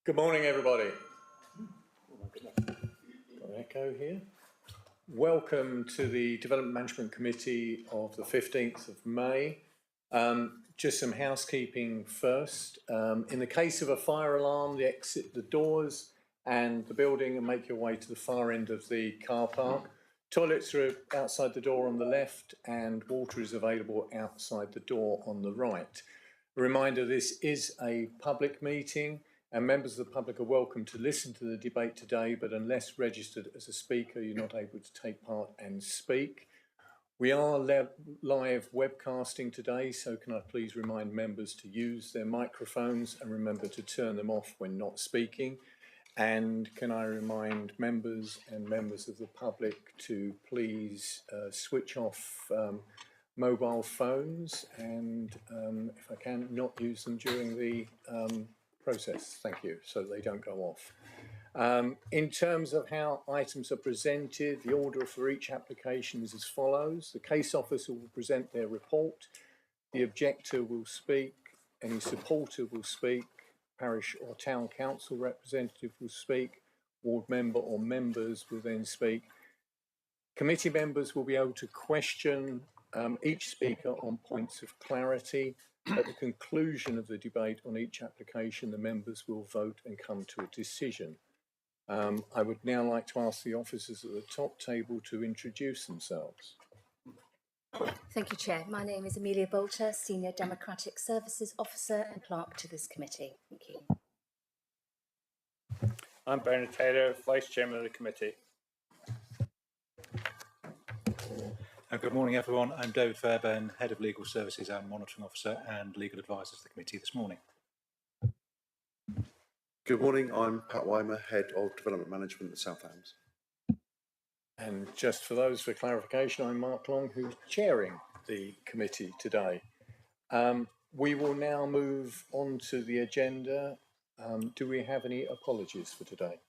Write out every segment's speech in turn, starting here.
Good morning, everybody. Got an echo here. Welcome to the Development Management Committee of the 15th of May. Just some housekeeping first. In the case of a fire alarm, exit the doors and the building and make your way to the far end of the car park. Toilets are outside the door on the left and water is available outside the door on the right. A reminder, this is a public meeting and members of the public are welcome to listen to the debate today, but unless registered as a speaker, you're not able to take part and speak. We are live webcasting today, so can I please remind members to use their microphones and remember to turn them off when not speaking. And can I remind members and members of the public to please switch off mobile phones and, if I can, not use them during the process. Thank you, so they don't go off. In terms of how items are presented, the order for each application is as follows. The case officer will present their report. The objector will speak. Any supporter will speak. Parish or town council representative will speak. Ward member or members will then speak. Committee members will be able to question each speaker on points of clarity. At the conclusion of the debate on each application, the members will vote and come to a decision. I would now like to ask the officers at the top table to introduce themselves. Thank you, Chair. My name is Amelia Bolter, Senior Democratic Services Officer and Clerk to this committee. Thank you. I'm Bernard Taylor, Vice Chairman of the committee. Good morning, everyone. I'm David Fairbairn, Head of Legal Services and Monitoring Officer and Legal Advisor to the committee this morning. Good morning, I'm Pat Weimer, Head of Development Management at South Hams. And just for those for clarification, I'm Mark Long, who's chairing the committee today. We will now move on to the agenda. Do we have any apologies for today?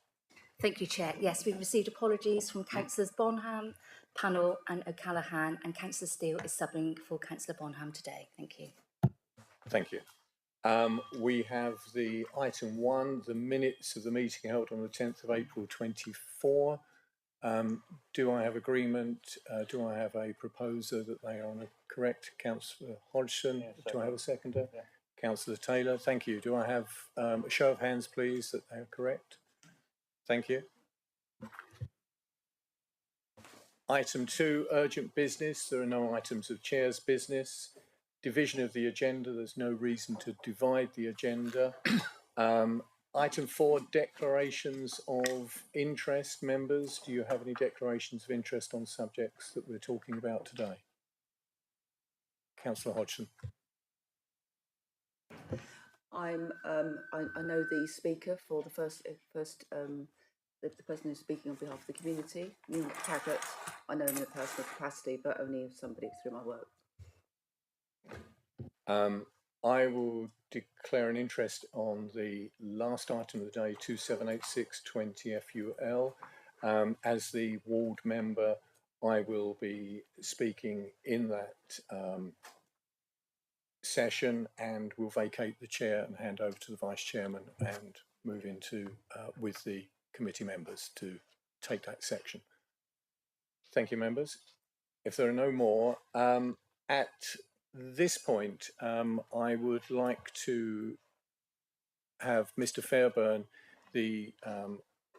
Thank you, Chair. Yes, we've received apologies from Councillors Bonham, Pannell and O'Callaghan, and Councillor Steele is subbing for Councillor Bonham today. Thank you. Thank you. We have the item 1, the minutes of the meeting held on the 10th of April 24. Do I have agreement? Do I have a proposer that they are on a correct? Councillor Hodgson, yes, do I have a seconder? Yeah. Councillor Taylor, thank you. Do I have a show of hands, please, that they are correct? Thank you. Item 2, urgent business. There are no items of chair's business. Division of the agenda. There's no reason to divide the agenda. Item 4, declarations of interest. Members, do you have any declarations of interest on subjects that we're talking about today? Councillor Hodgson. I know the speaker for the the person who's speaking on behalf of the community, Neil Taggart. I know him in a personal capacity, but only if somebody through my work. I will declare an interest on the last item of the day, 278620 FUL. As the ward member, I will be speaking in that session and will vacate the chair and hand over to the vice chairman and move into with the committee members to take that section. Thank you, members. If there are no more, at this point, I would like to have Mr. Fairbairn,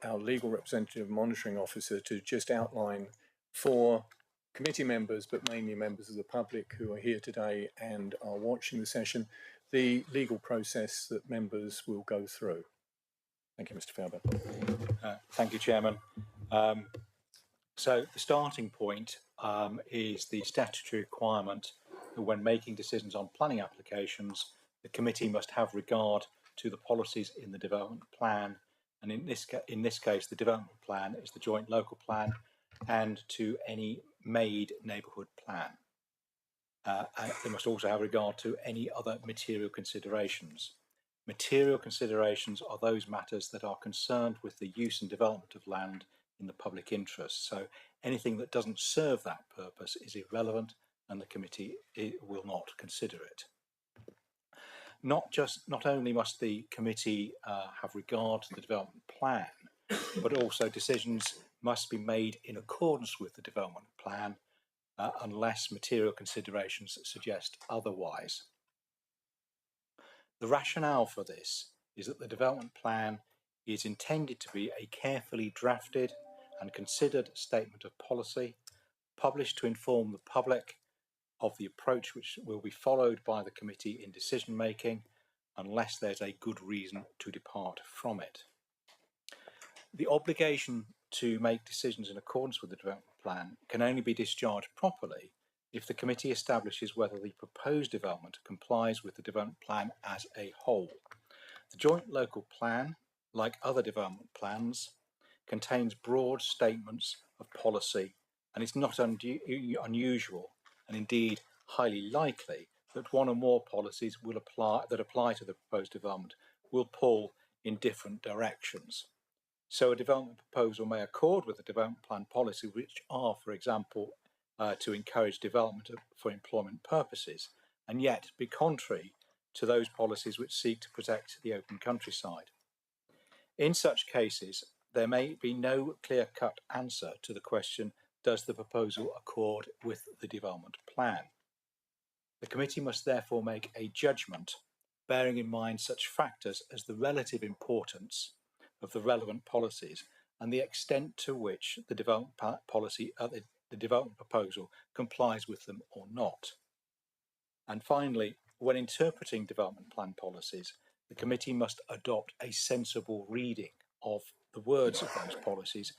our legal representative monitoring officer, to just outline for committee members, but mainly members of the public who are here today and are watching the session, the legal process that members will go through. Thank you, Mr. Fairbairn. Thank you, Chairman. So the starting point is the statutory requirement that when making decisions on planning applications, the committee must have regard to the policies in the development plan. And in this case, the development plan is the joint local plan and to any made neighbourhood plan. And they must also have regard to any other material considerations. Material considerations are those matters that are concerned with the use and development of land in the public interest. So anything that doesn't serve that purpose is irrelevant and the committee will not consider it. not only must the committee have regard to the development plan, but also decisions must be made in accordance with the development plan unless material considerations suggest otherwise. The rationale for this is that the development plan is intended to be a carefully drafted and considered statement of policy, published to inform the public of the approach which will be followed by the committee in decision making, unless there's a good reason to depart from it. The obligation to make decisions in accordance with the development plan can only be discharged properly if the committee establishes whether the proposed development complies with the development plan as a whole. The joint local plan, like other development plans, contains broad statements of policy, and it's not unusual and indeed highly likely that one or more policies will apply to the proposed development will pull in different directions. So a development proposal may accord with the development plan policy, which are, for example, to encourage development for employment purposes, and yet be contrary to those policies which seek to protect the open countryside. In such cases, there may be no clear-cut answer to the question, does the proposal accord with the development plan? The committee must therefore make a judgment, bearing in mind such factors as the relative importance of the relevant policies and the extent to which the development policy, the development proposal complies with them or not. And finally, when interpreting development plan policies, the committee must adopt a sensible reading of the words of those policies,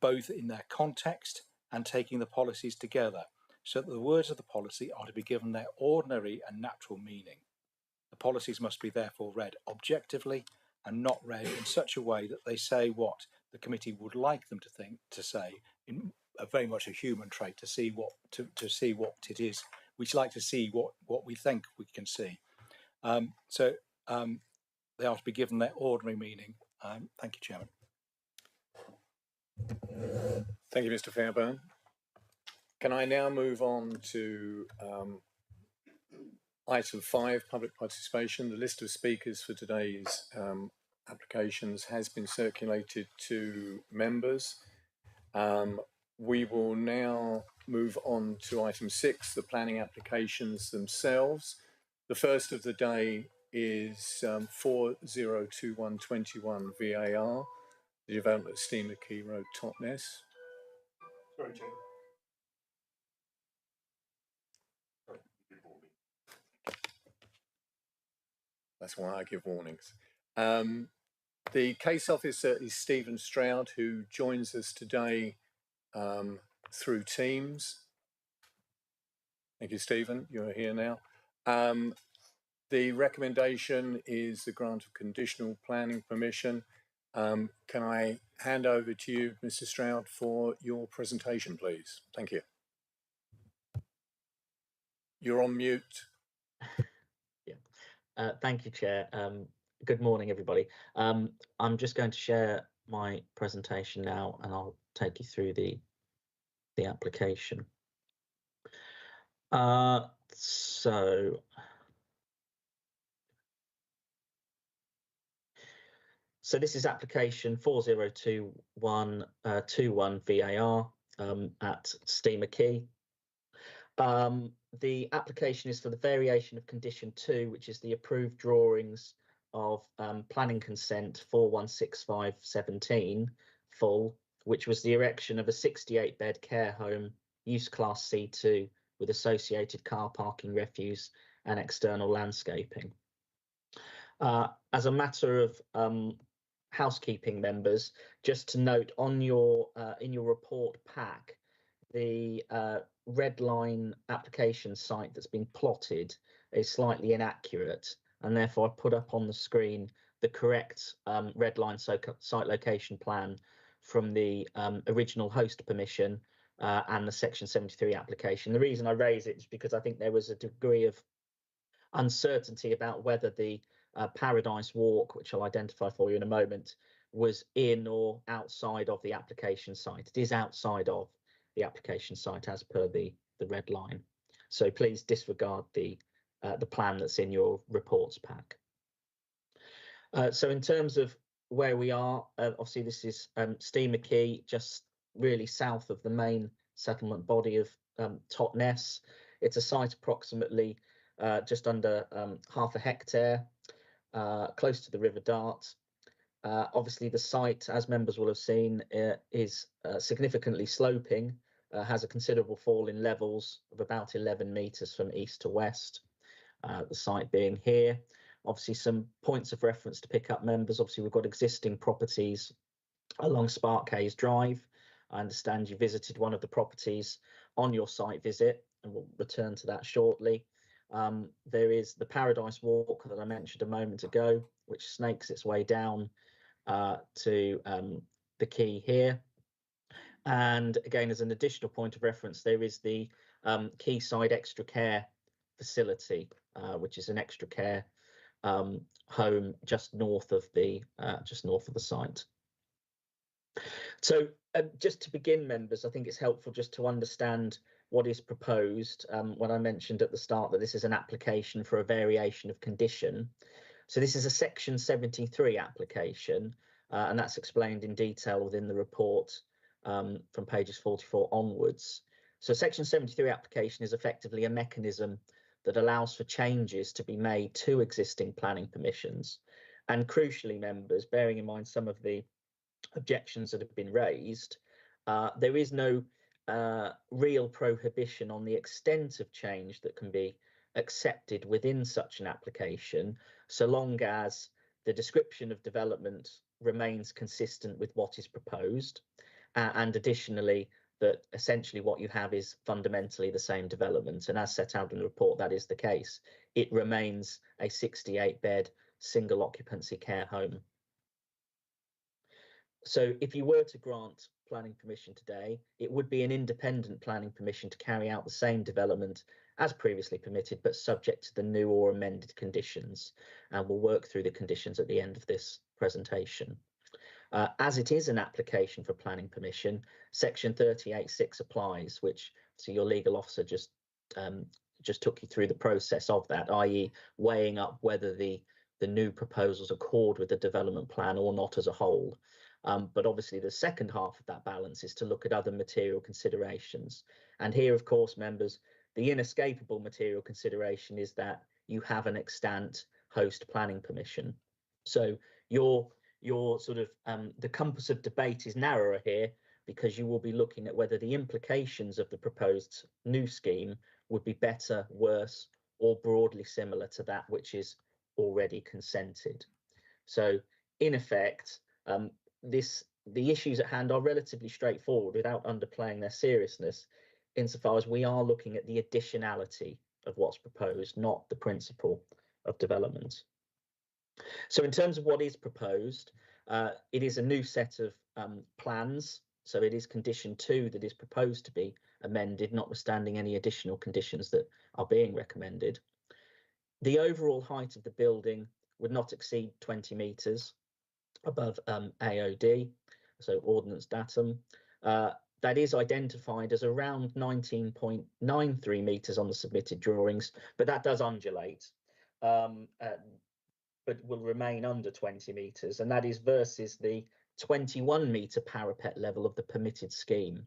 both in their context and taking the policies together, so that the words of the policy are to be given their ordinary and natural meaning. The policies must be therefore read objectively and not read in such a way that they say what the committee would like them to say, in a very much a human trait, to see what it is. We'd like to see what we think we can see. So they are to be given their ordinary meaning. Thank you, Chairman. Thank you, Mr. Fairbairn. Can I now move on to item 5, public participation? The list of speakers for today's applications has been circulated to members. We will now move on to item 6, the planning applications themselves. The first of the day is 402121 VAR, the development of Steamer Quay Road, Totnes. Sorry, Chair. That's why I give warnings. The case officer is Stephen Stroud, who joins us today through Teams. Thank you, Stephen. You're here now. The recommendation is the grant of conditional planning permission. Can I hand over to you, Mr. Stroud, for your presentation, please? Thank you. You're on mute. Yeah. Thank you, Chair. Good morning, everybody. I'm just going to share my presentation now, and I'll take you through the application. So this is application 402121 VAR at Steamer Quay. The application is for the variation of condition 2, which is the approved drawings of planning consent 416517 full, which was the erection of a 68-bed care home, use class C2, with associated car parking, refuse and external landscaping. As a matter of housekeeping, members, just to note on your in your report pack, the red line application site that's been plotted is slightly inaccurate, and therefore I put up on the screen the correct red line site location plan from the original host permission and the Section 73 application. The reason I raise it is because I think there was a degree of uncertainty about whether the Paradise Walk, which I'll identify for you in a moment, was in or outside of the application site. It is outside of the application site as per the red line. So please disregard the the plan that's in your reports pack. So in terms of where we are, obviously this is Steamer Quay, just really south of the main settlement body of Totnes. It's a site approximately just under half a hectare, close to the River Dart. Obviously the site, as members will have seen, is significantly sloping, has a considerable fall in levels of about 11 metres from east to west, the site being here. Obviously some points of reference to pick up, members. Obviously we've got existing properties along Sparkhays Drive. I understand you visited one of the properties on your site visit, and we'll return to that shortly. There is the Paradise Walk that I mentioned a moment ago, which snakes its way down to the quay here. And again, as an additional point of reference, there is the Quayside Extra Care facility, which is an extra care home just north of the site. So just to begin, members, I think it's helpful just to understand what is proposed. When I mentioned at the start that this is an application for a variation of condition. So this is a Section 73 application, and that's explained in detail within the report from pages 44 onwards. So Section 73 application is effectively a mechanism that allows for changes to be made to existing planning permissions. And crucially, members, bearing in mind some of the objections that have been raised, there is no real prohibition on the extent of change that can be accepted within such an application, so long as the description of development remains consistent with what is proposed, and additionally that essentially what you have is fundamentally the same development, and as set out in the report, that is the case. It remains a 68-bed single occupancy care home. So if you were to grant planning permission today, it would be an independent planning permission to carry out the same development as previously permitted, but subject to the new or amended conditions. And we'll work through the conditions at the end of this presentation. As it is an application for planning permission, Section 38(6) applies, which so your legal officer just took you through the process of that, i.e. weighing up whether the new proposals accord with the development plan or not as a whole. But obviously the second half of that balance is to look at other material considerations. And here, of course, members, the inescapable material consideration is that you have an extant host planning permission. So your sort of the compass of debate is narrower here, because you will be looking at whether the implications of the proposed new scheme would be better, worse, or broadly similar to that which is already consented. So in effect, the issues at hand are relatively straightforward without underplaying their seriousness, insofar as we are looking at the additionality of what's proposed, not the principle of development. So in terms of what is proposed, it is a new set of plans. So it is condition 2 that is proposed to be amended, notwithstanding any additional conditions that are being recommended. The overall height of the building would not exceed 20 metres above AOD, so Ordnance Datum. That is identified as around 19.93 metres on the submitted drawings, but that does undulate, but will remain under 20 metres, and that is versus the 21 metre parapet level of the permitted scheme.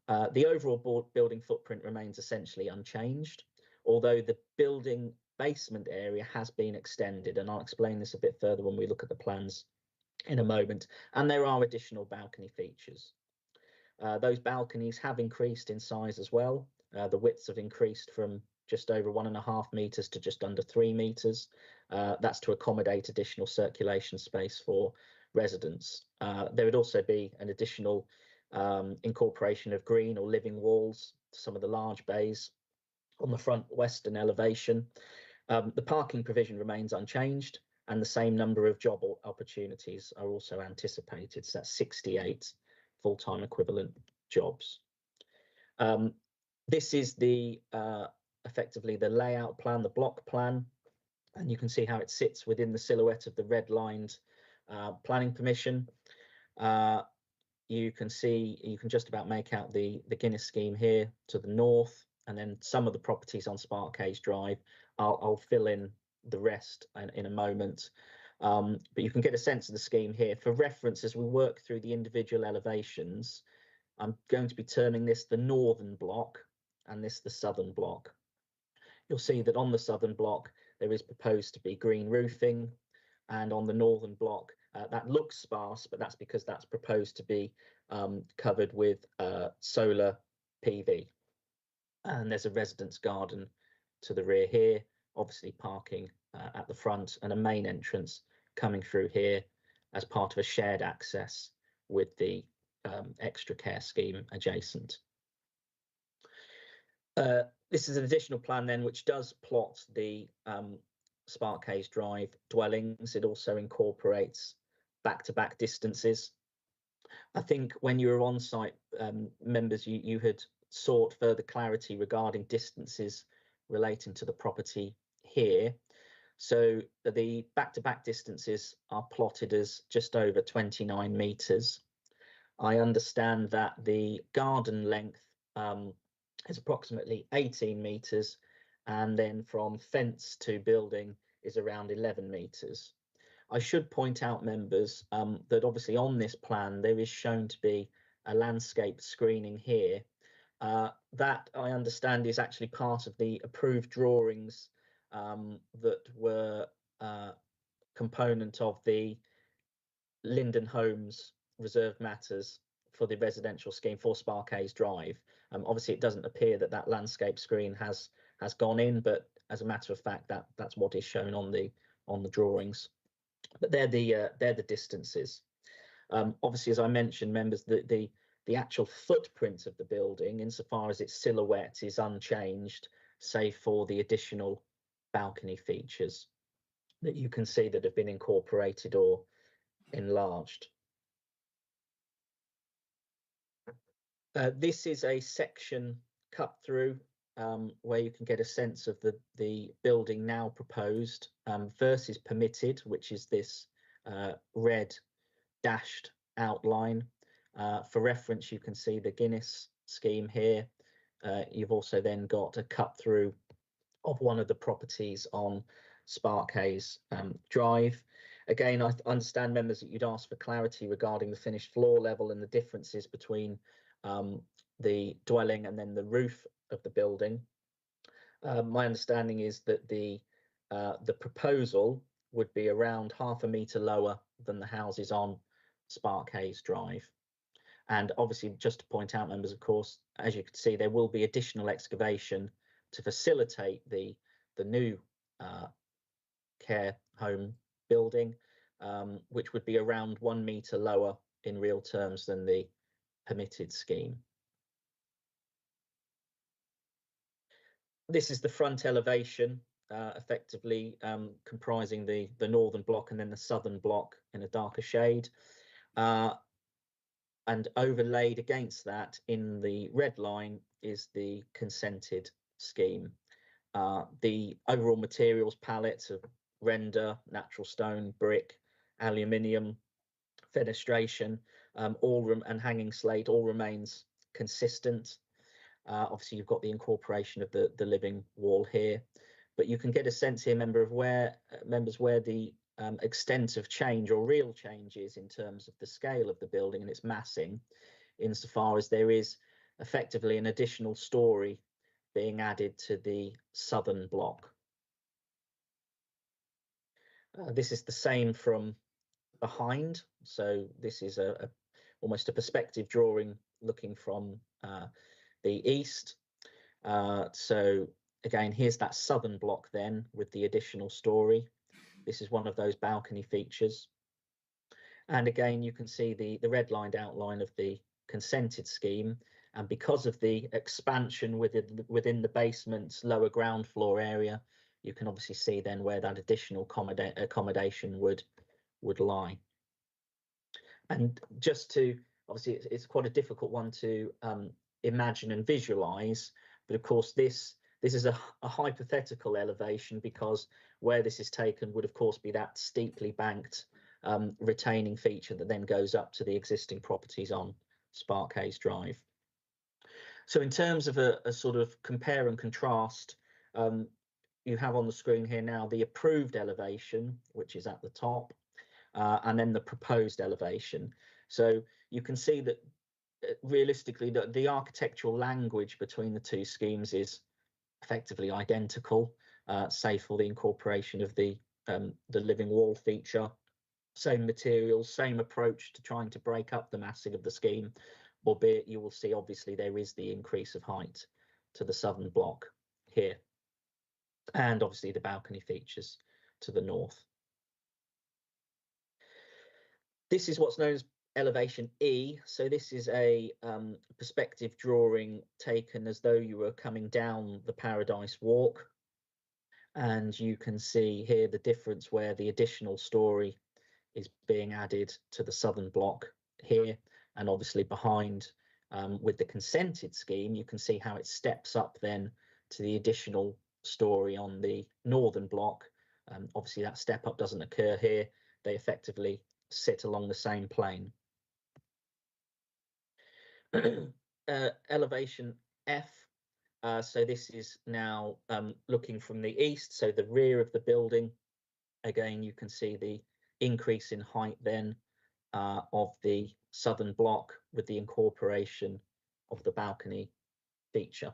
The overall building footprint remains essentially unchanged, although the building basement area has been extended, and I'll explain this a bit further when we look at the plans in a moment, and there are additional balcony features. Those balconies have increased in size as well. The widths have increased from just over 1.5 metres to just under 3 metres. That's to accommodate additional circulation space for residents. There would also be an additional incorporation of green or living walls to some of the large bays on the front western elevation. The parking provision remains unchanged, and the same number of job opportunities are also anticipated. So that's 68 full-time equivalent jobs. This is the effectively the layout plan, the block plan, and you can see how it sits within the silhouette of the red-lined planning permission. You can see, you can just about make out the Guinness scheme here to the north, and then some of the properties on Sparkhays Drive I'll fill in the rest in a moment. But you can get a sense of the scheme here. For reference, as we work through the individual elevations, I'm going to be terming this the northern block and this the southern block. You'll see that on the southern block, there is proposed to be green roofing, and on the northern block, that looks sparse, but that's because that's proposed to be covered with solar PV. And there's a residence garden to the rear here, obviously parking at the front, and a main entrance coming through here as part of a shared access with the extra care scheme adjacent. This is an additional plan then which does plot the Sparkhaze Drive dwellings. It also incorporates back-to-back distances. I think when you were on site, members, you had sought further clarity regarding distances relating to the property here. So the back-to-back distances are plotted as just over 29 metres. I understand that the garden length is approximately 18 metres, and then from fence to building is around 11 metres. I should point out, members, that obviously on this plan there is shown to be a landscape screening here. That I understand is actually part of the approved drawings that were component of the Linden Homes reserved matters for the residential scheme for Sparkhaze Drive. Obviously, it doesn't appear that that landscape screen has gone in, but as a matter of fact, that's what is shown on the drawings. But they're the distances. Obviously, as I mentioned, members, the actual footprint of the building, insofar as its silhouette, is unchanged, save for the additional balcony features that you can see that have been incorporated or enlarged. This is a section cut through where you can get a sense of the building now proposed versus permitted, which is this red dashed outline. For reference, you can see the Guinness scheme here. You've also then got a cut through of one of the properties on Sparkhaze Drive. Again, I understand, members, that you'd asked for clarity regarding the finished floor level and the differences between the dwelling and then the roof of the building. My understanding is that the proposal would be around ½ a metre lower than the houses on Sparkhaze Drive. And obviously, just to point out, members, of course, as you can see, there will be additional excavation to facilitate the new care home building, which would be around 1 metre lower in real terms than the permitted scheme. This is the front elevation, effectively comprising the northern block and then the southern block in a darker shade. And overlaid against that in the red line is the consented scheme. The overall materials palette of render, natural stone, brick, aluminium, fenestration, and hanging slate all remains consistent. Obviously, you've got the incorporation of the living wall here, but you can get a sense here, members, where the extent of change or real change is in terms of the scale of the building and its massing, insofar as there is effectively an additional story being added to the southern block. This is the same from behind, so this is almost a perspective drawing looking from the east. So again, here's that southern block then with the additional story. This is one of those balcony features. And again, you can see the red-lined outline of the consented scheme. And because of the expansion within the basement's lower ground floor area, you can obviously see then where that additional accommodation would lie. And just to, obviously, it's quite a difficult one to imagine and visualize, but of course this is a hypothetical elevation, because where this is taken would of course be that steeply banked retaining feature that then goes up to the existing properties on Sparkhaze Drive. So in terms of a sort of compare and contrast, you have on the screen here now the approved elevation, which is at the top, and then the proposed elevation. So you can see that realistically that the architectural language between the two schemes is effectively identical, save for the incorporation of the living wall feature. Same materials, same approach to trying to break up the massing of the scheme, albeit you will see obviously there is the increase of height to the southern block here, and obviously the balcony features to the north. This is what's known as elevation E. So this is a perspective drawing taken as though you were coming down the Paradise Walk, and you can see here the difference where the additional story is being added to the southern block here, and obviously behind with the consented scheme you can see how it steps up then to the additional story on the northern block. Obviously that step up doesn't occur here, they effectively sit along the same plane. Elevation F, so this is now looking from the east, so the rear of the building. Again, you can see the increase in height then of the southern block with the incorporation of the balcony feature.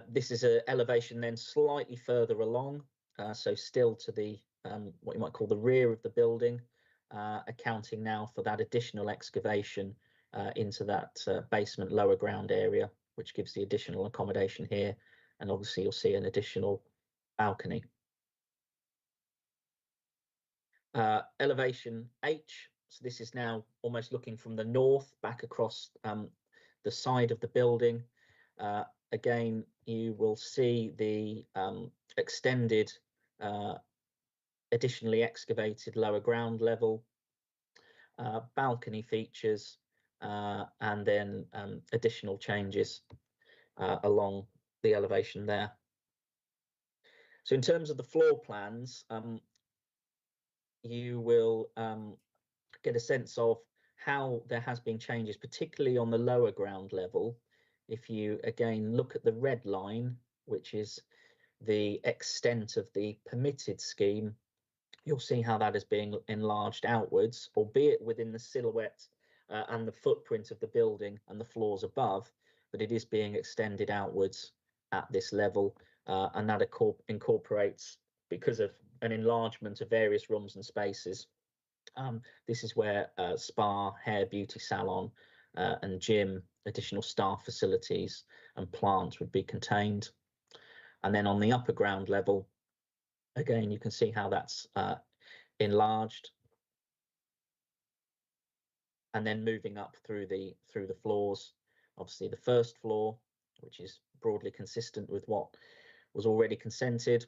This is an elevation then slightly further along, so still to the what you might call the rear of the building, accounting now for that additional excavation into that basement lower ground area, which gives the additional accommodation here, and obviously you'll see an additional balcony. Elevation H, so this is now almost looking from the north back across the side of the building. Again, you will see the extended, additionally excavated lower ground level, balcony features, and then additional changes along the elevation there. So in terms of the floor plans, you will get a sense of how there has been changes, particularly on the lower ground level. If you again look at the red line, which is the extent of the permitted scheme, you'll see how that is being enlarged outwards, albeit within the silhouette and the footprint of the building and the floors above, but it is being extended outwards at this level, and that incorporates, because of an enlargement of various rooms and spaces. This is where spa, hair, beauty salon, and gym, additional staff facilities and plants would be contained. And then on the upper ground level, again, you can see how that's enlarged. And then moving up through the floors, obviously the first floor, which is broadly consistent with what was already consented.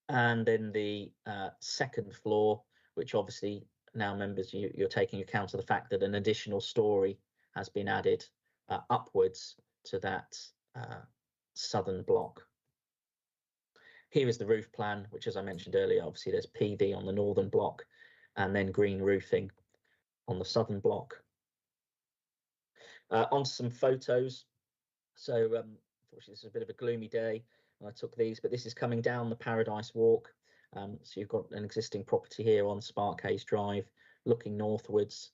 And then the second floor, which obviously now members, you're taking account of the fact that an additional story has been added upwards to that southern block. Here is the roof plan, which, as I mentioned earlier, obviously there's PV on the northern block and then green roofing on the southern block. On some photos. So unfortunately, this is a bit of a gloomy day when I took these, but this is coming down the Paradise Walk. So you've got an existing property here on Sparkhaze Drive, looking northwards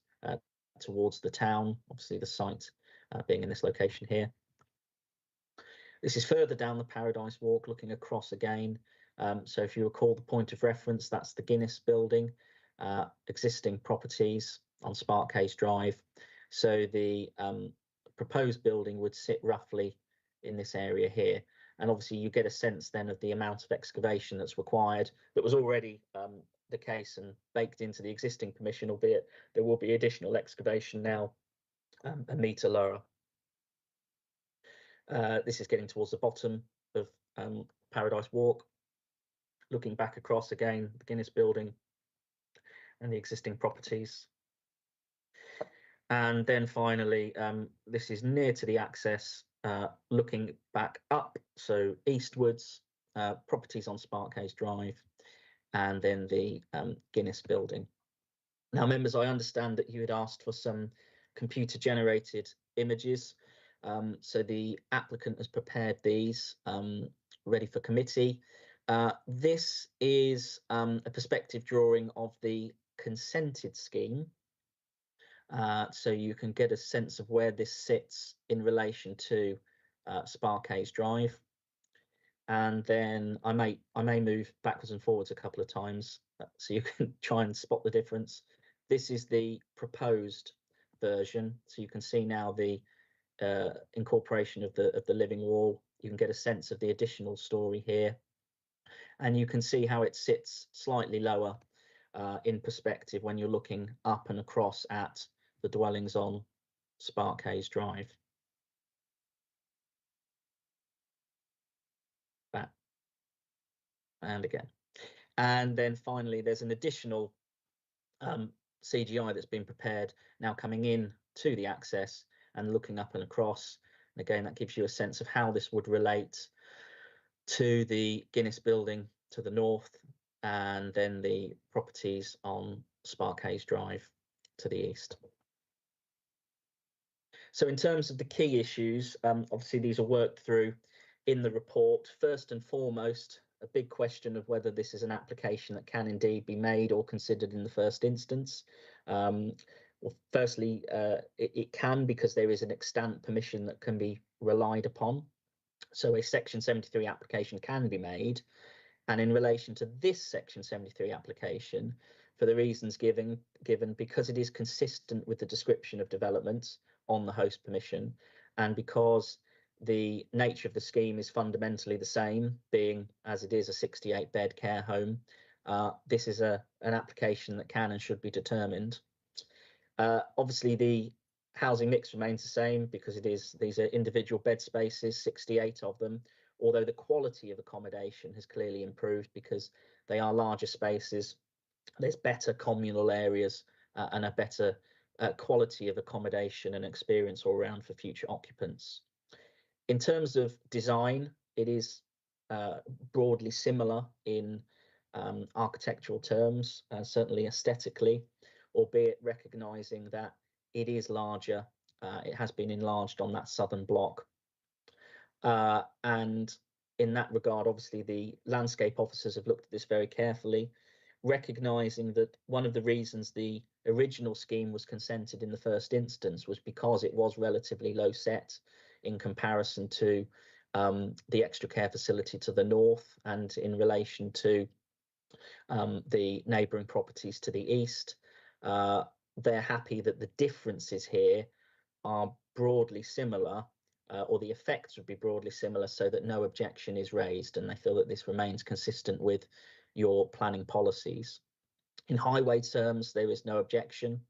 towards the town, obviously the site being in this location here. This is further down the Paradise Walk, looking across again. So if you recall the point of reference, that's the Guinness building, existing properties on Sparkhaze Drive. So the proposed building would sit roughly in this area here. And obviously you get a sense then of the amount of excavation that's required that was already the case and baked into the existing permission, albeit there will be additional excavation now a metre lower. This is getting towards the bottom of Paradise Walk, looking back across again, the Guinness building and the existing properties. And then finally, this is near to the access, looking back up, so eastwards, properties on Sparkhaze Drive, and then the Guinness building. Now, members, I understand that you had asked for some computer-generated images. So the applicant has prepared these ready for committee. This is a perspective drawing of the consented scheme. So you can get a sense of where this sits in relation to Sparkhaze Drive. And then I may move backwards and forwards a couple of times so you can try and spot the difference. This is the proposed version. So you can see now the incorporation of the living wall. You can get a sense of the additional story here, and you can see how it sits slightly lower in perspective when you're looking up and across at the dwellings on Sparkhaze Drive. Back and again. And then finally, there's an additional CGI that's been prepared now coming in to the access and looking up and across. And again, that gives you a sense of how this would relate to the Guinness building to the north, and then the properties on Sparkhaze Drive to the east. So in terms of the key issues, obviously these are worked through in the report. First and foremost, a big question of whether this is an application that can indeed be made or considered in the first instance. Well, firstly, it can, because there is an extant permission that can be relied upon. So a Section 73 application can be made. And in relation to this Section 73 application, for the reasons given, because it is consistent with the description of developments on the host permission, and because the nature of the scheme is fundamentally the same, being as it is a 68-bed care home, this is an application that can and should be determined. Obviously, the housing mix remains the same because these are individual bed spaces, 68 of them, although the quality of accommodation has clearly improved because they are larger spaces. There's better communal areas and a better quality of accommodation and experience all around for future occupants. In terms of design, it is broadly similar in architectural terms, certainly aesthetically, albeit recognising that it is larger. It has been enlarged on that southern block. And in that regard, obviously, the landscape officers have looked at this very carefully, recognising that one of the reasons the original scheme was consented in the first instance was because it was relatively low set in comparison to the extra care facility to the north and in relation to the neighbouring properties to the east. They're happy that the differences here are broadly similar, or the effects would be broadly similar, so that no objection is raised, and they feel that this remains consistent with your planning policies. In highway terms, there is no objection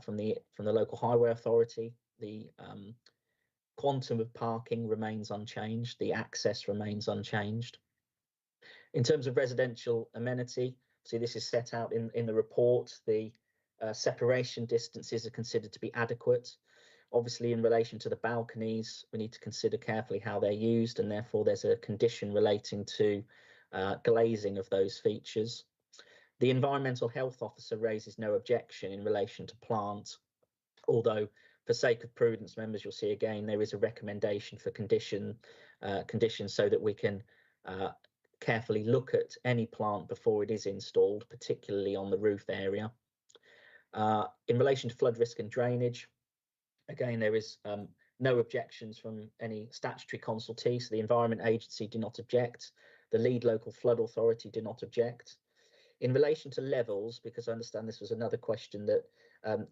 from the local highway authority. The quantum of parking remains unchanged. The access remains unchanged. In terms of residential amenity, see, this is set out in the report. The separation distances are considered to be adequate. Obviously, in relation to the balconies, we need to consider carefully how they're used, and therefore there's a condition relating to glazing of those features. The environmental health officer raises no objection in relation to plant, although for sake of prudence, members, you'll see again there is a recommendation for conditions so that we can carefully look at any plant before it is installed, particularly on the roof area. In relation to flood risk and drainage, again, there is no objections from any statutory consultee, so the Environment Agency do not object. The lead local flood authority do not object. In relation to levels, because I understand this was another question that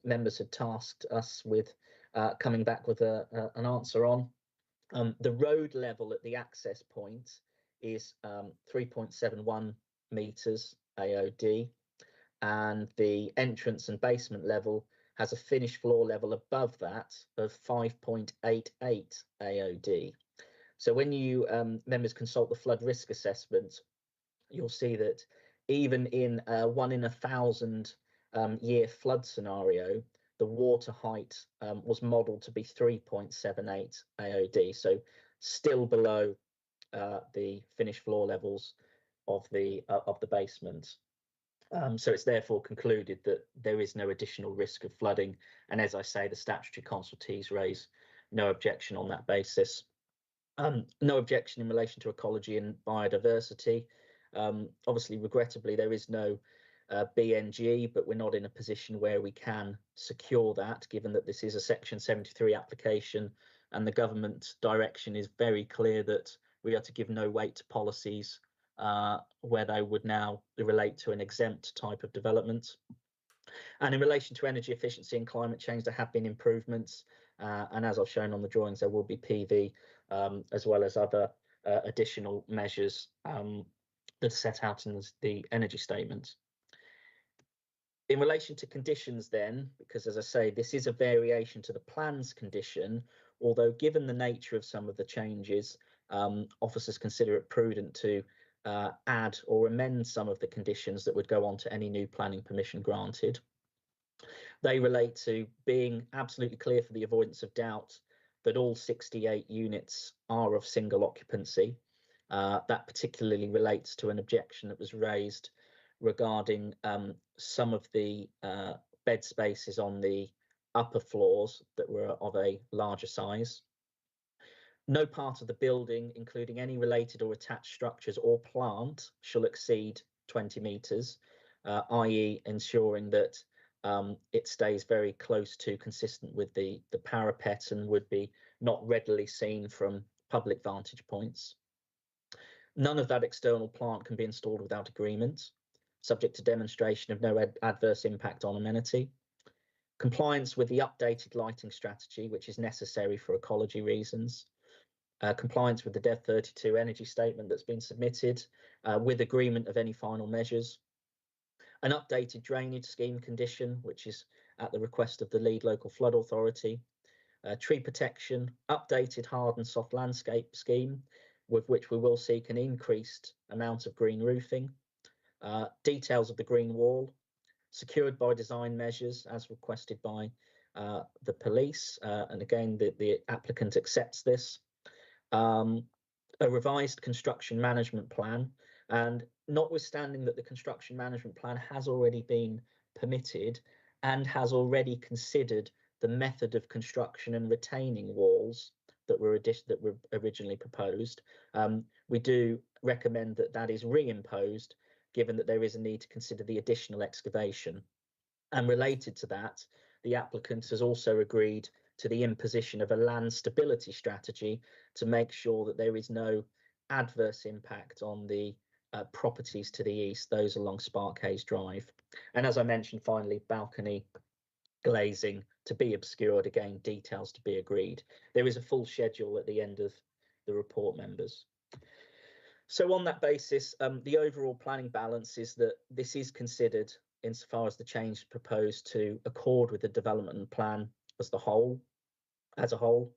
members had tasked us with coming back with an answer on, the road level at the access point is 3.71 metres AOD, and the entrance and basement level has a finished floor level above that of 5.88 AOD. So when you members consult the flood risk assessment, you'll see that even in a 1 in 1,000 year flood scenario, the water height was modelled to be 3.78 AOD, so still below the finished floor levels of the basement. So it's therefore concluded that there is no additional risk of flooding, and as I say, the statutory consultees raise no objection on that basis. No objection in relation to ecology and biodiversity. Obviously, regrettably, there is no BNG, but we're not in a position where we can secure that, given that this is a Section 73 application, and the government direction is very clear that we are to give no weight to policies where they would now relate to an exempt type of development. And in relation to energy efficiency and climate change, there have been improvements. And as I've shown on the drawings, there will be PV as well as other additional measures that are set out in the energy statement. In relation to conditions then, because as I say, this is a variation to the plans condition, although given the nature of some of the changes, officers consider it prudent to add or amend some of the conditions that would go on to any new planning permission granted. They relate to being absolutely clear for the avoidance of doubt that all 68 units are of single occupancy. That particularly relates to an objection that was raised regarding some of the bed spaces on the upper floors that were of a larger size. No part of the building, including any related or attached structures or plant, shall exceed 20 metres, i.e. ensuring that it stays very close to, consistent with the parapet, and would be not readily seen from public vantage points. None of that external plant can be installed without agreement, subject to demonstration of no adverse impact on amenity. Compliance with the updated lighting strategy, which is necessary for ecology reasons. Compliance with the DEV 32 energy statement that's been submitted, with agreement of any final measures. An updated drainage scheme condition, which is at the request of the lead local flood authority. Tree protection, updated hard and soft landscape scheme, with which we will seek an increased amount of green roofing. Details of the green wall, secured by design measures as requested by the police, and again the applicant accepts this. A revised construction management plan, and notwithstanding that the construction management plan has already been permitted and has already considered the method of construction and retaining walls that were originally proposed, we do recommend that that is reimposed, given that there is a need to consider the additional excavation. And related to that, the applicant has also agreed to the imposition of a land stability strategy to make sure that there is no adverse impact on the properties to the east, those along Sparkhaze Drive. And as I mentioned, finally, balcony glazing to be obscured, again, details to be agreed. There is a full schedule at the end of the report, members. So on that basis, the overall planning balance is that this is considered, insofar as the change proposed, to accord with the development plan as a whole.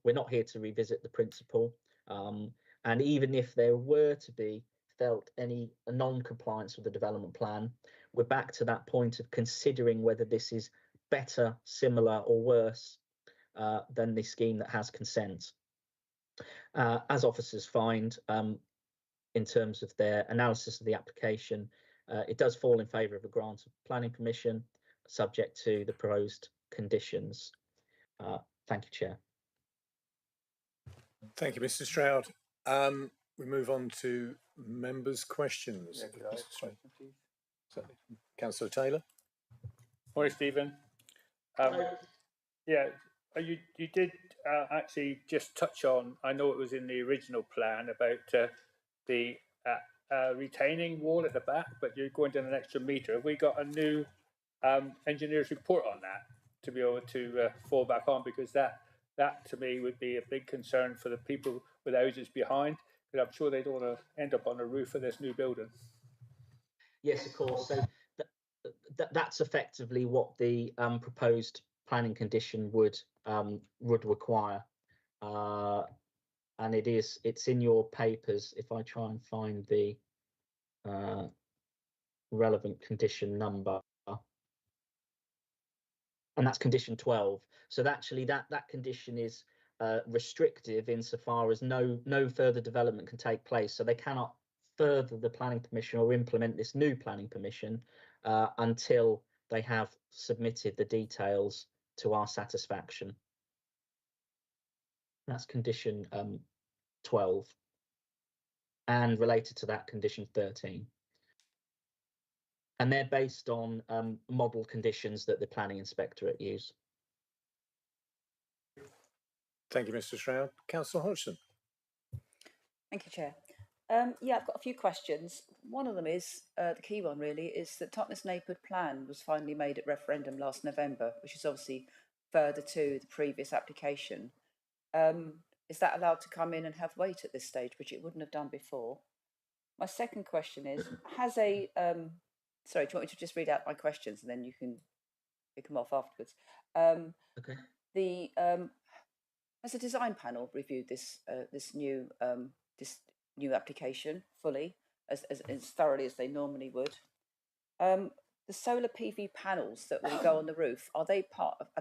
We're not here to revisit the principle, and even if there were to be felt any non-compliance with the development plan, we're back to that point of considering whether this is better, similar or worse than the scheme that has consent. As officers find, in terms of their analysis of the application, it does fall in favour of a grant of planning permission, subject to the proposed conditions. Thank you, Chair. Thank you, Mr. Stroud. We move on to members' questions. Yeah, could I ask a question, please? Councillor Taylor. Morning, Stephen. Yeah, you did actually just touch on, I know it was in the original plan, about the retaining wall at the back, but you're going down an extra metre. Have we got a new engineer's report on that to be able to fall back on? Because that to me would be a big concern for the people with houses behind, because I'm sure they don't want to end up on the roof of this new building. Yes, of course. So that's effectively what the proposed planning condition would require, and it's in your papers. If I try and find the relevant condition number, and that's condition 12. So actually that condition is restrictive insofar as no further development can take place. So they cannot further the planning permission or implement this new planning permission until they have submitted the details to our satisfaction. That's condition 12. And related to that, condition 13. And they're based on model conditions that the planning inspectorate use. Thank you, Mr. Shroud. Councillor Hodgson. Thank you, Chair. Yeah, I've got a few questions. One of them is, the key one really, is that Totnes Neighbourhood Plan was finally made at referendum last November, which is obviously further to the previous application. Is that allowed to come in and have weight at this stage, which it wouldn't have done before? My second question is, sorry, do you want me to just read out my questions and then you can pick them off afterwards? Okay. Has the design panel reviewed this new application fully as thoroughly as they normally would? The solar PV panels that will go on the roof, have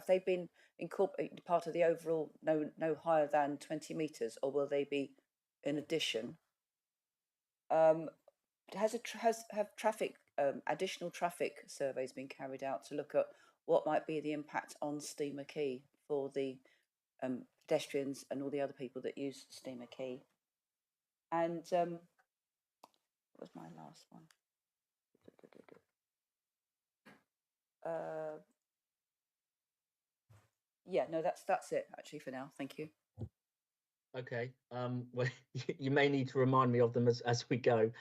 they been incorporated part of the overall no higher than 20 metres, or will they be in addition? Have additional traffic surveys been carried out to look at what might be the impact on Steamer Quay for the pedestrians and all the other people that use Steamer Quay? And what was my last one? Yeah, no, that's it actually for now. Thank you. Okay. Well, you may need to remind me of them as we go.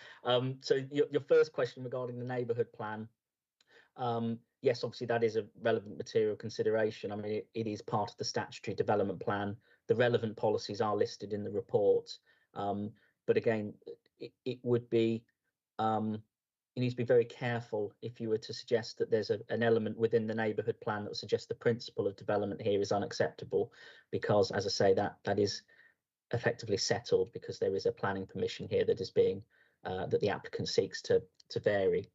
So your first question regarding the neighbourhood plan. Yes, obviously that is a relevant material consideration. I mean, it is part of the statutory development plan. The relevant policies are listed in the report. But again, it would be, you need to be very careful if you were to suggest that there's an element within the neighbourhood plan that would suggest the principle of development here is unacceptable, because, as I say, that is effectively settled because there is a planning permission here that is being that the applicant seeks to vary.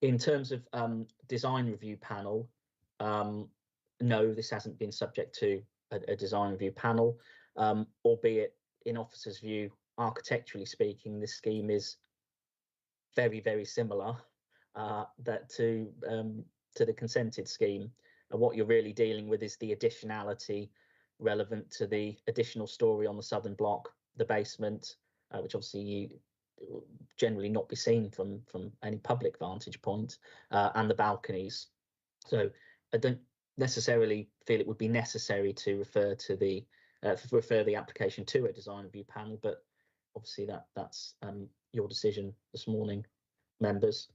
In terms of design review panel, no, this hasn't been subject to a design review panel, albeit in officers' view, architecturally speaking, this scheme is very, very similar to the consented scheme. And what you're really dealing with is the additionality relevant to the additional story on the southern block, the basement, which obviously you generally not be seen from any public vantage point, and the balconies. So I don't necessarily feel it would be necessary to refer the application to a design review panel, but obviously that's your decision this morning, members.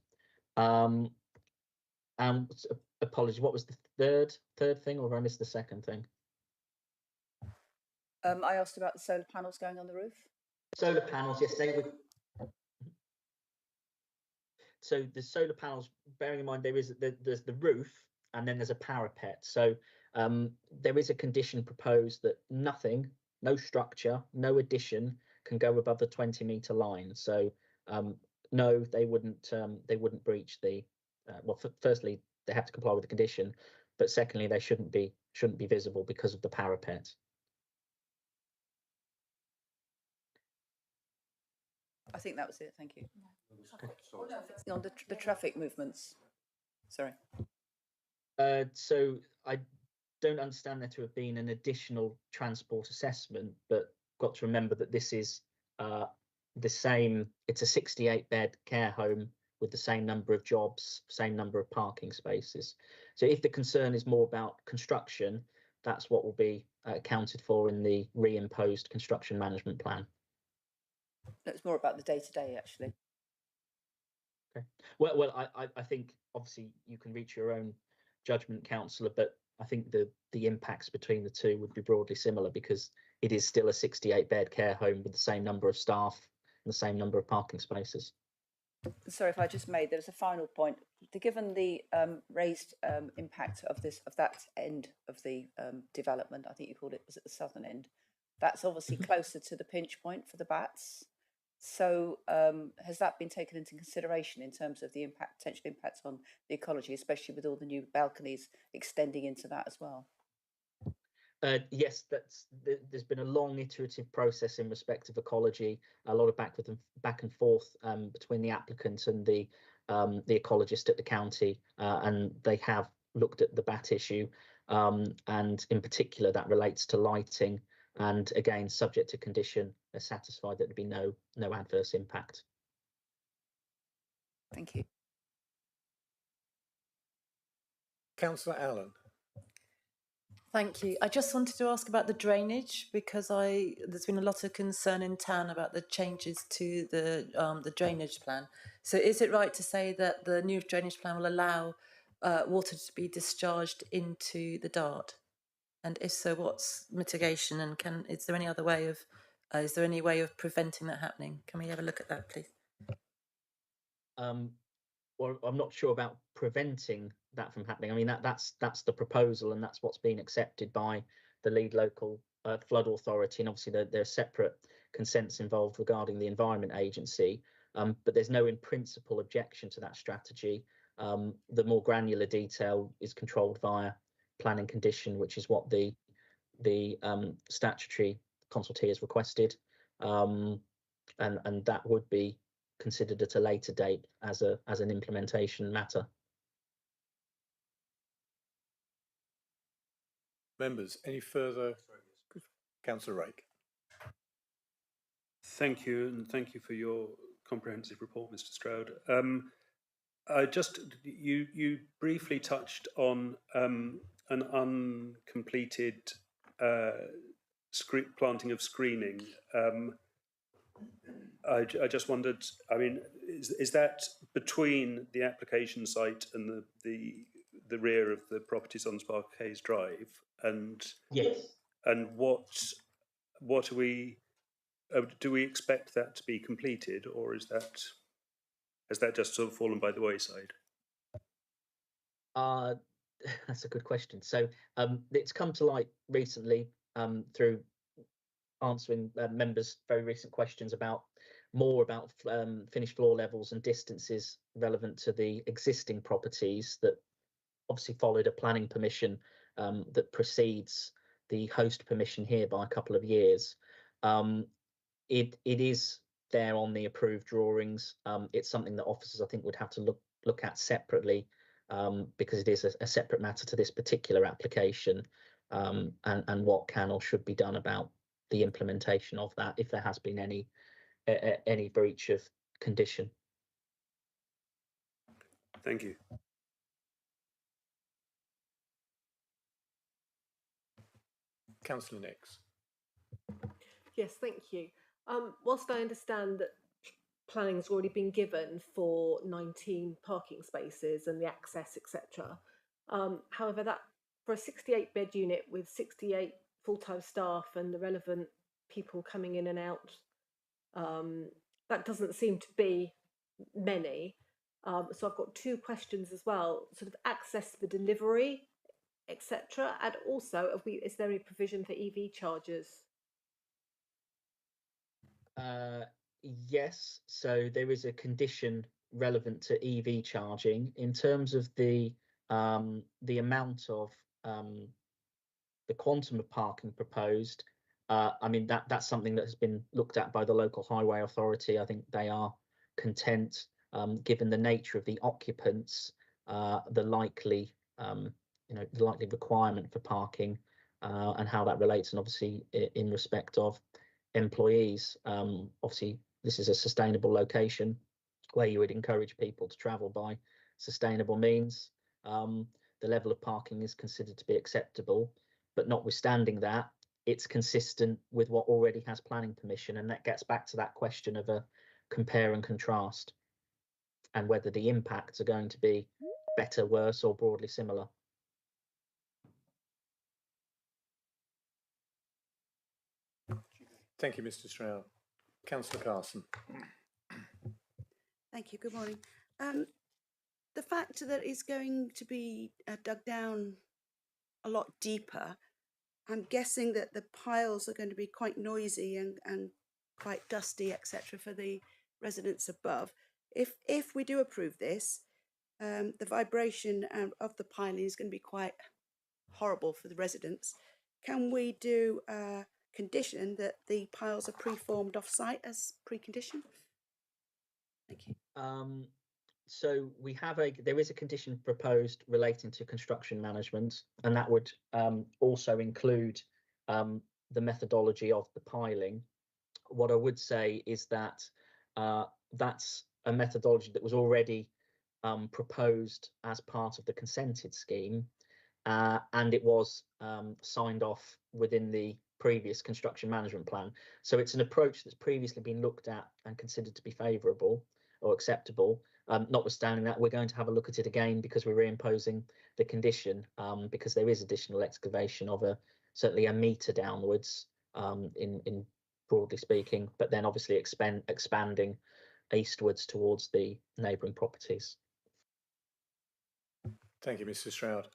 And apologies, what was the third thing, or have I missed the second thing? I asked about the solar panels going on the roof. Solar panels, yes, they would. So the solar panels, bearing in mind there's the roof and then there's a parapet. So there is a condition proposed that nothing, no structure, no addition can go above the 20-metre line. So no, they wouldn't breach the. Well, firstly, they have to comply with the condition, but secondly, they shouldn't be visible because of the parapet. I think that was it. Thank you. On the traffic movements. Sorry. So I don't understand there to have been an additional transport assessment, but got to remember that this is the same. It's a 68-bed care home with the same number of jobs, same number of parking spaces. So if the concern is more about construction, that's what will be accounted for in the reimposed construction management plan. It's more about the day-to-day, actually. Okay. Well, I think obviously you can reach your own judgment, councillor, but I think the impacts between the two would be broadly similar because it is still a 68-bed care home with the same number of staff and the same number of parking spaces. Sorry if I just made, there was a final point. Given the raised impact of that end of the development, I think you called it, was at the southern end, that's obviously closer to the pinch point for the bats. So has that been taken into consideration in terms of the potential impact on the ecology, especially with all the new balconies extending into that as well? Yes, there's been a long iterative process in respect of ecology, a lot of back and forth between the applicant and the ecologist at the county, and they have looked at the bat issue, and in particular that relates to lighting And again, subject to condition, are satisfied that there'd be no adverse impact. Thank you. Councillor Allen. Thank you. I just wanted to ask about the drainage because there's been a lot of concern in town about the changes to the drainage plan. So is it right to say that the new drainage plan will allow water to be discharged into the Dart? And if so, what's mitigation and is there any other way of preventing that happening? Can we have a look at that, please? Well, I'm not sure about preventing that from happening. I mean, that's the proposal, and that's what's been accepted by the lead local flood authority, and obviously there are separate consents involved regarding the Environment Agency. But there's no in principle objection to that strategy. The more granular detail is controlled via planning condition, which is what the statutory consultee has requested, and that would be considered at a later date as an implementation matter. Members, any further? Councillor Rake. Thank you, and thank you for your comprehensive report, Mr. Stroud. You briefly touched on an uncompleted planting of screening. I just wondered, I mean, is that between the application site and the rear of the properties on Spark Hayes Drive? And yes. And what are we? Do we expect that to be completed, or has that just sort of fallen by the wayside? That's a good question. So it's come to light recently through answering members' very recent questions about finished floor levels and distances relevant to the existing properties that obviously followed a planning permission that precedes the host permission here by a couple of years. It is there on the approved drawings. It's something that officers, I think, would have to look at separately because it is a separate matter to this particular application, and what can or should be done about the implementation of that if there has been any breach of condition. Thank you. Councillor Nix. Yes, thank you. Whilst I understand that planning's already been given for 19 parking spaces and the access, etc. However, that for a 68-bed unit with 68 full-time staff and the relevant people coming in and out, that doesn't seem to be many. So I've got two questions as well: sort of access for delivery, etc., and also, is there any provision for EV chargers? Yes, so there is a condition relevant to EV charging in terms of the amount of the quantum of parking proposed. I mean that's something that has been looked at by the local highway authority. I think they are content, given the nature of the occupants, the likely the likely requirement for parking, and how that relates, and obviously in respect of employees. Obviously, this is a sustainable location where you would encourage people to travel by sustainable means. The level of parking is considered to be acceptable, but notwithstanding that, it's consistent with what already has planning permission, and that gets back to that question of a compare and contrast, and whether the impacts are going to be better, worse, or broadly similar. Thank you, Mr. Stroud. Councillor Carson. Thank you. Good morning. The fact that it's going to be dug down a lot deeper, I'm guessing that the piles are going to be quite noisy and quite dusty, etc., for the residents above. If we do approve this, the vibration of the piling is going to be quite horrible for the residents. Can we do condition that the piles are pre-formed off-site as precondition? Thank you. So there is a condition proposed relating to construction management, and that would also include the methodology of the piling. What I would say is that that's a methodology that was already proposed as part of the consented scheme, and it was signed off within the previous construction management plan. So it's an approach that's previously been looked at and considered to be favourable or acceptable. Notwithstanding that, we're going to have a look at it again because we're reimposing the condition, because there is additional excavation of certainly a metre downwards, in broadly speaking, but then obviously expanding eastwards towards the neighbouring properties. Thank you, Mr. Stroud.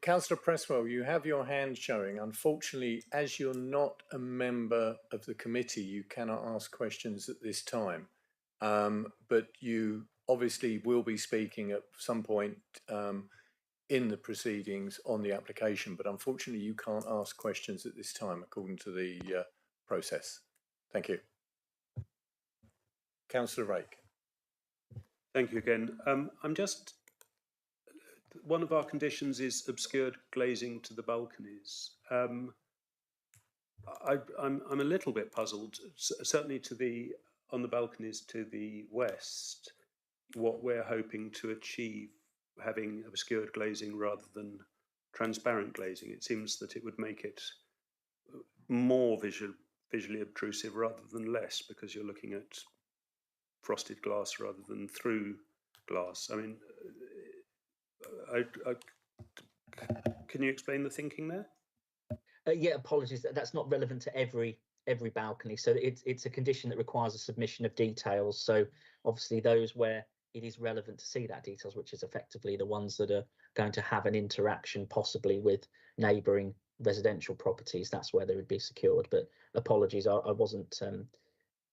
Councillor Presswell, you have your hand showing. Unfortunately, as you're not a member of the committee, you cannot ask questions at this time. But you obviously will be speaking at some point in the proceedings on the application, but unfortunately you can't ask questions at this time according to the process. Thank you. Councillor Rake. Thank you again. One of our conditions is obscured glazing to the balconies. I'm a little bit puzzled, certainly on the balconies to the west, what we're hoping to achieve having obscured glazing rather than transparent glazing. It seems that it would make it more visually obtrusive rather than less, because you're looking at frosted glass rather than through glass. I mean, can you explain the thinking there? Yeah, apologies. That's not relevant to every balcony. So it's a condition that requires a submission of details. So obviously those where it is relevant to see that details, which is effectively the ones that are going to have an interaction possibly with neighbouring residential properties, that's where they would be secured. But apologies, I wasn't.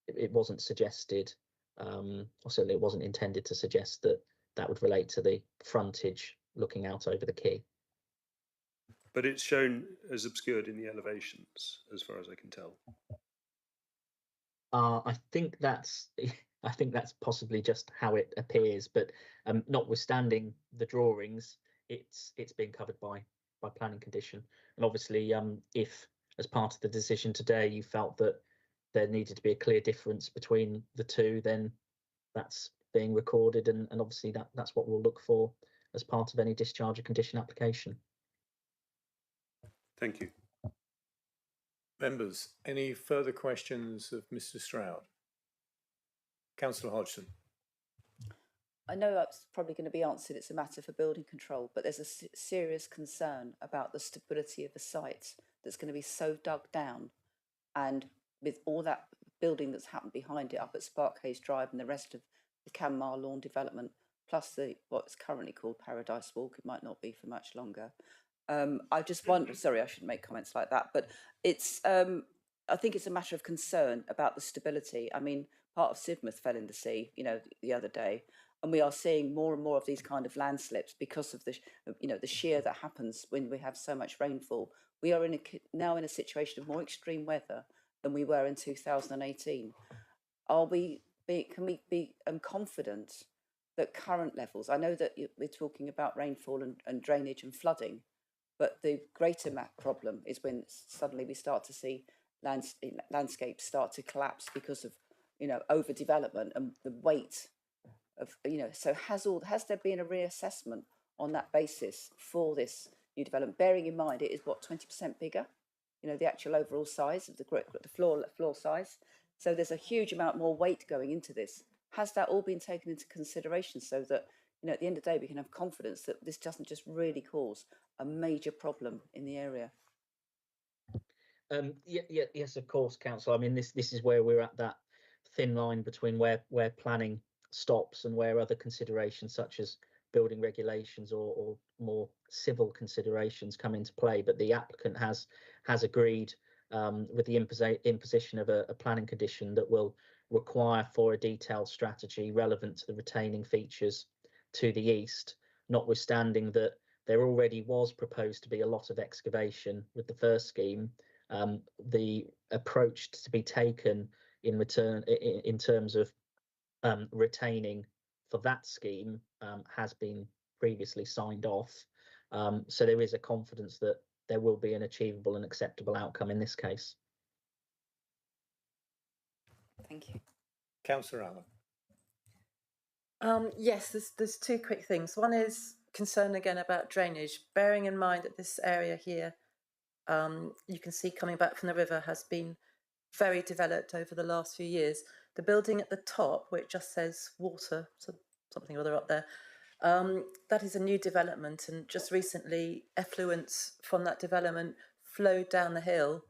It wasn't suggested, or certainly it wasn't intended to suggest that that would relate to the frontage looking out over the quay. But it's shown as obscured in the elevations, as far as I can tell. I think that's possibly just how it appears, but notwithstanding the drawings, it's been covered by planning condition. And obviously, if as part of the decision today you felt that there needed to be a clear difference between the two, then that's being recorded, and obviously that's what we'll look for as part of any discharge of condition application. Thank you. Members, any further questions of Mr. Stroud? Councillor Hodgson. I know that's probably going to be answered, it's a matter for building control, but there's a serious concern about the stability of the site that's going to be so dug down, and with all that building that's happened behind it up at Sparkhaze Drive and the rest of the Canmar Lawn development, plus what's currently called Paradise Walk, it might not be for much longer. I just wonder, sorry, I shouldn't make comments like that, but it's, I think it's a matter of concern about the stability. I mean, part of Sidmouth fell in the sea, the other day, and we are seeing more and more of these kind of landslips because of the, the shear that happens when we have so much rainfall. We are now in a situation of more extreme weather than we were in 2018. Can we be confident that current levels, I know that we're talking about rainfall and drainage and flooding, but the greater problem is when suddenly we start to see landscapes start to collapse because of, overdevelopment and the weight of, so has there been a reassessment on that basis for this new development, bearing in mind it is 20% bigger, the actual overall size of the floor size. So there's a huge amount more weight going into this. Has that all been taken into consideration so that, at the end of the day, we can have confidence that this doesn't just really cause a major problem in the area? Yes, of course, Council. I mean, this is where we're at that thin line between where planning stops and where other considerations such as building regulations or more civil considerations come into play. But the applicant has agreed with the imposition of a planning condition that will require for a detailed strategy relevant to the retaining features to the east, notwithstanding that there already was proposed to be a lot of excavation with the first scheme. The approach to be taken in terms of retaining for that scheme has been previously signed off. So there is a confidence that there will be an achievable and acceptable outcome in this case. Thank you. Councillor Allen. Yes, there's two quick things. One is concern again about drainage, bearing in mind that this area here, you can see coming back from the river, has been very developed over the last few years. The building at the top, where it just says water, so something or other up there, that is a new development, and just recently effluents from that development flowed down the hill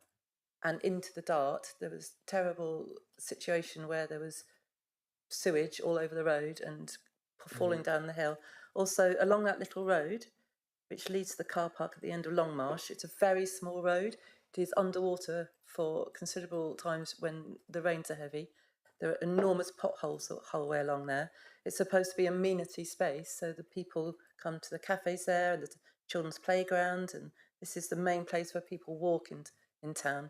and into the Dart. There was a terrible situation where there was sewage all over the road and falling down the hill. Also, along that little road, which leads to the car park at the end of Longmarsh, it's a very small road. It is underwater for considerable times when the rains are heavy. There are enormous potholes the whole way along there. It's supposed to be amenity space, so the people come to the cafes there and the children's playground, and this is the main place where people walk in town.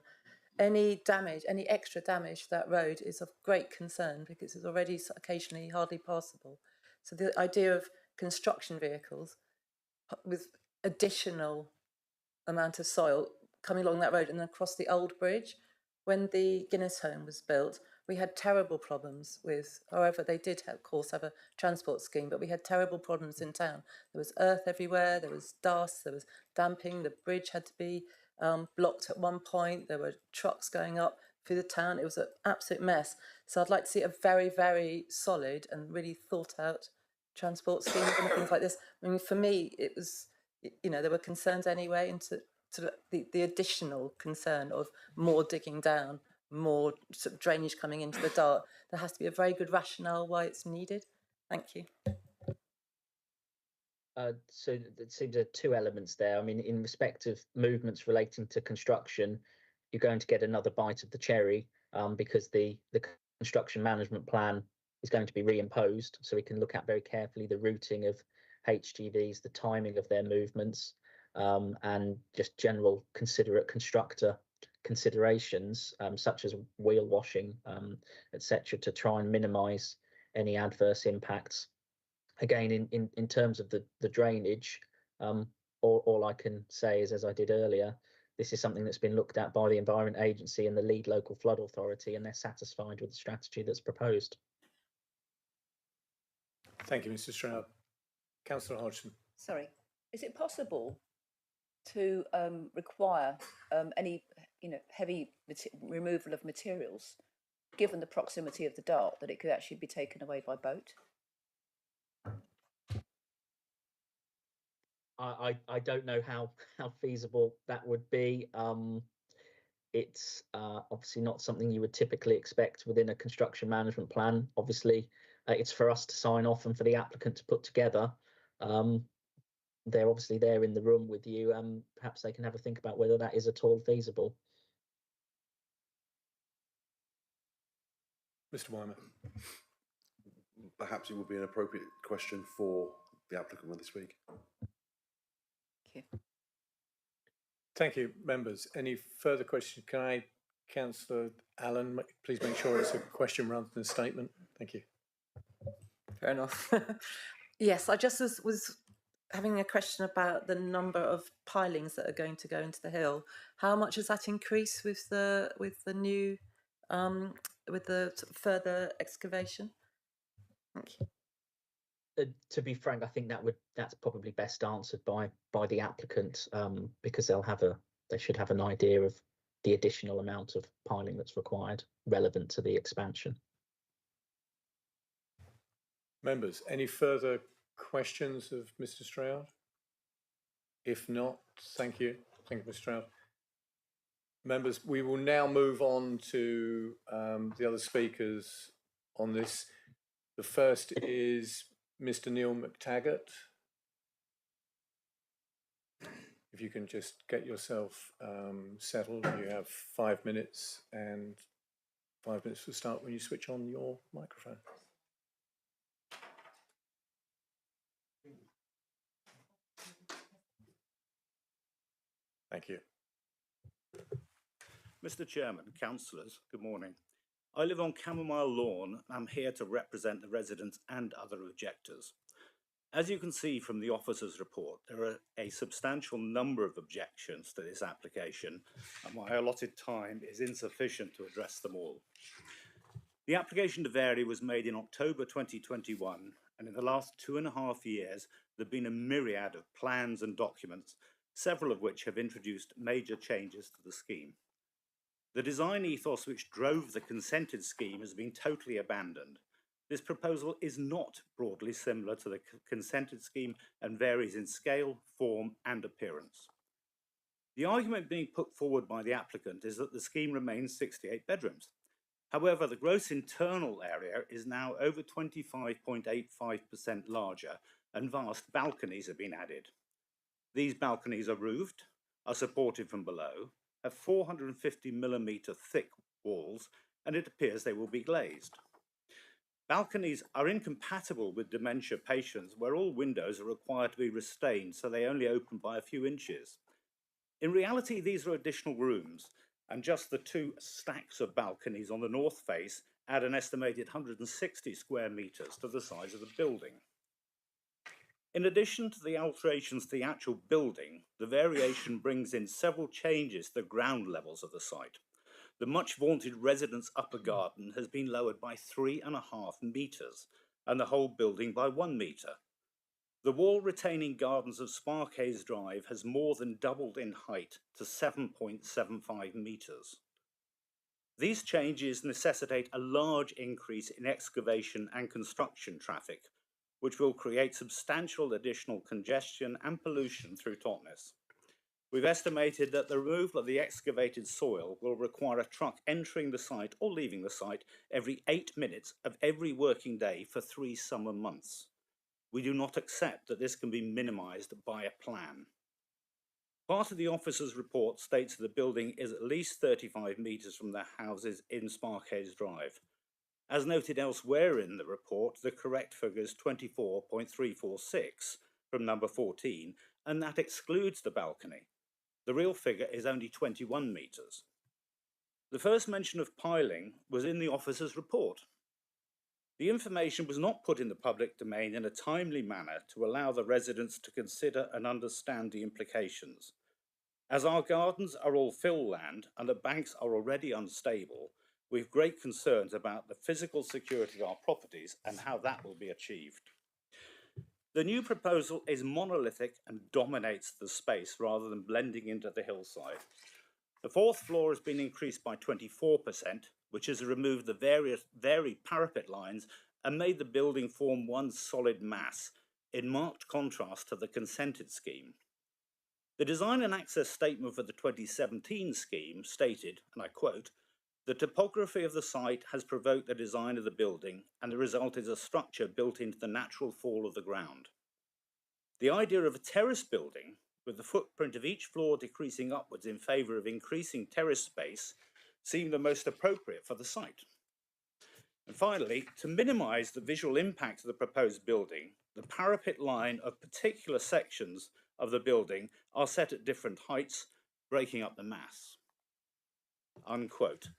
Any damage, any extra damage to that road is of great concern because it's already occasionally hardly passable. So the idea of construction vehicles with additional amount of soil coming along that road and across the old bridge, when the Guinness home was built, we had terrible problems with, however, they did, of course, have a transport scheme, but we had terrible problems in town. There was earth everywhere, there was dust, there was damping, the bridge had to be blocked at one point, there were trucks going up through the town. It was an absolute mess. So I'd like to see a very, very solid and really thought out transport scheme and things like this. I mean, for me, it was, you know, there were concerns anyway into the additional concern of more digging down, more sort of drainage coming into the Dart. There has to be a very good rationale why it's needed. Thank you. So it seems there are two elements there. I mean, in respect of movements relating to construction, you're going to get another bite of the cherry because the construction management plan is going to be reimposed. So we can look at very carefully the routing of HGVs, the timing of their movements, and just general considerate constructor considerations such as wheel washing, etc., to try and minimise any adverse impacts. Again, in terms of the drainage, all I can say is, as I did earlier, this is something that's been looked at by the Environment Agency and the lead local flood authority, and they're satisfied with the strategy that's proposed. Thank you, Mr. Stroud. Councillor Hodgson. Sorry, is it possible to require any, heavy removal of materials, given the proximity of the Dart, that it could actually be taken away by boat? I don't know how feasible that would be. It's obviously not something you would typically expect within a construction management plan. Obviously, it's for us to sign off and for the applicant to put together. They're obviously there in the room with you. Perhaps they can have a think about whether that is at all feasible. Mr. Weimer. Perhaps it would be an appropriate question for the applicant when they speak. Thank you, members. Any further questions? Can I, Councillor Allen, please make sure it's a question rather than a statement? Thank you. Fair enough. Yes, I just was having a question about the number of pilings that are going to go into the hill. How much has that increased with the new with the sort of further excavation? Thank you. To be frank, I think that's probably best answered by the applicant because they should have an idea of the additional amount of piling that's required relevant to the expansion. Members, any further questions of Mr. Stroud? If not, thank you. Thank you, Mr. Stroud. Members, we will now move on to the other speakers on this. The first is Mr. Neil McTaggart. If you can just get yourself settled, you have 5 minutes, and 5 minutes will start when you switch on your microphone. Thank you. Mr. Chairman, councillors, good morning. I live on Camomile Lawn and I'm here to represent the residents and other objectors. As you can see from the officer's report, there are a substantial number of objections to this application, and my allotted time is insufficient to address them all. The application to vary was made in October 2021, and in the last 2.5 years, there have been a myriad of plans and documents, several of which have introduced major changes to the scheme. The design ethos which drove the consented scheme has been totally abandoned. This proposal is not broadly similar to the consented scheme and varies in scale, form, and appearance. The argument being put forward by the applicant is that the scheme remains 68 bedrooms. However, the gross internal area is now over 25.85% larger, and vast balconies have been added. These balconies are roofed, are supported from below, have 450mm thick walls, and it appears they will be glazed. Balconies are incompatible with dementia patients where all windows are required to be restained so they only open by a few inches. In reality, these are additional rooms, and just the 2 stacks of balconies on the north face add an estimated 160 square metres to the size of the building. In addition to the alterations to the actual building, the variation brings in several changes to the ground levels of the site. The much vaunted residence upper garden has been lowered by 3.5 metres, and the whole building by 1 metre. The wall retaining gardens of Sparkhaze Drive has more than doubled in height to 7.75 metres. These changes necessitate a large increase in excavation and construction traffic, which will create substantial additional congestion and pollution through Totnes. We've estimated that the removal of the excavated soil will require a truck entering the site or leaving the site every 8 minutes of every working day for 3 summer months. We do not accept that this can be minimised by a plan. Part of the officer's report states that the building is at least 35 metres from the houses in Sparkhaze Drive. As noted elsewhere in the report, the correct figure is 24.346 from number 14, and that excludes the balcony. The real figure is only 21 metres. The first mention of piling was in the officer's report. The information was not put in the public domain in a timely manner to allow the residents to consider and understand the implications. As our gardens are all fill land and the banks are already unstable, we have great concerns about the physical security of our properties and how that will be achieved. The new proposal is monolithic and dominates the space rather than blending into the hillside. The 4th floor has been increased by 24%, which has removed the varied parapet lines and made the building form one solid mass, in marked contrast to the consented scheme. The design and access statement for the 2017 scheme stated, and I quote, "The topography of the site has provoked the design of the building, and the result is a structure built into the natural fall of the ground. The idea of a terrace building, with the footprint of each floor decreasing upwards in favour of increasing terrace space, seemed the most appropriate for the site." And finally, to minimise the visual impact of the proposed building, the parapet line of particular sections of the building are set at different heights, breaking up the mass. Unquote.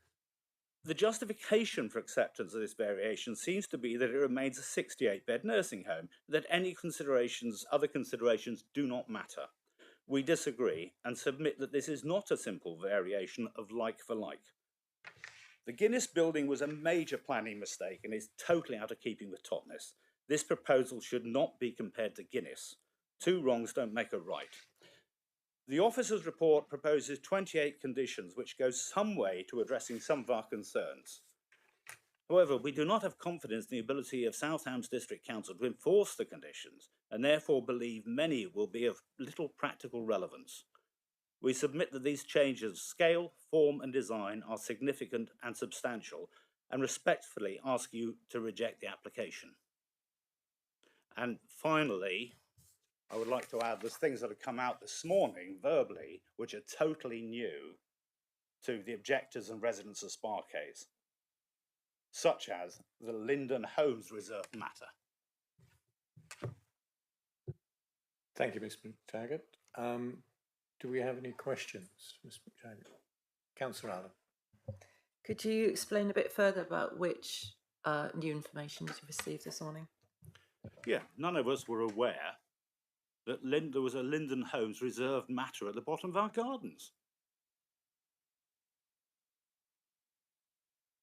The justification for acceptance of this variation seems to be that it remains a 68-bed nursing home, that any other considerations do not matter. We disagree and submit that this is not a simple variation of like for like. The Guinness building was a major planning mistake and is totally out of keeping with Totnes. This proposal should not be compared to Guinness. 2 wrongs don't make a right. The officer's report proposes 28 conditions, which goes some way to addressing some of our concerns. However, we do not have confidence in the ability of South Hams District Council to enforce the conditions, and therefore believe many will be of little practical relevance. We submit that these changes of scale, form and design are significant and substantial, and respectfully ask you to reject the application. And finally, I would like to add there's things that have come out this morning verbally which are totally new to the objectors and residents of Sparkhaze, such as the Linden Homes Reserve matter. Thank you, Ms McTaggart. Do we have any questions, Ms McTaggart? Councillor Allen. Could you explain a bit further about which new information you've received this morning? Yeah, none of us were aware that there was a Linden Homes reserved matter at the bottom of our gardens.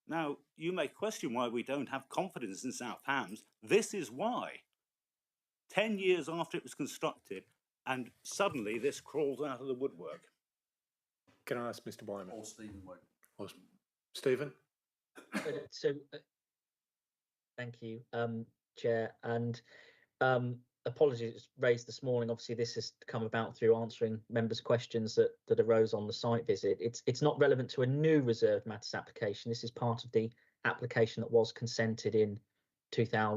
Now, you may question why we don't have confidence in South Hams. This is why. 10 years after it was constructed, and suddenly this crawls out of the woodwork. Can I ask Mr. Wyman? Or Stephen Wade. Or Stephen? Thank you, Chair, and apologies raised this morning. Obviously, this has come about through answering members' questions that arose on the site visit. It's not relevant to a new reserved matters application. This is part of the application that was consented in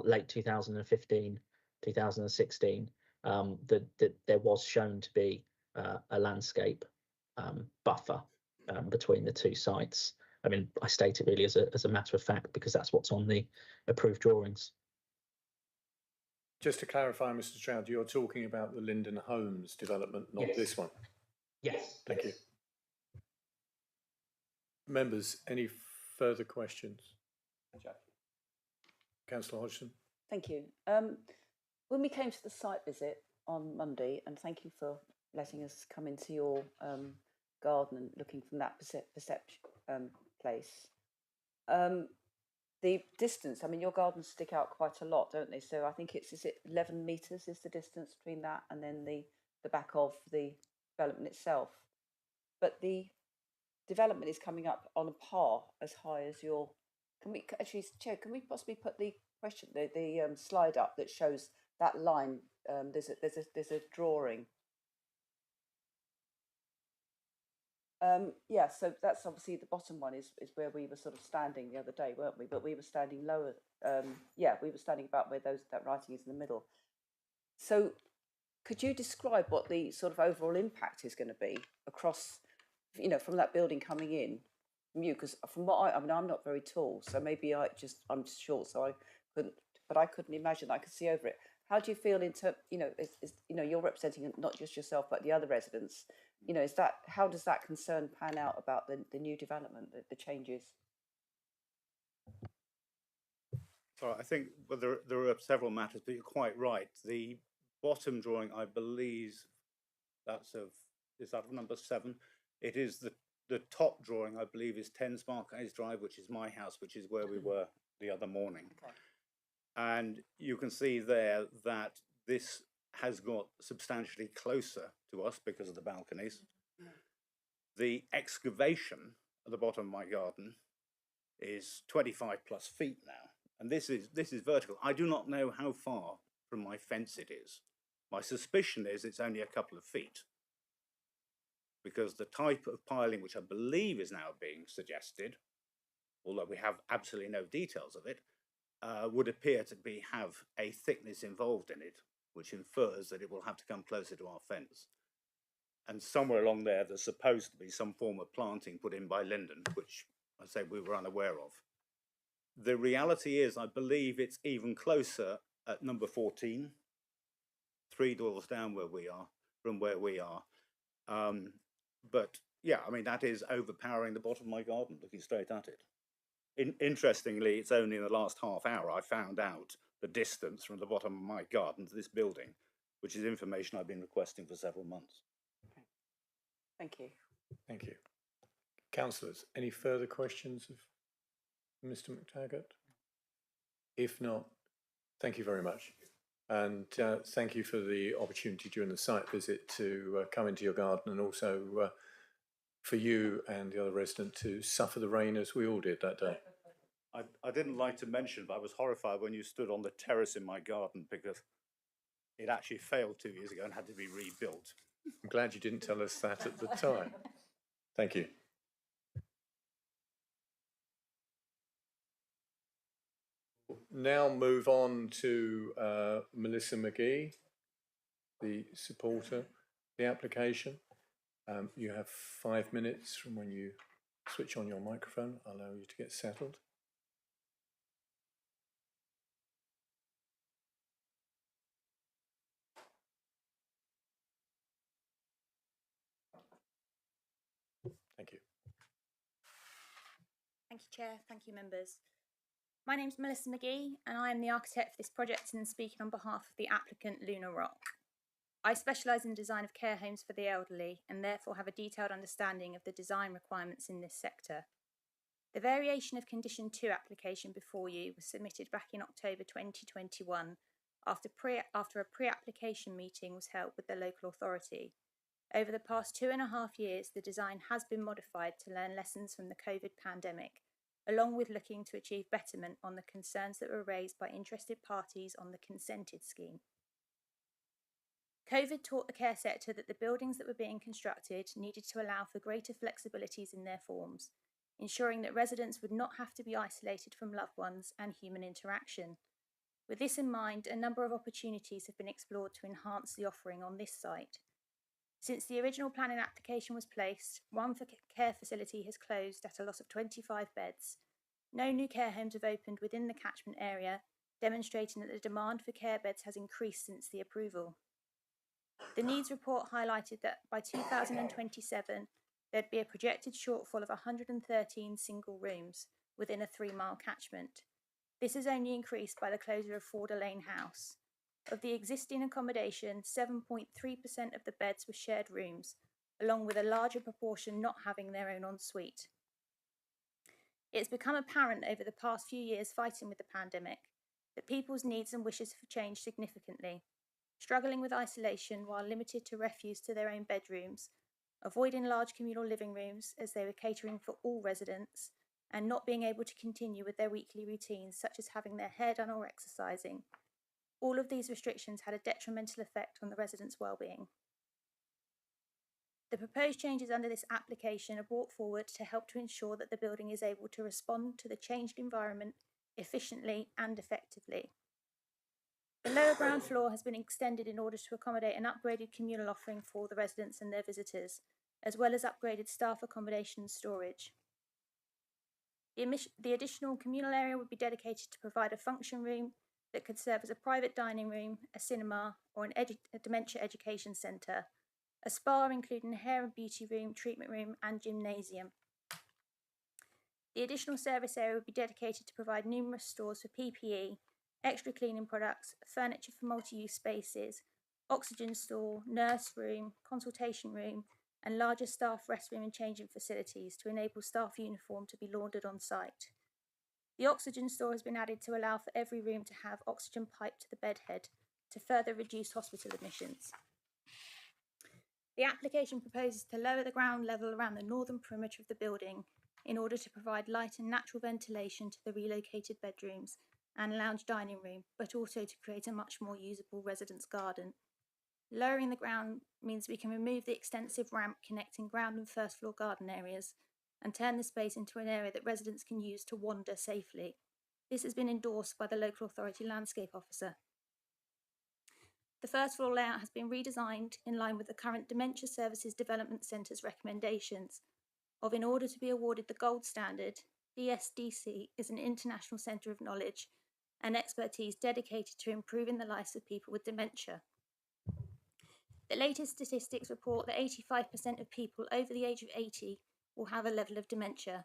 late 2015, 2016. That there was shown to be a landscape buffer between the two sites. I mean, I state it really as a matter of fact because that's what's on the approved drawings. Just to clarify, Mr. Stroud, you're talking about the Linden Homes development, not Yes. this one. Yes. Thank you. Members, any further questions? Councillor Hodgson. Thank you. When we came to the site visit on Monday, and thank you for letting us come into your garden and looking from that place. The distance, I mean, your gardens stick out quite a lot, don't they? So I think is it 11 metres is the distance between that and then the back of the development itself. But the development is coming up on a par as high as your. Can we actually, Chair? Can we possibly put the question, the slide up that shows that line? There's a drawing. Yeah, so that's obviously the bottom one is where we were sort of standing the other day, weren't we? But we were standing lower. Yeah, we were standing about where that writing is in the middle. So could you describe what the sort of overall impact is going to be across, you know, from that building coming in from you? Because from what I mean, I'm not very tall, so maybe I'm just short, so I couldn't. But I couldn't imagine that I could see over it. How do you feel in terms, you know, you know, you're representing not just yourself but the other residents. You know, how does that concern pan out about the new development, the changes? So I think there are several matters, but you're quite right. The bottom drawing, I believe, is that number 7? It is the top drawing, I believe, is 10 Sparkhaze Drive, which is my house, which is where we were the other morning. Okay. And you can see there that this has got substantially closer to us because of the balconies. Yeah. The excavation at the bottom of my garden is 25 plus feet now, and this is vertical. I do not know how far from my fence it is. My suspicion is it's only a couple of feet, because the type of piling which I believe is now being suggested, although we have absolutely no details of it, would appear to have a thickness involved in it, which infers that it will have to come closer to our fence. And somewhere along there, there's supposed to be some form of planting put in by Linden, which I say we were unaware of. The reality is, I believe it's even closer at number 14, 3 doors down from where we are. But yeah, I mean, that is overpowering the bottom of my garden, looking straight at it. Interestingly, it's only in the last half hour I found out the distance from the bottom of my garden to this building, which is information I've been requesting for several months. Okay. Thank you. Thank you. Councillors, any further questions of Mr. McTaggart? If not, thank you very much. And thank you for the opportunity during the site visit to come into your garden, and also for you and the other resident to suffer the rain as we all did that day. I didn't like to mention, but I was horrified when you stood on the terrace in my garden, because it actually failed 2 years ago and had to be rebuilt. I'm glad you didn't tell us that at the time. Thank you. Now move on to Melissa McGee, the supporter, the application. You have 5 minutes from when you switch on your microphone. I'll allow you to get settled. Thank you. Thank you, Chair. Thank you, members. My name's Melissa McGee, and I am the architect for this project and speaking on behalf of the applicant Luna Rock. I specialise in the design of care homes for the elderly and therefore have a detailed understanding of the design requirements in this sector. The variation of Condition 2 application before you was submitted back in October 2021 after a pre-application meeting was held with the local authority. Over the past 2.5 years, the design has been modified to learn lessons from the COVID pandemic, along with looking to achieve betterment on the concerns that were raised by interested parties on the consented scheme. COVID taught the care sector that the buildings that were being constructed needed to allow for greater flexibilities in their forms, ensuring that residents would not have to be isolated from loved ones and human interaction. With this in mind, a number of opportunities have been explored to enhance the offering on this site. Since the original planning application was placed, one care facility has closed at a loss of 25 beds. No new care homes have opened within the catchment area, demonstrating that the demand for care beds has increased since the approval. The needs report highlighted that by 2027, there'd be a projected shortfall of 113 single rooms within a 3-mile catchment. This is only increased by the closure of Forder Lane House. Of the existing accommodation, 7.3% of the beds were shared rooms, along with a larger proportion not having their own ensuite. It's become apparent over the past few years fighting with the pandemic that people's needs and wishes have changed significantly, struggling with isolation while limited to refuse to their own bedrooms, avoiding large communal living rooms as they were catering for all residents, and not being able to continue with their weekly routines such as having their hair done or exercising. All of these restrictions had a detrimental effect on the residents' well-being. The proposed changes under this application are brought forward to help to ensure that the building is able to respond to the changed environment efficiently and effectively. The lower ground floor has been extended in order to accommodate an upgraded communal offering for the residents and their visitors, as well as upgraded staff accommodation and storage. The additional communal area would be dedicated to provide a function room that could serve as a private dining room, a cinema, or a dementia education centre, a spa including a hair and beauty room, treatment room and gymnasium. The additional service area would be dedicated to provide numerous stores for PPE, extra cleaning products, furniture for multi-use spaces, oxygen store, nurse room, consultation room, and larger staff restroom and changing facilities to enable staff uniform to be laundered on site. The oxygen store has been added to allow for every room to have oxygen piped to the bed head to further reduce hospital admissions. The application proposes to lower the ground level around the northern perimeter of the building in order to provide light and natural ventilation to the relocated bedrooms and lounge dining room, but also to create a much more usable residence garden. Lowering the ground means we can remove the extensive ramp connecting ground and first floor garden areas and turn the space into an area that residents can use to wander safely. This has been endorsed by the local authority landscape officer. The first floor layout has been redesigned in line with the current Dementia Services Development Centre's recommendations of, in order to be awarded the gold standard, DSDC is an international centre of knowledge and expertise dedicated to improving the lives of people with dementia. The latest statistics report that 85% of people over the age of 80 will have a level of dementia.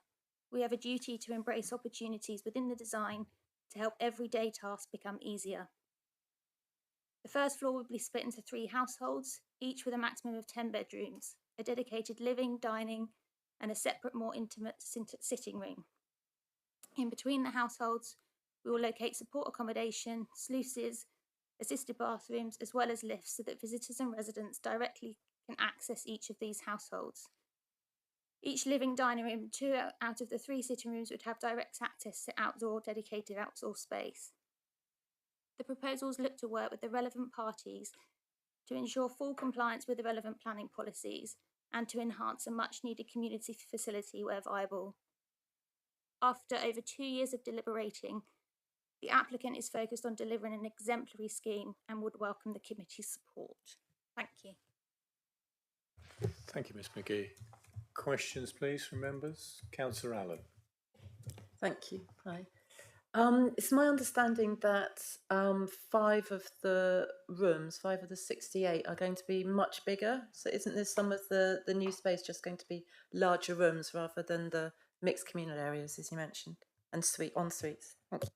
We have a duty to embrace opportunities within the design to help everyday tasks become easier. The first floor will be split into 3 households, each with a maximum of 10 bedrooms, a dedicated living, dining, and a separate, more intimate sitting room. In between the households, we will locate support accommodation, sluices, assisted bathrooms, as well as lifts so that visitors and residents directly can access each of these households. Each living dining room, 2 out of the 3 sitting rooms would have direct access to dedicated outdoor space. The proposals look to work with the relevant parties to ensure full compliance with the relevant planning policies and to enhance a much needed community facility where viable. After over 2 years of deliberating, the applicant is focused on delivering an exemplary scheme and would welcome the committee's support. Thank you. Thank you, Ms McGee. Questions, please, from members? Councillor Allen. Thank you. Hi. It's my understanding that 5 of the rooms, 5 of the 68, are going to be much bigger. So isn't this some of the new space just going to be larger rooms rather than the mixed communal areas, as you mentioned, and en suites? Thank you.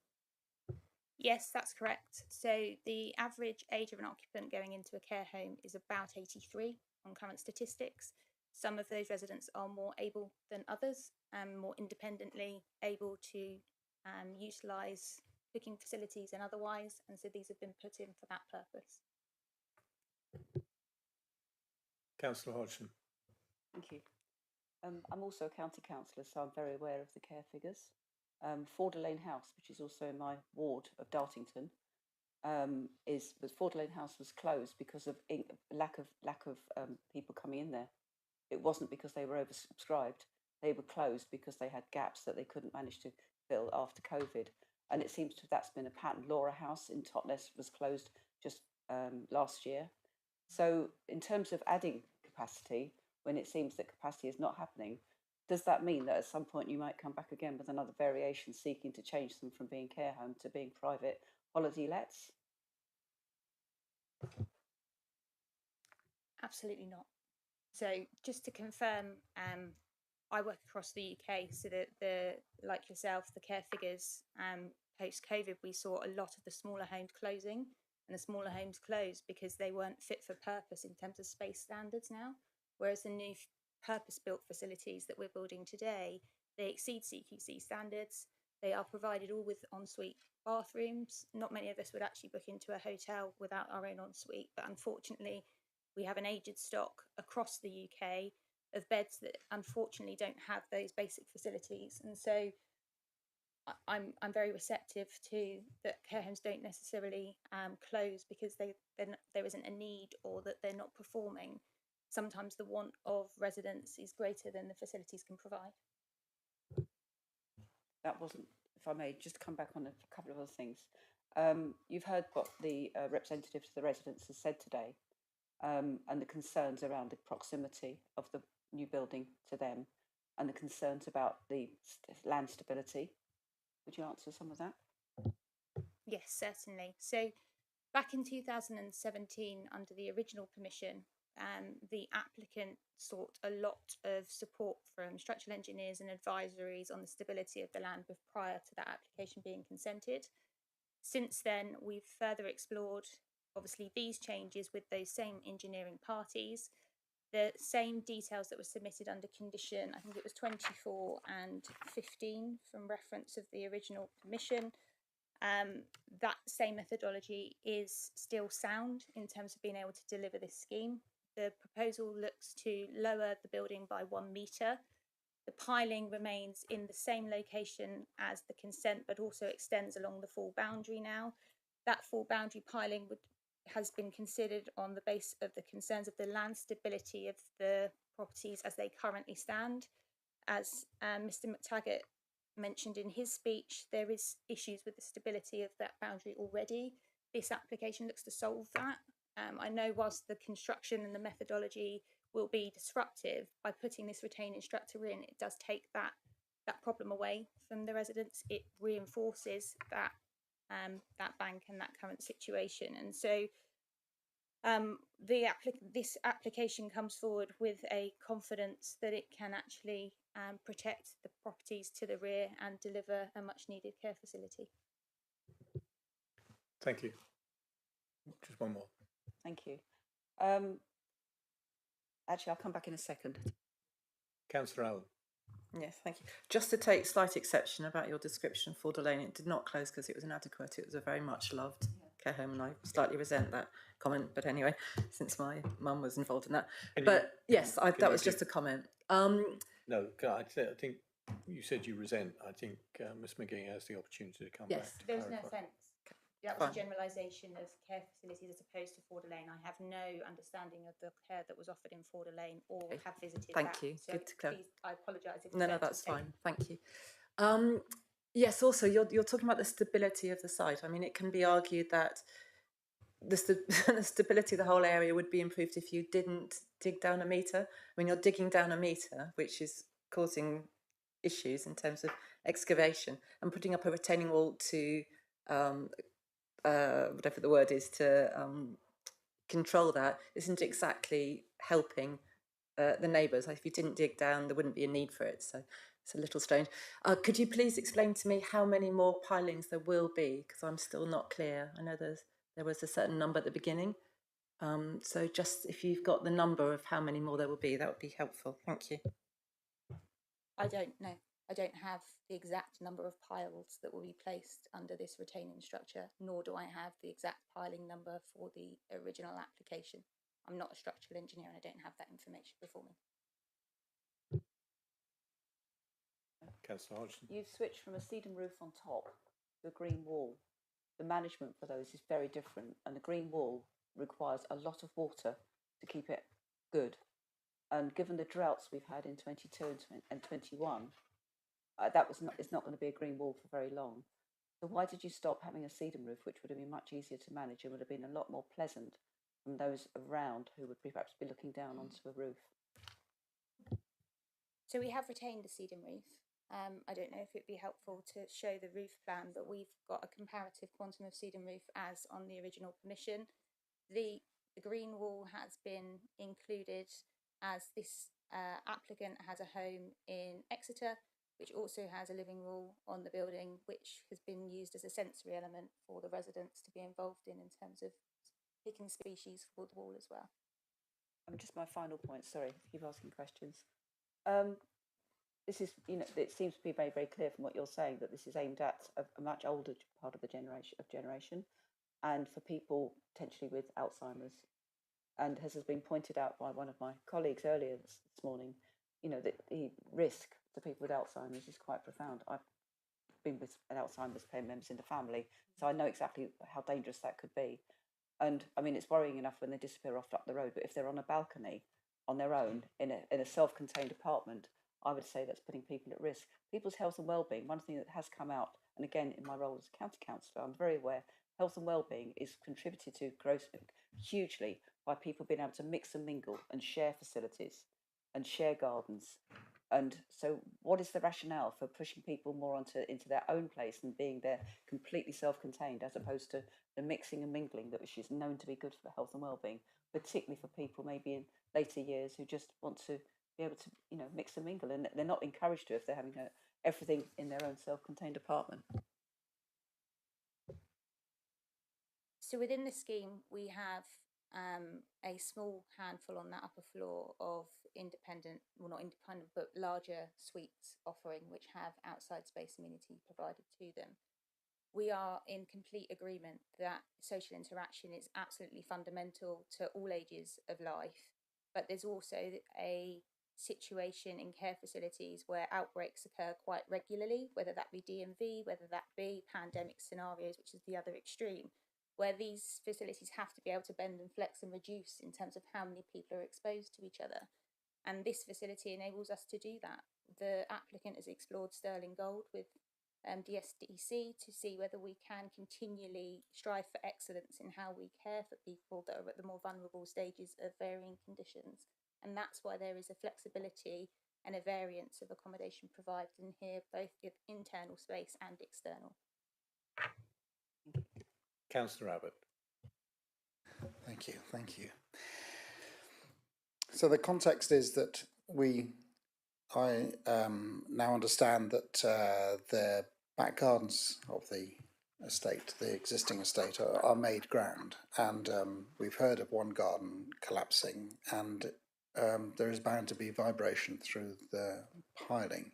Yes, that's correct. So the average age of an occupant going into a care home is about 83 on current statistics. Some of those residents are more able than others, more independently able to utilise cooking facilities and otherwise, and so these have been put in for that purpose. Councillor Hodgson. Thank you. I'm also a county councillor, so I'm very aware of the care figures. Forder Lane House, which is also in my ward of Dartington, Forder Lane House was closed because of lack of people coming in there. It wasn't because they were oversubscribed. They were closed because they had gaps that they couldn't manage to fill after COVID. And it seems that's been a pattern. Laura House in Totnes was closed just last year. So in terms of adding capacity, when it seems that capacity is not happening, does that mean that at some point you might come back again with another variation seeking to change them from being care home to being private holiday lets? Absolutely not. So just to confirm, I work across the UK, so that like yourself, the care figures post-COVID, we saw a lot of the smaller homes closing, and the smaller homes closed because they weren't fit for purpose in terms of space standards now, whereas the new purpose-built facilities that we're building today, they exceed CQC standards. They are provided all with ensuite bathrooms. Not many of us would actually book into a hotel without our own ensuite, but unfortunately, we have an aged stock across the UK of beds that unfortunately don't have those basic facilities. And so I'm very receptive to that care homes don't necessarily close because there isn't a need or that they're not performing. Sometimes the want of residents is greater than the facilities can provide. That wasn't, if I may, just come back on a couple of other things. You've heard what the representative to the residents has said today, and the concerns around the proximity of the new building to them, and the concerns about the land stability. Would you answer some of that? Yes, certainly. So back in 2017, under the original permission, the applicant sought a lot of support from structural engineers and advisories on the stability of the land prior to that application being consented. Since then, we've further explored, obviously, these changes with those same engineering parties. The same details that were submitted under condition, I think it was 24 and 15 from reference of the original permission. That same methodology is still sound in terms of being able to deliver this scheme. The proposal looks to lower the building by 1 metre. The piling remains in the same location as the consent, but also extends along the full boundary now. That full boundary piling has been considered on the basis of the concerns of the land stability of the properties as they currently stand. As Mr McTaggart mentioned in his speech, there is issues with the stability of that boundary already. This application looks to solve that. I know whilst the construction and the methodology will be disruptive, by putting this retaining structure in, it does take that problem away from the residents. It reinforces that bank and that current situation. And so this application comes forward with a confidence that it can actually protect the properties to the rear and deliver a much needed care facility. Thank you. Just one more. Thank you. Actually, I'll come back in a second. Councillor Allen. Yes, thank you. Just to take slight exception about your description for Forder Lane, it did not close because it was inadequate. It was a very much loved care home, and I slightly resent that comment. But anyway, since my mum was involved in that. Yes, that was just a comment. No, I think you said you resent. I think Ms McGee has the opportunity to come back. To there was no clarify. offence. That was a generalisation of care facilities as opposed to Forder Lane. I have no understanding of the care that was offered in Forder Lane or have visited Thank that. you. So Good to clarify. please, I apologise if No, that's fine. Thank you. Yes, also, you're talking about the stability of the site. I mean, it can be argued that the stability of the whole area would be improved if you didn't dig down a metre. I mean, you're digging down a metre, which is causing issues in terms of excavation, and putting up a retaining wall to whatever the word is, to control that isn't exactly helping the neighbours. If you didn't dig down, there wouldn't be a need for it. So It's a little strange. Could you please explain to me how many more pilings there will be? Because I'm still not clear. I know there was a certain number at the beginning. So just if you've got the number of how many more there will be, that would be helpful. Thank you. I don't know. I don't have the exact number of piles that will be placed under this retaining structure, nor do I have the exact piling number for the original application. I'm not a structural engineer and I don't have that information before me. Councillor Hodgson. You've switched from a cedar roof on top to a green wall. The management for those is very different, and the green wall requires a lot of water to keep it good. And given the droughts we've had in 22 and 21, it's not going to be a green wall for very long. So why did you stop having a cedar roof, which would have been much easier to manage and would have been a lot more pleasant from those around who would perhaps be looking down onto a roof? So we have retained the cedar roof. I don't know if it'd be helpful to show the roof plan, but we've got a comparative quantum of cedar roof as on the original permission. The green wall has been included as this applicant has a home in Exeter, which also has a living room on the building, which has been used as a sensory element for the residents to be involved in terms of picking species for the wall as well. Just my final point, sorry, to keep asking questions. This is, it seems to be very, very clear from what you're saying that this is aimed at a much older part of the generation and for people potentially with Alzheimer's. And as has been pointed out by one of my colleagues earlier this morning, that the risk to people with Alzheimer's is quite profound. I've been with an Alzheimer's members in the family, so I know exactly how dangerous that could be. And I mean, it's worrying enough when they disappear off up the road, but if they're on a balcony on their own in a self-contained apartment, I would say that's putting people at risk. People's health and well-being, one thing that has come out, and again, in my role as a county councillor, I'm very aware health and well-being is contributed to hugely by people being able to mix and mingle and share facilities and share gardens. And so what is the rationale for pushing people more into their own place and being there completely self-contained, as opposed to the mixing and mingling that which is known to be good for health and well-being, particularly for people maybe in later years who just want to be able to, mix and mingle, and they're not encouraged to if they're having everything in their own self-contained apartment. So within the scheme, we have a small handful on that upper floor of independent, well, not independent, but larger suites offering, which have outside space amenity provided to them. We are in complete agreement that social interaction is absolutely fundamental to all ages of life, but there's also a situation in care facilities where outbreaks occur quite regularly, whether that be DMV, whether that be pandemic scenarios, which is the other extreme, where these facilities have to be able to bend and flex and reduce in terms of how many people are exposed to each other. And this facility enables us to do that. The applicant has explored Sterling Gold with DSDC to see whether we can continually strive for excellence in how we care for people that are at the more vulnerable stages of varying conditions. And that's why there is a flexibility and a variance of accommodation provided in here, both with internal space and external. Councillor Abbott. Thank you. So the context is that I now understand that the back gardens of the estate, the existing estate, are made ground, and we've heard of one garden collapsing, and there is bound to be vibration through the piling.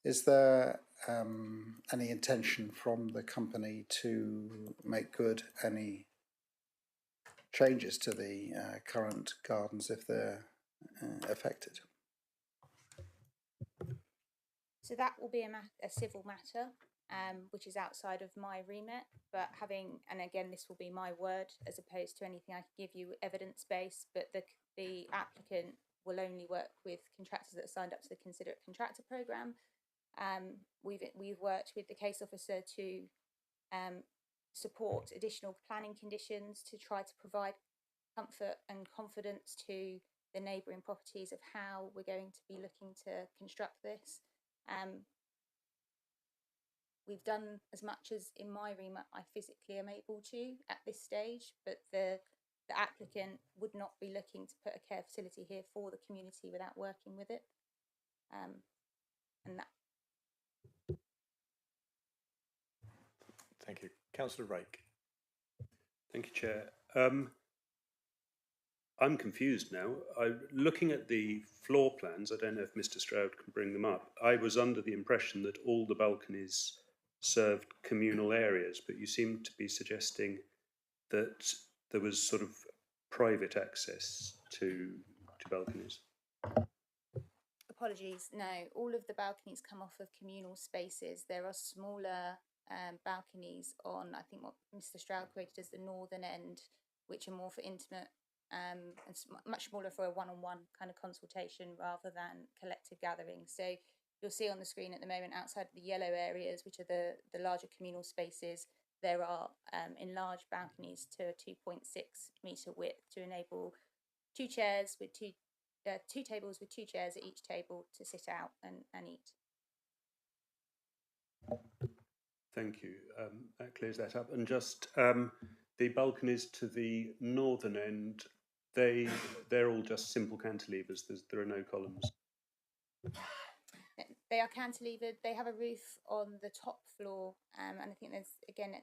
Is there any intention from the company to make good any changes to the current gardens if they're affected? So that will be a civil matter, which is outside of my remit, but and again, this will be my word as opposed to anything I can give you evidence-based, but the applicant will only work with contractors that are signed up to the Considerate Contractor Programme. We've worked with the case officer to support additional planning conditions to try to provide comfort and confidence to the neighbouring properties of how we're going to be looking to construct this. We've done as much as in my remit I physically am able to at this stage, but the applicant would not be looking to put a care facility here for the community without working with it. and that. Thank you. Councillor Rake. Thank you, Chair. I'm confused now. Looking at the floor plans, I don't know if Mr. Stroud can bring them up. I was under the impression that all the balconies served communal areas, but you seem to be suggesting that there was sort of private access to balconies. Apologies, no, all of the balconies come off of communal spaces. There are smaller balconies on, I think, what Mr. Stroud created as the northern end, which are more for intimate and much smaller for a one-on-one kind of consultation rather than collective gatherings. So you'll see on the screen at the moment, outside the yellow areas, which are the larger communal spaces, there are enlarged balconies to a 2.6 metre width to enable two tables with two chairs at each table to sit out and eat. Thank you. That clears that up. And just the balconies to the northern end, they're all just simple cantilevers. There are no columns. They are cantilevered. They have a roof on the top floor, and I think there's again a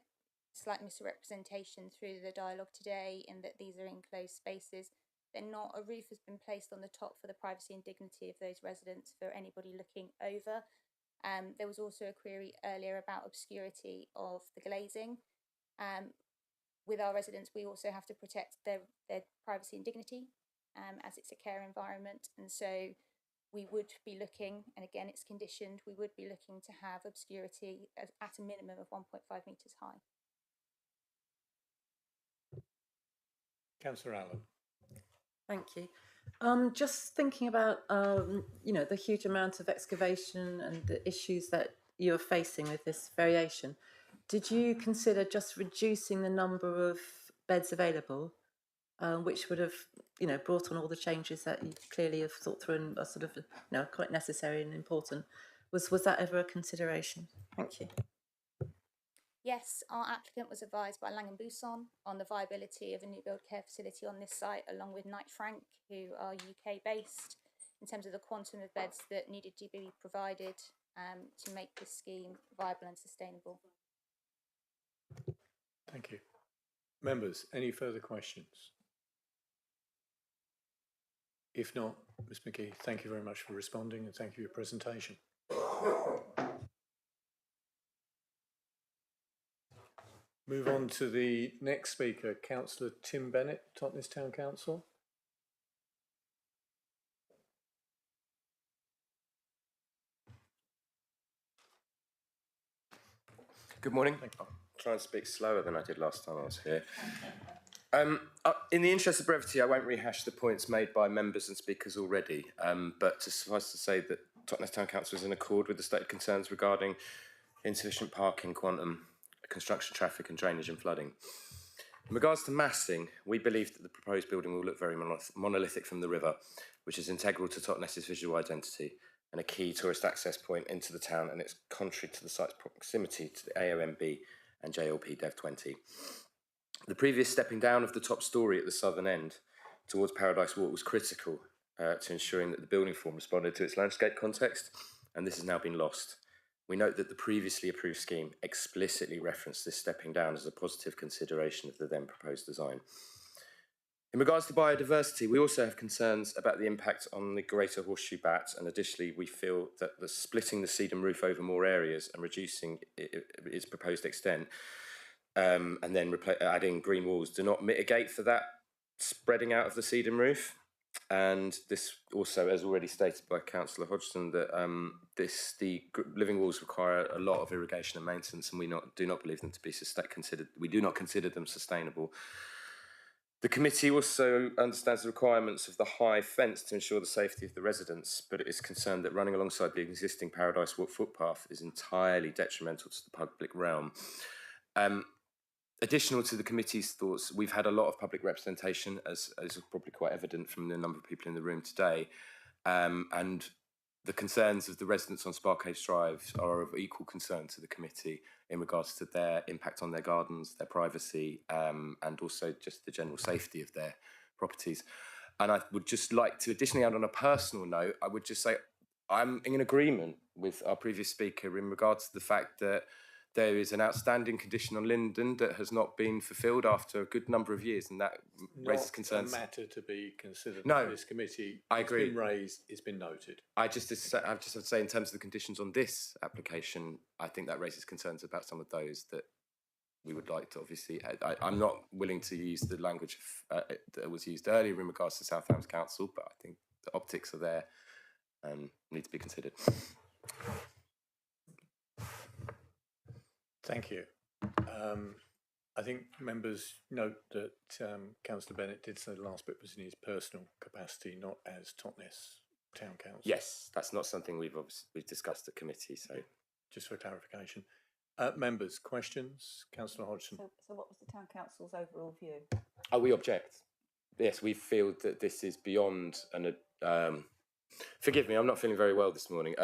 slight misrepresentation through the dialogue today in that these are enclosed spaces. They're not. A roof has been placed on the top for the privacy and dignity of those residents, for anybody looking over. There was also a query earlier about obscurity of the glazing. With our residents, we also have to protect their privacy and dignity, as it's a care environment, and so we would be looking, and again it's conditioned, we would be looking to have obscurity at a minimum of 1.5 metres high. Councillor Allen. Thank you. Just thinking about, you know, the huge amount of excavation and the issues that you're facing with this variation. Did you consider just reducing the number of beds available, which would have, you know, brought on all the changes that you clearly have thought through and are sort of, you know, quite necessary and important? Was that ever a consideration? Thank you. Yes, our applicant was advised by Lang & Buisson on the viability of a new build care facility on this site, along with Knight Frank, who are UK based, in terms of the quantum of beds that needed to be provided to make this scheme viable and sustainable. Thank you. Members, any further questions? If not, Ms McGee, thank you very much for responding and thank you for your presentation. Move on to the next speaker, Councillor Tim Bennett, Totnes Town Council. Good morning. I'll try and speak slower than I did last time I was here. In the interest of brevity, I won't rehash the points made by members and speakers already, but to suffice to say that Totnes Town Council is in accord with the stated concerns regarding insufficient parking, quantum, construction, traffic and drainage and flooding. In regards to massing, we believe that the proposed building will look very monolithic from the river, which is integral to Totnes's visual identity and a key tourist access point into the town, and it's contrary to the site's proximity to the AONB and JLP Dev 20. The previous stepping down of the top storey at the southern end towards Paradise Walk was critical to ensuring that the building form responded to its landscape context, and this has now been lost. We note that the previously approved scheme explicitly referenced this stepping down as a positive consideration of the then proposed design. In regards to biodiversity, we also have concerns about the impact on the greater horseshoe bat, and additionally we feel that splitting the sedum roof over more areas and reducing its proposed extent and then adding green walls do not mitigate for that spreading out of the sedum roof. And this also, as already stated by Councillor Hodgson, that the living walls require a lot of irrigation and maintenance, and we do not believe them to be considered. We do not consider them sustainable. The committee also understands the requirements of the high fence to ensure the safety of the residents, but it is concerned that running alongside the existing Paradise Walk footpath is entirely detrimental to the public realm. Additional to the committee's thoughts, we've had a lot of public representation, as is probably quite evident from the number of people in the room today, and the concerns of the residents on Sparkhaves Drive are of equal concern to the committee in regards to their impact on their gardens, their privacy, and also just the general safety of their properties. And I would just like to additionally add on a personal note, I would just say I'm in agreement with our previous speaker in regards to the fact that there is an outstanding condition on Linden that has not been fulfilled after a good number of years, and that raises concerns. Not a matter to be considered No, by this committee. I agree. It's been raised, it's been noted. I just have to say, in terms of the conditions on this application, I think that raises concerns about some of those that we would like to obviously. I'm not willing to use the language that was used earlier in regards to Southampton Council, but I think the optics are there and need to be considered. Thank you. I think members note that Councillor Bennett did say the last bit was in his personal capacity, not as Totnes Town Council. Yes, that's not something we've discussed at committee. So, just for clarification, members, questions, Councillor Hodgson. So what was the town council's overall view? Oh, we object. Yes, we feel that this is beyond an. Forgive me, I'm not feeling very well this morning.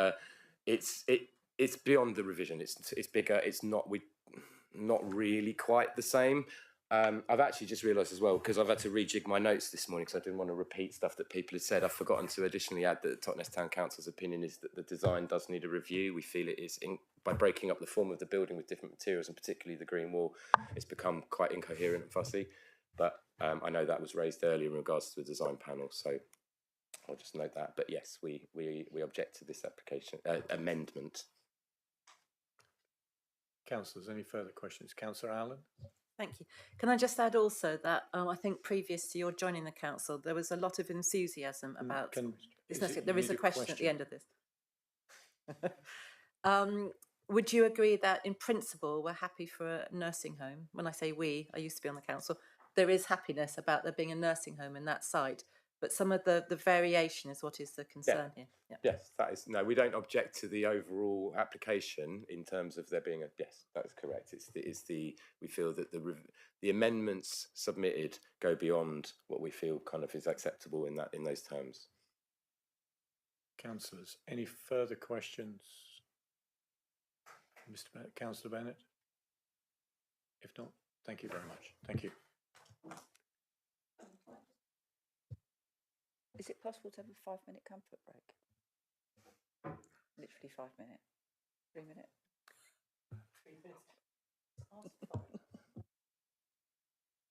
It's beyond the revision. It's bigger. It's not really quite the same. I've actually just realised as well, because I've had to rejig my notes this morning because I didn't want to repeat stuff that people had said. I've forgotten to additionally add that the Totnes Town Council's opinion is that the design does need a review. We feel it is, by breaking up the form of the building with different materials, and particularly the green wall, it's become quite incoherent and fussy. But I know that was raised earlier in regards to the design panel, so I'll just note that. But yes, we object to this application amendment. Councillors, any further questions? Councillor Allen? Thank you. Can I just add also that I think previous to your joining the council, there was a lot of enthusiasm about... There is a question at the end of this. Would you agree that in principle we're happy for a nursing home? When I say we, I used to be on the council. There is happiness about there being a nursing home in that site, but some of the variation is what is the concern here. Yeah. Yes, that is, no, we don't object to the overall application in terms of there being a, yes, that is correct. We feel that the amendments submitted go beyond what we feel kind of is acceptable in those terms. Councillors, any further questions? Councillor Bennett? If not, thank you very much. Thank you. Is it possible to have a 5-minute comfort break? Literally 5 minutes. 3 minutes. 3 minutes.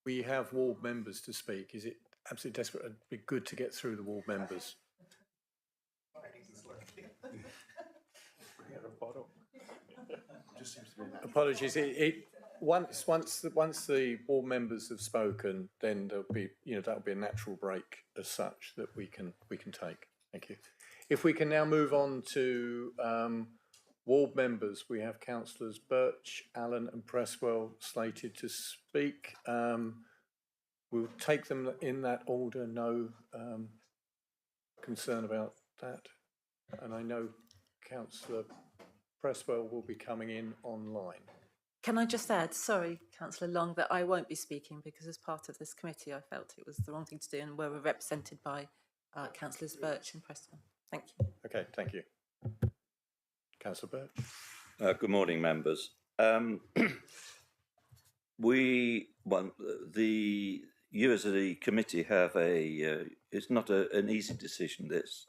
We have ward members to speak. Is it absolutely desperate? It'd be good to get through the ward members. Apologies. Once the ward members have spoken, then there'll be, that'll be a natural break as such that we can take. Thank you. If we can now move on to ward members, we have councillors Birch, Allen, and Presswell slated to speak. We'll take them in that order. No concern about that. And I know Councillor Presswell will be coming in online. Can I just add, sorry, Councillor Long, that I won't be speaking because as part of this committee I felt it was the wrong thing to do and we're represented by Councillors Birch and Preston. Thank you. Okay, thank you. Councillor Birch. Good morning, members. You as a committee have it's not an easy decision, this.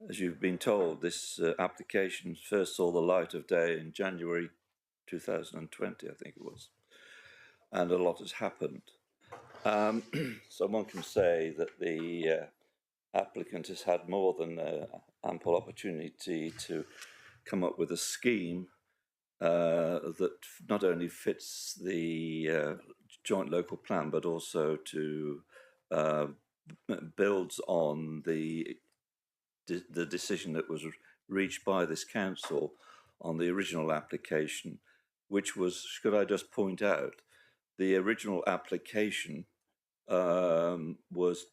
As you've been told, this application first saw the light of day in January 2020, I think it was, and a lot has happened. So one can say that the applicant has had more than ample opportunity to come up with a scheme that not only fits the joint local plan, but also to builds on the decision that was reached by this council on the original application, which was, should I just point out, the original application was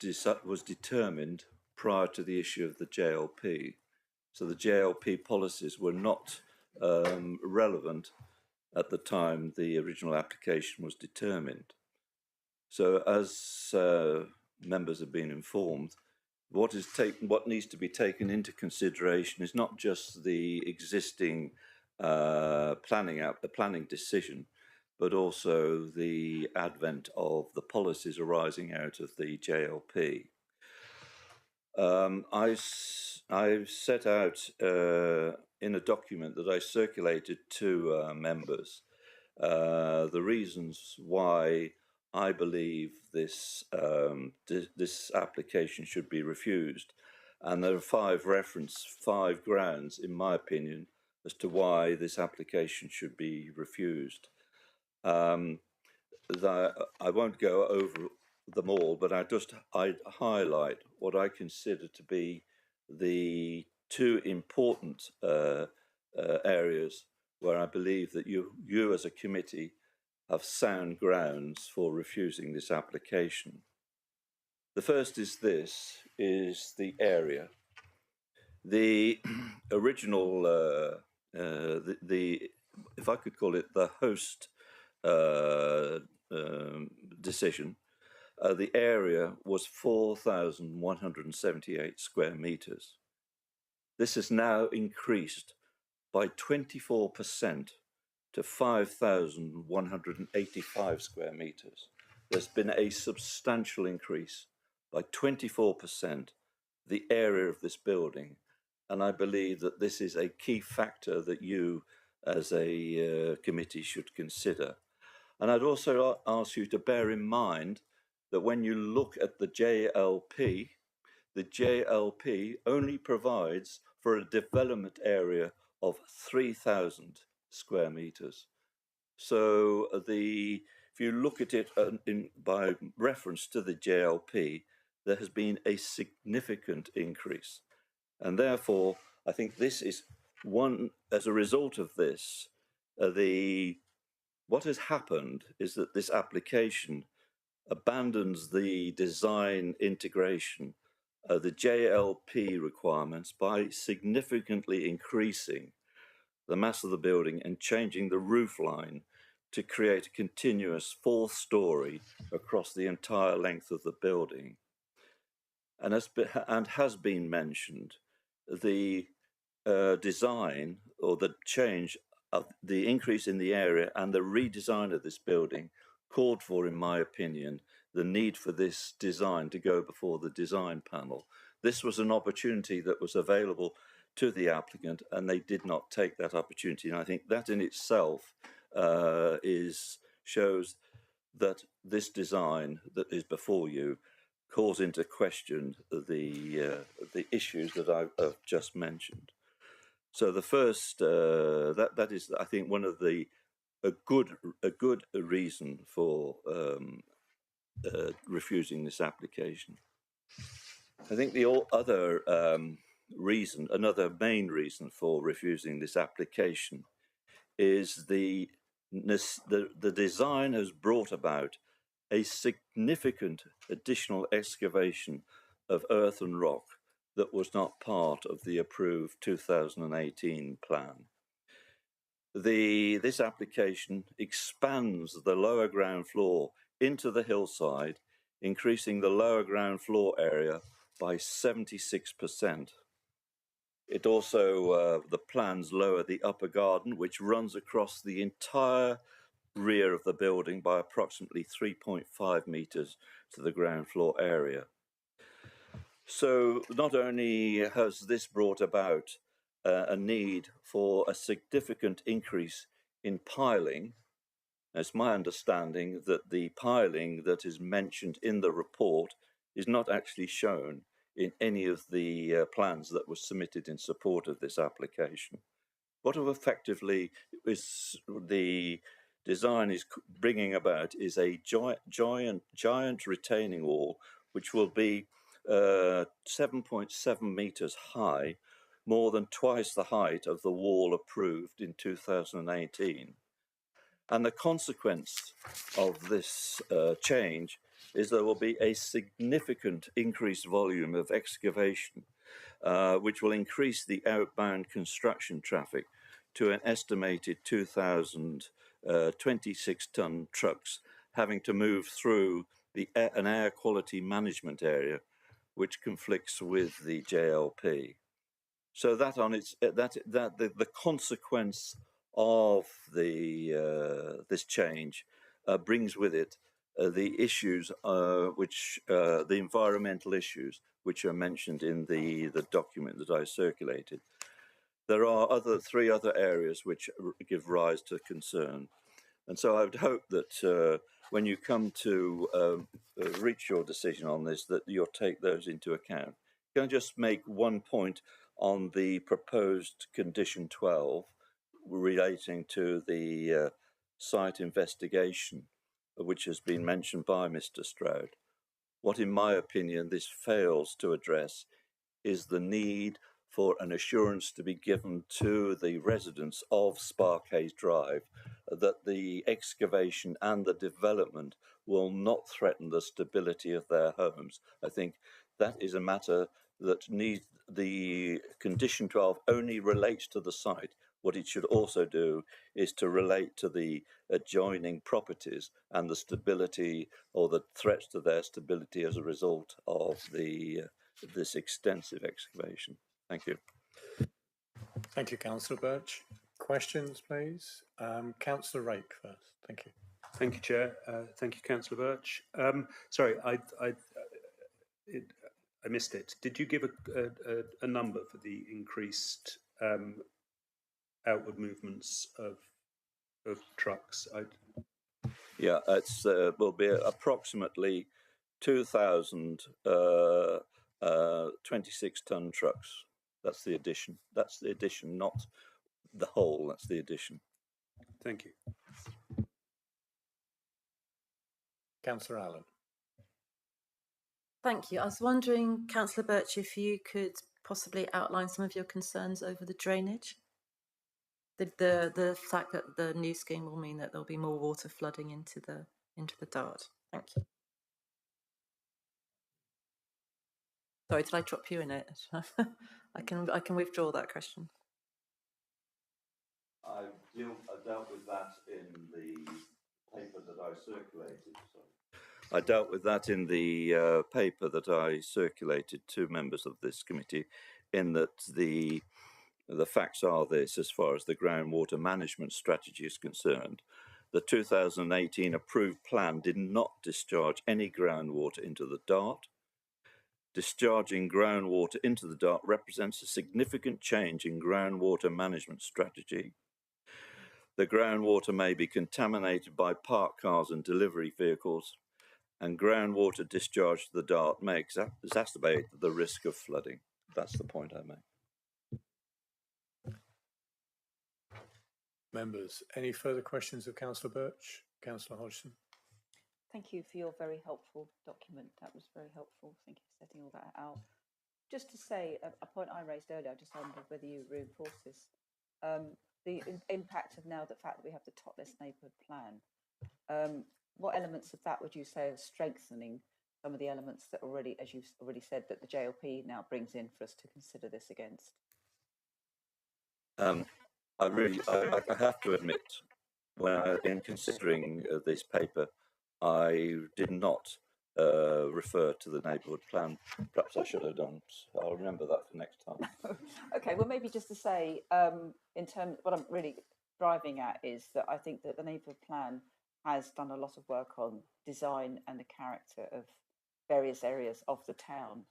determined prior to the issue of the JLP. So the JLP policies were not relevant at the time the original application was determined. So as members have been informed, what needs to be taken into consideration is not just the existing planning decision, but also the advent of the policies arising out of the JLP. I've set out in a document that I circulated to members the reasons why I believe this this application should be refused, and there are five grounds, in my opinion, as to why this application should be refused. I won't go over them all, but I'd highlight what I consider to be the two important areas where I believe that you as a committee have sound grounds for refusing this application. The first is the area. The original, if I could call it the host decision, the area was 4,178 square metres. This has now increased by 24% to 5,185 square metres. There's been a substantial increase by 24% the area of this building, and I believe that this is a key factor that you as a committee should consider. And I'd also ask you to bear in mind that when you look at the JLP only provides for a development area of 3,000 square metres. So if you look at it by reference to the JLP, there has been a significant increase. And therefore, I think this is one, as a result of this, what has happened is that this application abandons the design integration, the JLP requirements, by significantly increasing the mass of the building and changing the roof line to create a continuous fourth story across the entire length of the building. And has been mentioned, the design or the change of the increase in the area and the redesign of this building called for, in my opinion, the need for this design to go before the design panel. This was an opportunity that was available to the applicant, and they did not take that opportunity. And I think that in itself shows that this design that is before you calls into question the issues that I've just mentioned. So the first that is, I think, one of a good reason for refusing this application. I think the other another main reason for refusing this application is the design has brought about a significant additional excavation of earth and rock that was not part of the approved 2018 plan. This application expands the lower ground floor into the hillside, increasing the lower ground floor area by 76%. It also, the plans lower the upper garden, which runs across the entire rear of the building by approximately 3.5 metres to the ground floor area. So not only has this brought about a need for a significant increase in piling, it's my understanding that the piling that is mentioned in the report is not actually shown in any of the plans that were submitted in support of this application. What effectively is the design is bringing about is a giant retaining wall, which will be 7.7 metres high, more than twice the height of the wall approved in 2018. And the consequence of this change is there will be a significant increased volume of excavation, which will increase the outbound construction traffic to an estimated 2,000 26-ton trucks having to move through an air quality management area, which conflicts with the JLP. So that on its the consequence of this change brings with it the issues the environmental issues which are mentioned in the document that I circulated. there are three other areas which give rise to concern. And so I would hope that when you come to reach your decision on this, that you'll take those into account. Can I just make one point on the proposed condition 12 relating to the site investigation, which has been mentioned by Mr. Stroud? What, in my opinion, this fails to address is the need for an assurance to be given to the residents of Sparkhaze Drive that the excavation and the development will not threaten the stability of their homes. I think that is a matter that needs, the condition 12 only relates to the site. What it should also do is to relate to the adjoining properties and the stability or the threats to their stability as a result of this extensive excavation. Thank you. Thank you, Councillor Birch. Questions, please? Councillor Rake first. Thank you. Thank you, Chair. Thank you, Councillor Birch. Sorry, I missed it. Did you give a number for the increased outward movements of trucks? Yeah, it's will be approximately 2,000 26-ton trucks. That's the addition. That's the addition, not the whole. That's the addition. Thank you. Councillor Allen. Thank you. I was wondering, Councillor Birch, if you could possibly outline some of your concerns over the drainage. The fact that the new scheme will mean that there'll be more water flooding into the Dart. Thank you. Sorry, did I drop you in it? I can withdraw that question. I dealt with that in the paper that I circulated. I dealt with that in the paper that I circulated to members of this committee, in that the facts are this: as far as the groundwater management strategy is concerned, the 2018 approved plan did not discharge any groundwater into the Dart. Discharging groundwater into the Dart represents a significant change in groundwater management strategy. The groundwater may be contaminated by parked cars and delivery vehicles, and groundwater discharge to the Dart may exacerbate the risk of flooding. That's the point I make. Members, any further questions of Councillor Birch? Councillor Hodgson. Thank you for your very helpful document. That was very helpful. Thank you for setting all that out. Just to say, a point I raised earlier, I just wondered whether you reinforce this. The impact of now the fact that we have the topless neighbourhood plan. What elements of that would you say are strengthening some of the elements that already, as you've already said, that the JLP now brings in for us to consider this against? I have to admit, in considering this paper, I did not refer to the neighbourhood plan. Perhaps I should have done. So I'll remember that for next time. Okay, well, maybe just to say, in terms, what I'm really driving at is that I think that the neighbourhood plan has done a lot of work on design and the character of various areas of the town.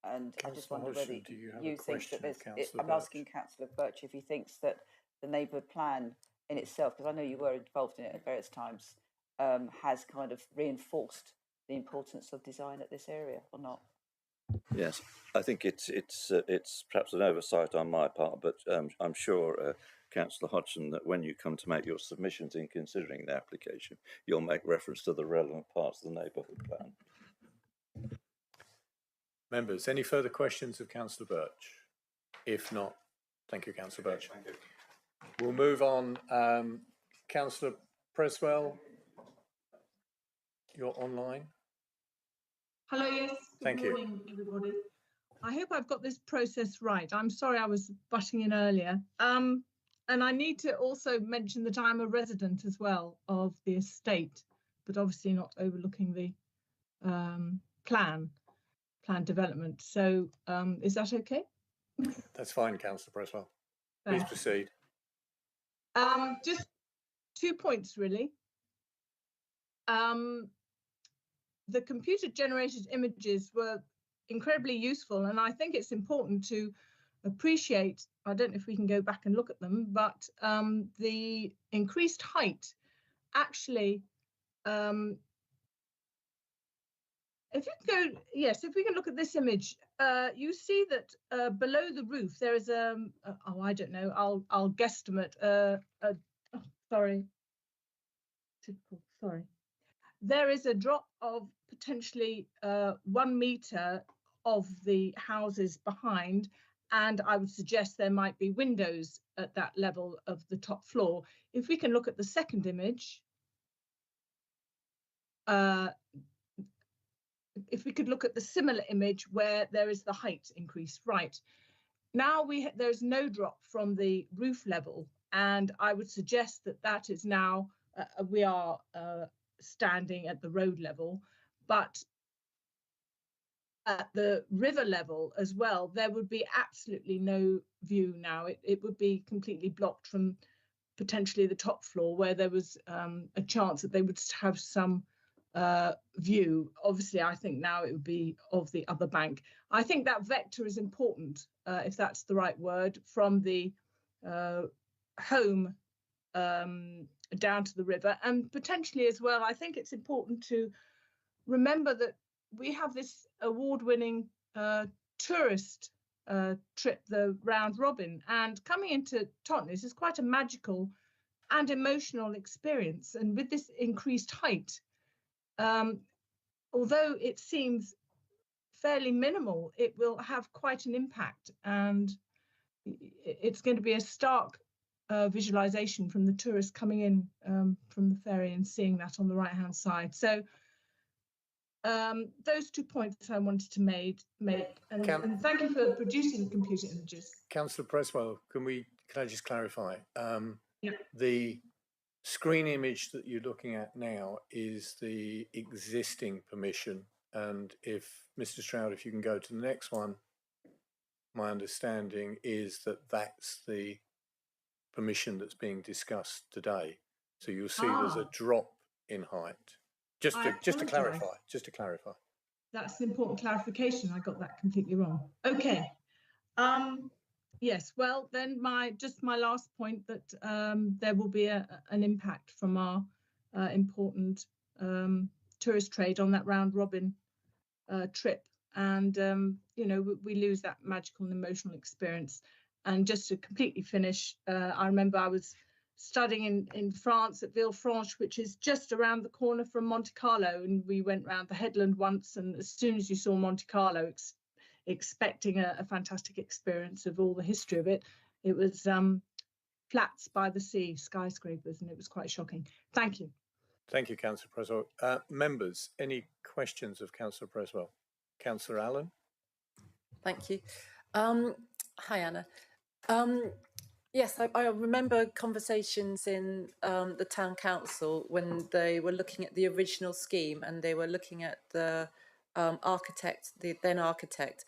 And I just wonder whether you think that there's, I'm asking Councillor Birch if he thinks that the neighbourhood plan in itself, because I know you were involved in it at various times, has kind of reinforced the importance of design at this area or not? Yes, I think it's perhaps an oversight on my part, but I'm sure, Councillor Hodgson, that when you come to make your submissions in considering the application, you'll make reference to the relevant parts of the neighbourhood plan. Members, any further questions of Councillor Birch? If not, thank you, Councillor Birch. Thank you. We'll move on. Councillor Preswell, you're online. Hello, yes. Good morning, everybody. I hope I've got this process right. I'm sorry I was butting in earlier. And I need to also mention that I'm a resident as well of the estate, but obviously not overlooking the plan development. So is that okay? That's fine, Councillor Preswell. Please proceed. Just 2 points, really. The computer generated images were incredibly useful, and I think it's important to appreciate, I don't know if we can go back and look at them, but the increased height actually, if you can go, yes, if we can look at this image, you see that below the roof there is oh, I don't know, I'll guesstimate sorry, typical, sorry. There is a drop of potentially 1 metre of the houses behind, and I would suggest there might be windows at that level of the top floor. If we can look at the second image, if we could look at the similar image where there is the height increase, right. Now there's no drop from the roof level, and I would suggest that that is now, we are standing at the road level, but at the river level as well, there would be absolutely no view now. It would be completely blocked from potentially the top floor, where there was a chance that they would have some view. Obviously, I think now it would be of the other bank. I think that vector is important, if that's the right word, from the home down to the river, and potentially as well, I think it's important to remember that we have this award-winning tourist trip, the Round Robin, and coming into Totnes is quite a magical and emotional experience. And with this increased height, although it seems fairly minimal, it will have quite an impact, and it's going to be a stark visualization from the tourists coming in from the ferry and seeing that on the right hand side. So those 2 points I wanted to make, and thank you for producing the computer images. Councillor Preswell, can I just clarify? Yeah. The screen image that you're looking at now is the existing permission, and if Mr. Stroud, if you can go to the next one, my understanding is that that's the permission that's being discussed today. So you'll see there's a drop in height. Just to clarify. That's an important clarification. I got that completely wrong. Okay. Yes. Well, then my last point that there will be an impact from our important tourist trade on that round robin trip, and you know, we lose that magical and emotional experience. And just to completely finish, I remember I was studying in France at Villefranche, which is just around the corner from Monte Carlo, and we went round the headland once, and as soon as you saw Monte Carlo, expecting a fantastic experience of all the history of it, it was flats by the sea, skyscrapers, and it was quite shocking. Thank you. Thank you, Councillor Preswell. Members, any questions of Councillor Preswell? Councillor Allen? Thank you. Hi, Anna. Yes, I remember conversations in the town council when they were looking at the original scheme, and they were looking at the architect, the then architect,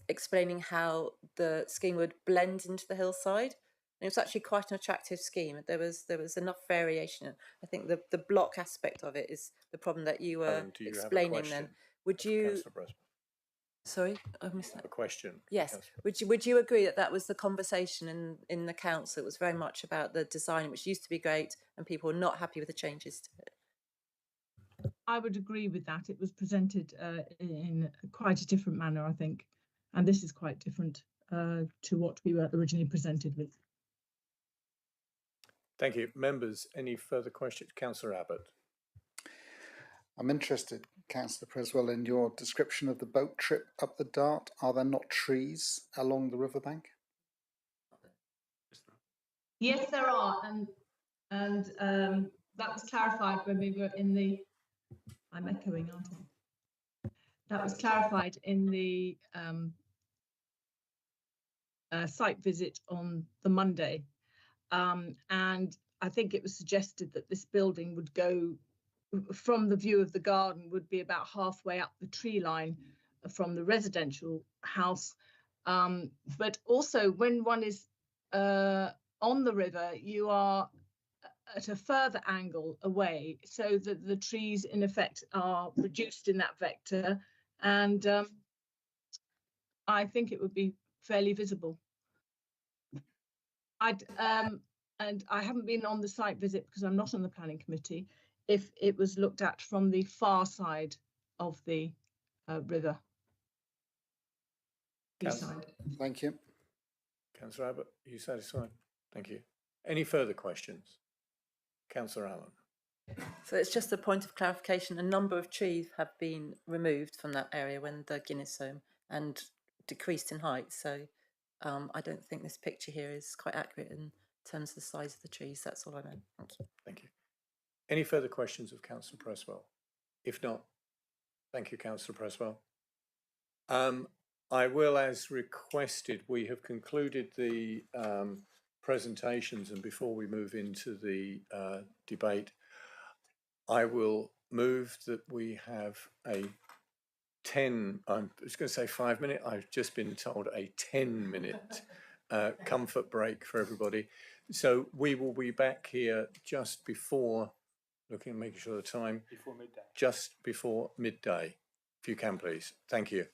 explaining how the scheme would blend into the hillside. And it was actually quite an attractive scheme. There was enough variation. I think the block aspect of it is the problem that you were explaining then. Would you? Sorry, I missed that. A question. Yes. Would you agree that that was the conversation in the council? It was very much about the design, which used to be great, and people were not happy with the changes to it. I would agree with that. It was presented in quite a different manner, I think, and this is quite different to what we were originally presented with. Thank you. Members, any further questions? Councillor Abbott. I'm interested, Councillor Preswell, in your description of the boat trip up the Dart. Are there not trees along the riverbank? Yes, there are, and that was clarified when we were in the. I'm echoing, aren't I? That was clarified in the site visit on the Monday, and I think it was suggested that this building would go, from the view of the garden, would be about halfway up the tree line from the residential house. But also when one is on the river, you are at a further angle away, so that the trees in effect are reduced in that vector. And I think it would be fairly visible. And I haven't been on the site visit because I'm not on the planning committee, if it was looked at from the far side of the river. East side. Thank you. Councillor Abbott, are you satisfied? Thank you. Any further questions? Councillor Allen. So it's just a point of clarification. A number of trees have been removed from that area when the Guinness home and decreased in height. So I don't think this picture here is quite accurate in terms of the size of the trees. That's all I meant. Thank you. Thank you. Any further questions of Councillor Presswell? If not, thank you, Councillor Presswell. I will, as requested, we have concluded the presentations, and before we move into the debate, I will move that we have a 10, I was going to say 5 minute, I've just been told a 10-minute comfort break for everybody. So we will be back here just before, making sure the time, Before midday. just before midday, if you can please. Thank you.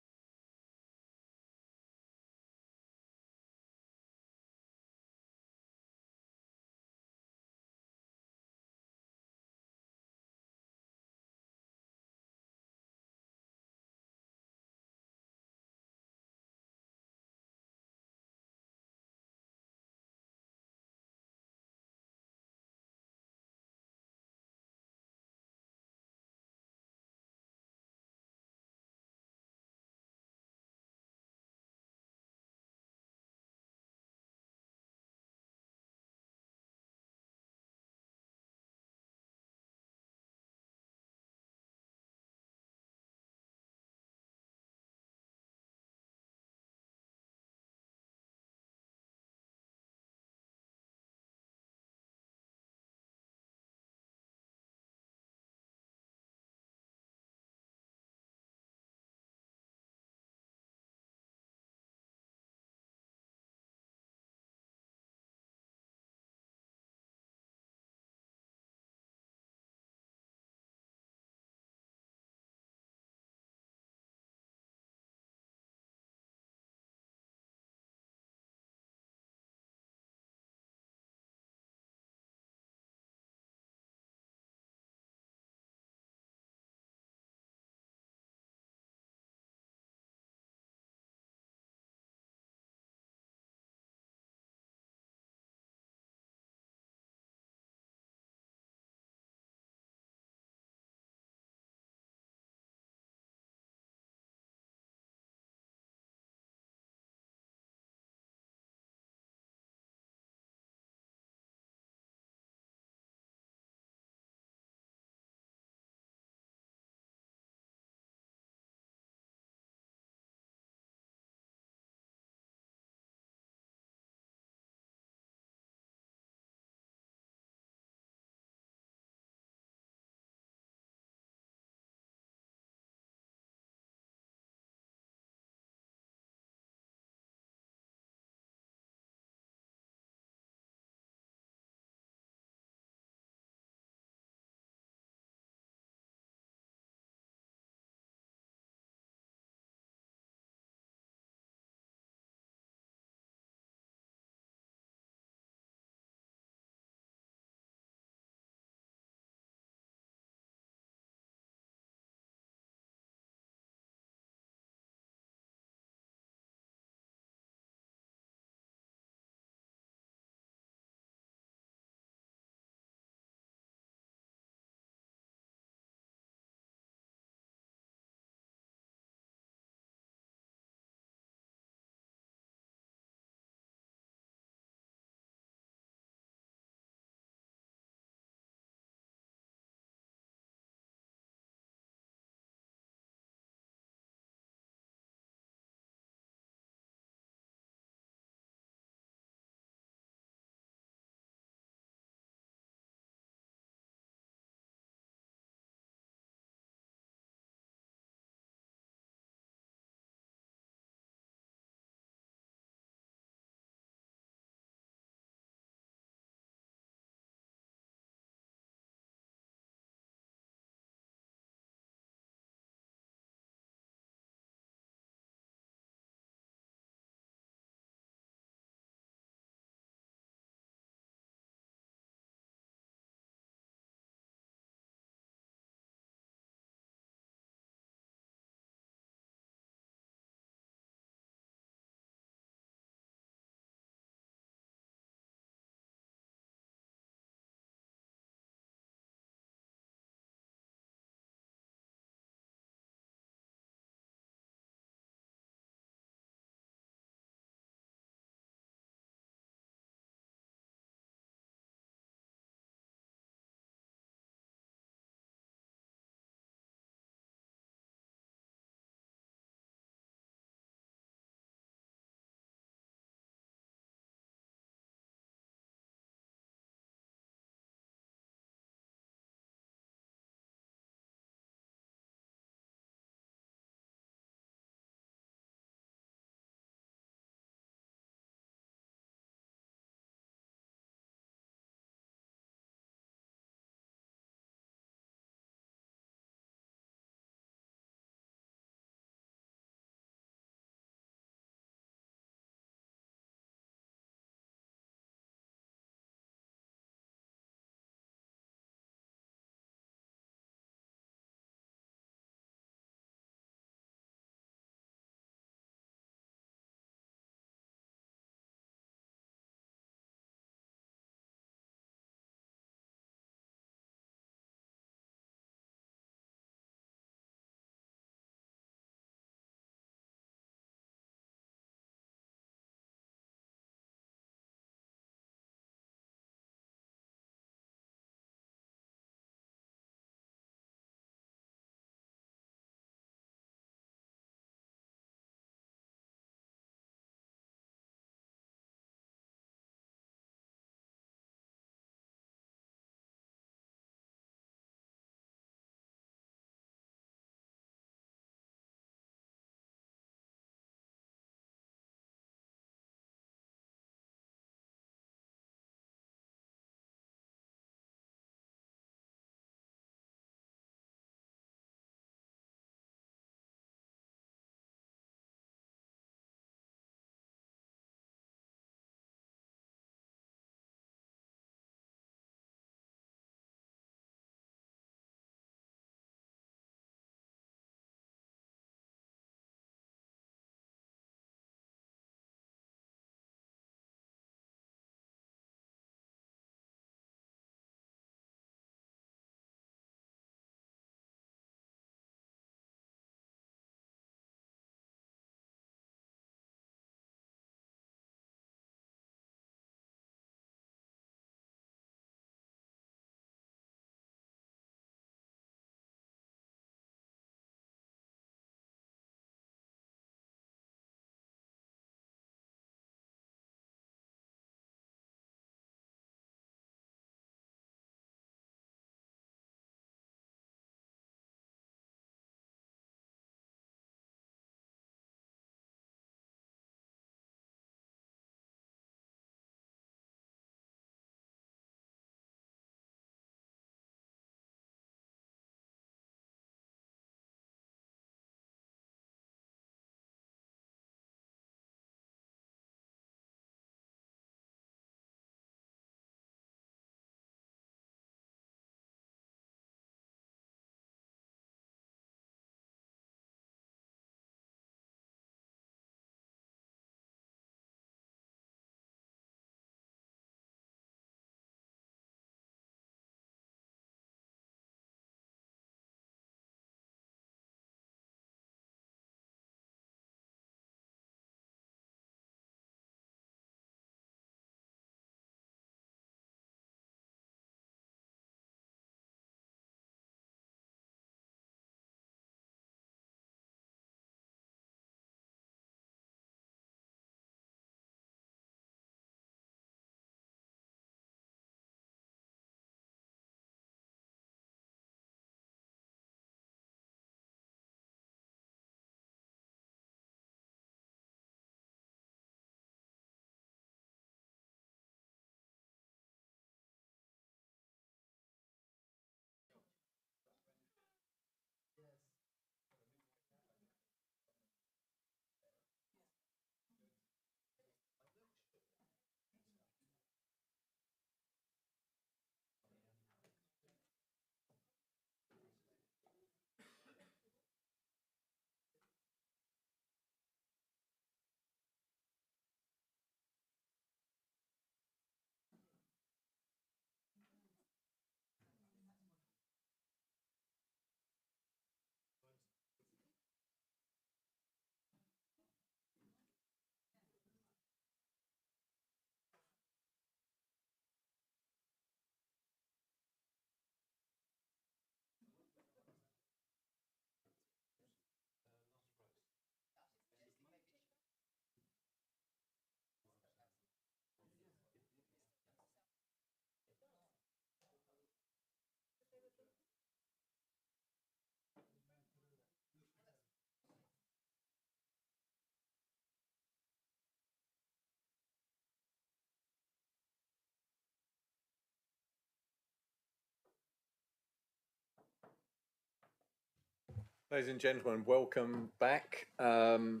Ladies and gentlemen, welcome back to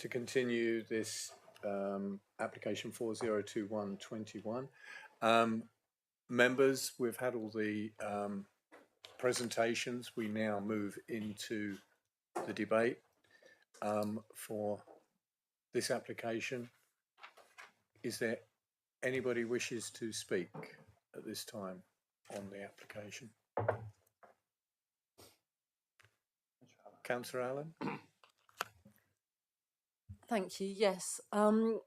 continue this application 402121. Members, we've had all the presentations. We now move into the debate for this application. Is there anybody wishes to speak at this time on the application? Councillor Allen? Thank you. Yes. I'm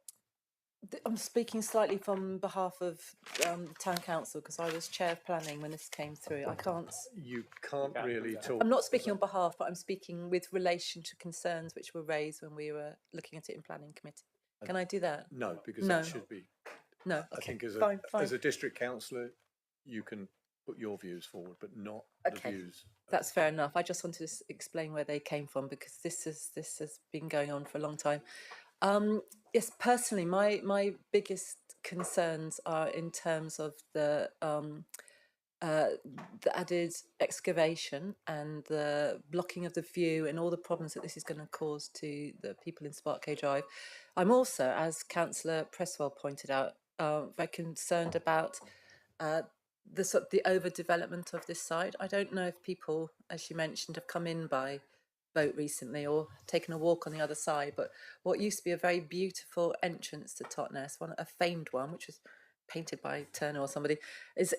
speaking slightly from behalf of the Town Council because I was Chair of Planning when this came through. I can't... You can't really talk... I'm not speaking on behalf, but I'm speaking with relation to concerns which were raised when we were looking at it in Planning Committee. Can I do that? No, because that should be... No, okay. I think as fine. As a district councillor, you can put your views forward, but not the views. That's fair enough. I just wanted to explain where they came from because this has been going on for a long time. Yes, personally, my biggest concerns are in terms of the added excavation and the blocking of the view and all the problems that this is going to cause to the people in Sparkgate Drive. I'm also, as Councillor Presswell pointed out, very concerned about the overdevelopment of this site. I don't know if people, as you mentioned, have come in by boat recently or taken a walk on the other side, but what used to be a very beautiful entrance to Totnes, a famed one, which was painted by Turner or somebody, has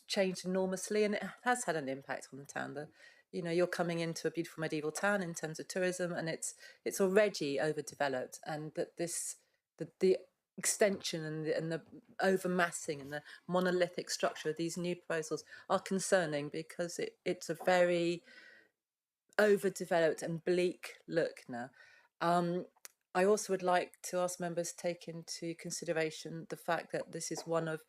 changed enormously, and it has had an impact on the town. You're coming into a beautiful medieval town in terms of tourism, and it's already overdeveloped, and that the extension and the overmassing and the monolithic structure of these new proposals are concerning because it's a very overdeveloped and bleak look now. I also would like to ask members to take into consideration the fact that this is one of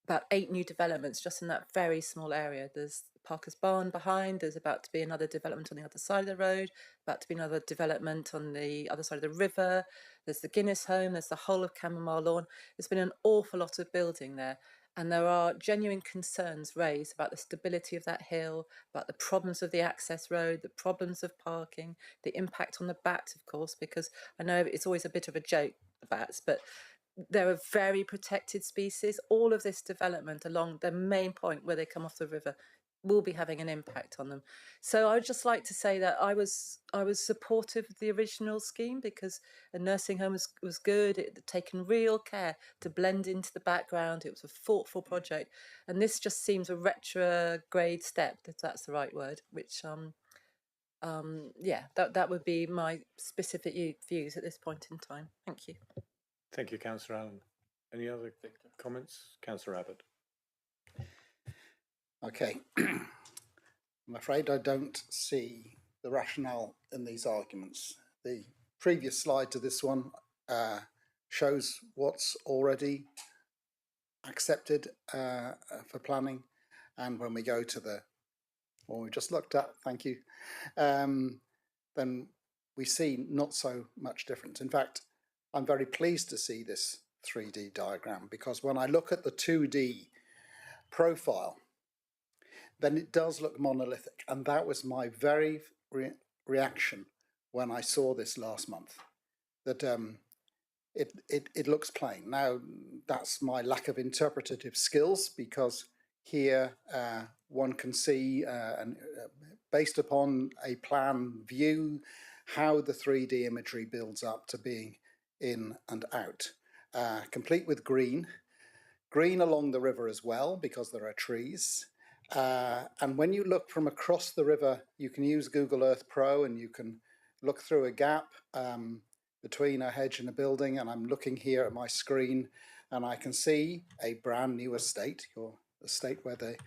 about 8 new developments just in that very small area. There's Parker's Barn behind, there's about to be another development on the other side of the road, about to be another development on the other side of the river, there's the Guinness home, there's the whole of Chamomile Lawn. There's been an awful lot of building there, and there are genuine concerns raised about the stability of that hill, about the problems of the access road, the problems of parking, the impact on the bats, of course, because I know it's always a bit of a joke, the bats, but they're a very protected species. All of this development along the main point where they come off the river will be having an impact on them. So I'd just like to say that I was supportive of the original scheme because a nursing home was good. It had taken real care to blend into the background. It was a thoughtful project, and this just seems a retrograde step, if that's the right word. Which that would be my specific views at this point in time. Thank you. Thank you, Councillor Allen. Any other comments? Councillor Abbott. Okay. I'm afraid I don't see the rationale in these arguments. The previous slide to this one shows what's already accepted for planning, and when we go to the one we just looked at, thank you, then we see not so much difference. In fact, I'm very pleased to see this 3D diagram because when I look at the 2D profile, then it does look monolithic, and that was my very reaction when I saw this last month, that it looks plain. Now, that's my lack of interpretative skills because here one can see, based upon a plan view, how the 3D imagery builds up to being in and out, complete with green along the river as well because there are trees, and when you look from across the river you can use Google Earth Pro and you can look through a gap between a hedge and a building, and I'm looking here at my screen and I can see a brand new estate, your estate where they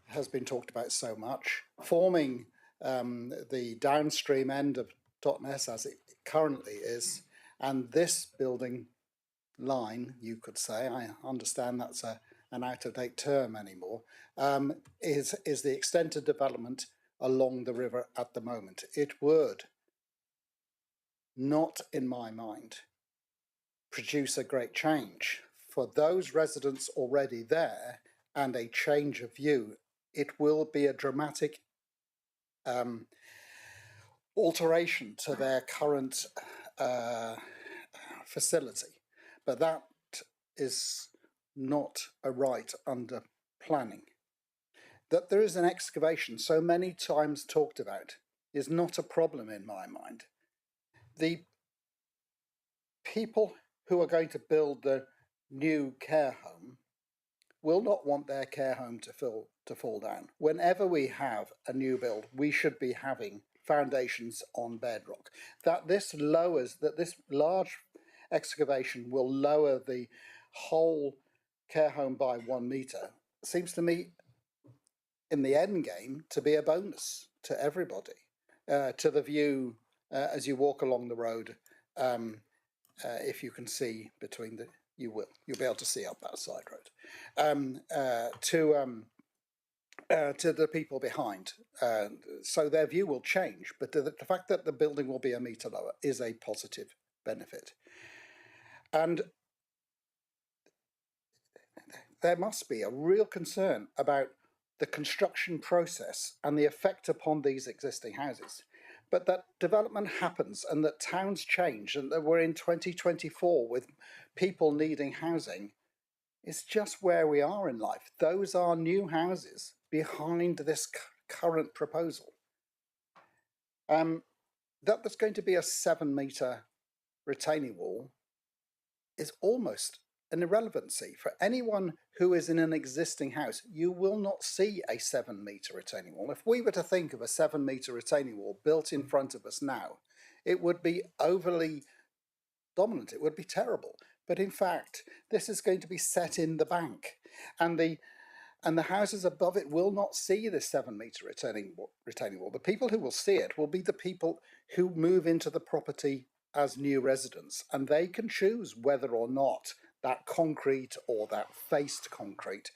has been talked about so much, forming the downstream end of Totnes as it currently is, and this building line, you could say, I understand that's an out-of-date term anymore, is the extent of development along the river at the moment. It would not, in my mind, produce a great change for those residents already there and a change of view it will be a dramatic alteration to their current facility. But that is not a right under planning. That there is an excavation so many times talked about is not a problem in my mind. The people who are going to build the new care home will not want their care home to fall down. Whenever we have a new build, we should be having foundations on bedrock. That this large excavation will lower the whole care home by 1 metre seems to me, in the end game, to be a bonus to everybody, to the view as you walk along the road. If you can see between the, you'll be able to see up that side road, to the people behind. So their view will change, but the fact that the building will be 1 metre lower is a positive benefit. And there must be a real concern about the construction process and the effect upon these existing houses. But that development happens and that towns change and that we're in 2024 with people needing housing is just where we are in life. Those are new houses behind this current proposal. That there's going to be a 7 metre retaining wall is almost an irrelevancy. For anyone who is in an existing house, you will not see a 7 metre retaining wall. If we were to think of a 7 metre retaining wall built in front of us now, it would be overly dominant, it would be terrible. But in fact, this is going to be set in the bank, and the houses above it will not see this 7 metre retaining wall. The people who will see it will be the people who move into the property as new residents, and they can choose whether or not that concrete or that faced concrete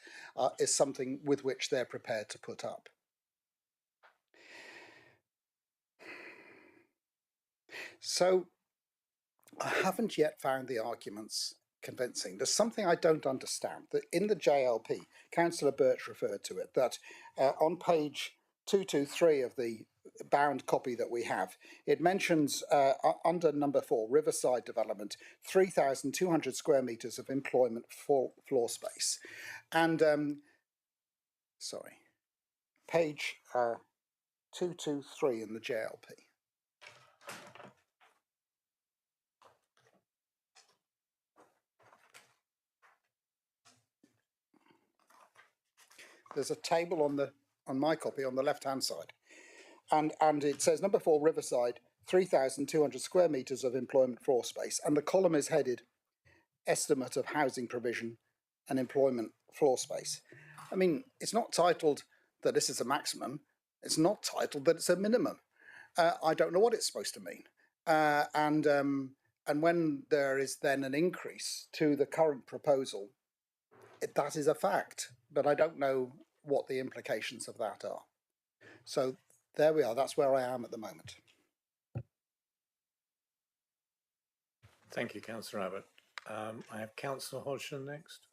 is something with which they're prepared to put up. So I haven't yet found the arguments convincing. There's something I don't understand, that in the JLP, Councillor Birch referred to it, that on page 223 of the bound copy that we have, it mentions under number 4, Riverside Development, 3,200 square metres of employment floor space. And, sorry, page 223 in the JLP. There's a table on my copy on the left-hand side. And it says number 4, Riverside, 3,200 square metres of employment floor space. And the column is headed Estimate of Housing Provision and Employment Floor Space. I mean, it's not titled that this is a maximum. It's not titled that it's a minimum. I don't know what it's supposed to mean. And when there is then an increase to the current proposal, that is a fact. But I don't know what the implications of that are. So there we are. That's where I am at the moment. Thank you, Councillor Abbott. I have Councillor Hodgson next.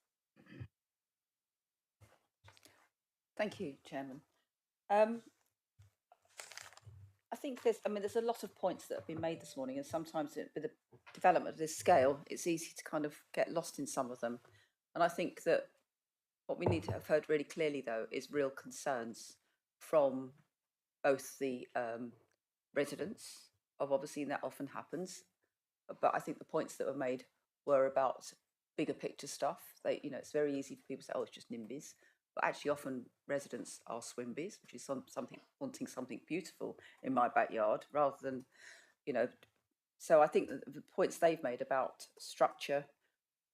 Thank you, Chairman. I think there's a lot of points that have been made this morning, and sometimes with the development of this scale, it's easy to kind of get lost in some of them. And I think that what we need to have heard really clearly, though, is real concerns from both the residents of, obviously, and that often happens, but I think the points that were made were about bigger picture stuff. It's very easy for people to say, oh, it's just NIMBYs, but actually often residents are SWIMBYs, which is wanting something beautiful in my backyard rather than, so I think that the points they've made about structure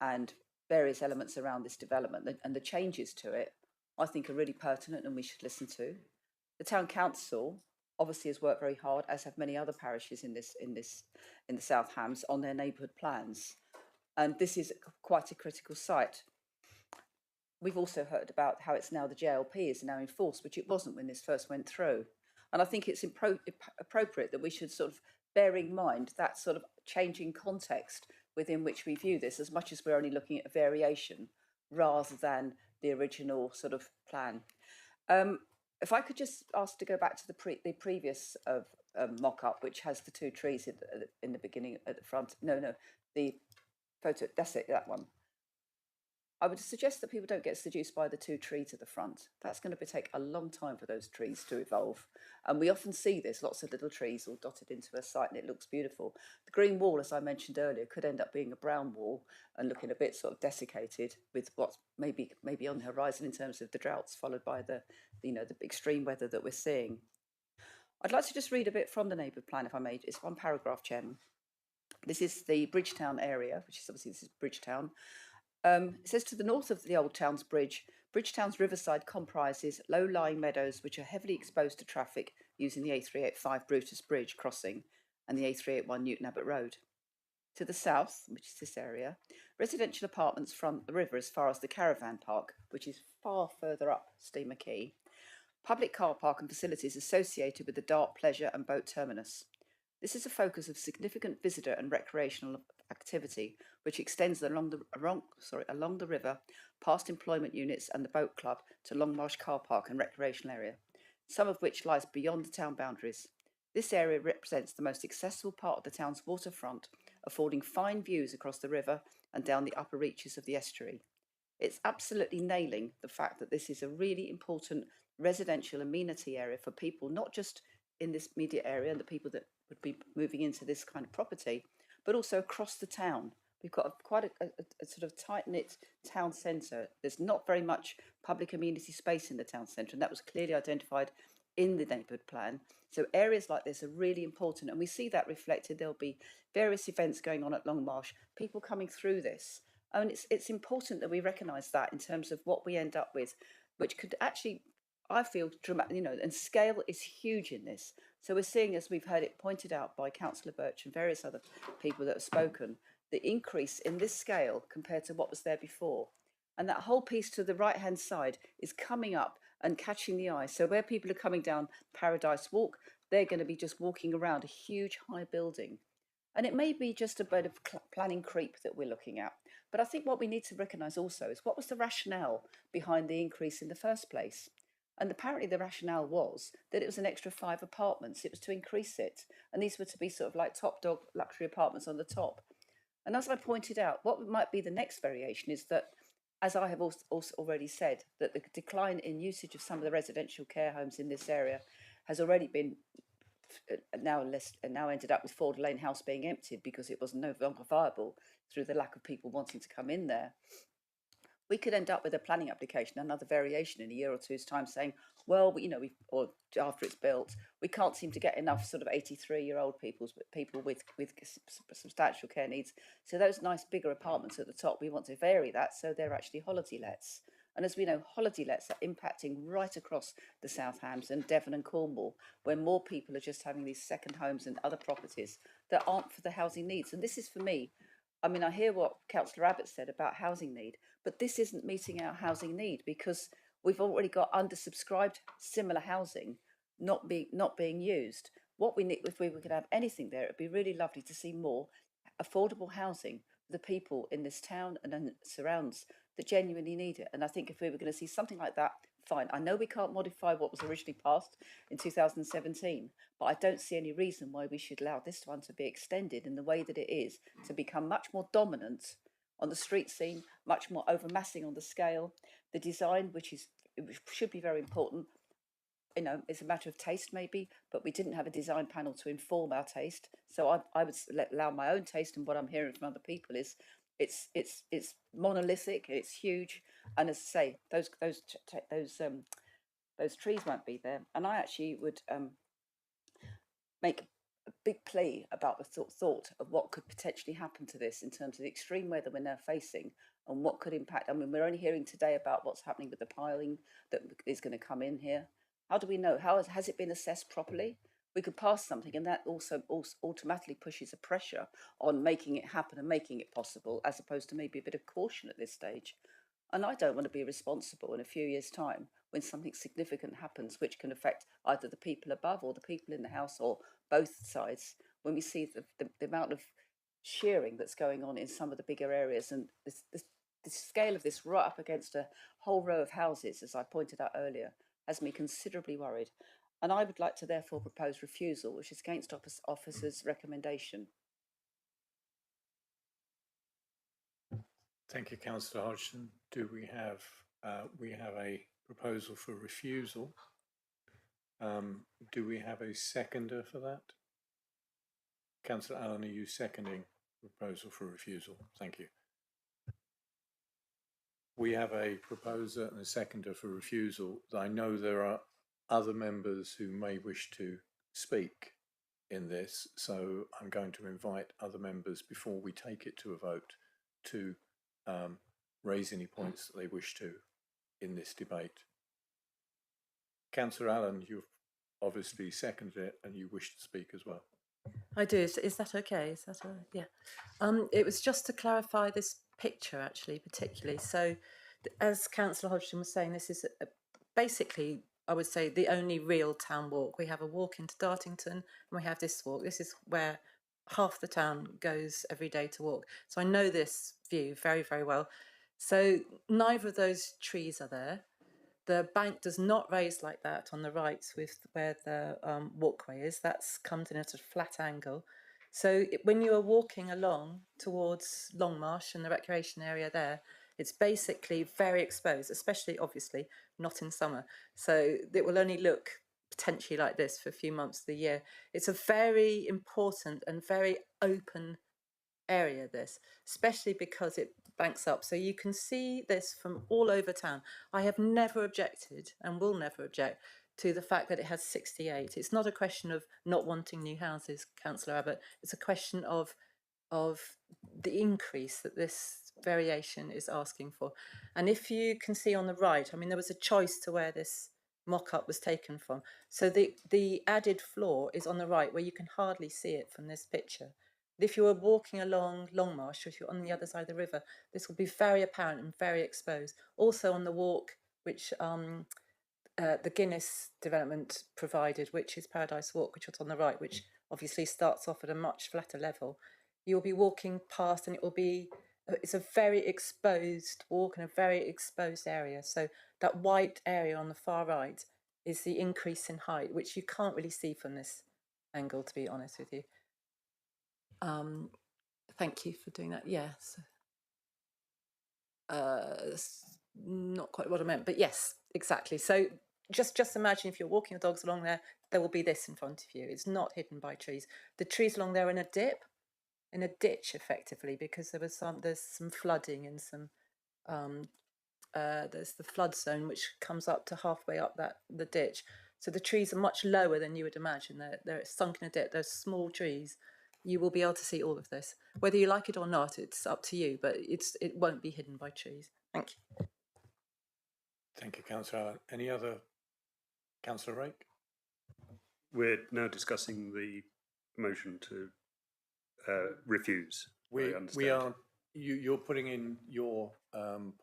and various elements around this development and the changes to it, I think are really pertinent and we should listen to. The town council obviously has worked very hard, as have many other parishes in the South Hams, on their neighbourhood plans, and this is quite a critical site. We've also heard about how it's now the JLP is now enforced, which it wasn't when this first went through, and I think it's appropriate that we should sort of bear in mind that sort of changing context within which we view this, as much as we're only looking at a variation rather than the original sort of plan. If I could just ask to go back to the previous mock-up, which has the two trees in the beginning at the front. No, the photo. That's it. That one. I would suggest that people don't get seduced by the two trees at the front. That's going to take a long time for those trees to evolve. And we often see this, lots of little trees all dotted into a site, and it looks beautiful. The green wall, as I mentioned earlier, could end up being a brown wall and looking a bit sort of desiccated with what's maybe on the horizon in terms of the droughts, followed by the extreme weather that we're seeing. I'd like to just read a bit from the neighbourhood plan, if I may. It's one paragraph, Chairman. This is the Bridgetown area, which is obviously, this is Bridgetown. It says, to the north of the Old Town's bridge, Bridgetown's riverside comprises low-lying meadows which are heavily exposed to traffic using the A385 Brutus Bridge crossing and the A381 Newton Abbot Road. To the south, which is this area, residential apartments front the river as far as the caravan park, which is far further up Steamer Quay. Public car park and facilities associated with the Dart, Pleasure and Boat Terminus. This is a focus of significant visitor and recreational activity, which extends along the river, past employment units and the boat club to Longmarsh Car Park and recreational area, some of which lies beyond the town boundaries. This area represents the most accessible part of the town's waterfront, affording fine views across the river and down the upper reaches of the estuary. It's absolutely nailing the fact that this is a really important residential amenity area for people, not just in this immediate area and the people that would be moving into this kind of property, but also across the town. We've got quite a sort of tight-knit town centre. There's not very much public amenity space in the town centre, and that was clearly identified in the neighbourhood plan. So areas like this are really important, and we see that reflected. There'll be various events going on at Longmarsh, people coming through this. And it's important that we recognise that in terms of what we end up with, which could actually, I feel, dramatic, and scale is huge in this. So we're seeing, as we've heard it pointed out by Councillor Birch and various other people that have spoken, the increase in this scale compared to what was there before. And that whole piece to the right-hand side is coming up and catching the eye. So where people are coming down Paradise Walk, they're going to be just walking around a huge high building. And it may be just a bit of planning creep that we're looking at. But I think what we need to recognise also is what was the rationale behind the increase in the first place? And apparently the rationale was that it was an extra 5 apartments. It was to increase it. And these were to be sort of like top dog luxury apartments on the top. And as I pointed out, what might be the next variation is that, as I have also already said, that the decline in usage of some of the residential care homes in this area has already been now ended up with Ford Lane House being emptied because it was no longer viable through the lack of people wanting to come in there. We could end up with a planning application, another variation in a year or two's time, saying, well, or after it's built, we can't seem to get enough sort of 83-year-old people with substantial care needs. So those nice bigger apartments at the top, we want to vary that so they're actually holiday lets. And as we know, holiday lets are impacting right across the South Hams and Devon and Cornwall, where more people are just having these second homes and other properties that aren't for the housing needs. And this is, for me, I mean, I hear what Councillor Abbott said about housing need, but this isn't meeting our housing need because we've already got undersubscribed similar housing not being used. What we need, if we could have anything there, it'd be really lovely to see more affordable housing for the people in this town and in surrounds that genuinely need it. And I think if we were going to see something like that, fine. I know we can't modify what was originally passed in 2017, but I don't see any reason why we should allow this one to be extended in the way that it is, to become much more dominant on the street scene, much more overmassing on the scale. The design, which should be very important, it's a matter of taste maybe, but we didn't have a design panel to inform our taste. So I would allow my own taste, and what I'm hearing from other people is it's monolithic, it's huge, and as I say, those trees won't be there. And I actually would make a big plea about the thought of what could potentially happen to this in terms of the extreme weather we're now facing and what could impact. I mean, we're only hearing today about what's happening with the piling that is going to come in here. How do we know? Has it been assessed properly? We could pass something, and that also automatically pushes a pressure on making it happen and making it possible, as opposed to maybe a bit of caution at this stage. And I don't want to be responsible in a few years' time when something significant happens, which can affect either the people above or the people in the house or both sides, when we see the amount of shearing that's going on in some of the bigger areas, and the scale of this right up against a whole row of houses, as I pointed out earlier. has me considerably worried. And I would like to therefore propose refusal, which is against officer's recommendation. Thank you, Councillor Hodgson. Do we have a proposal for refusal? Do we have a seconder for that? Councillor Allen, are you seconding the proposal for refusal? Thank you. We have a proposer and a seconder for refusal. I know there are other members who may wish to speak in this, so I'm going to invite other members before we take it to a vote to raise any points that they wish to in this debate. Councillor Allen, you've obviously seconded it and you wish to speak as well. I do. Is that okay? Is that yeah? It was just to clarify this picture, actually, particularly. So, as Councillor Hodgson was saying, this is basically, I would say, the only real town walk. We have a walk into Dartington, and we have this walk. This is where half the town goes every day to walk. So I know this view very, very well. So neither of those trees are there. The bank does not raise like that on the right with where the walkway is. That's comes in at a flat angle. So when you are walking along towards Longmarsh and the recreation area there, it's basically very exposed, especially obviously not in summer. So it will only look potentially like this for a few months of the year. It's a very important and very open area, this, especially because it banks up. So you can see this from all over town. I have never objected and will never object to the fact that it has 68. It's not a question of not wanting new houses, Councillor Abbott. It's a question of the increase that this variation is asking for. And if you can see on the right, I mean, there was a choice to where this mock-up was taken from. So the added floor is on the right, where you can hardly see it from this picture. But if you were walking along Longmarsh, or if you're on the other side of the river, this will be very apparent and very exposed. Also on the walk, which the Guinness development provided, which is Paradise Walk, which was on the right, which obviously starts off at a much flatter level. You'll be walking past, and it's a very exposed walk and a very exposed area. So that white area on the far right is the increase in height, which you can't really see from this angle, to be honest with you. Thank you for doing that. Yes. Not quite what I meant, but yes, exactly. So just imagine if you're walking your dogs along there, there will be this in front of you. It's not hidden by trees. The trees along there are in a dip, in a ditch, effectively, because there's some flooding and some there's the flood zone which comes up to halfway up the ditch. So the trees are much lower than you would imagine. They're sunk in a dip. They're small trees. You will be able to see all of this, whether you like it or not. It's up to you, but it won't be hidden by trees. Thank you. Thank you, Councillor Allen. Any other? Councillor Rake? We're now discussing the motion to refuse. We are. You're putting in your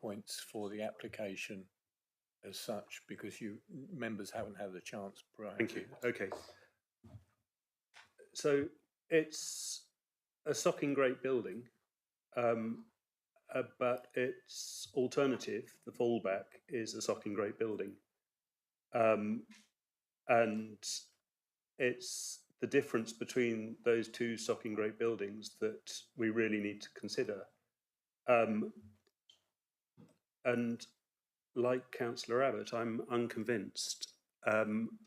points for the application as such, because members haven't had the chance prior. Thank you. Okay. So it's a socking great building, but its alternative, the fallback, is a socking great building. And it's the difference between those two socking great buildings that we really need to consider. And like Councillor Abbott, I'm unconvinced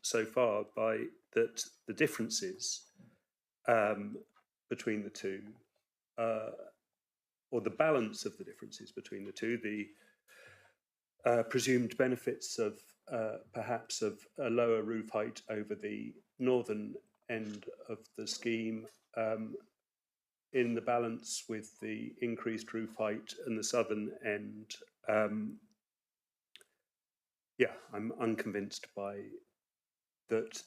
so far by that the differences between the two, or the balance of the differences between the two, the presumed benefits of perhaps of a lower roof height over the northern end of the scheme, in the balance with the increased roof height and the southern end. Yeah, I'm unconvinced by that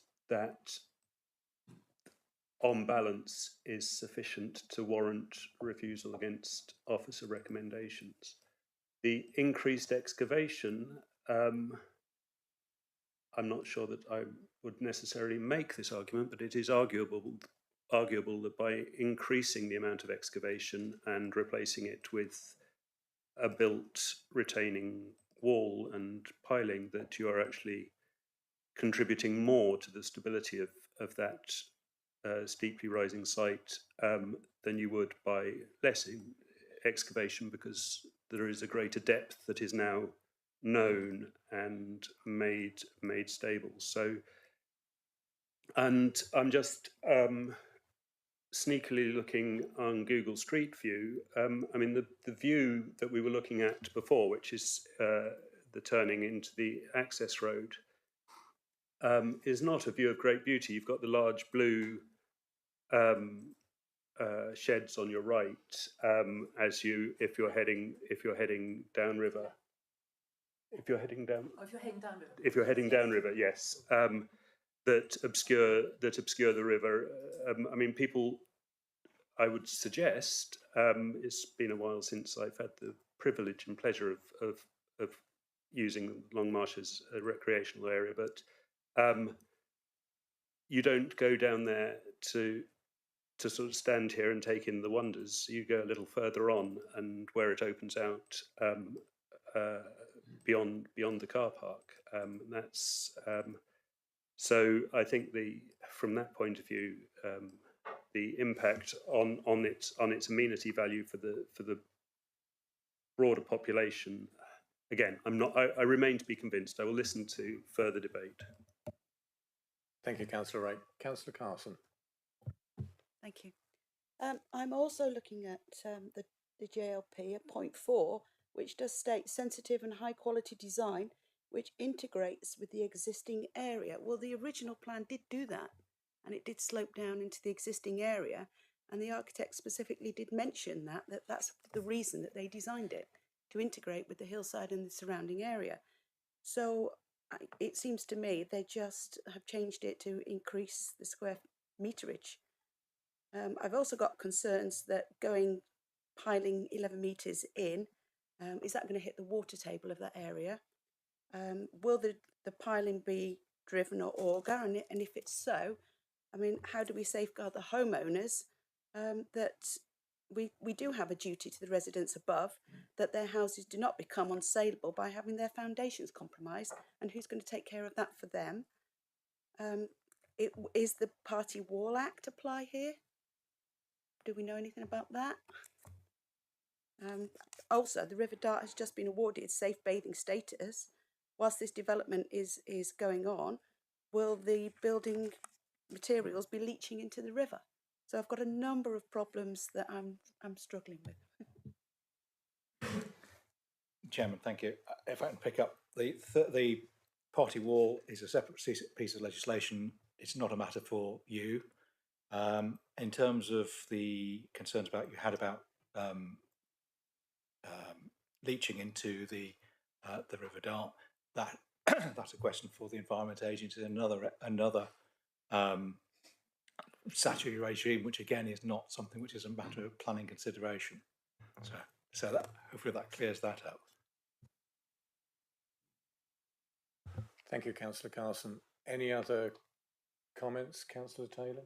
on balance is sufficient to warrant refusal against officer recommendations. The increased excavation, I'm not sure that I would necessarily make this argument, but it is arguable that by increasing the amount of excavation and replacing it with a built retaining wall and piling, that you are actually contributing more to the stability of that steeply rising site than you would by less excavation, because there is a greater depth that is now known and made stable. So, and I'm just sneakily looking on Google Street View. I mean, the view that we were looking at before, which is the turning into the access road, is not a view of great beauty. You've got the large blue sheds on your right as you if you're heading downriver. If you're heading down. Oh, if you're heading downriver. If you're heading downriver, yes. That obscure the river. I mean, people. I would suggest it's been a while since I've had the privilege and pleasure of using Longmarsh as a recreational area, but you don't go down there to sort of stand here and take in the wonders. You go a little further on, and where it opens out beyond the car park. That's so. I think from that point of view, the impact on its amenity value for the broader population. Again, I remain to be convinced. I will listen to further debate. Thank you, Councillor Wright. Councillor Carson. Thank you. I'm also looking at the JLP at point 4, which does state sensitive and high quality design, which integrates with the existing area. Well, the original plan did do that, and it did slope down into the existing area, and the architect specifically did mention that's the reason that they designed it, to integrate with the hillside and the surrounding area. So it seems to me they just have changed it to increase the square meterage. I've also got concerns that piling 11 metres in, is that going to hit the water table of that area? Will the piling be driven or auger? And if it's so, I mean, how do we safeguard the homeowners that we do have a duty to the residents above, that their houses do not become unsaleable by having their foundations compromised, and who's going to take care of that for them? Is the Party Wall Act apply here? Do we know anything about that? Also, the River Dart has just been awarded safe bathing status. Whilst this development is going on, will the building materials be leaching into the river? So I've got a number of problems that I'm struggling with. Chairman, thank you. If I can pick up, the party wall is a separate piece of legislation. It's not a matter for you. In terms of the concerns you had about leaching into the River Dart, that's a question for the Environment Agency, another statutory regime, which again is not something which is a matter of planning consideration. So that hopefully that clears that up. Thank you, Councillor Carson. Any other comments, Councillor Taylor?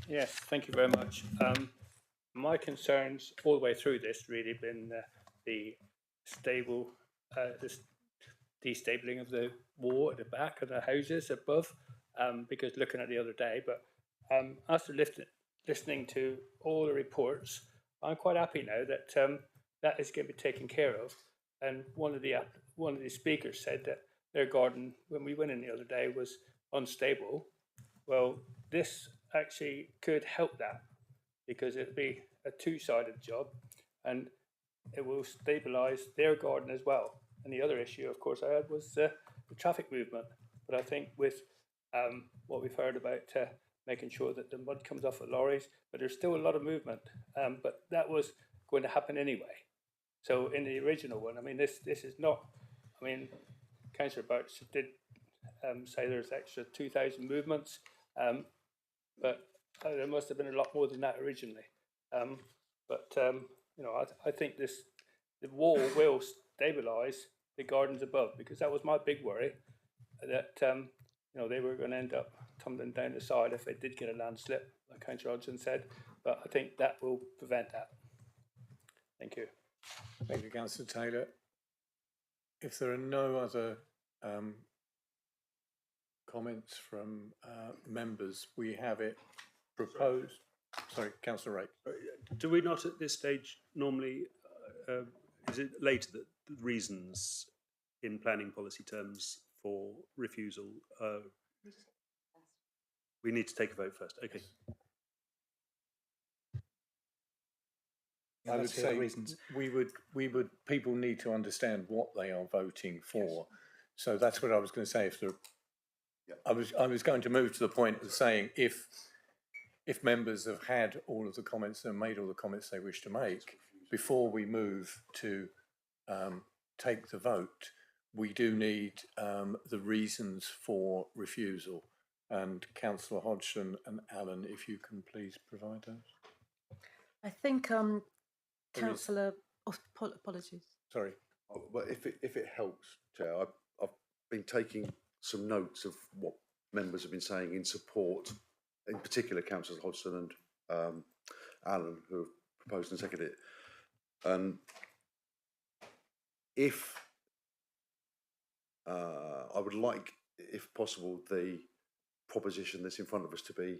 Yes, thank you very much. My concerns all the way through this really been the destabling of the wall at the back of the houses above, because looking at the other day, but after listening to all the reports, I'm quite happy now that that is going to be taken care of. And one of the speakers said that their garden, when we went in the other day, was unstable. Well, this actually could help that, because it'll be a two-sided job, and it will stabilise their garden as well. And the other issue, of course, I had was the traffic movement. But I think with what we've heard about making sure that the mud comes off the lorries, but there's still a lot of movement. But that was going to happen anyway. So in the original one, I mean, this is not. I mean, Councillor Birch did say there's extra 2,000 movements, but there must have been a lot more than that originally. You know, I think the wall will stabilise the gardens above, because that was my big worry, that you know, they were going to end up tumbling down the side if they did get a landslip, like Councillor Hodgson said. But I think that will prevent that. Thank you. Thank you, Councillor Taylor. If there are no other comments from members. We have it proposed. Sorry, Councillor Rake. Do we not at this stage normally, is it later that the reasons in planning policy terms for refusal? We need to take a vote first. Okay. I would say people need to understand what they are voting for. Yes. So that's what I was going to say. I was going to move to the point of saying if members have had all of the comments and made all the comments they wish to make, before we move to take the vote, we do need the reasons for refusal. And Councillor Hodgson and Alan, if you can please provide those. I think Councillor, apologies. Sorry. But if it helps, Chair, I've been taking some notes of what members have been saying in support, in particular Councillors Hodgson and Alan, who have proposed and seconded it. And if I would like, if possible, the proposition that's in front of us to be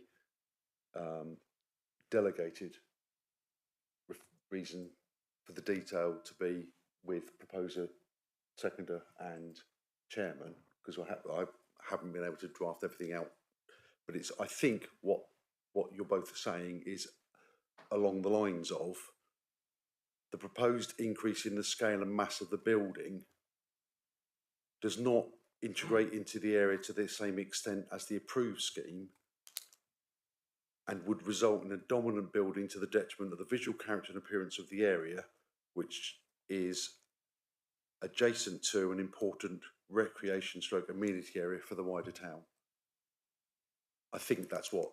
delegated, reason for the detail to be with proposer, seconder and chairman, because I haven't been able to draft everything out. But it's, I think what you're both saying is along the lines of the proposed increase in the scale and mass of the building does not integrate into the area to the same extent as the approved scheme, and would result in a dominant building to the detriment of the visual character and appearance of the area, which is adjacent to an important recreation stroke amenity area for the wider town. I think that's what,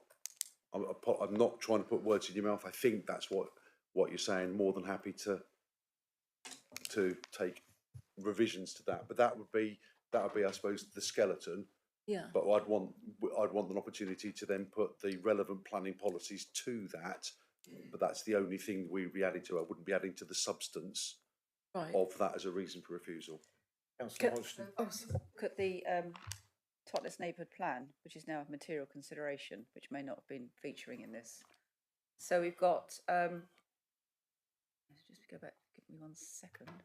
I'm not trying to put words in your mouth, I think that's what you're saying. More than happy to take revisions to that, but that would be, I suppose, the skeleton. Yeah. But I'd want an opportunity to then put the relevant planning policies to that. But that's the only thing we'd be adding to. I wouldn't be adding to the substance of that as a reason for refusal. Could the Totnes neighbourhood plan, which is now a material consideration, which may not have been featuring in this. So we've got. Let's just go back. Give me 1 second.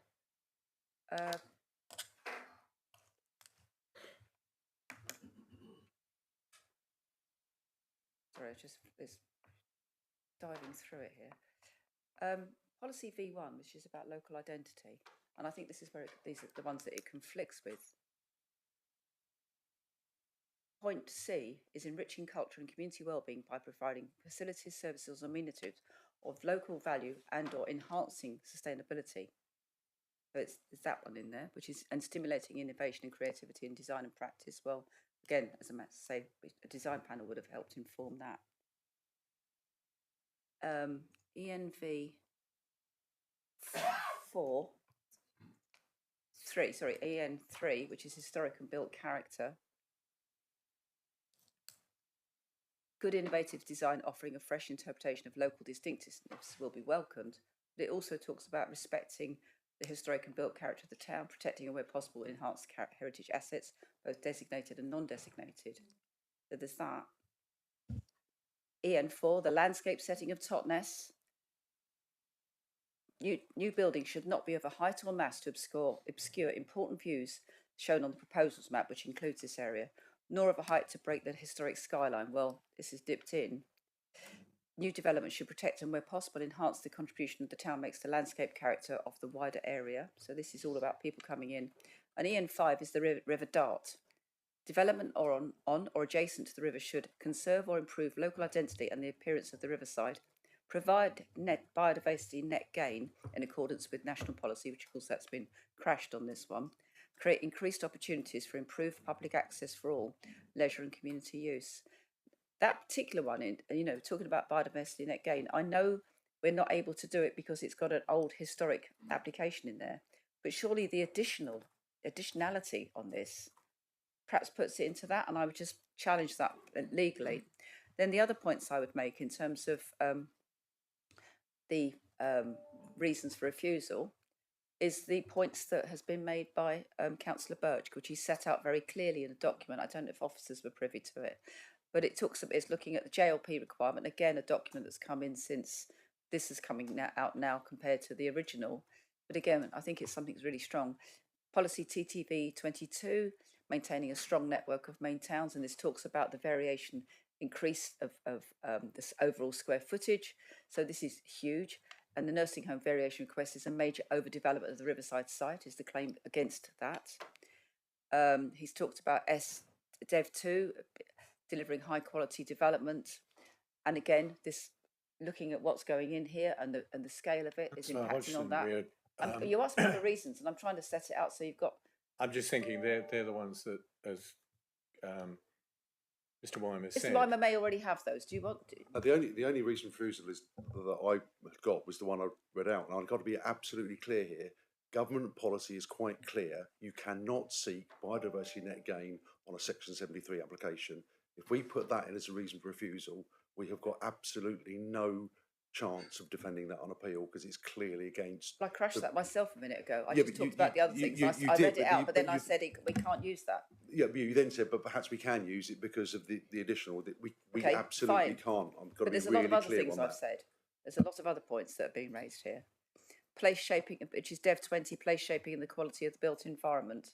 Sorry, it's diving through it here. Policy V1, which is about local identity, and I think this is where these are the ones that it conflicts with. Point C is enriching culture and community wellbeing by providing facilities, services, or amenities of local value and/or enhancing sustainability. So it's that one in there, which is and stimulating innovation and creativity in design and practice. Well, again, as I say, a design panel would have helped inform that. ENV 3, EN3, which is historic and built character. Good innovative design offering a fresh interpretation of local distinctiveness will be welcomed, but it also talks about respecting the historic and built character of the town, protecting and where possible enhance heritage assets, both designated and non-designated. So there's that. EN4, the landscape setting of Totnes. New buildings should not be of a height or mass to obscure important views shown on the proposals map, which includes this area, nor of a height to break the historic skyline. Well, this is dipped in. New development should protect and where possible enhance the contribution the town makes to landscape character of the wider area. So this is all about people coming in. And EN5 is the River Dart. Development on or adjacent to the river should conserve or improve local identity and the appearance of the riverside, provide net biodiversity net gain in accordance with national policy, which of course that's been crashed on this one, create increased opportunities for improved public access for all, leisure and community use. That particular one, talking about biodiversity net gain, I know we're not able to do it because it's got an old historic application in there, but surely the additionality on this perhaps puts it into that, and I would just challenge that legally. Then the other points I would make in terms of the reasons for refusal, is the points that has been made by Councillor Birch, which he set out very clearly in a document. I don't know if officers were privy to it, but it's looking at the JLP requirement, again, a document that's come in since this is coming out now compared to the original. But again, I think it's something that's really strong. Policy TTV 22, maintaining a strong network of main towns, and this talks about the variation increase of this overall square footage. So this is huge. And the nursing home variation request is a major overdevelopment of the Riverside site, is the claim against that. He's talked about Dev2, delivering high quality development. And again, this looking at what's going in here and the scale of it is impacting on that. You asked me for reasons, and I'm trying to set it out so you've got. I'm just thinking they're the ones that, as Mr. Weimer said. Mr. Weimer may already have those. Do you want to? The only reason for refusal is that I got was the one I read out, and I've got to be absolutely clear here. Government policy is quite clear. You cannot seek biodiversity net gain on a Section 73 application. If we put that in as a reason for refusal, we have got absolutely no chance of defending that on appeal because it's clearly against. Well, I crashed that myself a minute ago. I just talked about the other things. I read it out, but then I said we can't use that. Yeah, but you then said, but perhaps we can use it because of the additional. That we okay, absolutely fine. can't. I've got but there's to a be lot really of other clear things on I've that. said. There's a lot of other points that are being raised here. Place shaping, which is Dev 20, place shaping and the quality of the built environment.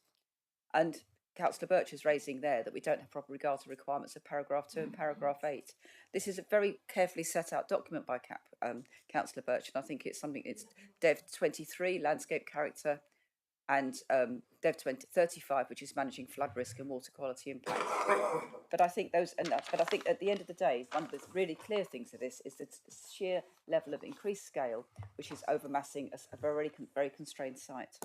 And Councillor Birch is raising there that we don't have proper regard to requirements of paragraph 2 and paragraph 8. This is a very carefully set out document by Councillor Birch, and I think it's something, it's Dev 23, landscape character, and Dev 35, which is managing flood risk and water quality impact. But I think but I think at the end of the day, one of the really clear things of this is the sheer level of increased scale, which is overmassing a very constrained site.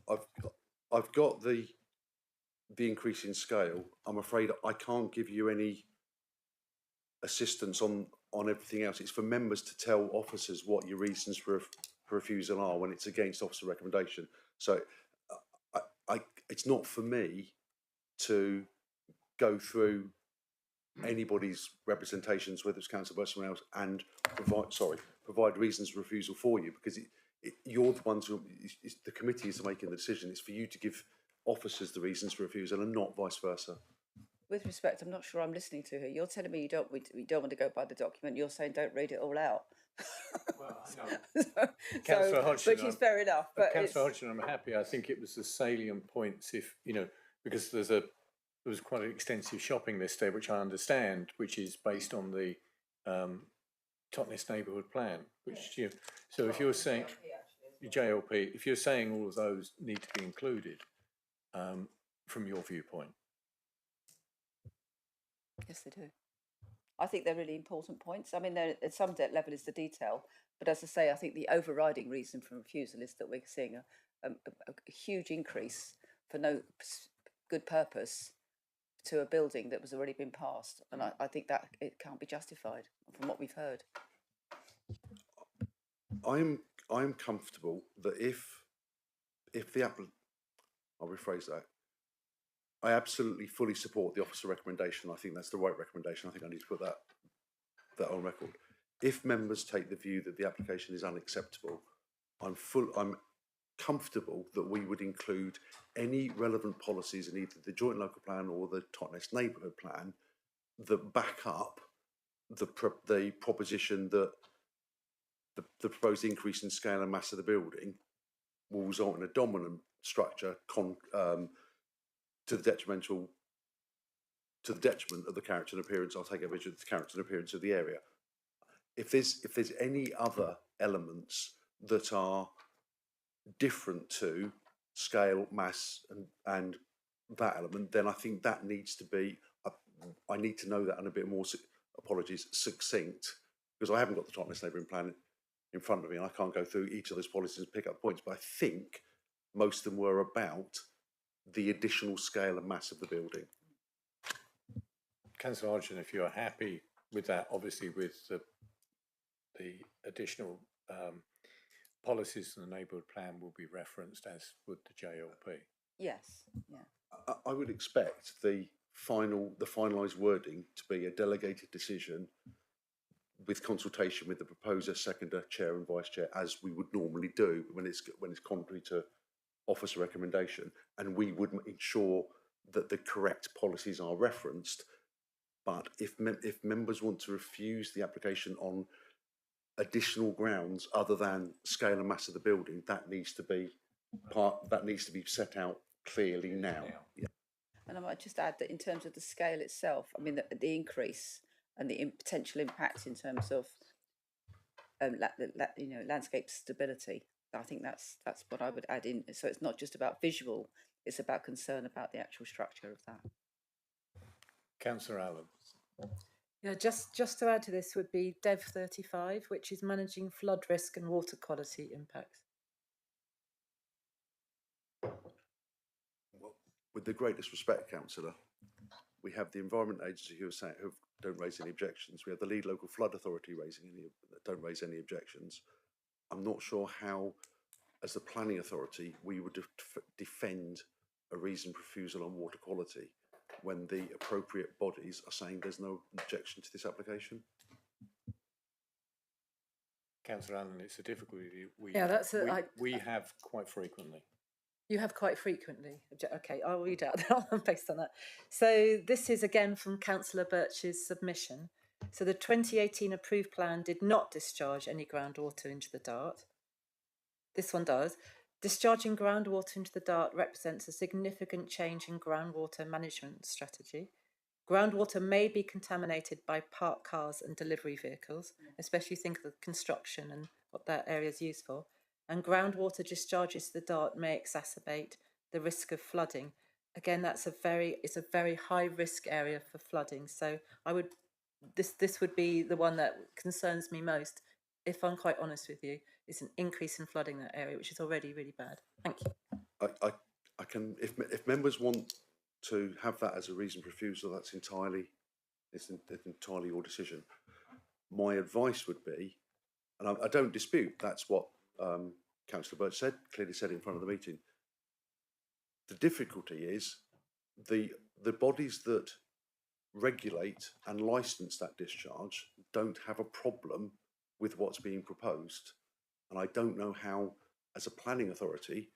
I've got the increase in scale. I'm afraid I can't give you any assistance on everything else. It's for members to tell officers what your reasons for refusal are when it's against officer recommendation. So it's not for me to go through anybody's representations, whether it's council or someone else, and provide reasons for refusal for you, because you're the ones who, the committee is making the decision. It's for you to give officers the reasons for refusal and not vice versa. With respect, I'm not sure I'm listening to her. You're telling me we don't want to go by the document. You're saying don't read it all out. Well, Councillor Hodgson, which is fair enough. But Councillor Hodgson, I'm happy. I think it was the salient points. If because there was quite an extensive shopping list there, which I understand, which is based on the Totnes neighbourhood plan. Which so if you're saying JLP, if you're saying all of those need to be included, from your viewpoint. Yes, they do. I think they're really important points. I mean, at some level is the detail, but as I say, I think the overriding reason for refusal is that we're seeing a huge increase for no good purpose to a building that was already been passed, and I think that it can't be justified from what we've heard. I'm comfortable that if the I'll rephrase that. I absolutely fully support the officer recommendation. I think that's the right recommendation. I think I need to put that on record. If members take the view that the application is unacceptable, I'm comfortable that we would include any relevant policies in either the joint local plan or the Totnes neighbourhood plan that back up the proposition that the proposed increase in scale and mass of the building will result in a dominant structure to the detriment of the character and appearance. I'll take a vision of the character and appearance of the area. If there's any other elements that are different to scale, mass, and that element, then I think that needs to be. I need to know that and a bit more. Apologies, succinct, because I haven't got the Totnes neighbourhood plan in front of me, and I can't go through each of those policies and pick up points. But I think most of them were about the additional scale and mass of the building. Councillor Hodgson, if you're happy with that, obviously with the additional policies in the neighbourhood plan will be referenced, as would the JLP. Yes, yeah. I would expect the finalised wording to be a delegated decision with consultation with the proposer, seconder, chair and vice chair, as we would normally do when it's contrary to officer recommendation, and we would ensure that the correct policies are referenced. But if members want to refuse the application on additional grounds other than scale and mass of the building, that needs to be set out clearly now. Yeah. And I might just add that in terms of the scale itself, I mean, the increase and the potential impact in terms of landscape stability. I think that's what I would add in. So it's not just about visual; it's about concern about the actual structure of that. Councillor Allen. Yeah, just to add to this would be DEV 35, which is managing flood risk and water quality impacts. Well, with the greatest respect, Councillor, we have the Environment Agency who don't raise any objections. We have the Lead Local Flood Authority don't raise any objections. I'm not sure how, as the planning authority, we would defend a reasoned refusal on water quality when the appropriate bodies are saying there's no objection to this application. Councillor Allen, it's a difficulty we have quite frequently. You have quite frequently. Okay, I'll read out based on that. So this is again from Councillor Birch's submission. So the 2018 approved plan did not discharge any groundwater into the Dart. This one does. Discharging groundwater into the Dart represents a significant change in groundwater management strategy. Groundwater may be contaminated by parked cars and delivery vehicles, especially think of the construction and what that area is used for. And groundwater discharges to the Dart may exacerbate the risk of flooding. Again, it's a very high risk area for flooding. So this would be the one that concerns me most, if I'm quite honest with you, is an increase in flooding in that area, which is already really bad. Thank you. I can, if members want to have that as a reasoned refusal, that's entirely your decision. My advice would be, and I don't dispute, that's what Councillor Birch clearly said in front of the meeting. The difficulty is the bodies that regulate and license that discharge don't have a problem with what's being proposed. And I don't know how, as a planning authority,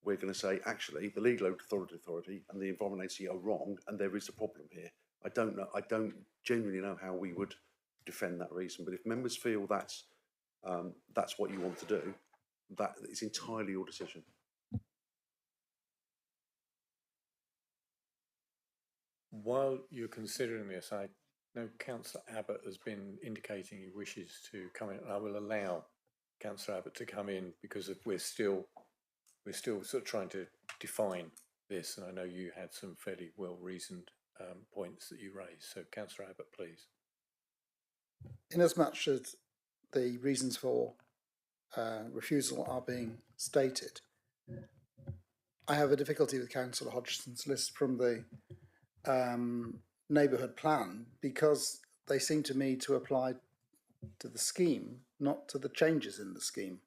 we're going to say, actually, the Legal Authority and the Environment Agency are wrong and there is a problem here. I don't know. I don't genuinely know how we would defend that reason. But if members feel that's what you want to do, that is entirely your decision. While you're considering this, I know Councillor Abbott has been indicating he wishes to come in. I will allow Councillor Abbott to come in because we're still sort of trying to define this, and I know you had some fairly well-reasoned points that you raised. So, Councillor Abbott, please. Inasmuch as the reasons for refusal are being stated, I have a difficulty with Councillor Hodgson's list from the neighbourhood plan, because they seem to me to apply to the scheme, not to the changes in the scheme,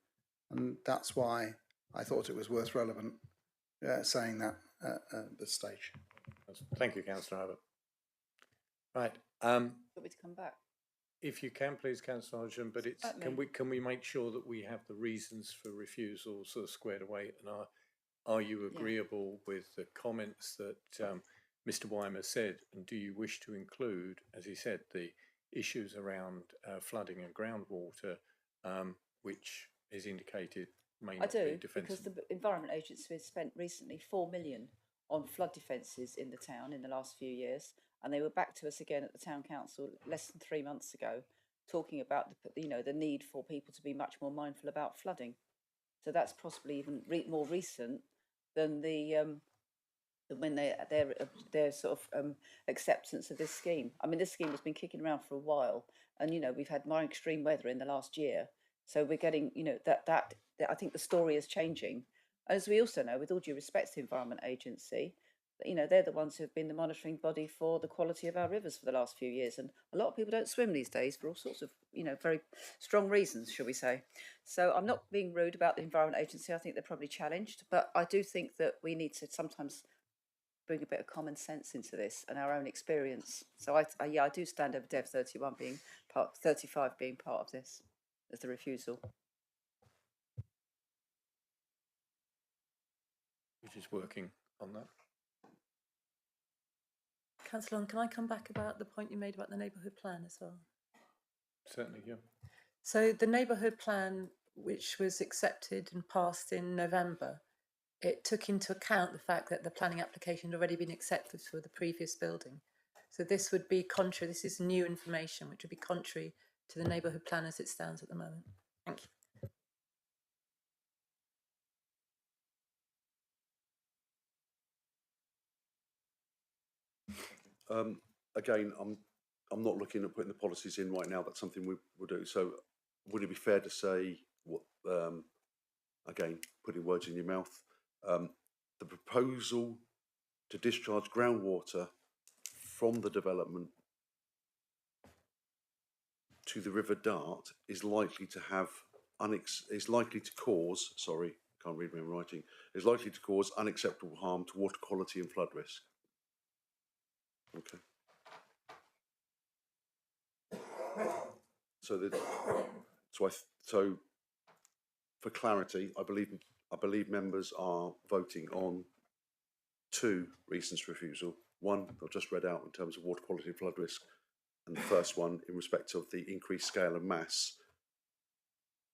and that's why I thought it was worth relevant saying that at this stage. Thank you, Councillor Abbott. Right. Want me to come back? If you can, please, Councillor Hodgson, but it's can we make sure that we have the reasons for refusal sort of squared away, and are you agreeable with the comments that Mr. Weimer said, and do you wish to include, as he said, the issues around flooding and groundwater, which is indicated may not be defensible? Because the Environment Agency has spent recently 4 million on flood defences in the town in the last few years, and they were back to us again at the Town Council less than 3 months ago, talking about the need for people to be much more mindful about flooding. So that's possibly even more recent than when their sort of acceptance of this scheme. I mean, this scheme has been kicking around for a while, and we've had more extreme weather in the last year, so we're getting that I think the story is changing. As we also know, with all due respect to the Environment Agency, they're the ones who have been the monitoring body for the quality of our rivers for the last few years, and a lot of people don't swim these days for all sorts of very strong reasons, shall we say. So I'm not being rude about the Environment Agency. I think they're probably challenged, but I do think that we need to sometimes bring a bit of common sense into this and our own experience. So I do stand over Dev 31 being part, 35 being part of this as the refusal. Which is working on that. Councillor Long, can I come back about the point you made about the neighbourhood plan as well? Certainly, yeah. So the neighbourhood plan, which was accepted and passed in November, it took into account the fact that the planning application had already been accepted for the previous building. So this would be contrary, this is new information, which would be contrary to the neighbourhood plan as it stands at the moment. Thank you. Again, I'm not looking at putting the policies in right now. That's something we will do. So, would it be fair to say what? Again, putting words in your mouth. The proposal to discharge groundwater from the development to the River Dart is likely to have is likely to cause. Sorry, can't read my own writing. Is likely to cause unacceptable harm to water quality and flood risk. Okay. So for clarity, I believe members are voting on 2 reasons for refusal. One I've just read out in terms of water quality and flood risk, and the first one in respect of the increased scale and mass,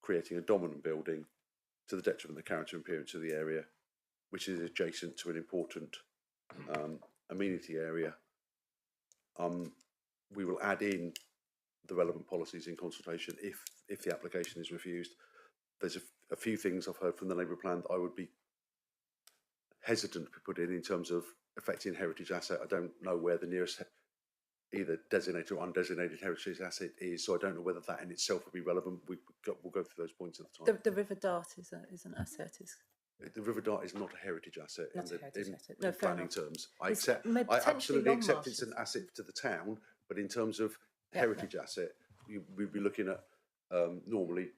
creating a dominant building to the detriment of the character and appearance of the area, which is adjacent to an important amenity area. We will add in the relevant policies in consultation if the application is refused. There's a few things I've heard from the Labour plan that I would be hesitant to put in terms of affecting heritage asset. I don't know where the nearest either designated or undesignated heritage asset is, so I don't know whether that in itself would be relevant. We'll go through those points at the time. The River Dart is an asset. The River Dart is not a heritage asset in planning terms. I absolutely accept it's an asset to the town, but in terms of heritage asset, we'd be looking at normally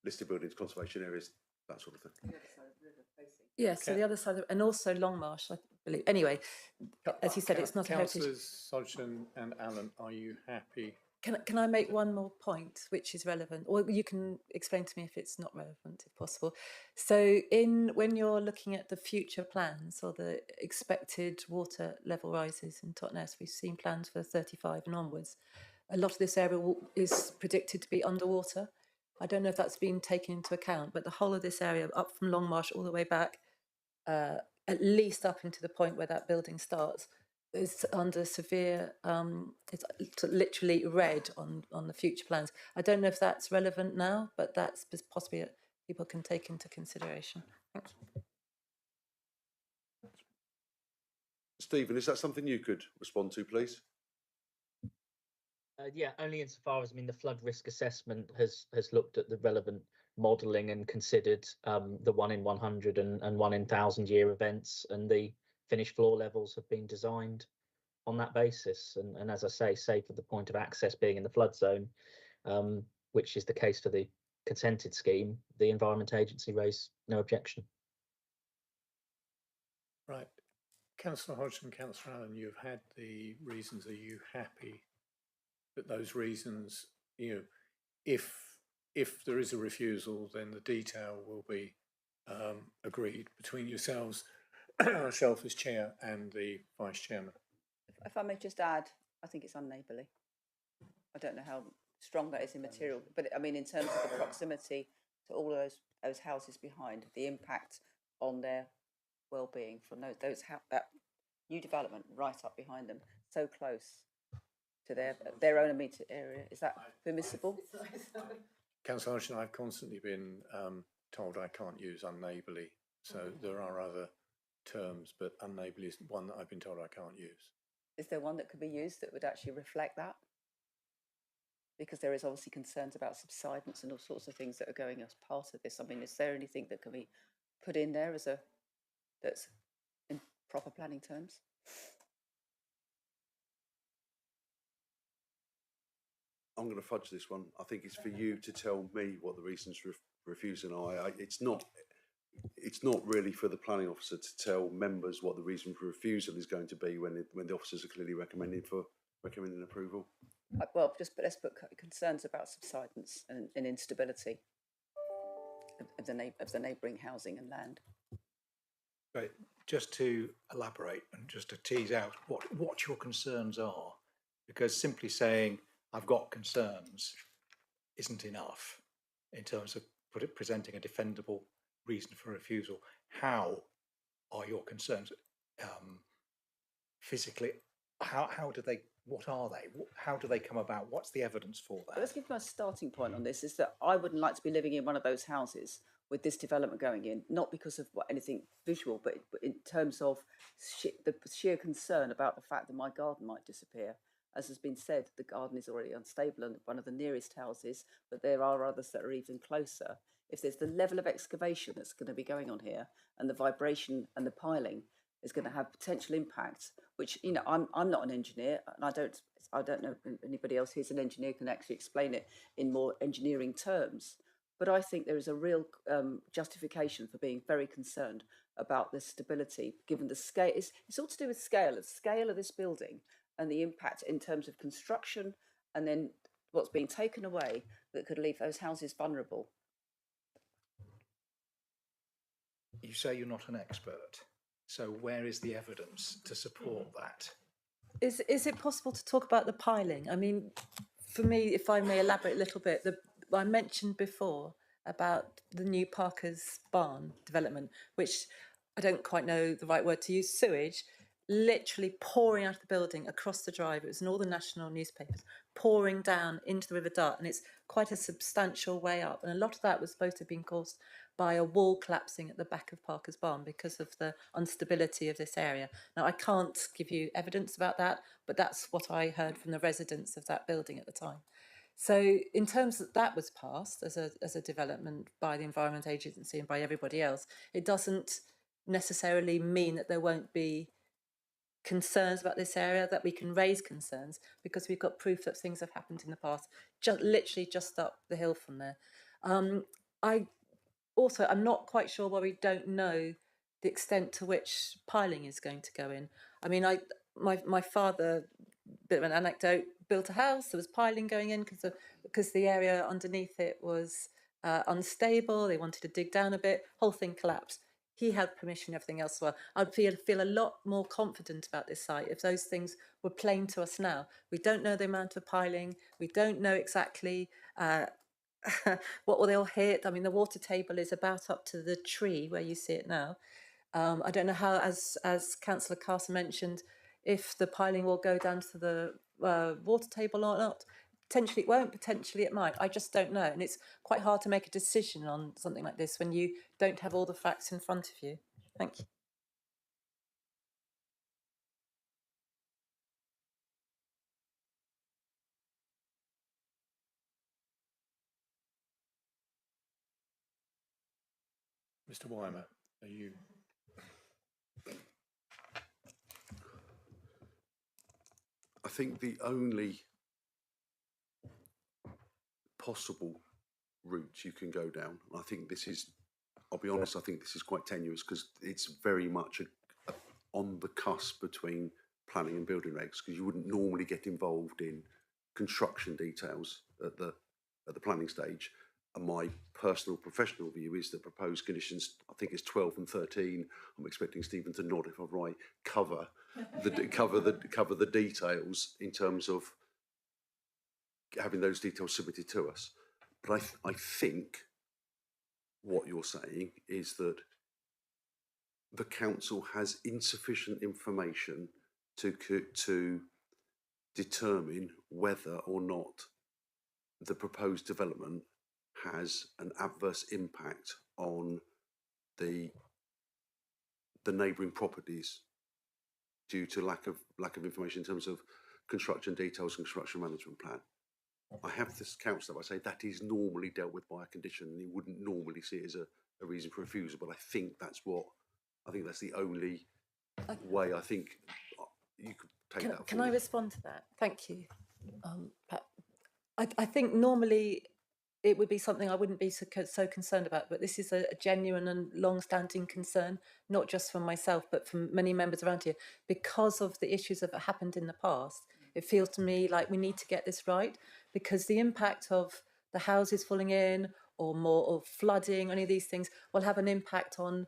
listed buildings, conservation areas, that sort of thing. Yes, so the other side, and also Longmarsh, I believe. Anyway, as you said, it's not a heritage. Councillors Hodgson and Allen, are you happy? Can I make one more point, which is relevant, or you can explain to me if it's not relevant, if possible. So, when you're looking at the future plans or the expected water level rises in Totnes, we've seen plans for 35 and onwards. A lot of this area is predicted to be underwater. I don't know if that's been taken into account, but the whole of this area, up from Longmarsh all the way back, at least up into the point where that building starts, is under severe, it's literally red on the future plans. I don't know if that's relevant now, but that's possibly people can take into consideration. Thank you. Stephen, is that something you could respond to, please? Yeah, only insofar as, I mean, the flood risk assessment has looked at the relevant modelling and considered the 1 in 100 and 1 in 1,000 year events, and the finished floor levels have been designed on that basis. And as I say, save for the point of access being in the flood zone, which is the case for the consented scheme, the Environment Agency raised no objection. Right. Councillor Hodgson, Councillor Allen, you've had the reasons. Are you happy that those reasons, if there is a refusal, then the detail will be agreed between yourselves, myself as chair and the vice chairman? If I may just add, I think it's unneighbourly. I don't know how strong that is in material, but I mean, in terms of the proximity to all of those houses behind, the impact on their well-being from that new development right up behind them, so close to their own immediate area. Is that permissible? Councillor Hodgson, I've constantly been told I can't use unneighbourly, so there are other terms, but unneighbourly is one that I've been told I can't use. Is there one that could be used that would actually reflect that? Because there is obviously concerns about subsidence and all sorts of things that are going as part of this. I mean, is there anything that can be put in there that's in proper planning terms? I'm going to fudge this one. I think it's for you to tell me what the reasons for refusing are. It's not. it's not really for the planning officer to tell members what the reason for refusal is going to be when the officers are clearly recommending approval. Well, let's put concerns about subsidence and instability of the neighbouring housing and land. Right, just to elaborate and just to tease out what your concerns are, because simply saying I've got concerns isn't enough in terms of presenting a defendable reason for refusal. How are your concerns physically? How do they? What are they? How do they come about? What's the evidence for that? Let's give my starting point on this, is that I wouldn't like to be living in one of those houses with this development going in, not because of anything visual, but in terms of the sheer concern about the fact that my garden might disappear. As has been said, the garden is already unstable in one of the nearest houses, but there are others that are even closer. If there's the level of excavation that's going to be going on here, and the vibration and the piling is going to have potential impacts, which, you know, I'm not an engineer, and I don't know if anybody else who's an engineer can actually explain it in more engineering terms. But I think there is a real justification for being very concerned about the stability, given the scale. It's all to do with the scale of this building and the impact in terms of construction, and then what's being taken away that could leave those houses vulnerable. You say you're not an expert, so where is the evidence to support that? Is it possible to talk about the piling? I mean, for me, if I may elaborate a little bit, I mentioned before about the new Parker's Barn development, which I don't quite know the right word to use, sewage, literally pouring out of the building across the drive. It was in all the national newspapers, pouring down into the River Dart, and it's quite a substantial way up. And a lot of that was supposed to have been caused by a wall collapsing at the back of Parker's Barn because of the instability of this area. Now, I can't give you evidence about that, but that's what I heard from the residents of that building at the time. So in terms of that was passed as a development by the Environment Agency and by everybody else, it doesn't necessarily mean that there won't be concerns about this area, that we can raise concerns, because we've got proof that things have happened in the past, literally just up the hill from there. I'm not quite sure why we don't know the extent to which piling is going to go in. I mean, my father, bit of an anecdote, built a house, there was piling going in because the area underneath it was unstable. They wanted to dig down a bit, whole thing collapsed. He had permission, everything else as well. I'd feel a lot more confident about this site if those things were plain to us now. We don't know the amount of piling. We don't know exactly what will they all hit. I mean, the water table is about up to the tree where you see it now. I don't know how, as Councillor Carson mentioned, if the piling will go down to the water table or not. Potentially it won't, potentially it might. I just don't know. And it's quite hard to make a decision on something like this when you don't have all the facts in front of you. Thank you. Mr. Weimer, are you? I think the only possible route you can go down, I think this is, I'll be honest, I think this is quite tenuous because it's very much on the cusp between planning and building regs, because you wouldn't normally get involved in construction details at the planning stage. And my personal professional view is that proposed conditions, I think it's 12 and 13, I'm expecting Stephen to nod if I'm right, cover the details in terms of having those details submitted to us. But I think what you're saying is that the council has insufficient information to determine whether or not the proposed development has an adverse impact on the neighbouring properties due to lack of information in terms of construction details and construction management plan. I have this council, I say that is normally dealt with by a condition, and you wouldn't normally see it as a reason for refusal, but I think that's the only way I think you could take that. Can I respond to that? Thank you. Pat. I think normally it would be something I wouldn't be so concerned about. But this is a genuine and long-standing concern, not just from myself, but from many members around here, because of the issues that have happened in the past. It feels to me like we need to get this right, because the impact of the houses falling in or more of flooding, any of these things will have an impact on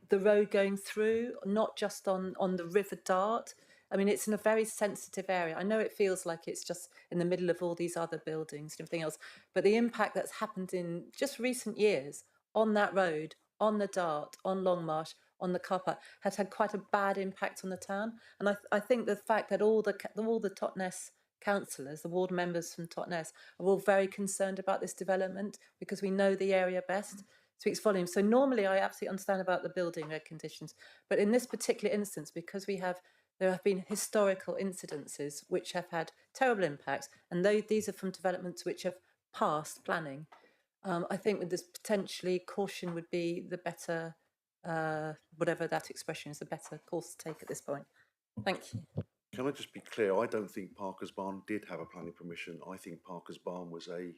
the road going through, not just on the River Dart. I mean, it's in a very sensitive area. I know it feels like it's just in the middle of all these other buildings and everything else, but the impact that's happened in just recent years on that road, on the Dart, on Longmarsh, on the car park, has had quite a bad impact on the town. And I think the fact that all the Totnes councillors, the ward members from Totnes, are all very concerned about this development because we know the area best speaks volumes. So normally I absolutely understand about the building reg conditions, but in this particular instance, because there have been historical incidences which have had terrible impacts, and these are from developments which have passed planning, I think with this potentially caution would be the better, whatever that expression is, the better course to take at this point. Thank you. Can I just be clear? I don't think Parker's Barn did have a planning permission. I think Parker's Barn was a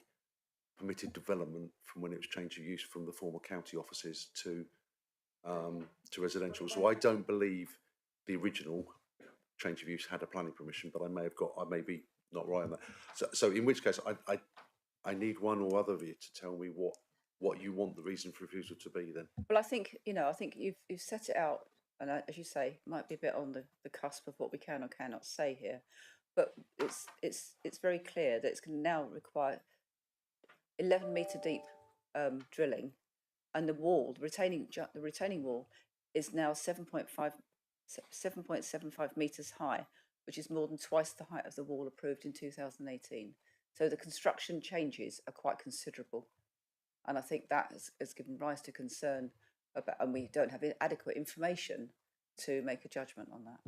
permitted development from when it was changed of use from the former county offices to residential. So I don't believe the original change of use had a planning permission, but I may be not right on that. So in which case, I need one or other of you to tell me what you want the reason for refusal to be. Then. Well, I think you've set it out, and as you say, might be a bit on the cusp of what we can or cannot say here, but it's very clear that it's going to now require 11-metre deep drilling, and the retaining wall is now 7.75 metres high, which is more than twice the height of the wall approved in 2018. So the construction changes are quite considerable, and I think that has given rise to concern about, and we don't have adequate information to make a judgment on that.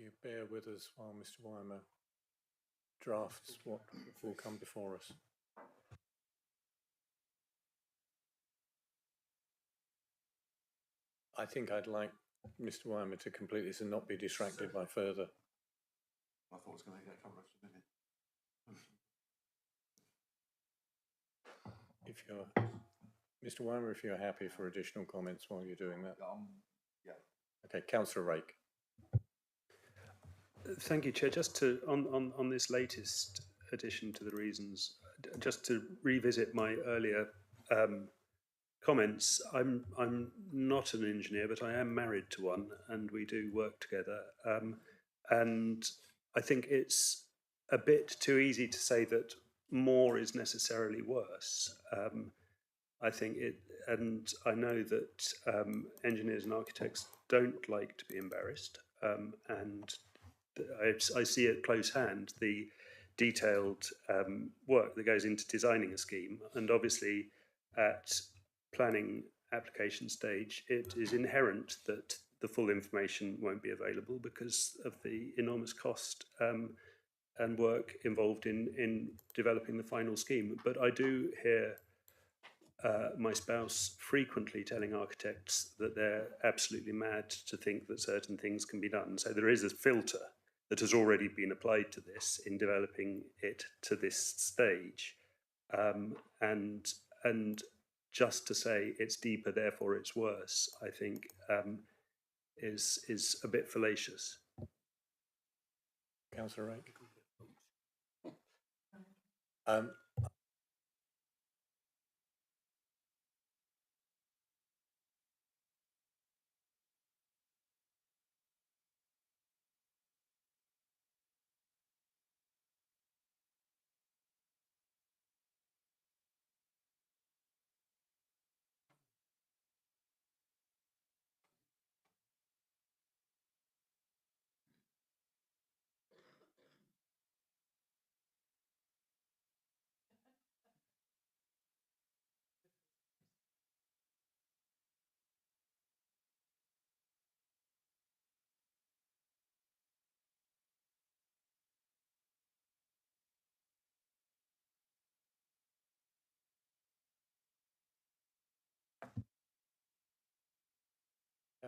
If you bear with us while Mr. Weimer drafts what will come before us. I think I'd like Mr. Weimer to complete this and not be distracted by further. I thought I was going to get covered in a minute. If you're, Mr. Weimer, if you're happy for additional comments while you're doing that. Yeah. Okay, Councillor Rake. Thank you, Chair. Just to on this latest addition to the reasons, just to revisit my earlier comments. I'm not an engineer, but I am married to one, and we do work together. And I think it's a bit too easy to say that more is necessarily worse. I think and I know that engineers and architects don't like to be embarrassed, and I see at close hand the detailed work that goes into designing a scheme, and obviously at planning application stage it is inherent that the full information won't be available because of the enormous cost and work involved in developing the final scheme. But I do hear my spouse frequently telling architects that they're absolutely mad to think that certain things can be done. So there is a filter that has already been applied to this in developing it to this stage. And just to say it's deeper, therefore it's worse, I think is a bit fallacious. Councillor Rake.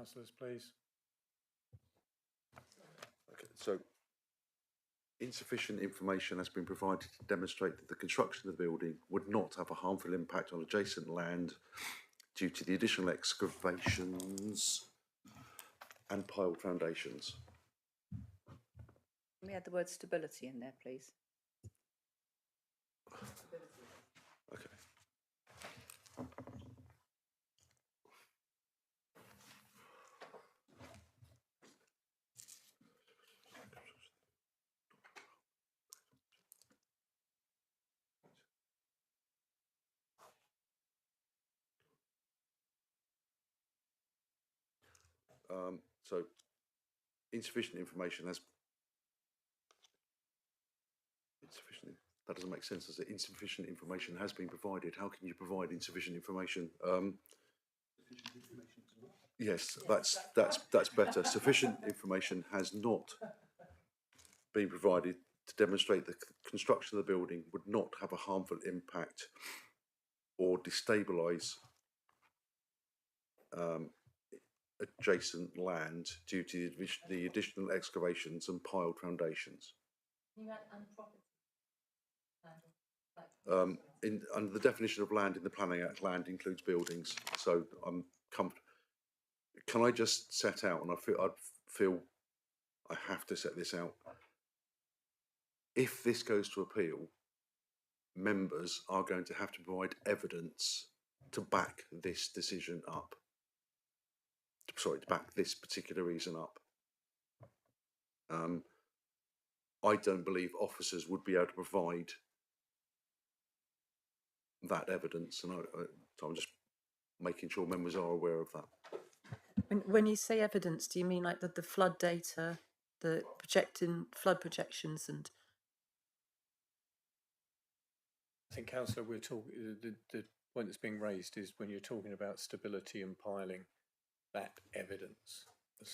Councillors, please. Okay, so insufficient information has been provided to demonstrate that the construction of the building would not have a harmful impact on adjacent land due to the additional excavations and piled foundations. Can we add the word stability in there, please? Okay. So insufficient information has insufficient. That doesn't make sense, does it? Insufficient information has been provided. How can you provide insufficient information? Yes, that's better. Sufficient information has not been provided to demonstrate the construction of the building would not have a harmful impact or destabilise adjacent land due to the additional excavations and piled foundations. Under the definition of land in the Planning Act, land includes buildings. So I'm comfortable. Can I just set out, and I feel I have to set this out. If this goes to appeal, members are going to have to provide evidence to back this decision up. Sorry, to back this particular reason up. I don't believe officers would be able to provide that evidence, and so I'm just making sure members are aware of that. When you say evidence, do you mean like the flood data, the flood projections, and? I think, Councillor, we're talking. The point that's being raised is when you're talking about stability and piling, that evidence.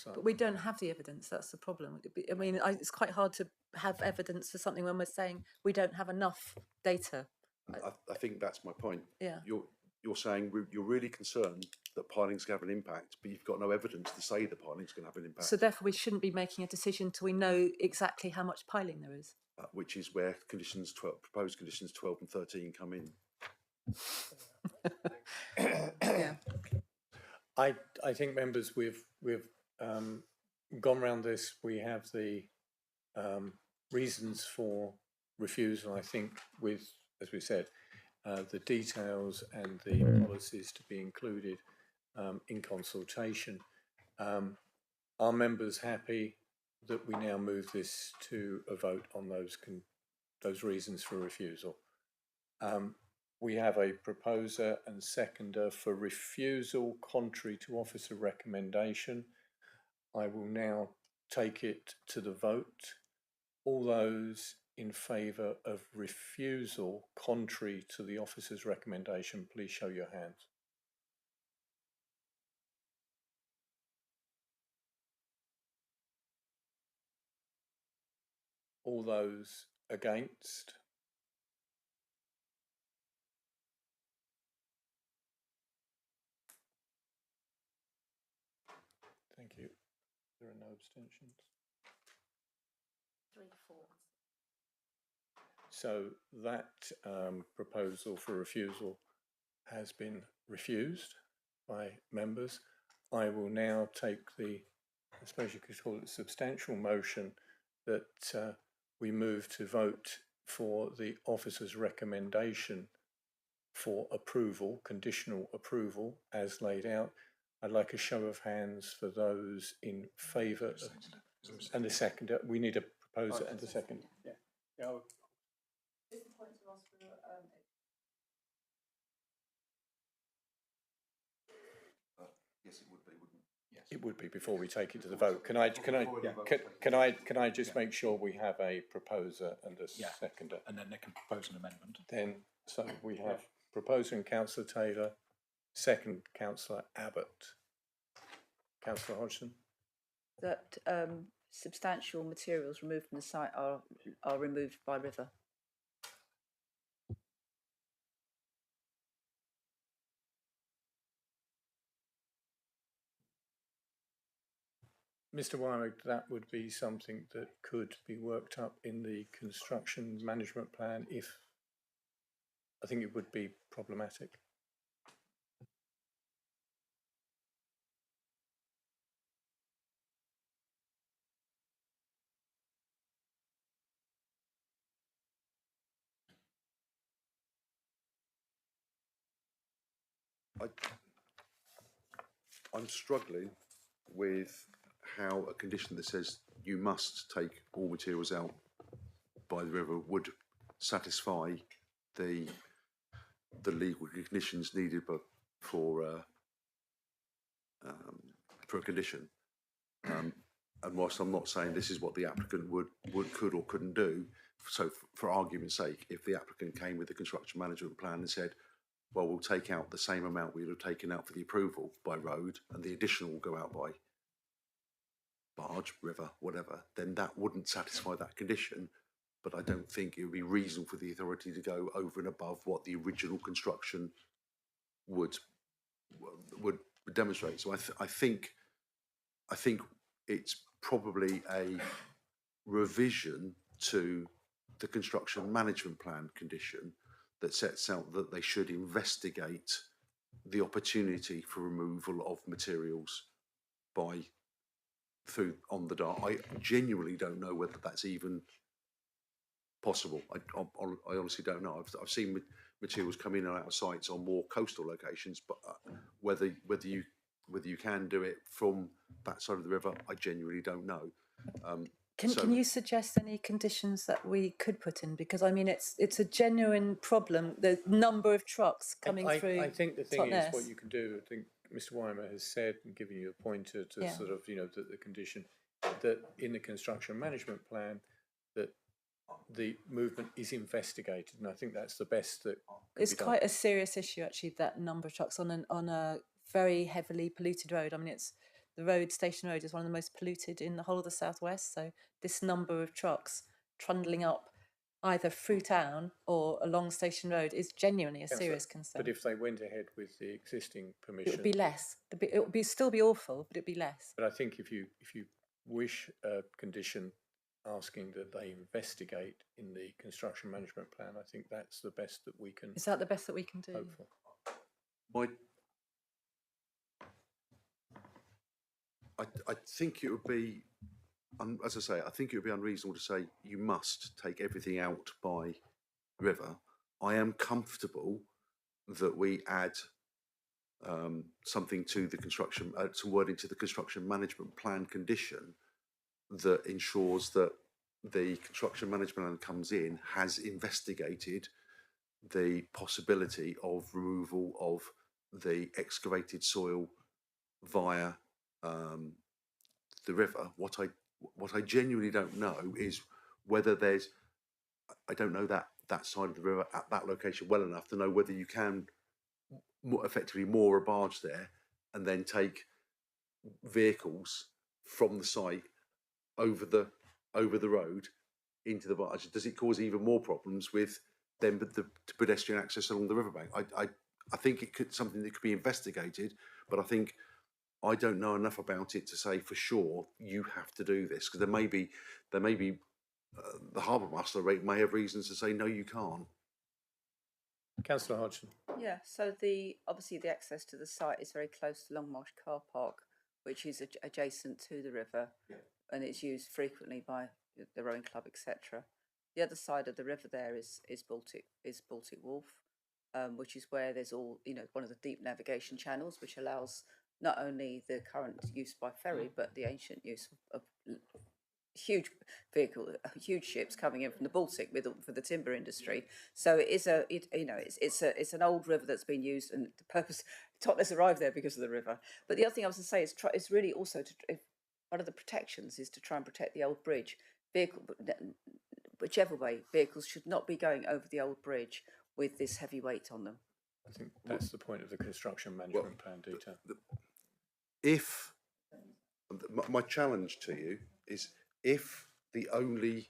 But we don't have the evidence. That's the problem. I mean, it's quite hard to have evidence for something when we're saying we don't have enough data. I think that's my point. Yeah. You're saying you're really concerned that piling's going to have an impact, but you've got no evidence to say the piling's going to have an impact. So therefore, we shouldn't be making a decision till we know exactly how much piling there is. Which is where proposed conditions 12 and 13 come in. Yeah. I think, members, we've gone round this. We have the reasons for refusal. I think, with, as we said, the details and the policies to be included in consultation. Are members happy that we now move this to a vote on those reasons for refusal? We have a proposer and seconder for refusal contrary to officer recommendation. I will now take it to the vote. All those in favour of refusal contrary to the officer's recommendation, please show your hands. All those against? Thank you. There are no abstentions. 3, 4. So that proposal for refusal has been refused by members. I will now take the, I suppose you could call it, substantial motion that we move to vote for the officer's recommendation for approval, conditional approval, as laid out. I'd like a show of hands for those in favour and the seconder. We need a proposer and a second. Yeah. Yes, it would be, wouldn't it? Yes. It would be before we take it to the vote. Can I just make sure we have a proposer and a seconder? And then they can propose an amendment. Then, so we have proposer and Councillor Taylor, second Councillor Abbott. Councillor Hodgson? That substantial materials removed from the site are removed by river. Mr. Wyrick, that would be something that could be worked up in the construction management plan if, I think it would be problematic. I'm struggling with how a condition that says you must take all materials out by the river would satisfy the legal conditions needed for a condition. And whilst I'm not saying this is what the applicant could or couldn't do, so for argument's sake, if the applicant came with the construction management plan and said, well, we'll take out the same amount we would have taken out for the approval by road, and the additional will go out by barge, river, whatever, then that wouldn't satisfy that condition. But I don't think it would be reasonable for the authority to go over and above what the original construction would demonstrate. So I think it's probably a revision to the construction management plan condition that sets out that they should investigate the opportunity for removal of materials on the Dart. I genuinely don't know whether that's even possible. I honestly don't know. I've seen materials come in and out of sites on more coastal locations, but whether you can do it from that side of the river, I genuinely don't know. Can you suggest any conditions that we could put in? Because I mean, it's a genuine problem. The number of trucks coming through. I think the thing Totnes. is what you can do. I think Mr. Weimer has said and given you a pointer to sort of, the condition that in the construction management plan that the movement is investigated, and I think that's the best that. It's quite a serious issue, actually. That number of trucks on a very heavily polluted road. I mean, Station Road is one of the most polluted in the whole of the southwest. So this number of trucks trundling up either through town or along Station Road is genuinely a serious concern. But if they went ahead with the existing permission, it would be less. It would still be awful, but it'd be less. But I think if you wish a condition asking that they investigate in the construction management plan, I think that's the best that we can. Is that the best that we can do? Hope for. I think it would be, as I say, I think it would be unreasonable to say you must take everything out by river. I am comfortable that we add something to the construction, some wording to the construction management plan condition that ensures that the construction management plan comes in, has investigated the possibility of removal of the excavated soil via the river. What I genuinely don't know is whether there's, I don't know that side of the river at that location well enough to know whether you can effectively moor a barge there and then take vehicles from the site over the road into the barge. Does it cause even more problems with then the pedestrian access along the riverbank? I think it could something that could be investigated, but I don't know enough about it to say for sure you have to do this, because there may be the harbour master may have reasons to say no, you can't. Councillor Hodgson. Yeah, so obviously the access to the site is very close to Longmarsh Car Park, which is adjacent to the river, and it's used frequently by the rowing club, etc. The other side of the river there is Baltic Wharf, which is where there's one of the deep navigation channels, which allows not only the current use by ferry, but the ancient use of huge ships coming in from the Baltic for the timber industry. So it is it's an old river that's been used, and the purpose Totnes arrived there because of the river. But the other thing I was going to say is it's really also one of the protections is to try and protect the old bridge. Whichever way, vehicles should not be going over the old bridge with this heavy weight on them. I think that's the point of the construction management plan detail. If my challenge to you is, if the only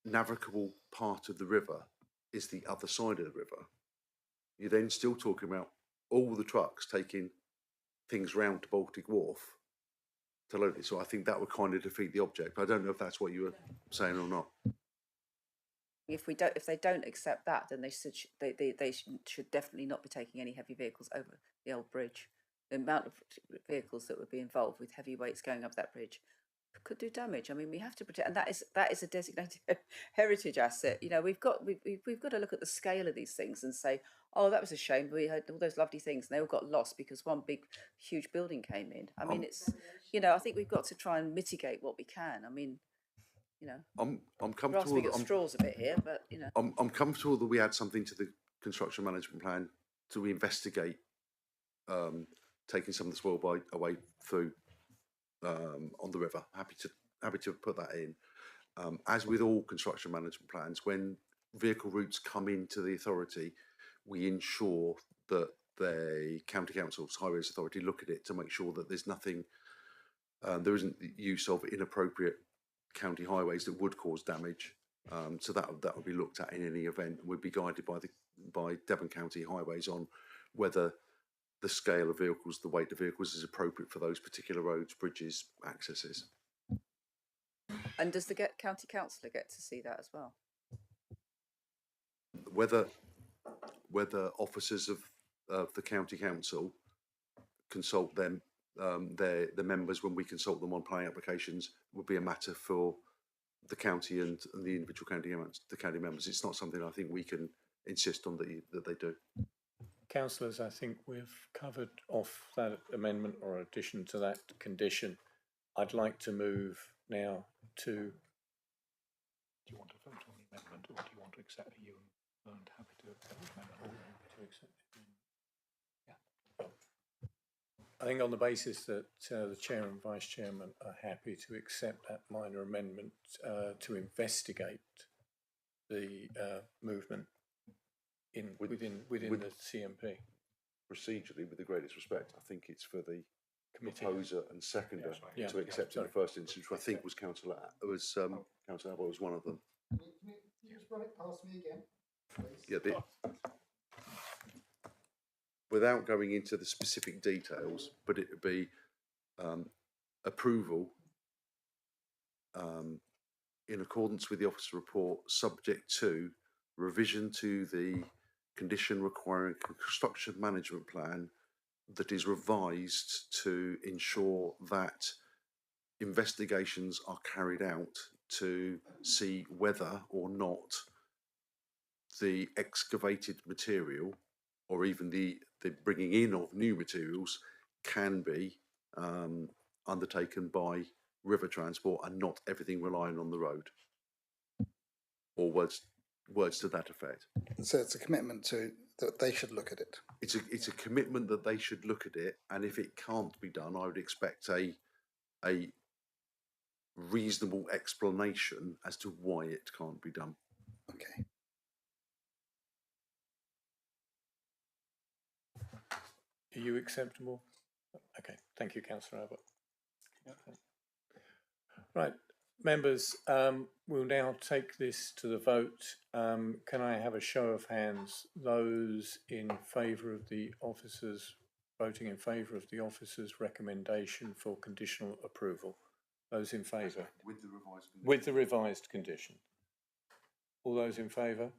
navigable part of the river is the other side of the river, you're then still talking about all the trucks taking things round to Baltic Wharf Toloni. So I think that would kind of defeat the object. I don't know if that's what you were saying or not. If they don't accept that, then they should definitely not be taking any heavy vehicles over the old bridge. The amount of vehicles that would be involved with heavy weights going up that bridge could do damage. I mean, we have to protect, and that is a designated heritage asset. You know, we've got to look at the scale of these things and say, oh, that was a shame. We had all those lovely things, and they all got lost because one big, huge building came in. I mean, it's, you know, I think we've got to try and mitigate what we can. I mean, you know, I'm comfortable. Grasping at straws a bit here, but you know, I'm comfortable that we add something to the construction management plan to investigate taking some of the spoil away through on the river. Happy to put that in. As with all construction management plans, when vehicle routes come into the authority, we ensure that the county council's highways authority look at it to make sure that there's nothing, there isn't the use of inappropriate county highways that would cause damage. So that would be looked at in any event, and would be guided by Devon County Highways on whether the scale of vehicles, the weight of vehicles is appropriate for those particular roads, bridges, accesses. and does the county councillor get to see that as well? Whether officers of the county council consult them, the members when we consult them on planning applications would be a matter for the county and the individual county members. It's not something I think we can insist on that they do. Councillors, I think we've covered off that amendment or addition to that condition. I'd like to move now to. Do you want to vote on the amendment, or do you want to accept it? You and happy to accept the amendment, or to accept it? I think on the basis that the chair and vice chairman are happy to accept that minor amendment to investigate the movement within the CMP. Procedurally, with the greatest respect, I think it's for the Committee. Proposer and seconder to accept in the first instance, which I think was Councillor Abbott was one of them. Can you just run it past me again, please? Yeah, without going into the specific details, but it would be approval in accordance with the officer report, subject to revision to the condition requiring a construction management plan that is revised to ensure that investigations are carried out to see whether or not the excavated material or even the bringing in of new materials can be undertaken by river transport and not everything relying on the road, or words to that effect. So it's a commitment to that they should look at it. It's a commitment that they should look at it, and if it can't be done, I would expect a reasonable explanation as to why it can't be done. Okay. Are you acceptable? Okay, thank you, Councillor Abbott. Right, members, we'll now take this to the vote. Can I have a show of hands? Those in favour of the officers, voting in favour of the officers' recommendation for conditional approval. Those in favour? With the revised condition. With the revised condition. All those in favour?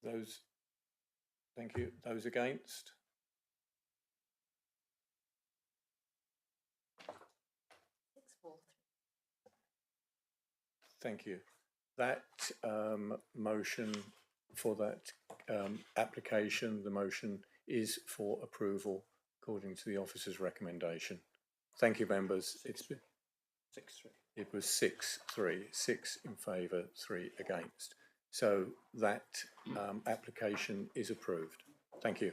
Those, thank you. Those against? Thank you. That motion for that application, the motion is for approval according to the officer's recommendation. Thank you, members. It's been 6-3. It was 6-3, 6 in favour, 3 against. So that application is approved. Thank you.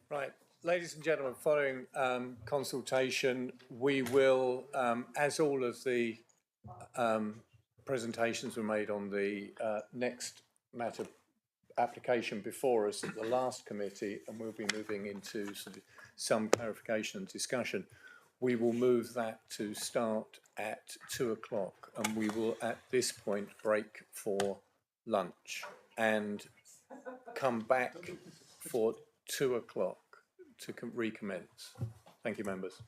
Right, ladies and gentlemen, following consultation, we will, as all of the presentations were made on the next matter application before us at the last committee, and we'll be moving into sort of some clarification and discussion. We will move that to start at 2 o'clock, and we will at this point break for lunch and come back for 2 o'clock to recommence. Thank you, members.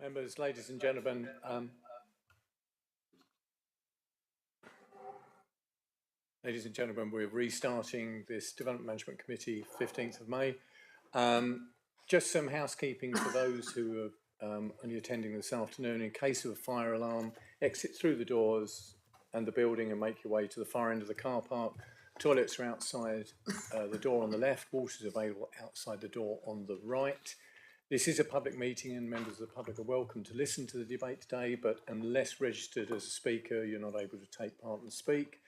Members, ladies and gentlemen, we're restarting this Development Management Committee 15th of May. Just some housekeeping for those who are only attending this afternoon. In case of a fire alarm, exit through the doors and the building and make your way to the far end of the car park. Toilets are outside the door on the left, water is available outside the door on the right. This is a public meeting and members of the public are welcome to listen to the debate today, but unless registered as a speaker, you're not able to take part and speak.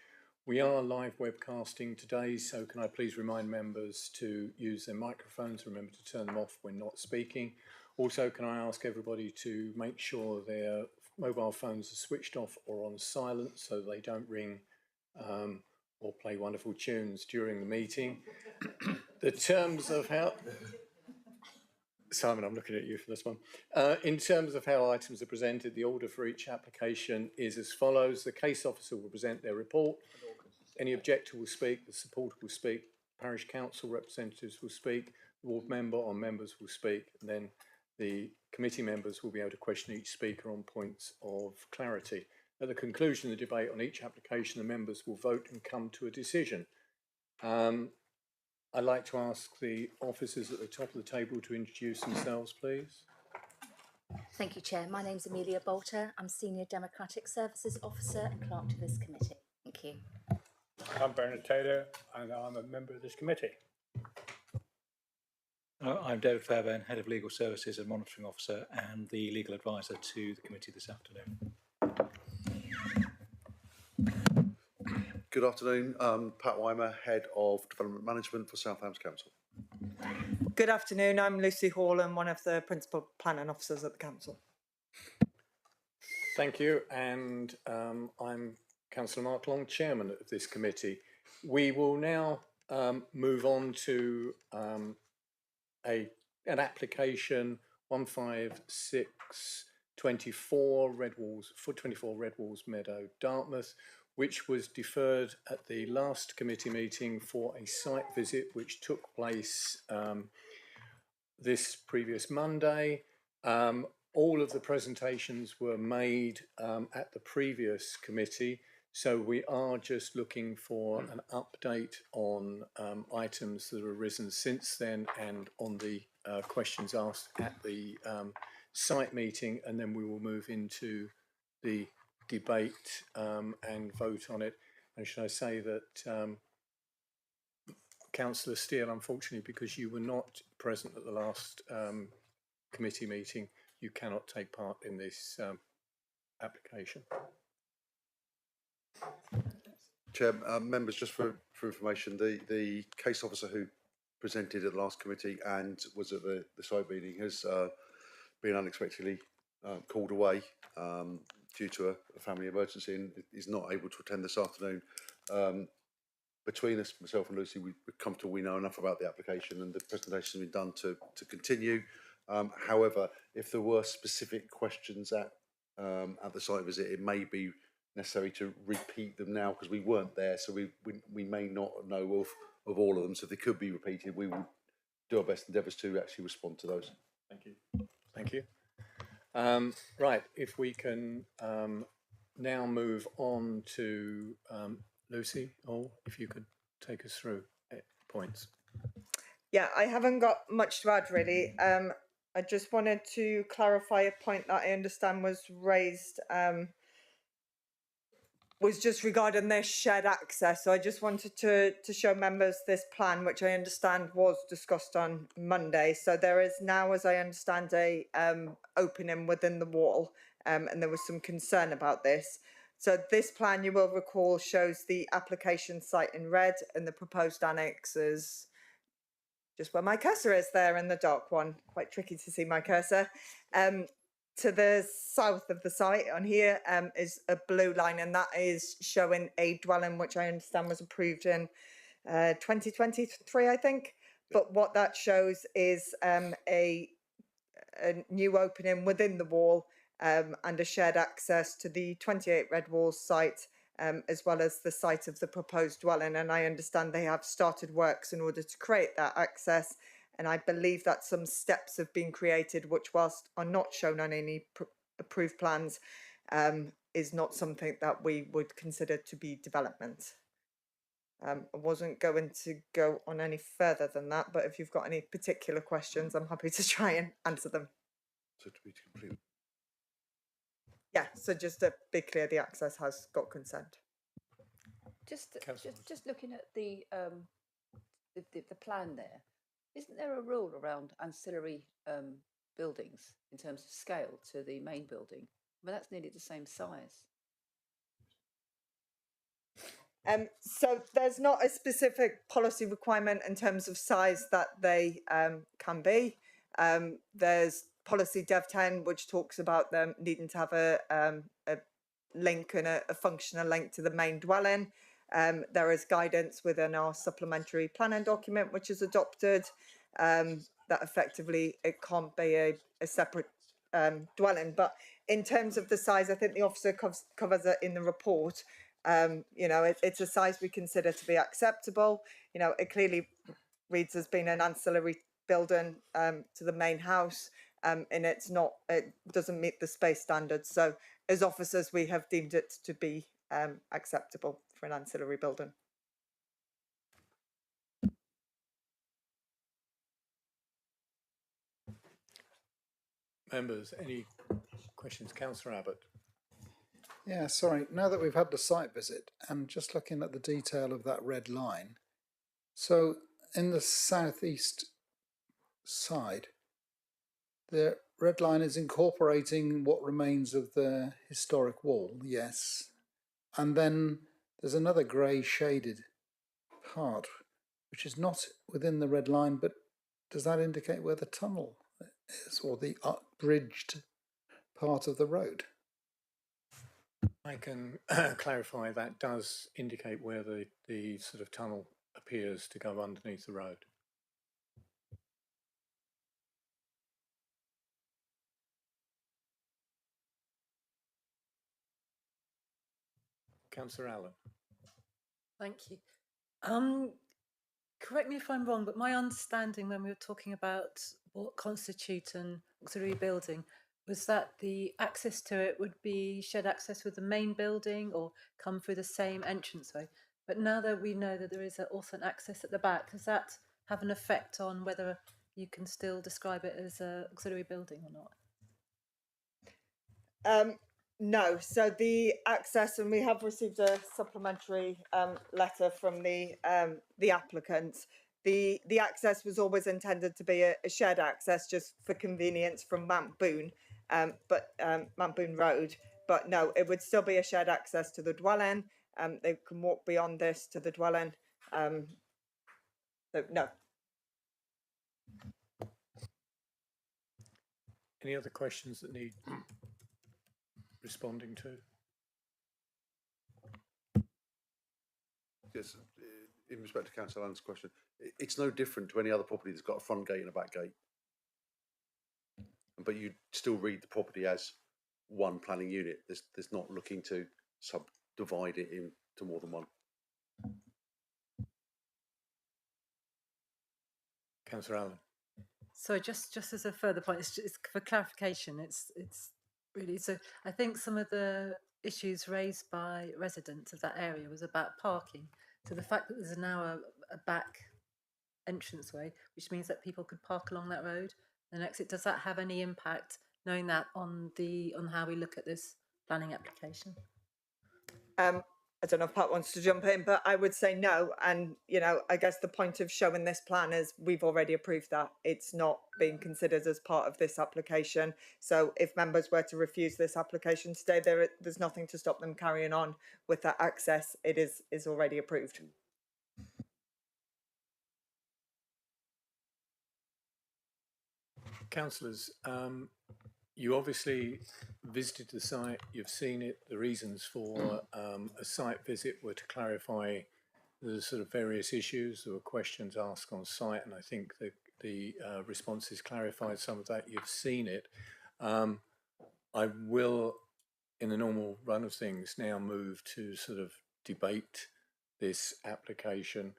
We are live webcasting today, so can I please remind members to use their microphones, remember to turn them off when not speaking. Also, can I ask everybody to make sure their mobile phones are switched off or on silent so they don't ring or play wonderful tunes during the meeting. The terms of how... Simon, I'm looking at you for this one. In terms of how items are presented, the order for each application is as follows. The case officer will present their report. Any objector will speak, the supporter will speak, parish council representatives will speak, the ward member or members will speak, and then the committee members will be able to question each speaker on points of clarity. At the conclusion of the debate on each application, the members will vote and come to a decision. I'd like to ask the officers at the top of the table to introduce themselves, please. Thank you, Chair. My name's Amelia Bolter. I'm Senior Democratic Services Officer and Clerk to this committee. Thank you. I'm Bernard Taylor and I'm a member of this committee. I'm David Fairbairn, Head of Legal Services and Monitoring Officer and the Legal Advisor to the committee this afternoon. Good afternoon, Pat Weimer, Head of Development Management for South Hams Council. Good afternoon, I'm Lucy Hall and one of the Principal Planning Officers at the Council. Thank you, and I'm Councillor Mark Long, Chairman of this committee. We will now move on to an application 15624 24 Red Walls Meadow, Dartmouth, which was deferred at the last committee meeting for a site visit which took place this previous Monday. All of the presentations were made at the previous committee, so we are just looking for an update on items that have arisen since then and on the questions asked at the site meeting, and then we will move into the debate and vote on it. And should I say that Councillor Steele, unfortunately, because you were not present at the last committee meeting, you cannot take part in this application. Chair, members, just for information, the case officer who presented at the last committee and was at the site meeting has been unexpectedly called away due to a family emergency and is not able to attend this afternoon. Between us, myself and Lucy, we've come to we know enough about the application and the presentation has been done to continue. However, if there were specific questions at the site visit, it may be necessary to repeat them now because we weren't there, so we may not know of all of them. So if they could be repeated, we will do our best endeavours to actually respond to those. Thank you. Thank you. Right, if we can now move on to Lucy, or if you could take us through points. Yeah, I haven't got much to add really. I just wanted to clarify a point that I understand was raised, was just regarding this shared access. So I just wanted to show members this plan, which I understand was discussed on Monday. So there is now, as I understand, a opening within the wall, and there was some concern about this. So this plan, you will recall, shows the application site in red and the proposed annex is just where my cursor is there in the dark one. Quite tricky to see my cursor. To the south of the site on here is a blue line, and that is showing a dwelling which I understand was approved in 2023, I think. But what that shows is a new opening within the wall and a shared access to the 28 Red Walls site, as well as the site of the proposed dwelling. And I understand they have started works in order to create that access, and I believe that some steps have been created which, whilst are not shown on any approved plans, is not something that we would consider to be development. I wasn't going to go on any further than that, but if you've got any particular questions, I'm happy to try and answer them. So to be complete. Yeah, so just to be clear, the access has got consent. Just looking at the plan there, isn't there a rule around ancillary buildings in terms of scale to the main building? I mean, that's nearly the same size. So there's not a specific policy requirement in terms of size that they can be. There's policy Dev 10, which talks about them needing to have a link and a functional link to the main dwelling. There is guidance within our supplementary planning document, which is adopted, that effectively it can't be a separate dwelling. But in terms of the size, I think the officer covers it in the report. You know, it's a size we consider to be acceptable. You know, it clearly reads as being an ancillary building to the main house, and it doesn't meet the space standards. So as officers, we have deemed it to be acceptable for an ancillary building. Members, any questions? Councillor Abbott. Yeah, sorry. Now that we've had the site visit and just looking at the detail of that red line, so in the southeast side, the red line is incorporating what remains of the historic wall, yes. And then there's another grey shaded part, which is not within the red line, but does that indicate where the tunnel is, or the bridged part of the road? I can clarify that does indicate where the sort of tunnel appears to go underneath the road. Councillor Allen. Thank you. Correct me if I'm wrong, but my understanding when we were talking about what constitutes an auxiliary building was that the access to it would be shared access with the main building or come through the same entranceway. But now that we know that there is also an access at the back, does that have an effect on whether you can still describe it as an auxiliary building or not? No, so the access, and we have received a supplementary letter from the applicant. The access was always intended to be a shared access just for convenience from Mount Boone, Mount Boone Road. But no, it would still be a shared access to the dwelling. They can walk beyond this to the dwelling. So no. Any other questions that need responding to? Yes, in respect to Councillor Allen's question, it's no different to any other property that's got a front gate and a back gate. But you still read the property as one planning unit. There's not looking to subdivide it into more than one. Councillor Allen. So just as a further point, it's for clarification. It's really, so I think some of the issues raised by residents of that area was about parking. So the fact that there's now a back entranceway, which means that people could park along that road and exit, does that have any impact, knowing that, on how we look at this planning application? I don't know if Pat wants to jump in, but I would say no. And, you know, I guess the point of showing this plan is we've already approved that. It's not being considered as part of this application. So if members were to refuse this application today, there's nothing to stop them carrying on with that access. It is already approved. Councillors, you obviously visited the site, you've seen it. The reasons for a site visit were to clarify the sort of various issues. There were questions asked on site, and I think the responses clarified some of that. You've seen it. I will, in the normal run of things, now move to sort of debate this application.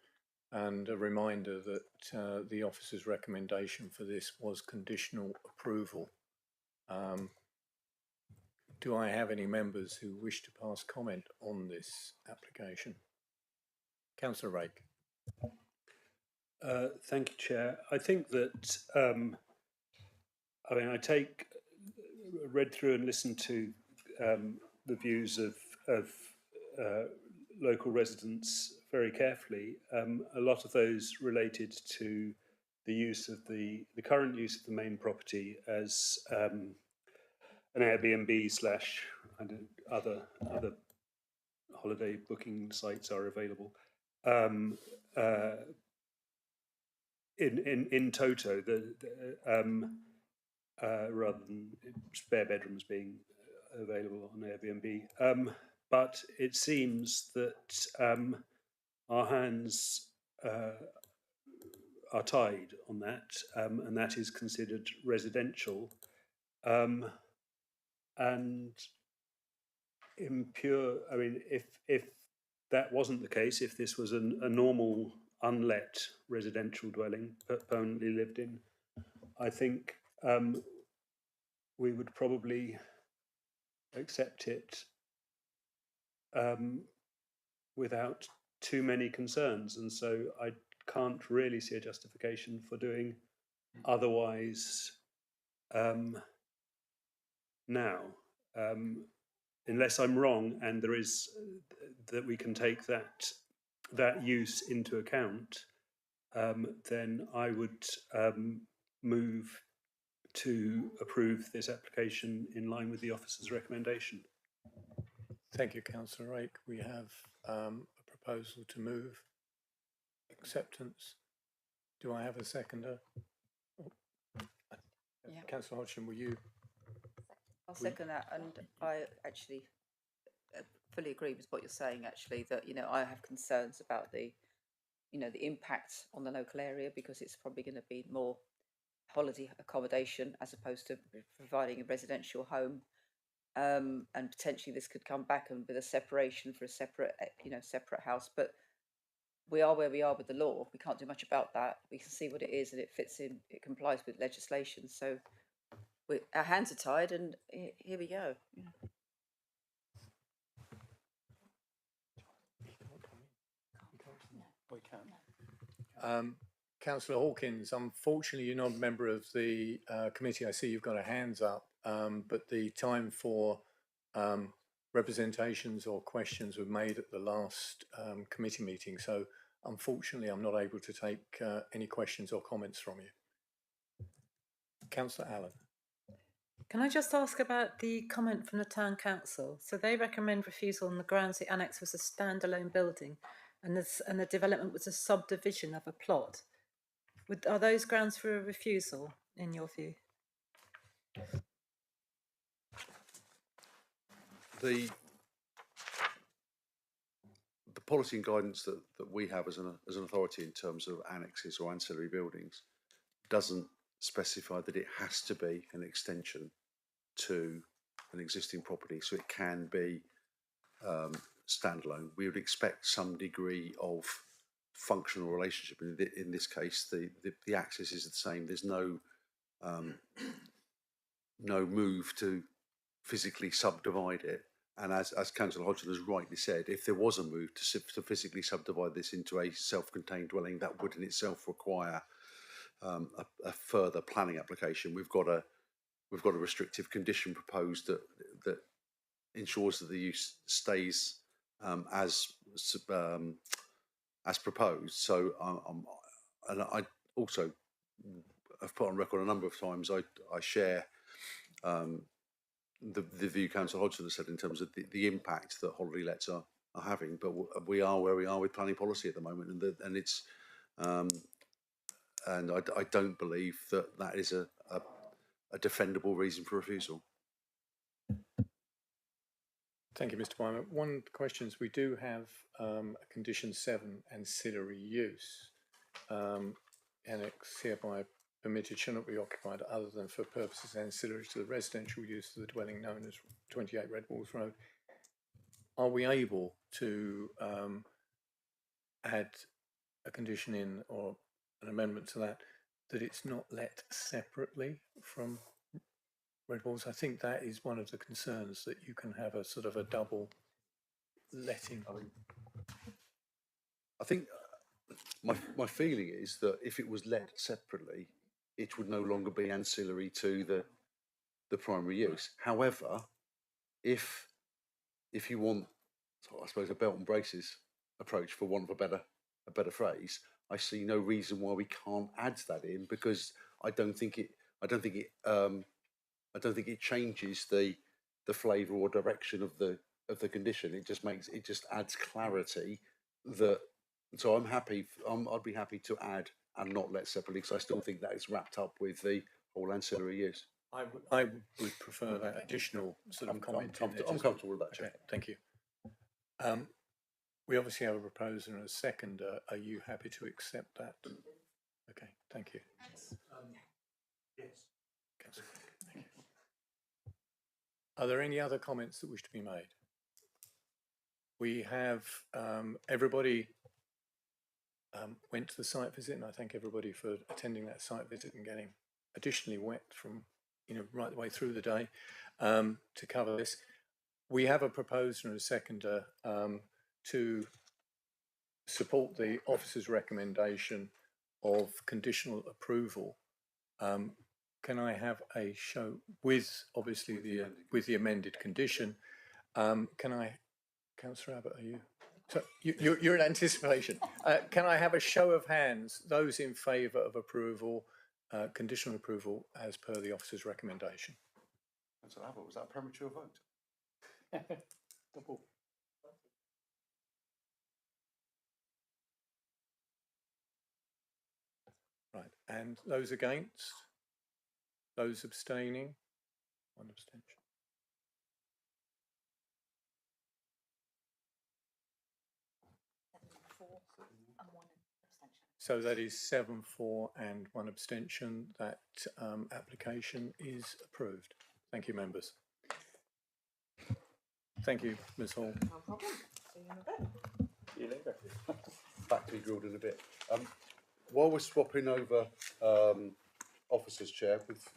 And a reminder that the officer's recommendation for this was conditional approval. Do I have any members who wish to pass comment on this application? Councillor Rake. Thank you, Chair. I think that, I mean, read through and listened to the views of local residents very carefully. A lot of those related to the use of the current use of the main property as an Airbnb slash other holiday booking sites are available. In toto, rather than spare bedrooms being available on Airbnb. But it seems that our hands are tied on that, and that is considered residential. And impure, I mean, if that wasn't the case, if this was a normal unlet residential dwelling permanently lived in, I think we would probably accept it without too many concerns. And so I can't really see a justification for doing otherwise now, unless I'm wrong and there is that we can take that use into account, then I would move to approve this application in line with the officer's recommendation. Thank you, Councillor Rake. We have a proposal to move acceptance. Do I have a seconder? Yeah. Councillor Hodgson, will you? I'll second that, and I actually fully agree with what you're saying. Actually, that I have concerns about the impact on the local area, because it's probably going to be more holiday accommodation as opposed to providing a residential home, and potentially this could come back and with a separation for a separate house. But we are where we are with the law. We can't do much about that. We can see what it is, and it fits in. It complies with legislation. So our hands are tied, and here we go. Councillor Hawkins, unfortunately you're not a member of the committee. I see you've got a hands up, but the time for representations or questions were made at the last committee meeting, so unfortunately I'm not able to take any questions or comments from you. Councillor Allen. Can I just ask about the comment from the Town Council? So they recommend refusal on the grounds the annex was a standalone building and the development was a subdivision of a plot. Are those grounds for a refusal, in your view? The policy and guidance that we have as an authority in terms of annexes or ancillary buildings doesn't specify that it has to be an extension to an existing property, so it can be standalone. We would expect some degree of functional relationship. In this case, the access is the same. There's no move to physically subdivide it. And as Councillor Hodgson has rightly said, if there was a move to physically subdivide this into a self-contained dwelling, that would in itself require a further planning application. We've got a restrictive condition proposed that ensures that the use stays as proposed. So and I also have put on record a number of times I share the view Councillor Hodgson has said in terms of the impact that holiday lets are having, but we are where we are with planning policy at the moment, and it's and I don't believe that is a defendable reason for refusal. Thank you, Mr. Wyman. One of the questions, we do have a condition 7, ancillary use. Annex hereby permitted shall not be occupied other than for purposes ancillary to the residential use of the dwelling known as 28 Red Walls Road. Are we able to add a condition in or an amendment to that it's not let separately from Red Balls. I think that is one of the concerns, that you can have a sort of a double letting. I think my feeling is that if it was let separately, it would no longer be ancillary to the primary use. However, if you want, I suppose, a belt and braces approach, for want of a better phrase, I see no reason why we can't add that in, because I don't think it changes the flavour or direction of the condition. It just adds clarity. So I'd be happy to add and not let separately, because I still think that is wrapped up with the whole ancillary use. I would prefer that additional sort of comment. I'm comfortable with that, Chair. Okay, thank you. We obviously have a proposer and a seconder. Are you happy to accept that? Okay, thank you. Yes. Councillor, thank you. Are there any other comments that wish to be made? We have everybody went to the site visit, and I thank everybody for attending that site visit and getting additionally wet from right the way through the day to cover this. We have a proposer and a seconder to support the officer's recommendation of conditional approval. Can I have a show with obviously with the amended condition? Can I, Councillor Abbott, are you? So you're in anticipation. Can I have a show of hands, those in favour of approval, conditional approval as per the officer's recommendation? Councillor Abbott, was that a premature vote? Double. Right, and those against? Those abstaining? One abstention. So that is 7-4 and 1 abstention. That application is approved. Thank you, members. Thank you, Ms. Hall. No problem. See you in a bit. See you later. Back to be drilled in a bit. While we're swapping over officers, Chair, with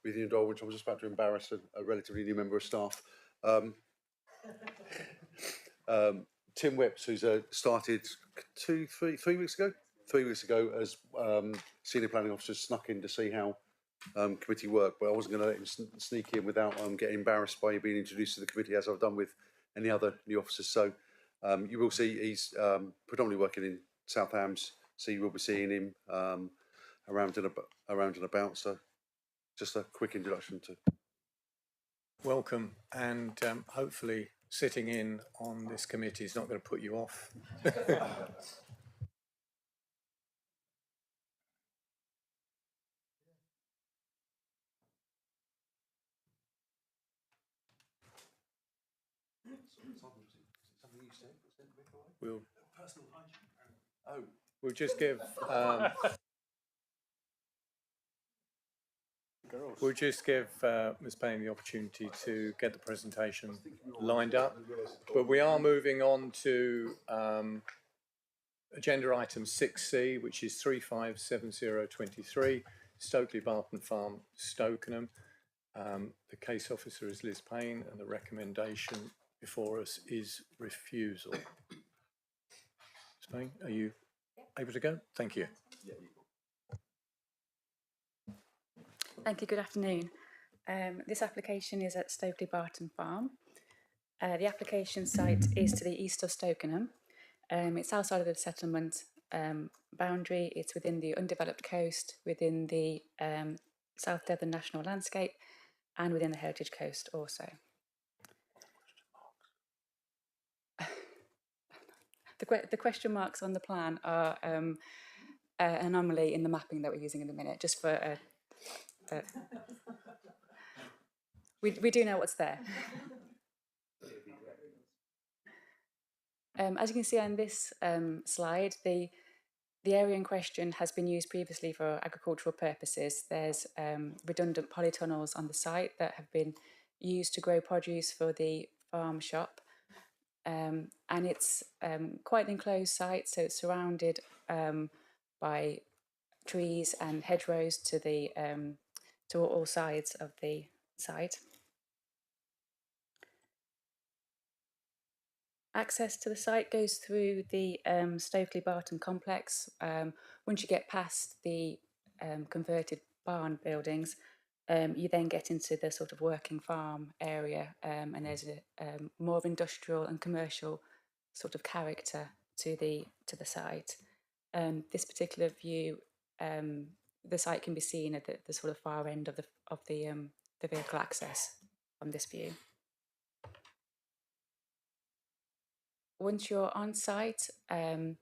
you and Dole, which I was just about to embarrass a relatively new member of staff, Tim Whipps, who's started 3 weeks ago. 3 weeks ago as senior planning officer, snuck in to see how committee work, but I wasn't going to let him sneak in without getting embarrassed by being introduced to the committee, as I've done with any other new officers. So you will see he's predominantly working in South Hams, so you will be seeing him around and about. So just a quick introduction to. Welcome, and hopefully sitting in on this committee is not going to put you off. We'll just give Ms. Payne the opportunity to get the presentation lined up, but we are moving on to agenda item 6C, which is 357023 Stokely Barton Farm, Stokenham. The case officer is Liz Payne, and the recommendation before us is refusal. Ms. Payne, are you able to go? Thank you. Thank you, good afternoon. This application is at Stokely Barton Farm. The application site is to the east of Stokenham. It's outside of the settlement boundary. It's within the undeveloped coast, within the South Devon National Landscape, and within the Heritage Coast also. The question marks on the plan are an anomaly in the mapping that we're using in a minute, just for we do know what's there. As you can see on this slide, the area in question has been used previously for agricultural purposes. There's redundant polytunnels on the site that have been used to grow produce for the farm shop. and it's quite an enclosed site, so it's surrounded by trees and hedgerows to the to all sides of the site. Access to the site goes through the Stokely Barton complex. Once you get past the converted barn buildings, you then get into the sort of working farm area, and there's a more industrial and commercial sort of character to the site. This particular view, the site can be seen at the sort of far end of the vehicle access from this view. Once you're on site, the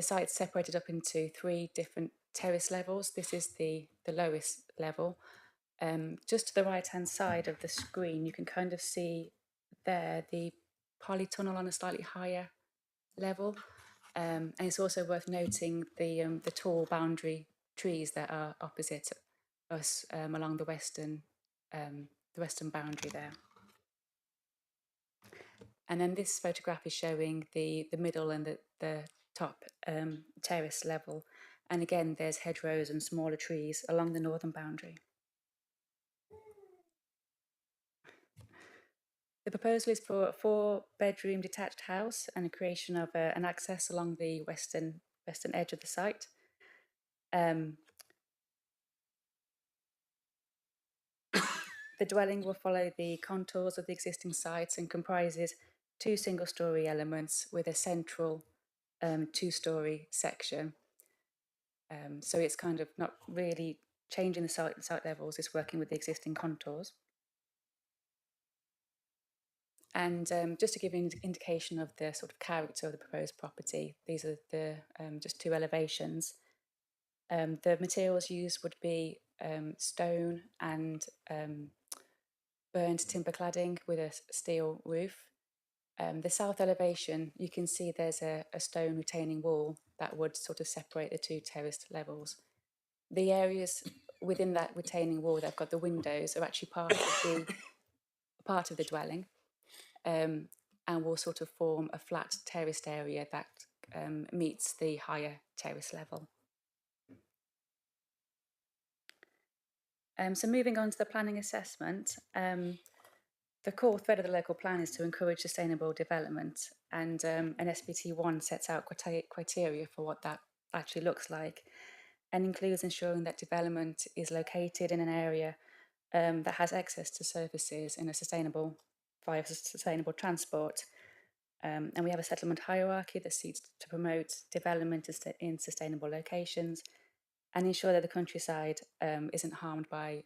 site's separated up into 3 different terrace levels. This is the lowest level. Just to the right-hand side of the screen, you can kind of see there the polytunnel on a slightly higher level. And it's also worth noting the tall boundary trees that are opposite us along the western boundary there. And then this photograph is showing the middle and the top terrace level. And again, there's hedgerows and smaller trees along the northern boundary. The proposal is for a 4-bedroom detached house and a creation of an access along the western edge of the site. The dwelling will follow the contours of the existing sites and comprises 2 single-storey elements with a central 2-storey section. So it's kind of not really changing the site levels, it's working with the existing contours. And just to give you an indication of the sort of character of the proposed property, these are the just 2 elevations. The materials used would be stone and burned timber cladding with a steel roof. The south elevation, you can see there's a stone retaining wall that would sort of separate the 2 terraced levels. The areas within that retaining wall that have got the windows are actually part of the dwelling, and will sort of form a flat terraced area that meets the higher terrace level. So moving on to the planning assessment, the core thread of the local plan is to encourage sustainable development, and an SBT1 sets out criteria for what that actually looks like, and includes ensuring that development is located in an area that has access to services in a via sustainable transport. And we have a settlement hierarchy that seeks to promote development in sustainable locations and ensure that the countryside isn't harmed by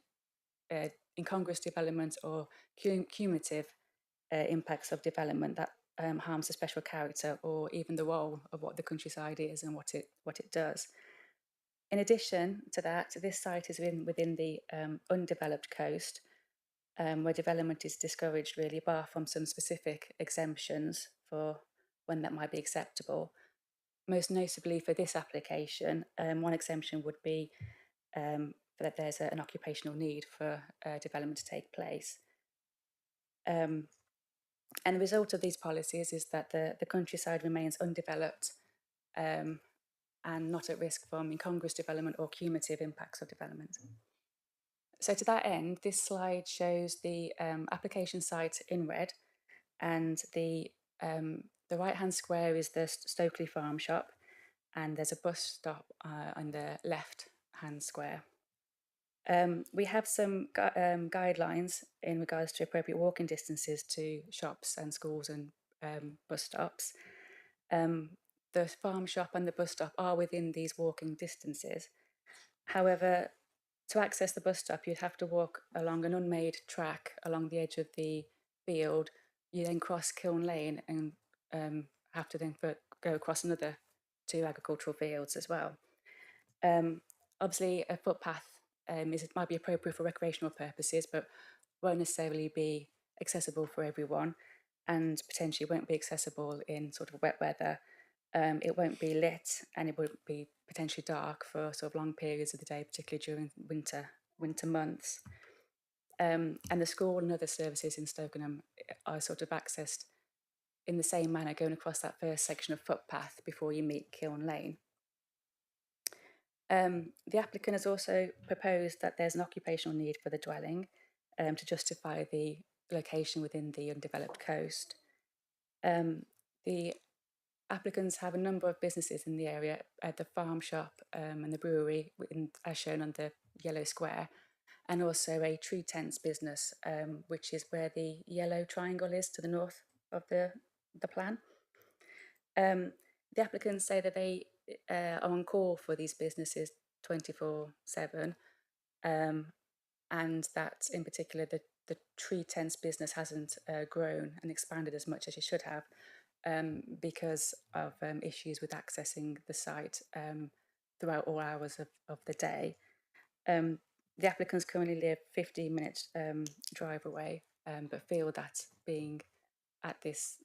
incongruous development or cumulative impacts of development that harms the special character or even the role of what the countryside is and what it does. In addition to that, this site is within the undeveloped coast, where development is discouraged really, bar from some specific exemptions for when that might be acceptable. Most notably for this application, one exemption would be that there's an occupational need for development to take place. And the result of these policies is that the countryside remains undeveloped and not at risk from incongruous development or cumulative impacts of development. So to that end, this slide shows the application site in red, and the right-hand square is the Stokely Farm Shop, and there's a bus stop on the left-hand square. We have some guidelines in regards to appropriate walking distances to shops and schools and bus stops. The farm shop and the bus stop are within these walking distances. However, to access the bus stop, you'd have to walk along an unmade track along the edge of the field. You then cross Kiln Lane and have to then go across another 2 agricultural fields as well. Obviously, a footpath might be appropriate for recreational purposes, but won't necessarily be accessible for everyone, and potentially won't be accessible in sort of wet weather. It won't be lit, and it would be potentially dark for sort of long periods of the day, particularly during winter months. And the school and other services in Stokenham are sort of accessed in the same manner going across that first section of footpath before you meet Kiln Lane. The applicant has also proposed that there's an occupational need for the dwelling to justify the location within the undeveloped coast. The applicants have a number of businesses in the area, the farm shop and the brewery, as shown on the yellow square, and also a tree tents business, which is where the yellow triangle is to the north of the plan. The applicants say that they are on call for these businesses 24/7, and that in particular the tree tents business hasn't grown and expanded as much as it should have because of issues with accessing the site throughout all hours of the day. The applicants currently live 15 minutes drive away, but feel that being at this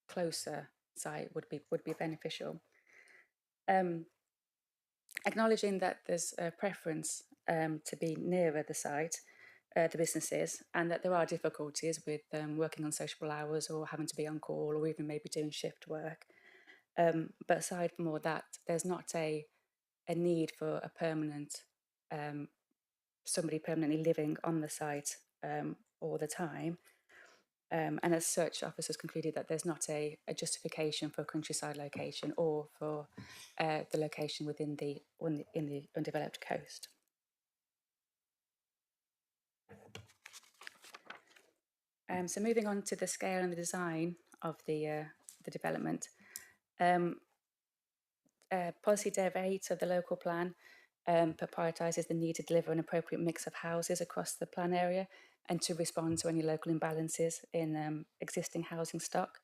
closer site would be beneficial. Acknowledging that there's a preference to be nearer the site, the businesses, and that there are difficulties with working on sociable hours or having to be on call or even maybe doing shift work. But aside from all that, there's not a need for a permanent, somebody permanently living on the site all the time. And as such, officers concluded that there's not a justification for a countryside location or for the location within in the undeveloped coast. So moving on to the scale and the design of the development. Policy Dev 8 of the local plan prioritises the need to deliver an appropriate mix of houses across the plan area and to respond to any local imbalances in existing housing stock.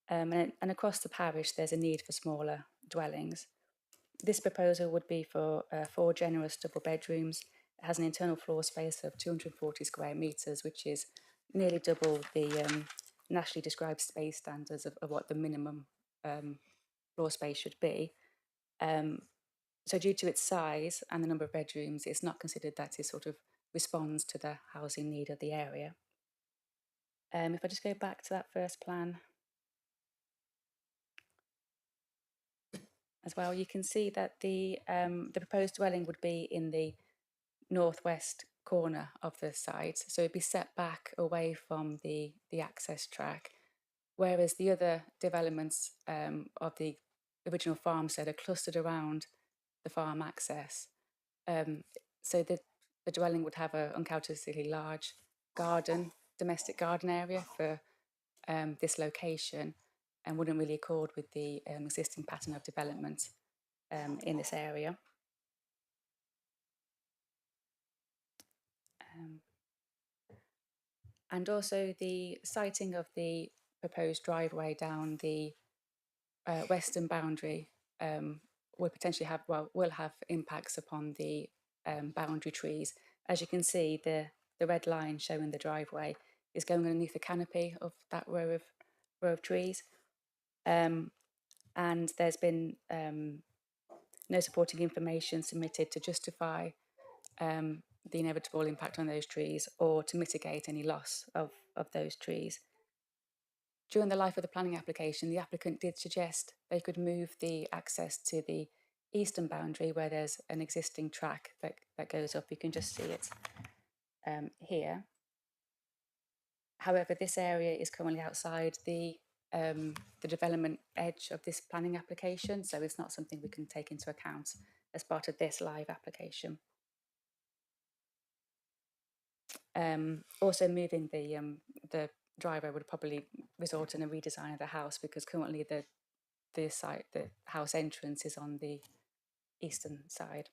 And across the parish, there's a need for smaller dwellings. This proposal would be for 4 generous double bedrooms. It has an internal floor space of 240 square metres, which is nearly double the nationally described space standards of what the minimum floor space should be. So due to its size and the number of bedrooms, it's not considered that it sort of responds to the housing need of the area. If I just go back to that first plan as well, you can see that the proposed dwelling would be in the northwest corner of the site, so it'd be set back away from the access track, whereas the other developments of the original farmstead are clustered around the farm access. So the dwelling would have an uncharacteristically large domestic garden area for this location, and wouldn't really accord with the existing pattern of development in this area. And also the siting of the proposed driveway down the western boundary will potentially will have impacts upon the boundary trees. As you can see, the red line showing the driveway is going underneath the canopy of that row of trees. And there's been no supporting information submitted to justify the inevitable impact on those trees or to mitigate any loss of those trees. During the life of the planning application, the applicant did suggest they could move the access to the eastern boundary where there's an existing track that goes up. You can just see it here. However, this area is currently outside the development edge of this planning application, so it's not something we can take into account as part of this live application. Also, moving the driveway would probably result in a redesign of the house, because currently the house entrance is on the eastern side.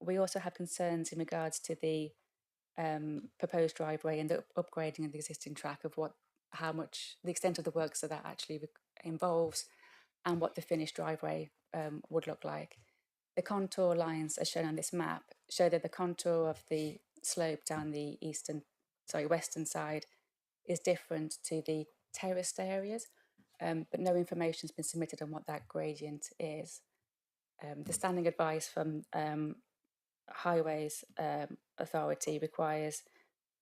We also have concerns in regards to the proposed driveway and the upgrading of the existing track of how much the extent of the works that actually involves, and what the finished driveway would look like. The contour lines, as shown on this map, show that the contour of the slope down the western side is different to the terraced areas, but no information has been submitted on what that gradient is. The standing advice from Highways Authority requires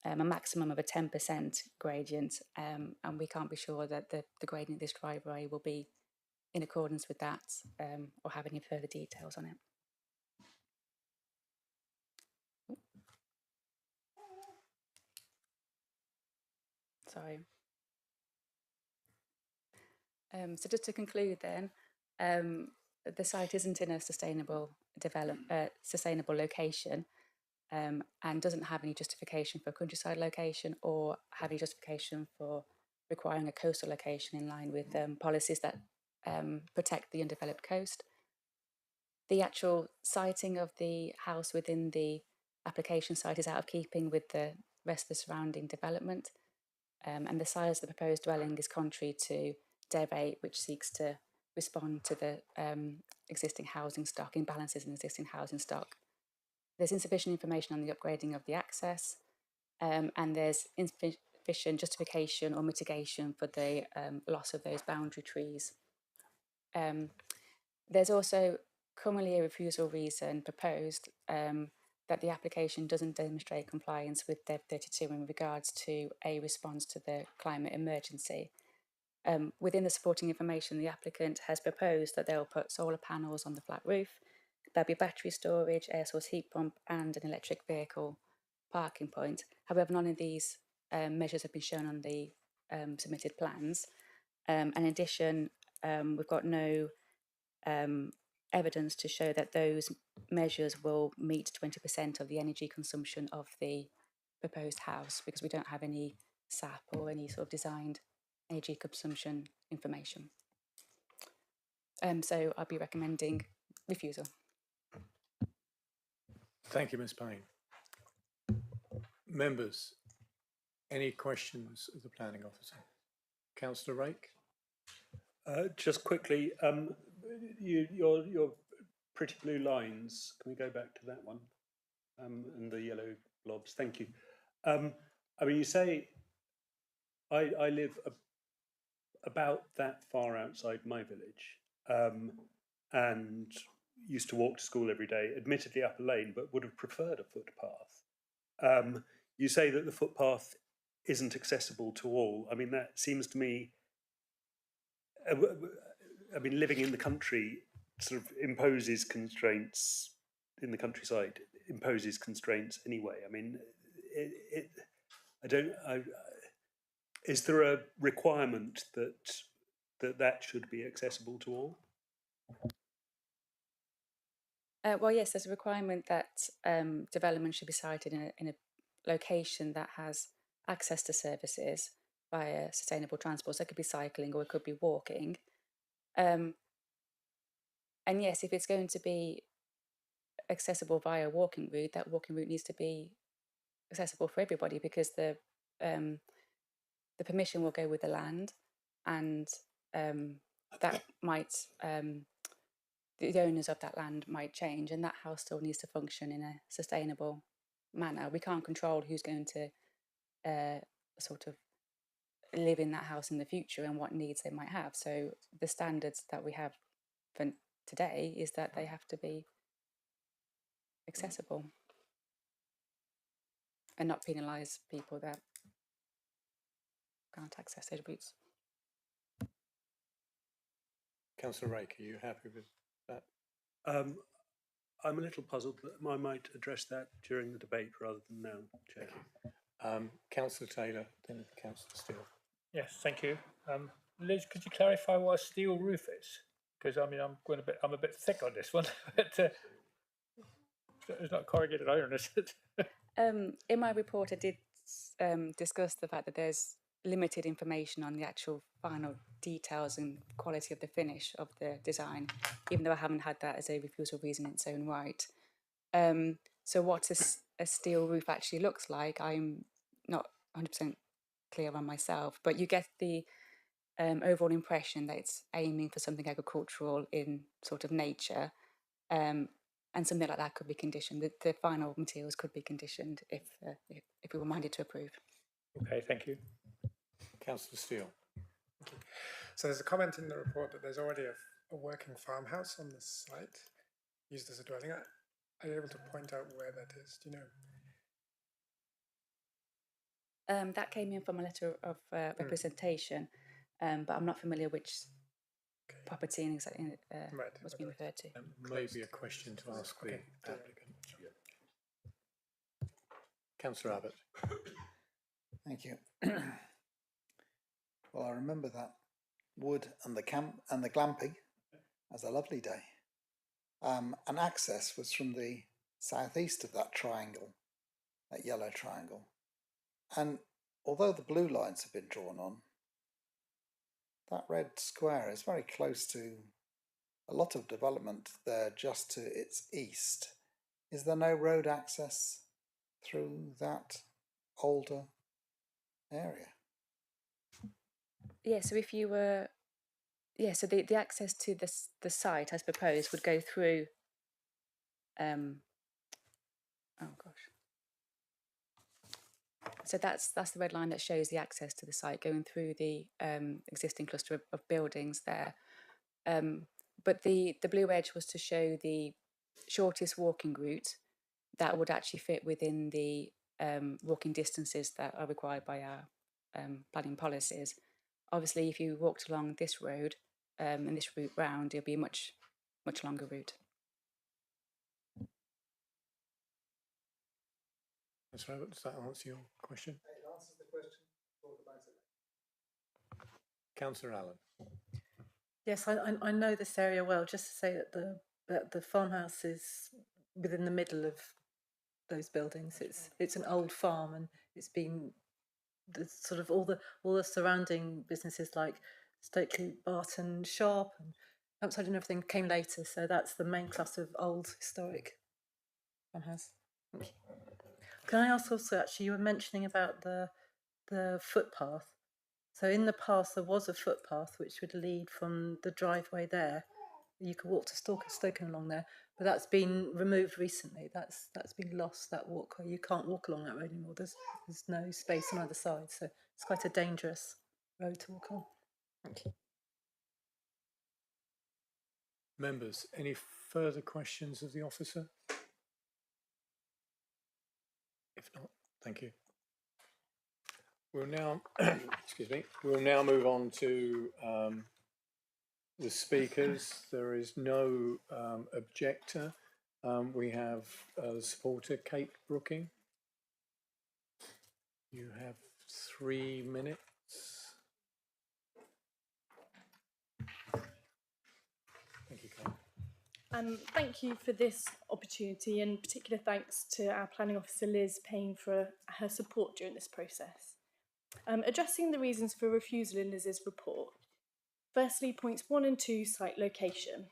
a maximum of a 10% gradient, and we can't be sure that the gradient of this driveway will be in accordance with that, or have any further details on it. Sorry. So just to conclude then, the site isn't in a sustainable location, and doesn't have any justification for a countryside location or have any justification for requiring a coastal location in line with policies that protect the undeveloped coast. The actual siting of the house within the application site is out of keeping with the rest of the surrounding development, and the size of the proposed dwelling is contrary to DEV 8, which seeks to respond to the existing housing stock, imbalances in existing housing stock. There's insufficient information on the upgrading of the access, and there's insufficient justification or mitigation for the loss of those boundary trees. There's also commonly a refusal reason proposed that the application doesn't demonstrate compliance with DEV 32 in regards to a response to the climate emergency. Within the supporting information, the applicant has proposed that they'll put solar panels on the flat roof. There'll be battery storage, air source heat pump, and an electric vehicle parking point. However, none of these measures have been shown on the submitted plans. In addition, we've got no evidence to show that those measures will meet 20% of the energy consumption of the proposed house, because we don't have any SAP or any sort of designed energy consumption information. So I'll be recommending refusal. Thank you, Ms. Payne. Members, any questions of the planning officer? Councillor Rake? Just quickly, your pretty blue lines, can we go back to that one? And the yellow blobs, thank you. I mean, you say, I live about that far outside my village, and used to walk to school every day, admittedly up a lane, but would have preferred a footpath. You say that the footpath isn't accessible to all. I mean, that seems to me, I mean, living in the country sort of imposes constraints in the countryside, imposes constraints anyway. I mean, is there a requirement that should be accessible to all? Well, yes, there's a requirement that development should be sited in a location that has access to services via sustainable transport. So it could be cycling or it could be walking. And yes, if it's going to be accessible via a walking route, that walking route needs to be accessible for everybody, because the permission will go with the land, and that might the owners of that land might change, and that house still needs to function in a sustainable manner. We can't control who's going to sort of live in that house in the future and what needs they might have. So the standards that we have for today is that they have to be accessible and not penalise people that can't access those routes. Councillor Rake, are you happy with that? I'm a little puzzled, but I might address that during the debate rather than now, Chair. Councillor Taylor, then Councillor Steele. Yes, thank you. Liz, could you clarify what a steel roof is? Because I mean, I'm a bit thick on this one, but it's not corrugated iron, is it? In my report, I did discuss the fact that there's limited information on the actual final details and quality of the finish of the design, even though I haven't had that as a refusal reason in its own right. So what a steel roof actually looks like, I'm not 100% clear on myself, but you get the overall impression that it's aiming for something agricultural in sort of nature, and something like that could be conditioned. The final materials could be conditioned if we were minded to approve. Okay, thank you. Councillor Steele. So there's a comment in the report that there's already a working farmhouse on the site used as a dwelling. Are you able to point out where that is? Do you know? That came in from a letter of representation, but I'm not familiar which property and exactly was being referred to. Maybe a question to ask the applicant. Councillor Abbott. Thank you. Well, I remember that wood and the camp and the glamping as a lovely day. And access was from the southeast of that triangle, that yellow triangle. And although the blue lines have been drawn on, that red square is very close to a lot of development there just to its east. Is there no road access through that older area? Yeah, so if you were, so the access to the site as proposed would go through, oh gosh. So that's the red line that shows the access to the site going through the existing cluster of buildings there. But the blue edge was to show the shortest walking route that would actually fit within the walking distances that are required by our planning policies. Obviously, if you walked along this road and this route round, it'll be a much longer route. That's right. Does that answer your question? It answers the question. Talk about it. Councillor Allen. Yes, I know this area well. Just to say that the farmhouse is within the middle of those buildings. It's an old farm, and it's been the sort of all the surrounding businesses like Stokely Barton Shop and Hampside and everything came later. So that's the main class of old historic farmhouse. Thank you. Can I ask also, actually, you were mentioning about the footpath. So in the past, there was a footpath which would lead from the driveway there. You could walk to Stoken along there, but that's been removed recently. That's been lost, that walkway. You can't walk along that road anymore. There's no space on either side, so it's quite a dangerous road to walk on. Thank you. Members, any further questions of the officer? If not, thank you. We'll now, excuse me, we'll now move on to the speakers. There is no objector. We have a supporter, Kate Brooking. You have 3 minutes. Thank you, Kate. Thank you for this opportunity, and particular thanks to our planning officer Liz Payne for her support during this process. Addressing the reasons for refusal in Liz's report. Firstly, points 1 and 2, site location.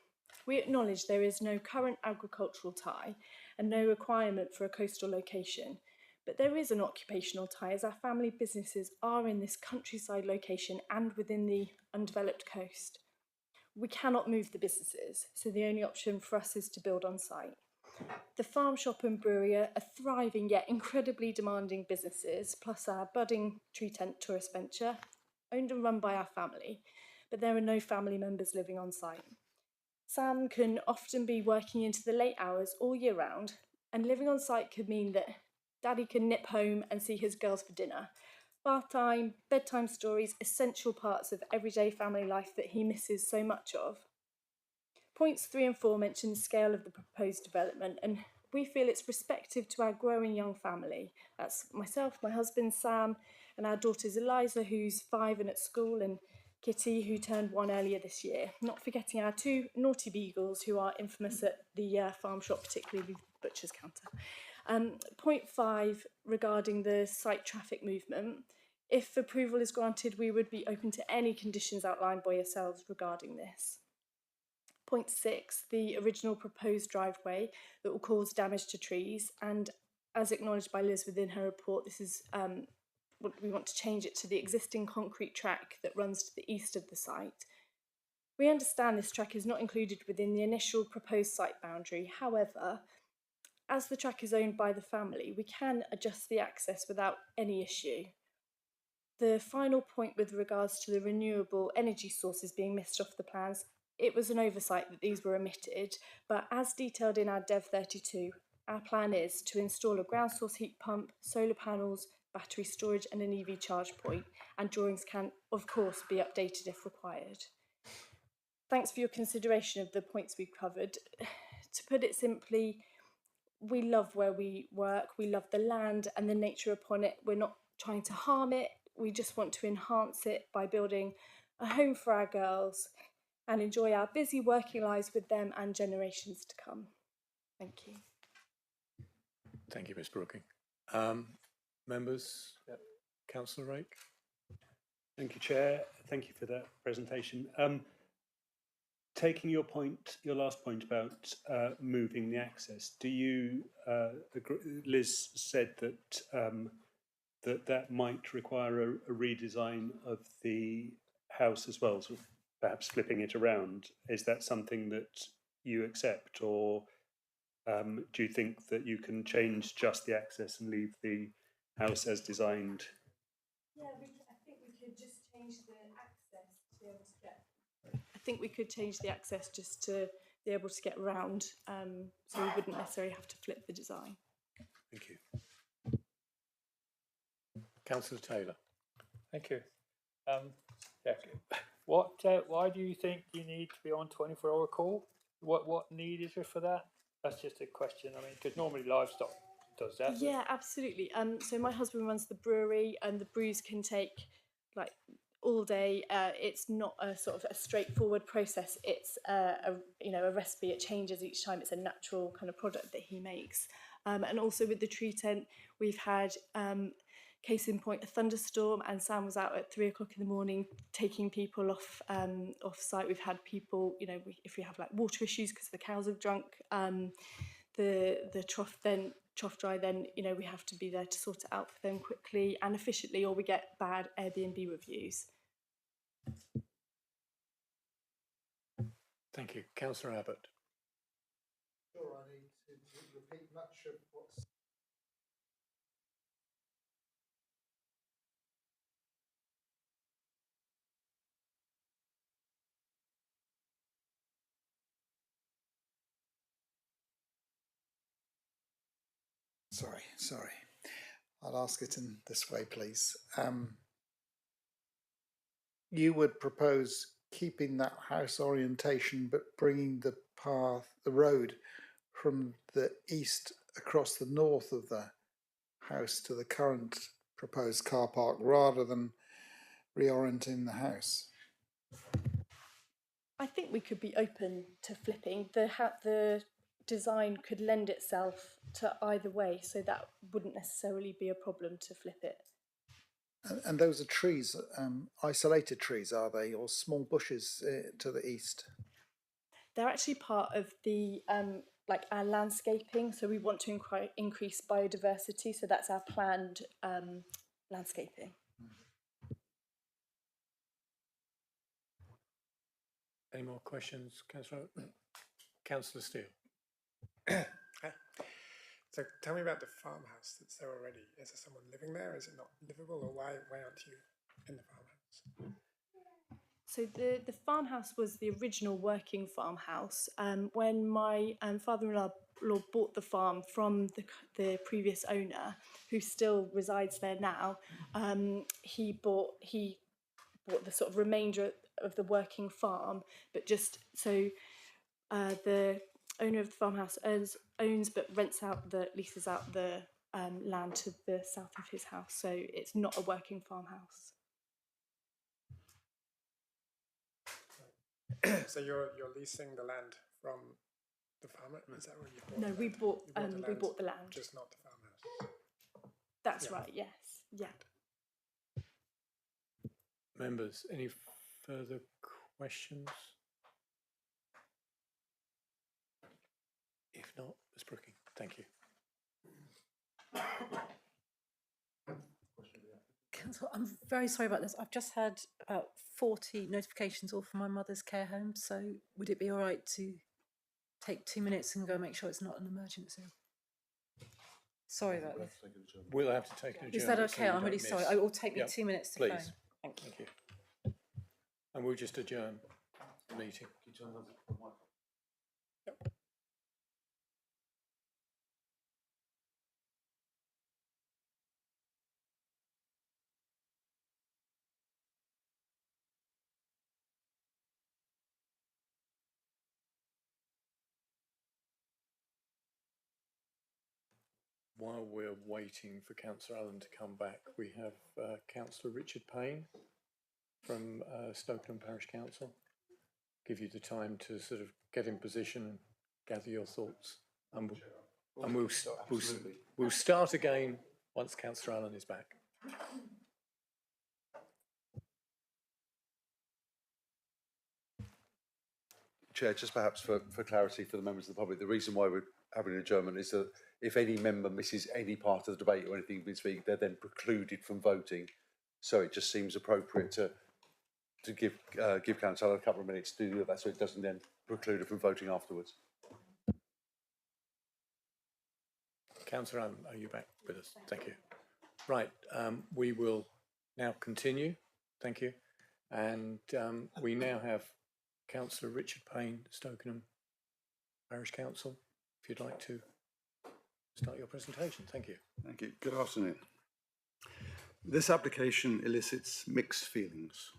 We acknowledge there is no current agricultural tie and no requirement for a coastal location, but there is an occupational tie as our family businesses are in this countryside location and within the undeveloped coast. We cannot move the businesses, so the only option for us is to build on site. The farm shop and brewery are thriving yet incredibly demanding businesses, plus our budding tree tent tourist venture, owned and run by our family, but there are no family members living on site. Sam can often be working into the late hours all year round, and living on site could mean that Daddy can nip home and see his girls for dinner. Bath time, bedtime stories, essential parts of everyday family life that he misses so much of. Points 3 and 4 mention the scale of the proposed development, and we feel it's respective to our growing young family. That's myself, my husband Sam, and our daughters Eliza, who's 5 and at school, and Kitty, who turned 1 earlier this year. Not forgetting our 2 naughty beagles, who are infamous at the farm shop, particularly the butcher's counter. Point 5, regarding the site traffic movement. If approval is granted, we would be open to any conditions outlined by yourselves regarding this. Point 6, the original proposed driveway that will cause damage to trees, and as acknowledged by Liz within her report, this is we want to change it to the existing concrete track that runs to the east of the site. We understand this track is not included within the initial proposed site boundary. However, as the track is owned by the family, we can adjust the access without any issue. The final point with regards to the renewable energy sources being missed off the plans, it was an oversight that these were omitted, but as detailed in our Dev 32, our plan is to install a ground source heat pump, solar panels, battery storage and an EV charge point, and drawings can, of course, be updated if required. Thanks for your consideration of the points we've covered. To put it simply, we love where we work, we love the land and the nature upon it. We're not trying to harm it, we just want to enhance it by building a home for our girls and enjoy our busy working lives with them and generations to come. Thank you. Thank you, Ms Brooking. Members, Councillor Rake. Thank you, Chair. Thank you for that presentation. Taking your last point about moving the access, do you agree? Liz said that that might require a redesign of the house as well, so perhaps flipping it around. Is that something that you accept, or do you think that you can change just the access and leave the house as designed? Yeah, I think we could just change the access to be able to get. I think we could change the access just to be able to get around, so we wouldn't necessarily have to flip the design. Thank you. Councillor Taylor. Thank you. Why do you think you need to be on 24-hour call? What need is there for that? That's just a question. I mean, because normally livestock does that. Yeah, absolutely. So my husband runs the brewery, and the brews can take like all day. It's not a sort of a straightforward process. It's a recipe. It changes each time. It's a natural kind of product that he makes. And also with the tree tent, we've had case in point a thunderstorm, and Sam was out at 3 o'clock in the morning taking people off site. We've had people, if we have like water issues because the cows have drunk, the trough dry, then we have to be there to sort it out for them quickly and efficiently, or we get bad Airbnb reviews. Thank you. Councillor Abbott. Sure, I need to repeat much of what's... Sorry. I'll ask it in this way, please. You would propose keeping that house orientation, but bringing the road from the east across the north of the house to the current proposed car park, rather than reorienting the house? I think we could be open to flipping. The design could lend itself to either way, so that wouldn't necessarily be a problem to flip it. And those are trees, isolated trees, are they, or small bushes to the east? They're actually part of the our landscaping, so we want to increase biodiversity, so that's our planned landscaping. Any more questions, Councillor? Councillor Steele. Hi. So tell me about the farmhouse that's there already. Is there someone living there? Is it not livable, or why aren't you in the farmhouse? So the farmhouse was the original working farmhouse. When my father-in-law bought the farm from the previous owner, who still resides there now, he bought the sort of remainder of the working farm, but just so the owner of the farmhouse owns but leases out the land to the south of his house, so it's not a working farmhouse. So you're leasing the land from the farmer? Is that what you bought? No, we bought the land. Just not the farmhouse. That's right. Yes. Yeah. Members, any further questions? If not, Ms Brooking, thank you. Councillor, I'm very sorry about this. I've just had about 40 notifications all from my mother's care home, so would it be all right to take 2 minutes and go make sure it's not an emergency? Sorry about this. We'll have to take an adjournment. Is that okay? So I'm really sorry. It will take me 2 minutes to please. phone. Thank you. And we'll just adjourn the meeting. while we're waiting for Councillor Allen to come back, we have Councillor Richard Payne from Stokenham Parish Council. Give you the time to sort of get in position and gather your thoughts. And we'll start again once Councillor Allen is back. Chair, just perhaps for clarity for the members of the public, the reason why we're having an adjournment is that if any member misses any part of the debate or anything we speak, they're then precluded from voting. So it just seems appropriate to give Councillor a couple of minutes to do that, so it doesn't then preclude her from voting afterwards. Councillor Allen, are you back with us? Thank you. Right, we will now continue. Thank you. And we now have Councillor Richard Payne, Stokenham Parish Council, if you'd like to start your presentation. Thank you. Thank you. Good afternoon. This application elicits mixed feelings.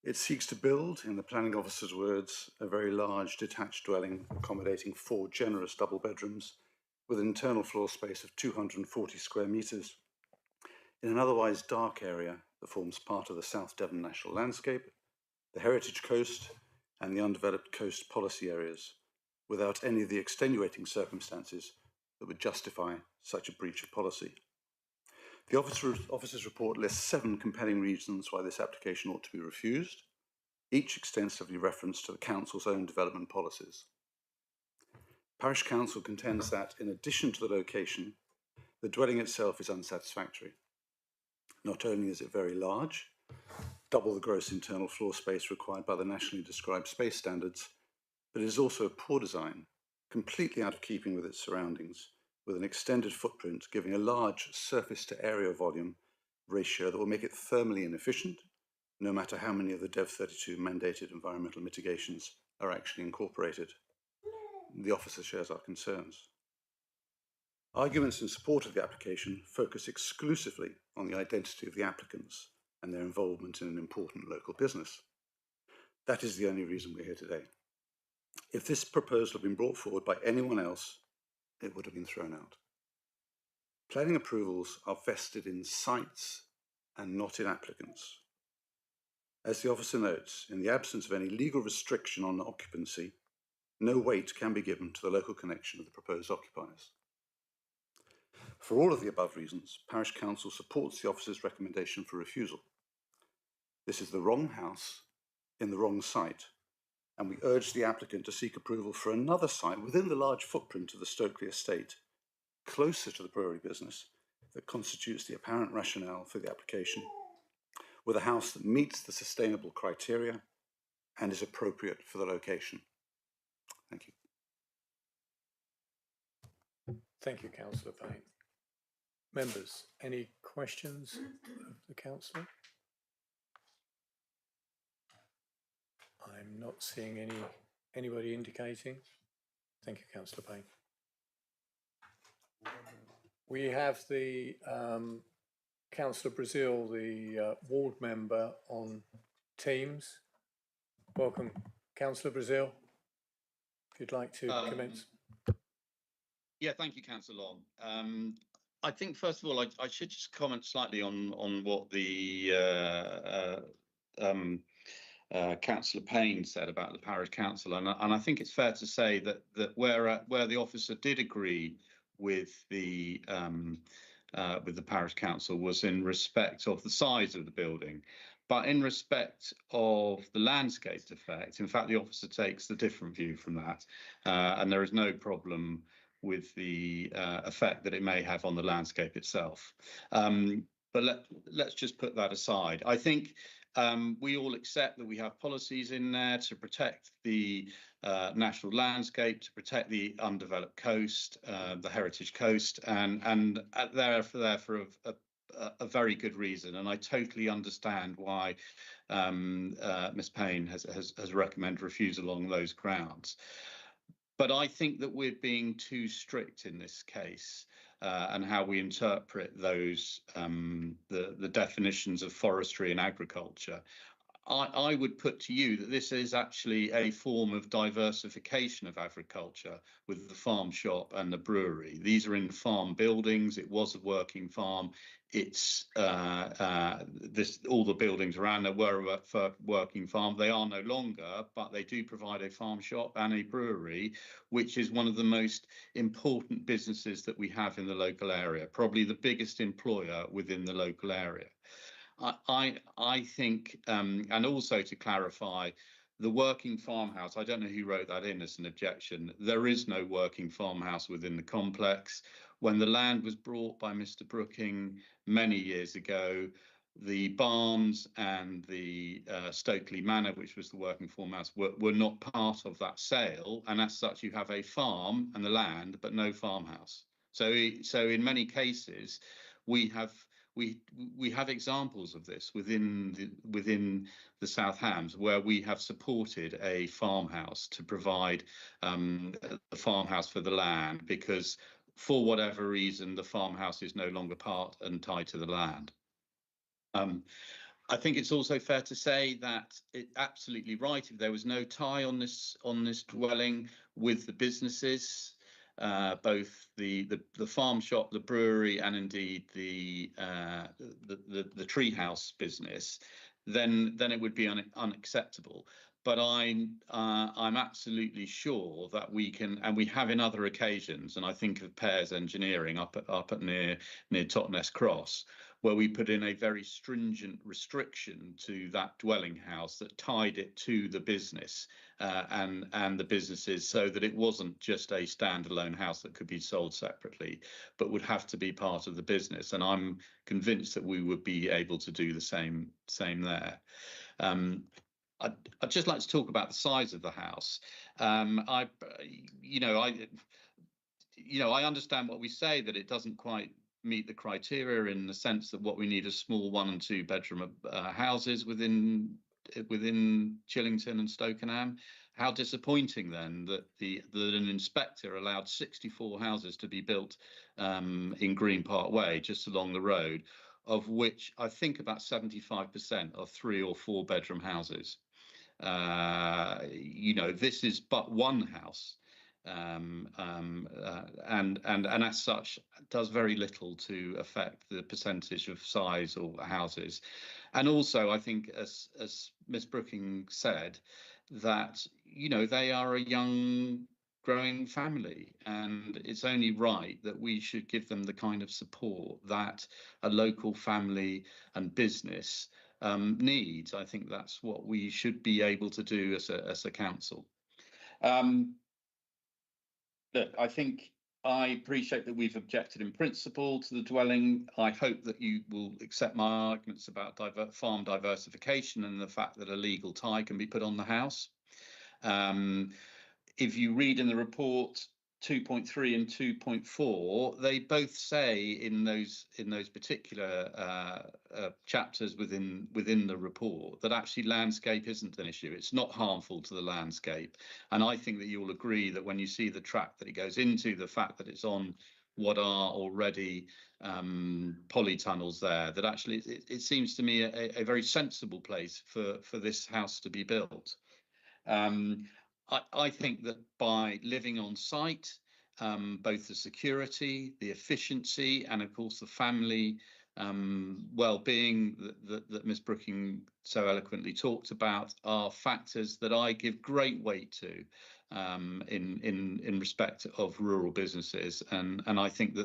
It seeks to build, in the planning officer's words, a very large detached dwelling accommodating 4 generous double bedrooms with an internal floor space of 240 square metres in an otherwise dark area that forms part of the South Devon National Landscape, the Heritage Coast and the undeveloped coast policy areas, without any of the extenuating circumstances that would justify such a breach of policy. The officer's report lists 7 compelling reasons why this application ought to be refused, each extensively referenced to the Council's own development policies. Parish Council contends that, in addition to the location, the dwelling itself is unsatisfactory. Not only is it very large, double the gross internal floor space required by the nationally described space standards, but it is also a poor design, completely out of keeping with its surroundings, with an extended footprint giving a large surface to area volume ratio that will make it thermally inefficient, no matter how many of the DEV 32 mandated environmental mitigations are actually incorporated. The officer shares our concerns. Arguments in support of the application focus exclusively on the identity of the applicants and their involvement in an important local business. That is the only reason we're here today. If this proposal had been brought forward by anyone else, it would have been thrown out. Planning approvals are vested in sites and not in applicants. As the officer notes, in the absence of any legal restriction on occupancy, no weight can be given to the local connection of the proposed occupiers. For all of the above reasons, Parish Council supports the officer's recommendation for refusal. This is the wrong house in the wrong site, and we urge the applicant to seek approval for another site within the large footprint of the Stokely estate, closer to the brewery business, that constitutes the apparent rationale for the application, with a house that meets the sustainable criteria and is appropriate for the location. Thank you. Thank you, Councillor Payne. Members, any questions of the councillor? I'm not seeing anybody indicating. Thank you, Councillor Payne. We have the Councillor Brazil, the ward member on Teams. Welcome, Councillor Brazil. If you'd like to commence. Yeah, thank you, Councillor Long. I think, first of all, I should just comment slightly on what the Councillor Payne said about the Parish Council, and I think it's fair to say that where the officer did agree with the Parish Council was in respect of the size of the building, but in respect of the landscape effect, in fact, the officer takes the different view from that, and there is no problem with the effect that it may have on the landscape itself. But let's just put that aside. I think we all accept that we have policies in there to protect the national landscape, to protect the undeveloped coast, the heritage coast, and they're there for a very good reason. And I totally understand why Ms. Payne has recommended refusal along those grounds. But I think that we're being too strict in this case and how we interpret those, the definitions of forestry and agriculture. I would put to you that this is actually a form of diversification of agriculture with the farm shop and the brewery. These are in farm buildings. It was a working farm. It's all the buildings around there were a working farm. They are no longer, but they do provide a farm shop and a brewery, which is one of the most important businesses that we have in the local area, probably the biggest employer within the local area. I think, and also to clarify, the working farmhouse, I don't know who wrote that in as an objection. There is no working farmhouse within the complex. When the land was brought by Mr. Brooking many years ago, the barns and the Stokely Manor, which was the working farmhouse, were not part of that sale. And as such, you have a farm and the land, but no farmhouse. So in many cases, we have examples of this within the South Hams, where we have supported a farmhouse to provide the farmhouse for the land, because for whatever reason the farmhouse is no longer part and tied to the land. I think it's also fair to say that it's absolutely right, if there was no tie on this dwelling with the businesses, both the farm shop, the brewery, and indeed the treehouse business, then it would be unacceptable. But I'm absolutely sure that we can, and we have in other occasions, and I think of Pears Engineering up at near Totnes Cross, where we put in a very stringent restriction to that dwelling house that tied it to the business and the businesses, so that it wasn't just a standalone house that could be sold separately, but would have to be part of the business. And I'm convinced that we would be able to do the same there. I'd just like to talk about the size of the house. I understand what we say, that it doesn't quite meet the criteria, in the sense that what we need are small 1 and 2 bedroom houses within Chillington and Stokenham. How disappointing then that an inspector allowed 64 houses to be built in Green Park Way, just along the road, of which I think about 75% are 3 or 4 bedroom houses. This is but one house. And as such does very little to affect the percentage of size or houses. And also, I think, as Ms. Brooking said, that they are a young growing family, and it's only right that we should give them the kind of support that a local family and business needs. I think that's what we should be able to do as a council. Look, I appreciate that we've objected in principle to the dwelling. I hope that you will accept my arguments about farm diversification and the fact that a legal tie can be put on the house. If you read in the report 2.3 and 2.4, they both say in those particular chapters within the report that actually landscape isn't an issue. It's not harmful to the landscape, and I think that you'll agree that when you see the track that it goes into, the fact that it's on what are already polytunnels there, that actually it seems to me a very sensible place for this house to be built. I think that by living on site, both the security, the efficiency, and of course the family well-being that Ms. Brooking so eloquently talked about are factors that I give great weight to in respect of rural businesses, and I think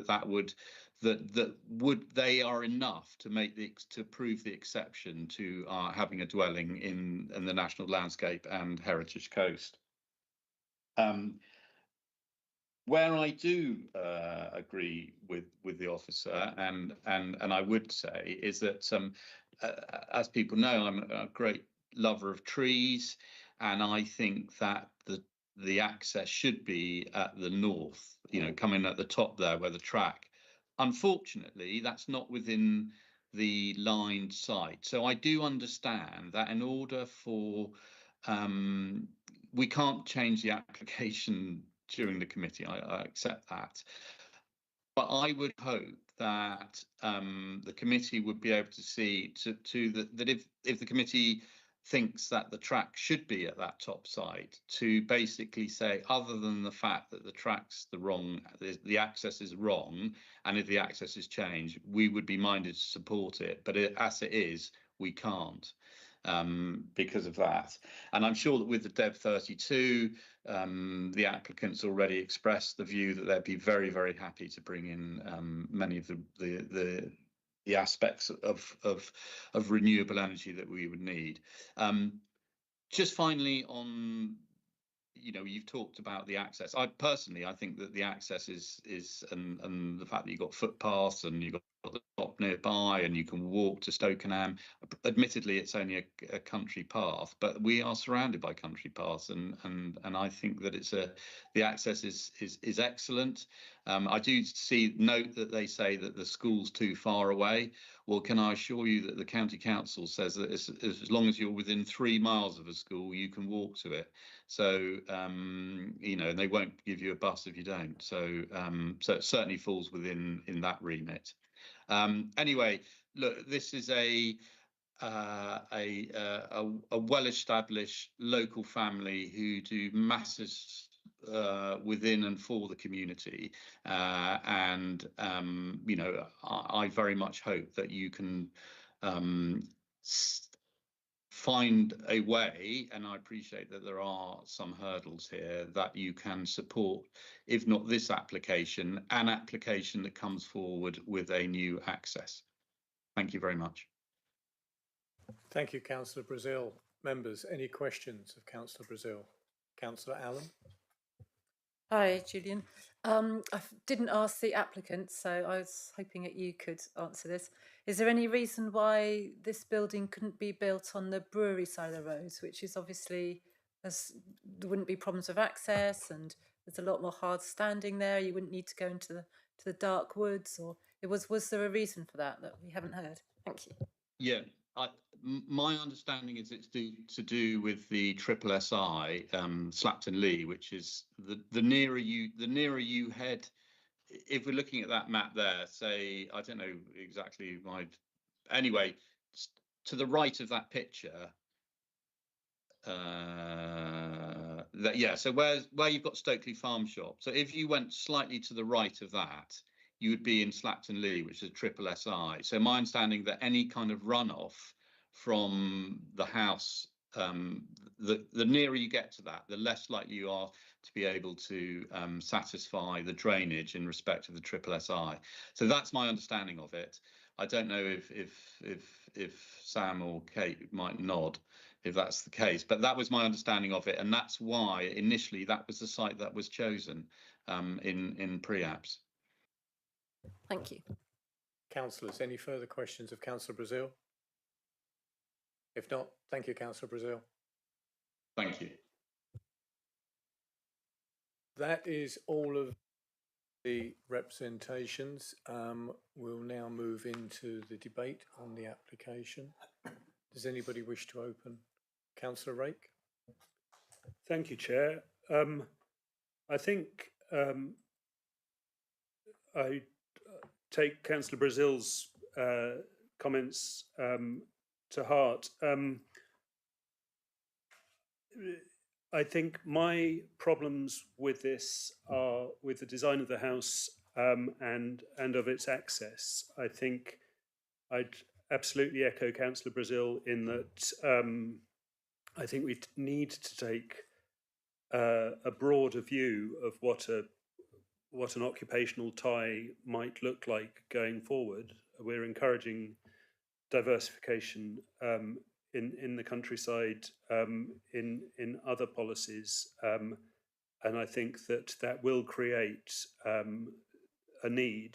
they are enough to prove the exception to having a dwelling in the National Landscape and Heritage Coast. Where I do agree with the officer, and I would say, is that as people know, I'm a great lover of trees, and I think that the access should be at the north, coming at the top there where the track. Unfortunately, that's not within the lined site. So I do understand that in order for we can't change the application during the committee. I accept that, but I would hope that the committee would be able to see that if the committee thinks that the track should be at that top site, to basically say, other than the fact that the track's the access is wrong, and if the access is changed, we would be minded to support it. But as it is, we can't. Because of that. And I'm sure that with the DEV 32, the applicants already expressed the view that they'd be very, very happy to bring in many of the aspects of renewable energy that we would need. Just finally on, you've talked about the access. I think that the access is and the fact that you've got footpaths and you've got the top nearby and you can walk to Stokenham. Admittedly, it's only a country path, but we are surrounded by country paths, and I think that the access is excellent. I do note that they say that the school's too far away. Well, can I assure you that the county council says that as long as you're within 3 miles of a school, you can walk to it. So they won't give you a bus if you don't. So it certainly falls within that remit. Anyway, look, this is a well-established local family who do masses within and for the community, and I very much hope that you can find a way, and I appreciate that there are some hurdles here, that you can support, if not this application, an application that comes forward with a new access. Thank you very much. Thank you, Councillor Brazil. Members, any questions of Councillor Brazil? Councillor Allen? Hi, Julian. I didn't ask the applicant, so I was hoping that you could answer this. Is there any reason why this building couldn't be built on the brewery side of the road, which is obviously, there wouldn't be problems with access, and there's a lot more hard standing there. You wouldn't need to go into the dark woods, or was there a reason for that we haven't heard? Thank you. Yeah. My understanding is it's to do with the SSSI, Slapton Lee, which is the nearer you head. If we're looking at that map there, say, I don't know exactly anyway, to the right of that picture, so where you've got Stokely Farm Shop. So if you went slightly to the right of that, you would be in Slapton Lee, which is SSSI. So my understanding that any kind of runoff from the house, the nearer you get to that, the less likely you are to be able to satisfy the drainage in respect of the SSSI. So that's my understanding of it. I don't know if Sam or Kate might nod if that's the case, but that was my understanding of it, and that's why initially that was the site that was chosen in pre-apps. Thank you. Councillors, any further questions of Councillor Brazil? If not, thank you, Councillor Brazil. Thank you. That is all of the representations. We'll now move into the debate on the application. Does anybody wish to open? Councillor Rake? Thank you, Chair. I think I take Councillor Brazil's comments to heart. I think my problems with this are with the design of the house and of its access. I think I'd absolutely echo Councillor Brazil in that I think we need to take a broader view of what an occupational tie might look like going forward. We're encouraging diversification in the countryside, in other policies, and I think that will create a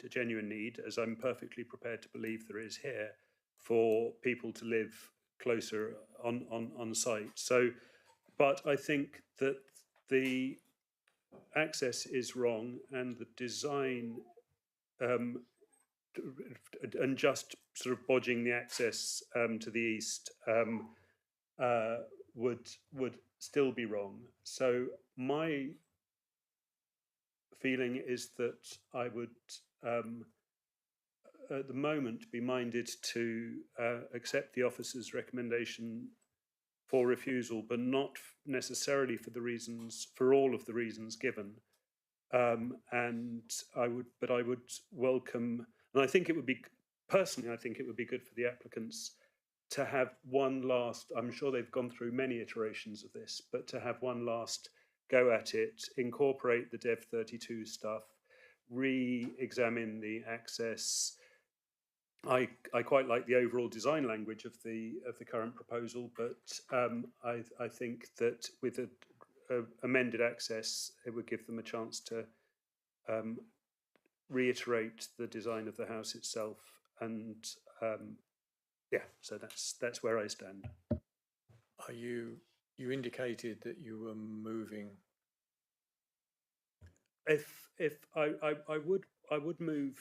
genuine need, as I'm perfectly prepared to believe there is here, for people to live closer on site. So, but I think that the access is wrong, and the design and just sort of bodging the access to the east would still be wrong. So my feeling is that I would at the moment be minded to accept the officer's recommendation for refusal, but not necessarily for all of the reasons given. And I would welcome, and I think it would be, personally, I think it would be good for the applicants to have one last, I'm sure they've gone through many iterations of this, but to have one last go at it, incorporate the Dev 32 stuff, re-examine the access. I quite like the overall design language of the current proposal, but I think that with a amended access, it would give them a chance to reiterate the design of the house itself, and yeah, so that's where I stand. Are you indicated that you were moving? If I would move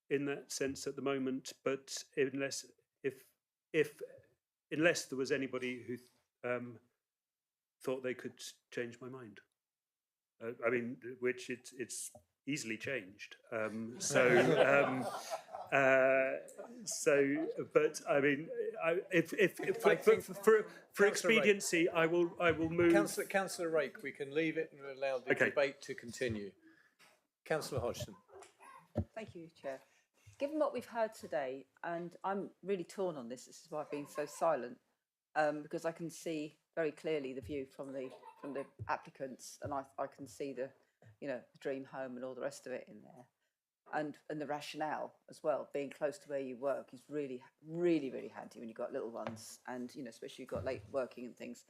in that sense at the moment, but unless there was anybody who thought they could change my mind. I mean, which it's easily changed. But I mean, for expediency, I will move. Councillor Rake, we can leave it and allow the debate to continue. Councillor Hodgson. Thank you, Chair. Given what we've heard today, and I'm really torn on this is why I've been so silent, because I can see very clearly the view from the applicants, and I can see the dream home and all the rest of it in there, and the rationale as well. Being close to where you work is really, really, really handy when you've got little ones, and especially you've got late working and things.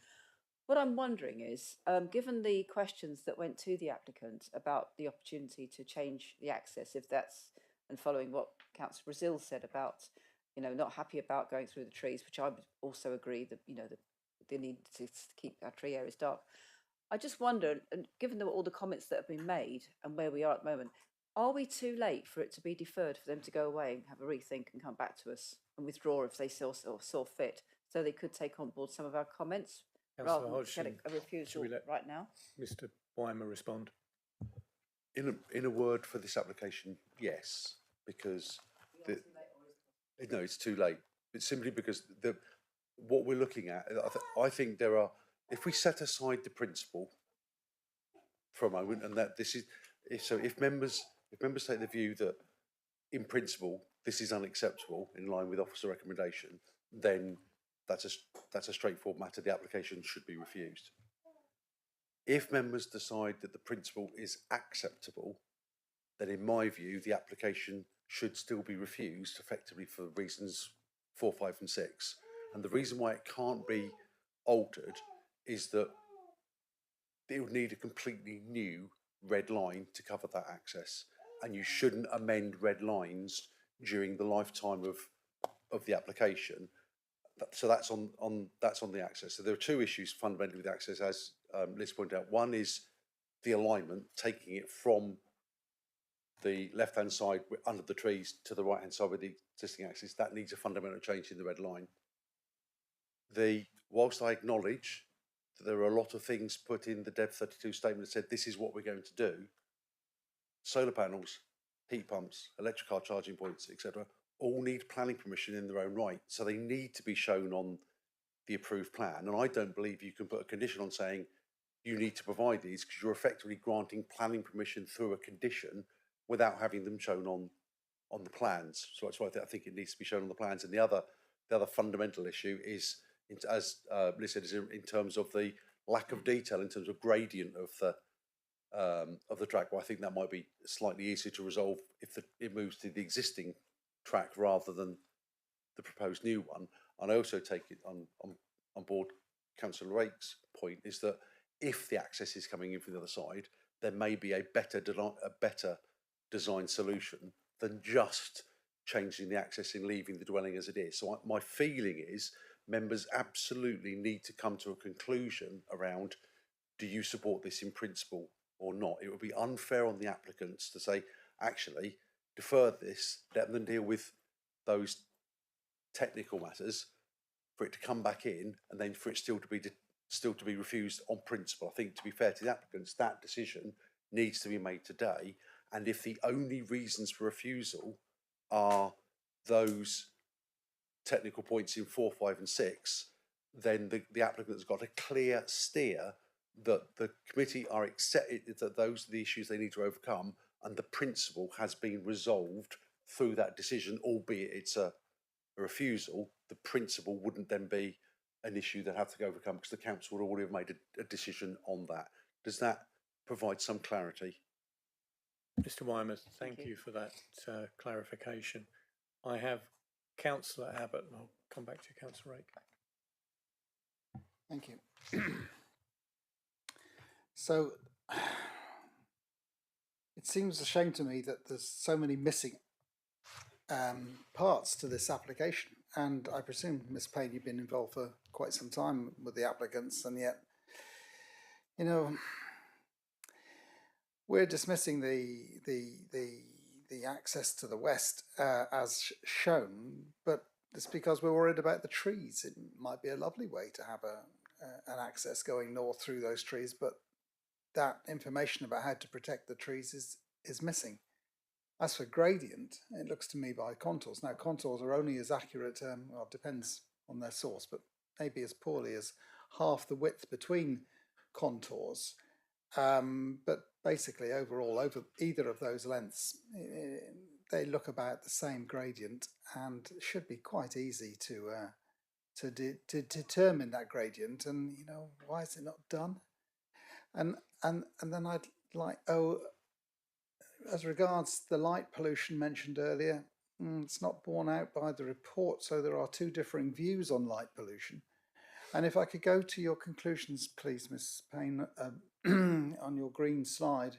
What I'm wondering is, given the questions that went to the applicant about the opportunity to change the access, if that's, and following what Councillor Brazil said about, not happy about going through the trees, which I would also agree that, they need to keep our tree areas dark. I just wonder, and given all the comments that have been made and where we are at the moment, are we too late for it to be deferred, for them to go away and have a rethink and come back to us and withdraw if they saw fit, so they could take on board some of our comments rather than get a refusal right now? Mr. Weimer respond. In a word for this application, yes, because no, it's too late. It's simply because what we're looking at, I think there are, if we set aside the principle for a moment, and that this is, if members take the view that in principle this is unacceptable in line with officer recommendation, then that's a straightforward matter. The application should be refused. If members decide that the principle is acceptable, then in my view, the application should still be refused, effectively for reasons 4, 5 and 6. And the reason why it can't be altered is that it would need a completely new red line to cover that access. And you shouldn't amend red lines during the lifetime of the application. So that's on the access. So there are two issues fundamentally with access, as Liz pointed out. One is the alignment, taking it from the left-hand side under the trees to the right-hand side with the existing access. That needs a fundamental change in the red line. Whilst I acknowledge that there are a lot of things put in the Dev 32 statement that said this is what we're going to do, solar panels, heat pumps, electric car charging points, etc., all need planning permission in their own right. So they need to be shown on the approved plan. And I don't believe you can put a condition on saying you need to provide these, because you're effectively granting planning permission through a condition without having them shown on the plans. So that's why I think it needs to be shown on the plans. And the other fundamental issue is, as Liz said, is in terms of the lack of detail, in terms of gradient of the track. Well, I think that might be slightly easier to resolve if it moves to the existing track rather than the proposed new one. And I also take it on board Councillor Rake's point, is that if the access is coming in from the other side, there may be a better design solution than just changing the access and leaving the dwelling as it is. So my feeling is members absolutely need to come to a conclusion around, do you support this in principle or not? It would be unfair on the applicants to say, actually, defer this, let them deal with those technical matters, for it to come back in, and then for it still to be refused on principle. I think, to be fair to the applicants, that decision needs to be made today. And if the only reasons for refusal are those technical points in 4, 5 and 6, then the applicant's got a clear steer that the committee are accepted, that those are the issues they need to overcome, and the principle has been resolved through that decision, albeit it's a refusal. The principle wouldn't then be an issue that have to go overcome because the council would already have made a decision on that. Does that provide some clarity? Mr. Weymouth, thank you for that clarification. I have Councillor Abbott, and I'll come back to you, Councillor Rake. Thank you. So, it seems a shame to me that there's so many missing parts to this application, and I presume, Ms. Payne, you've been involved for quite some time with the applicants, and yet, you know, we're dismissing the access to the west as shown, but it's because we're worried about the trees. It might be a lovely way to have an access going north through those trees, but that information about how to protect the trees is missing. As for gradient, it looks to me by contours. Now, contours are only as accurate, well, it depends on their source, but maybe as poorly as half the width between contours. But basically, overall, over either of those lengths, they look about the same gradient, and should be quite easy to determine that gradient. And you know, why is it not done? And then I'd like, as regards the light pollution mentioned earlier, it's not borne out by the report, so there are two differing views on light pollution. And if I could go to your conclusions, please, Ms. Payne, on your green slide.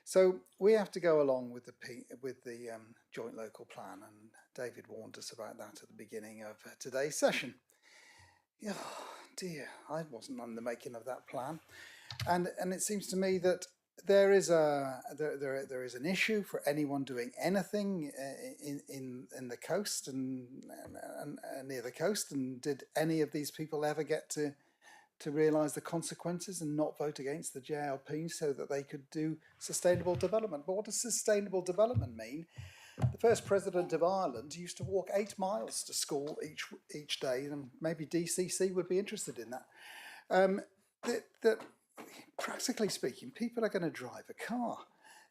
So we have to go along with the joint local plan, and David warned us about that at the beginning of today's session. Oh dear, I wasn't on the making of that plan, and it seems to me that there is an issue for anyone doing anything in the coast and near the coast. And did any of these people ever get to realise the consequences and not vote against the JLP so that they could do sustainable development? But what does sustainable development mean? The first president of Ireland used to walk 8 miles to school each day, and maybe DCC would be interested in that. That practically speaking, people are going to drive a car.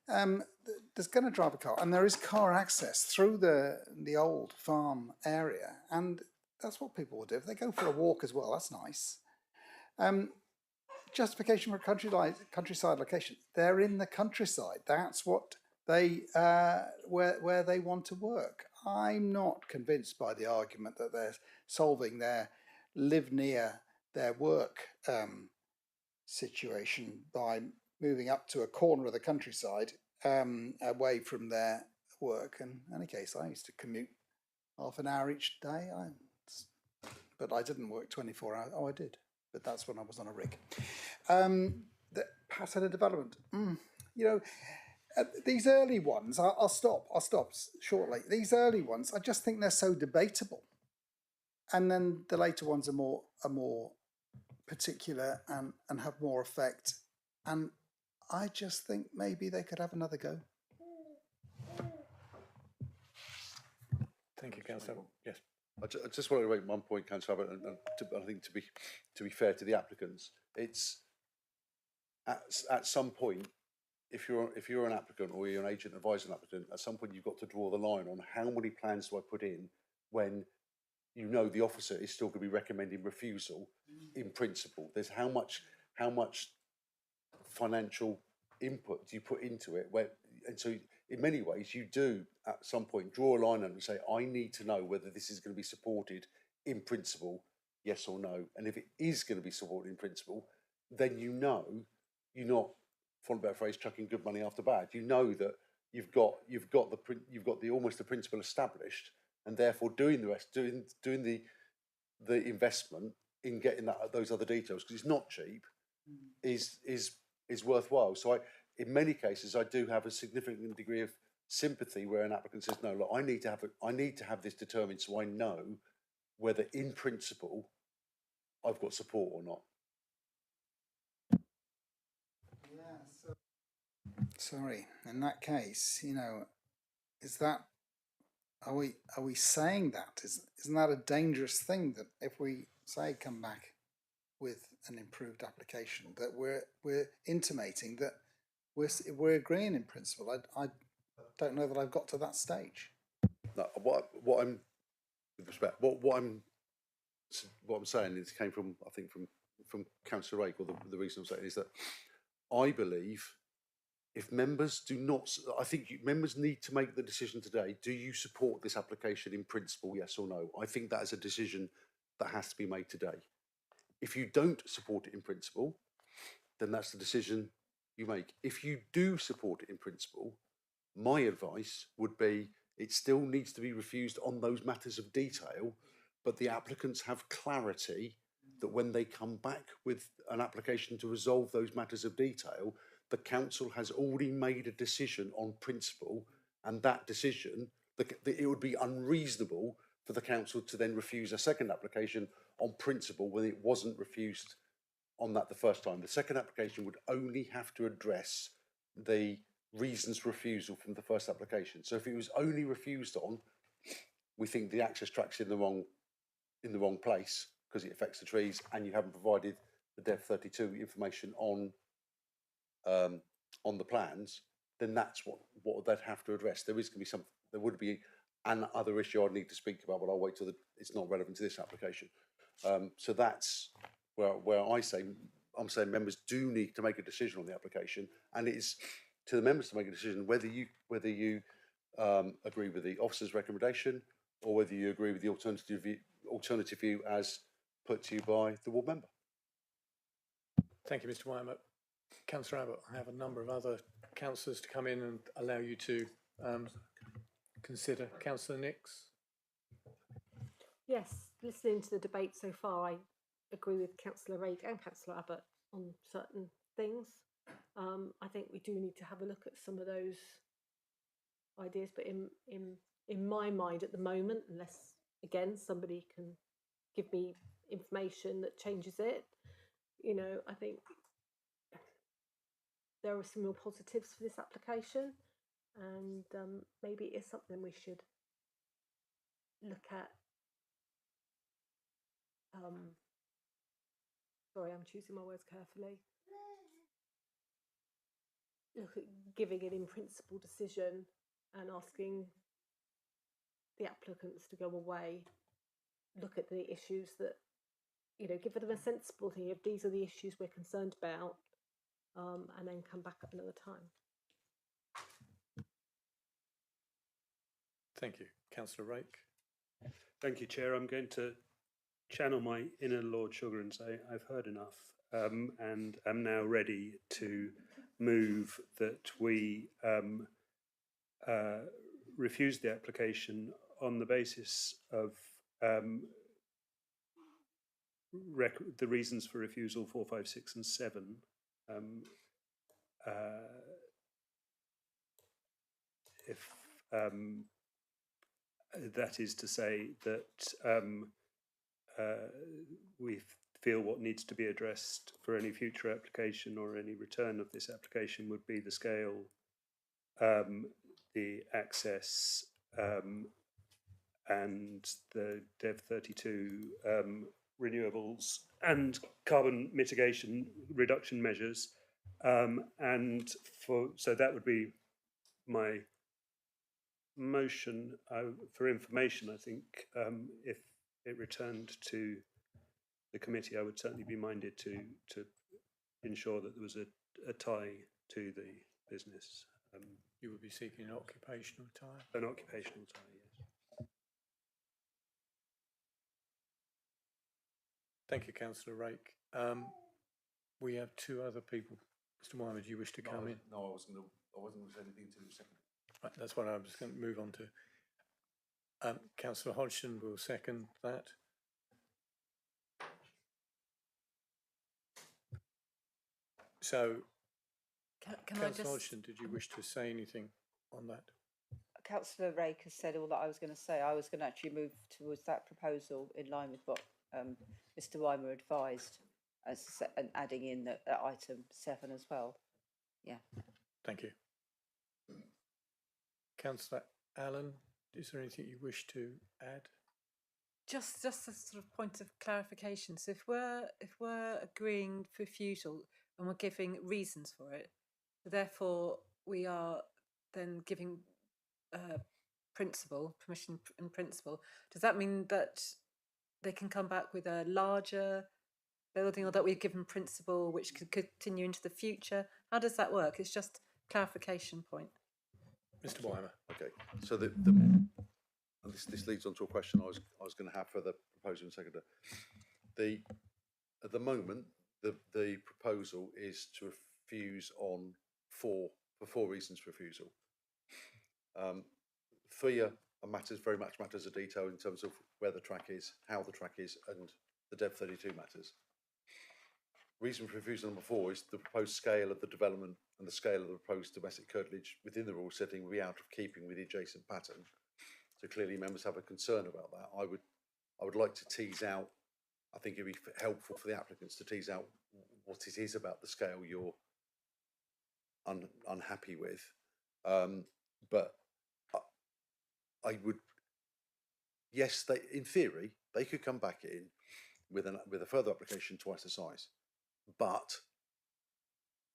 There's going to drive a car, and there is car access through the old farm area, and that's what people will do. If they go for a walk as well, that's nice. Justification for countryside location. They're in the countryside. That's what they where they want to work. I'm not convinced by the argument that they're solving their live near their work situation by moving up to a corner of the countryside away from their work. And in any case, I used to commute half an hour each day, but I didn't work 24 hours. Oh, I did, but that's when I was on a rig. The pattern of development, you know, these early ones, I'll stop shortly. These early ones, I just think they're so debatable, and then the later ones are more particular and have more effect, and I just think maybe they could have another go. Thank you, Councillor. Yes. I just want to make one point, Councillor Abbott, and I think to be fair to the applicants, it's at some point, if you're an applicant or you're an agent advising an applicant, at some point you've got to draw the line on how many plans do I put in when you know the officer is still going to be recommending refusal in principle. There's how much financial input do you put into it, and so in many ways you do at some point draw a line and say, I need to know whether this is going to be supported in principle, yes or no. And if it is going to be supported in principle, then you know you're not, for a better phrase, chucking good money after bad. You know that you've got the almost the principle established, and therefore doing the rest, doing the investment in getting those other details, because it's not cheap, is worthwhile. So in many cases, I do have a significant degree of sympathy where an applicant says, no, look, I need to have this determined so I know whether in principle I've got support or not. Sorry, in that case, you know, is that are we saying that? Isn't that a dangerous thing, that if we say come back with an improved application, that we're intimating that we're agreeing in principle? I don't know that I've got to that stage. No, what I'm, with respect, what I'm saying is came from, I think, from Councillor Rake, or the reason I'm saying is that I believe if members do not, I think members need to make the decision today. Do you support this application in principle, yes or no? I think that is a decision that has to be made today. If you don't support it in principle, then that's the decision you make. If you do support it in principle, my advice would be it still needs to be refused on those matters of detail, but the applicants have clarity that when they come back with an application to resolve those matters of detail, the council has already made a decision on principle, and that decision, it would be unreasonable for the council to then refuse a second application on principle when it wasn't refused on that the first time. The second application would only have to address the reasons for refusal from the first application. So if it was only refused on, we think the access track's in the wrong place because it affects the trees, and you haven't provided the Dev 32 information on the plans, then that's what they'd have to address. There would be an other issue I'd need to speak about, but I'll wait till it's not relevant to this application. So that's where I'm saying members do need to make a decision on the application, and it is to the members to make a decision whether you agree with the officer's recommendation or whether you agree with the alternative view as put to you by the ward member. Thank you, Mr. Wyatt. Councillor Abbott, I have a number of other councillors to come in and allow you to consider. Councillor Nix. Yes, listening to the debate so far, I agree with Councillor Rake and Councillor Abbott on certain things. I think we do need to have a look at some of those ideas, but in my mind at the moment, unless again somebody can give me information that changes it, I think there are some real positives for this application, and maybe it is something we should look at. Sorry, I'm choosing my words carefully. Look at giving an in principle decision and asking the applicants to go away, look at the issues that, give them a sensibility of these are the issues we're concerned about, and then come back at another time. Thank you. Councillor Rake. Thank you, Chair. I'm going to channel my inner Lord Sugar and say I've heard enough, and am now ready to move that we refuse the application on the basis of the reasons for refusal 4, 5, 6 and 7. If that is to say that we feel what needs to be addressed for any future application or any return of this application would be the scale, the access, and the Dev 32 renewables and carbon mitigation reduction measures, so that would be my motion for information. I think if it returned to the committee, I would certainly be minded to ensure that there was a tie to the business. You would be seeking an occupational tie? An occupational tie, yes. Thank you, Councillor Rake. We have two other people. Mr. Wyman, do you wish to come in? No, I wasn't going to say anything to the second. Right, that's what I'm just going to move on to. Councillor Hodgson will second that. So, Councillor Hodgson, did you wish to say anything on that? Councillor Rake has said all that I was going to say. I was going to actually move towards that proposal in line with what Mr. Weimer advised, and adding in the item 7 as well. Yeah. Thank you. Councillor Allen, is there anything you wish to add? Just a sort of point of clarification. So if we're agreeing for refusal and we're giving reasons for it, therefore we are then giving permission in principle. Does that mean that they can come back with a larger building, or that we've given principle which could continue into the future? How does that work? It's just clarification point. Mr. Weimer. Okay, so and this leads on to a question I was going to have for the proposer and seconder. At the moment, the proposal is to refuse on four reasons for refusal. Three are matters, very much matters of detail in terms of where the track is, how the track is, and the Dev 32 matters. Reason for refusal number 4 is the proposed scale of the development and the scale of the proposed domestic curtilage within the rural setting will be out of keeping with the adjacent pattern. So clearly members have a concern about that. I would like to tease out, I think it'd be helpful for the applicants to tease out what it is about the scale you're unhappy with. But I would, yes, in theory, they could come back in with a further application twice the size. But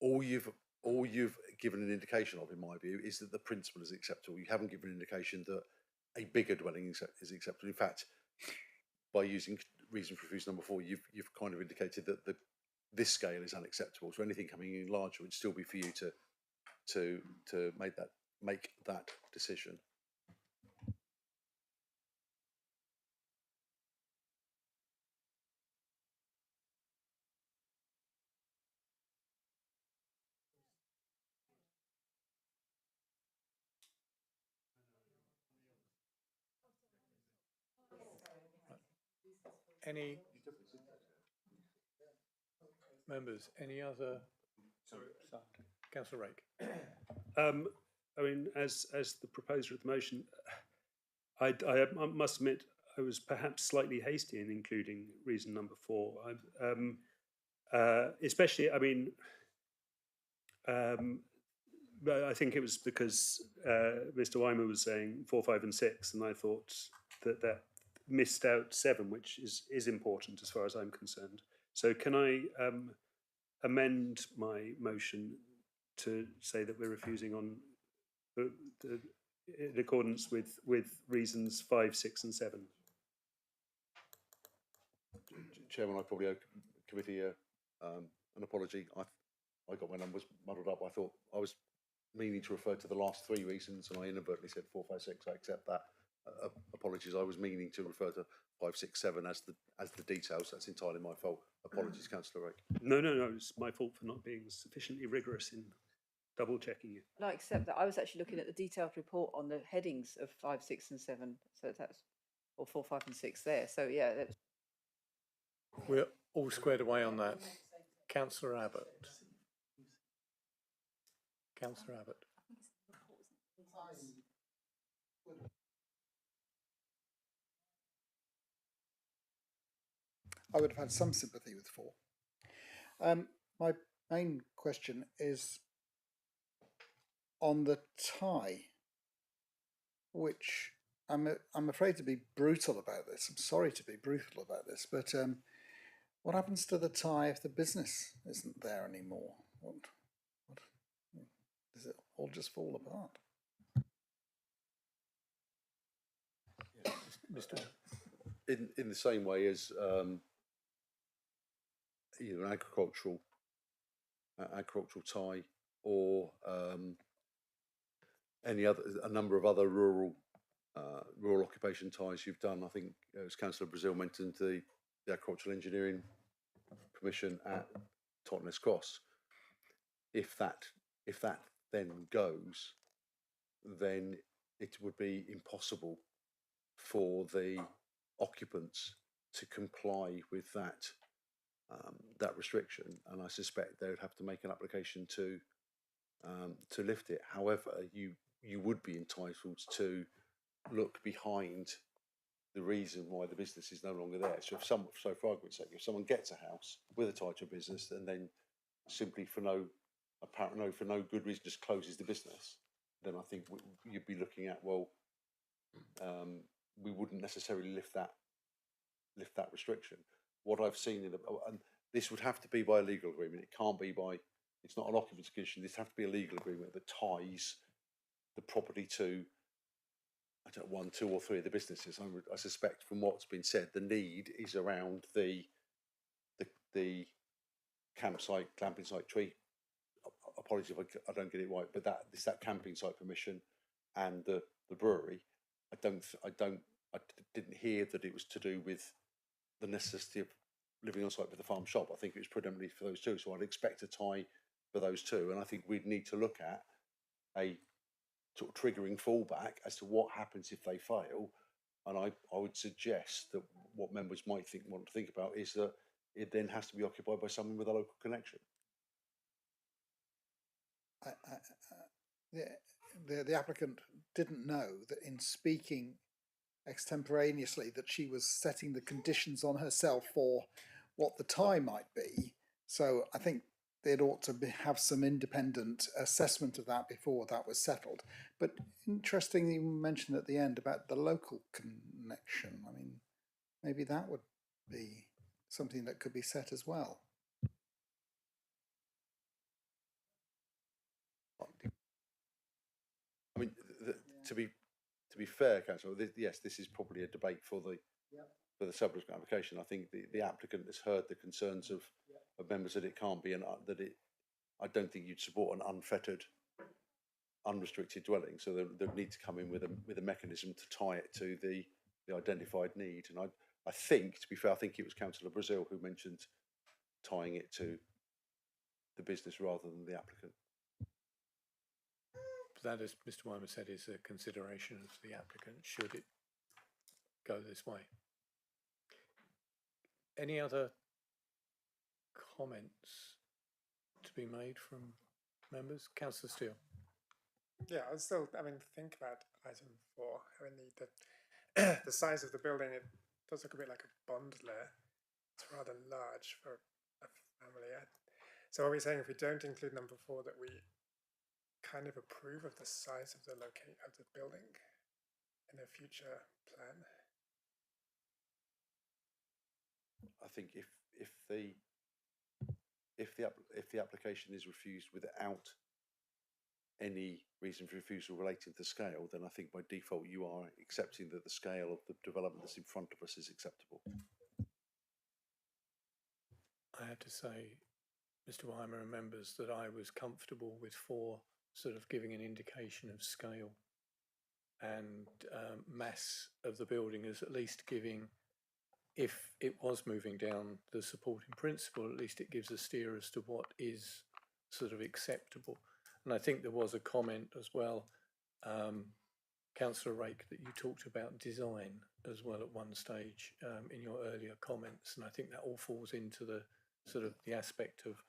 all you've given an indication of, in my view, is that the principle is acceptable. You haven't given an indication that a bigger dwelling is acceptable. In fact, by using reason for refusal number 4, you've kind of indicated that this scale is unacceptable. So anything coming in larger would still be for you to make that decision. Any members? Any other? Councillor Rake. I mean, as the proposer of the motion, I must admit I was perhaps slightly hasty in including reason number 4. Especially, I mean, I think it was because Mr. Weimer was saying 4, 5, and 6, and I thought that missed out 7, which is important as far as I'm concerned. So can I amend my motion to say that we're refusing on in accordance with reasons 5, 6, and 7? Chairman, I probably owe committee an apology. I got my numbers muddled up. I thought I was meaning to refer to the last 3 reasons, and I inadvertently said 4, 5, 6. I accept that. Apologies. I was meaning to refer to 5, 6, 7 as the details. That's entirely my fault. Apologies, Councillor Rake. No, it's my fault for not being sufficiently rigorous in double checking you. I accept that. I was actually looking at the detailed report on the headings of 5, 6, and 7. So that's, or 4, 5, and 6 there. So yeah, that was... We're all squared away on that. Councillor Abbott. Councillor Abbott. I would have had some sympathy with 4. My main question is on the tie, which I'm afraid to be brutal about this. I'm sorry to be brutal about this, but what happens to the tie if the business isn't there anymore? What does it all just fall apart? Mr. In the same way as either an agricultural tie or a number of other rural occupation ties you've done. I think as Councillor Brazil mentioned the agricultural engineering permission at Totnes Cross. If that then goes, then it would be impossible for the occupants to comply with that restriction, and I suspect they would have to make an application to lift it. However, you would be entitled to look behind the reason why the business is no longer there. So for argument's sake, if someone gets a house with a title business and then simply for no good reason just closes the business, then I think you'd be looking at, well, we wouldn't necessarily lift that restriction. What I've seen and this would have to be by a legal agreement. It can't be by. It's not an occupancy condition. This has to be a legal agreement that ties the property to, I don't know, 1, 2, or 3 of the businesses. I suspect from what's been said, the need is around the campsite, glamping site tree. Apologies if I don't get it right, but that camping site permission and the brewery. I didn't hear that it was to do with the necessity of living on site with the farm shop. I think it was predominantly for those two. So I'd expect a tie for those two, and I think we'd need to look at a sort of triggering fallback as to what happens if they fail. And I would suggest that what members might want to think about is that it then has to be occupied by someone with a local connection. The applicant didn't know that in speaking extemporaneously that she was setting the conditions on herself for what the tie might be. So I think they'd ought to have some independent assessment of that before that was settled. But interestingly, you mentioned at the end about the local connection. I mean, maybe that would be something that could be set as well. I mean, to be fair, Councillor, yes, this is probably a debate for the subsequent application. I think the applicant has heard the concerns of members that it can't be, and I don't think you'd support an unfettered, unrestricted dwelling. So they need to come in with a mechanism to tie it to the identified need. And I think, to be fair, I think it was Councillor Brazil who mentioned tying it to the business rather than the applicant. That, as Mr. Weimer said, is a consideration of the applicant should it go this way. Any other comments to be made from members? Councillor Steele. Yeah, I'd still, think about item 4. The size of the building, it does look a bit like a bond layer. It's rather large for a family. So are we saying if we don't include number 4 that we kind of approve of the size of the building in a future plan? I think if the application is refused without any reason for refusal relating to scale, then I think by default you are accepting that the scale of the development that's in front of us is acceptable. I have to say, Mr. Weimer and members, that I was comfortable with 4 sort of giving an indication of scale and mass of the building, as at least giving, if it was moving down the supporting principle, at least it gives a steer as to what is sort of acceptable. And I think there was a comment as well, Councillor Rake, that you talked about design as well at one stage in your earlier comments, and I think that all falls into the sort of the aspect of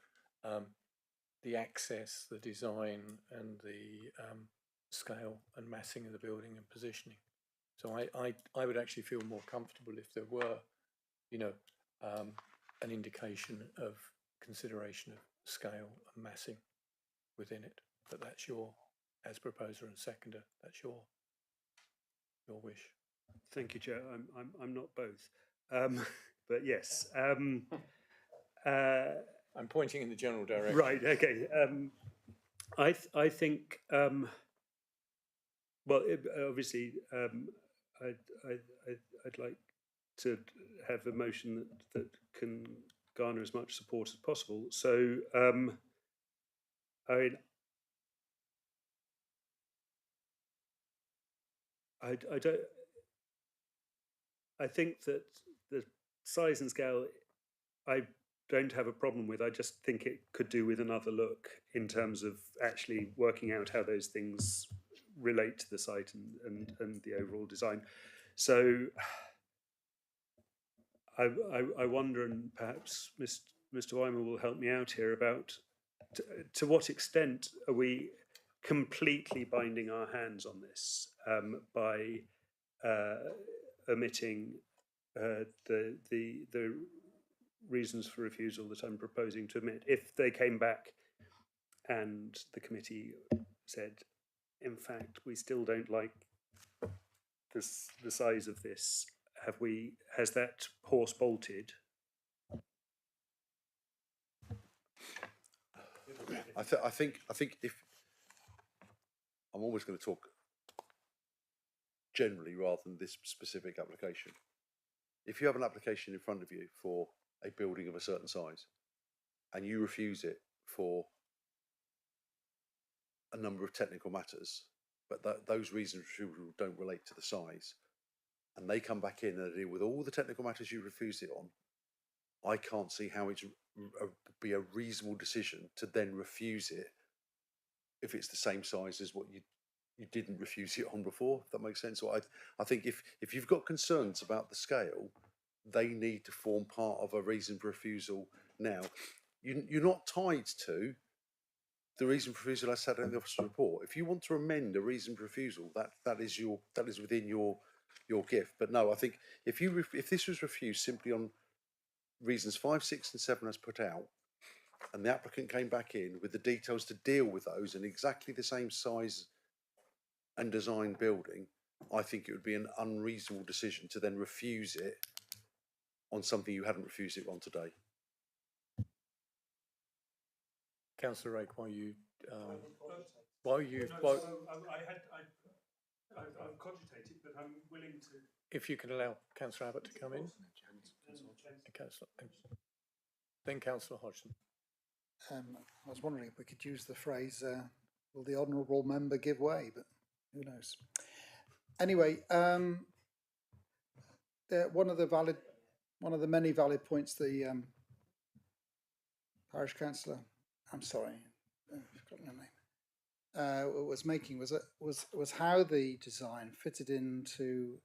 the access, the design, and the scale and massing of the building and positioning. So I would actually feel more comfortable if there were, an indication of consideration of scale and massing within it. But that's your, as proposer and seconder, that's your wish. Thank you, Chair. I'm not both, but yes. I'm pointing in the general direction. Right. Okay. I think. Well, obviously, I'd like to have a motion that can garner as much support as possible. So, I mean, I don't. I think that the size and scale, I don't have a problem with. I just think it could do with another look in terms of actually working out how those things relate to the site and the overall design. So I wonder, and perhaps Mr. Weimer will help me out here, about to what extent are we completely binding our hands on this by omitting the reasons for refusal that I'm proposing to omit. If they came back and the committee said, in fact, we still don't like the size of this, has that horse bolted? I think if I'm always going to talk generally rather than this specific application. If you have an application in front of you for a building of a certain size and you refuse it for a number of technical matters, but those reasons don't relate to the size, and they come back in and deal with all the technical matters you refused it on, I can't see how it's be a reasonable decision to then refuse it if it's the same size as what you didn't refuse it on before, if that makes sense. So I think if you've got concerns about the scale, they need to form part of a reason for refusal now. You're not tied to the reason for refusal I said in the officer's report. If you want to amend a reason for refusal, that is within your gift. But no, I think if this was refused simply on reasons 5, 6 and 7 as put out, and the applicant came back in with the details to deal with those in exactly the same size and design building, I think it would be an unreasonable decision to then refuse it on something you hadn't refused it on today. Councillor Rake, I've cogitated, but I'm willing to. if you can allow Councillor Abbott to come in. Then Councillor Hodgson. I was wondering if we could use the phrase, will the honourable member give way, but who knows. Anyway, one of the many valid points the parish councillor, I'm sorry, I've forgotten her name, was making was how the design fitted into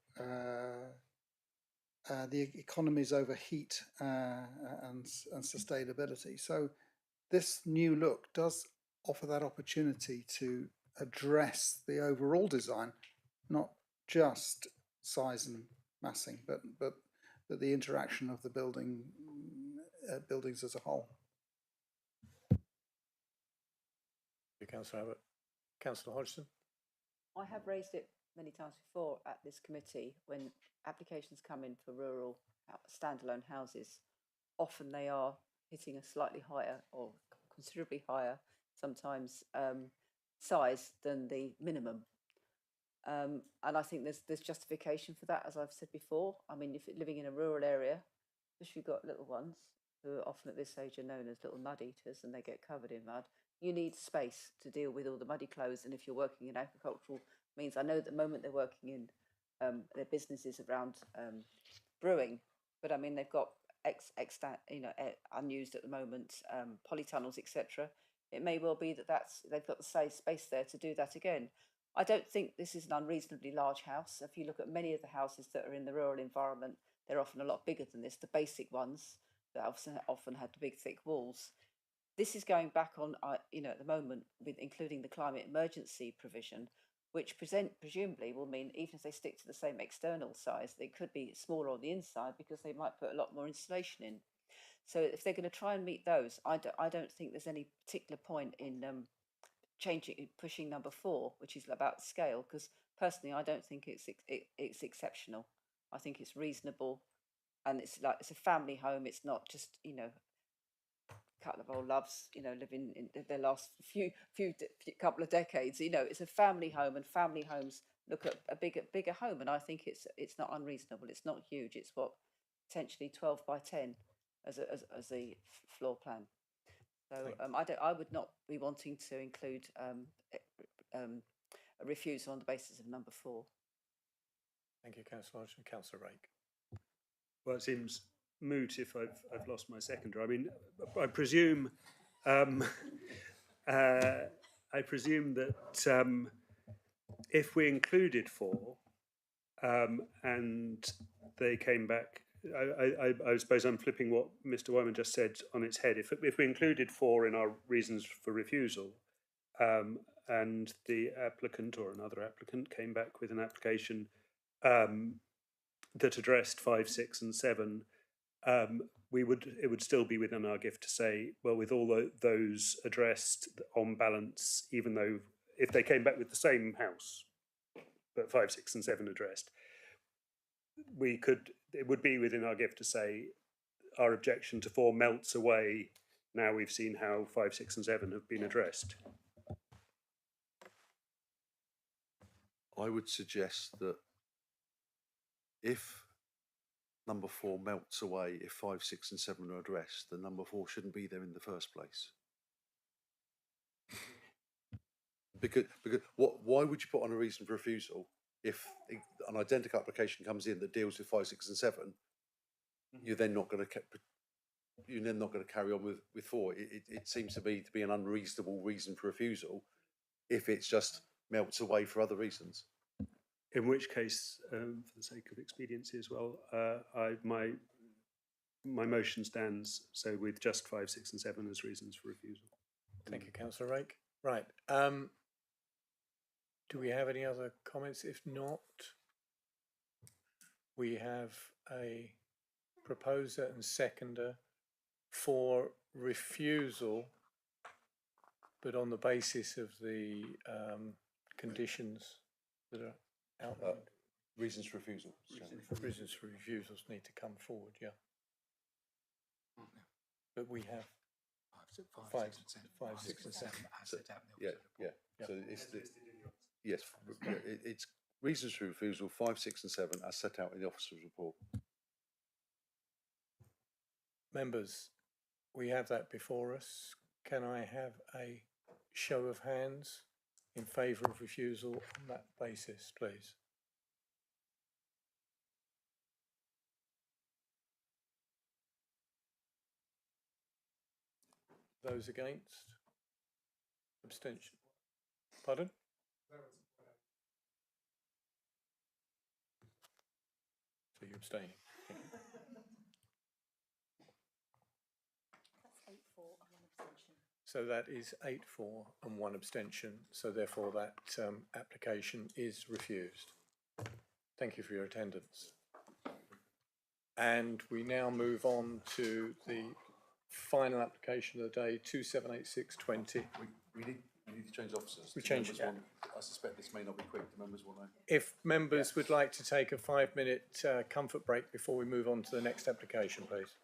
the economies over heat and sustainability. So this new look does offer that opportunity to address the overall design, not just size and massing, but the interaction of the buildings as a whole. Councillor Abbott. Councillor Hodgson. I have raised it many times before at this committee when applications come in for rural standalone houses. Often they are hitting a slightly higher or considerably higher, sometimes size than the minimum. And I think there's justification for that, as I've said before. I mean, if you're living in a rural area, if you've got little ones who are often at this age are known as little mud eaters and they get covered in mud, you need space to deal with all the muddy clothes. And if you're working in agricultural means, I know at the moment they're working in their businesses around brewing, but I mean they've got unused at the moment polytunnels, etc. It may well be that they've got the space there to do that again. I don't think this is an unreasonably large house. If you look at many of the houses that are in the rural environment, they're often a lot bigger than this. The basic ones that often had the big thick walls. This is going back on, at the moment, with including the climate emergency provision, which presumably will mean even if they stick to the same external size, they could be smaller on the inside because they might put a lot more insulation in. So if they're going to try and meet those, I don't think there's any particular point in pushing number 4, which is about scale, because personally I don't think it's exceptional. I think it's reasonable, and it's a family home. It's not just couple of old loves, living in their last few couple of decades. It's a family home, and family homes look at a bigger home, and I think it's not unreasonable. It's not huge. It's potentially 12 by 10 as a floor plan. So I would not be wanting to include a refusal on the basis of number 4. Thank you, Councillor Hodgson. Councillor Rake. Well, it seems moot if I've lost my seconder. I mean, I presume that if we included 4 and they came back, I suppose I'm flipping what Mr. Wyman just said on its head. If we included 4 in our reasons for refusal, and the applicant or another applicant came back with an application that addressed 5, 6 and 7, it would still be within our gift to say, well, with all those addressed on balance, even though if they came back with the same house, but 5, 6 and 7 addressed, it would be within our gift to say our objection to 4 melts away. Now we've seen how 5, 6 and 7 have been addressed. I would suggest that if number 4 melts away, if 5, 6 and 7 are addressed, then number 4 shouldn't be there in the first place. Because why would you put on a reason for refusal if an identical application comes in that deals with 5, 6 and 7? You're then not going to carry on with 4. It seems to me to be an unreasonable reason for refusal if it's just melts away for other reasons. In which case, for the sake of expediency as well, my motion stands. So with just 5, 6 and 7 as reasons for refusal. Thank you, Councillor Rake. Right. Do we have any other comments? If not, we have a proposer and seconder for refusal, but on the basis of the conditions that are outlined. Reasons for refusal. Reasons for refusals need to come forward, yeah. But we have 5, 6 and 7. Yeah. So it's reasons for refusal 5, 6 and 7 as set out in the officer's report. Members, we have that before us. Can I have a show of hands in favour of refusal on that basis, please? Those against? Abstention? Pardon? So you're abstaining? Thank you. So that is 8-4 and 1 abstention. So therefore that application is refused. Thank you for your attendance. And we now move on to the final application of the day, 278620. We need to change officers. We change it. I suspect this may not be quick. The members want to. If members would like to take a 5-minute comfort break before we move on to the next application, please.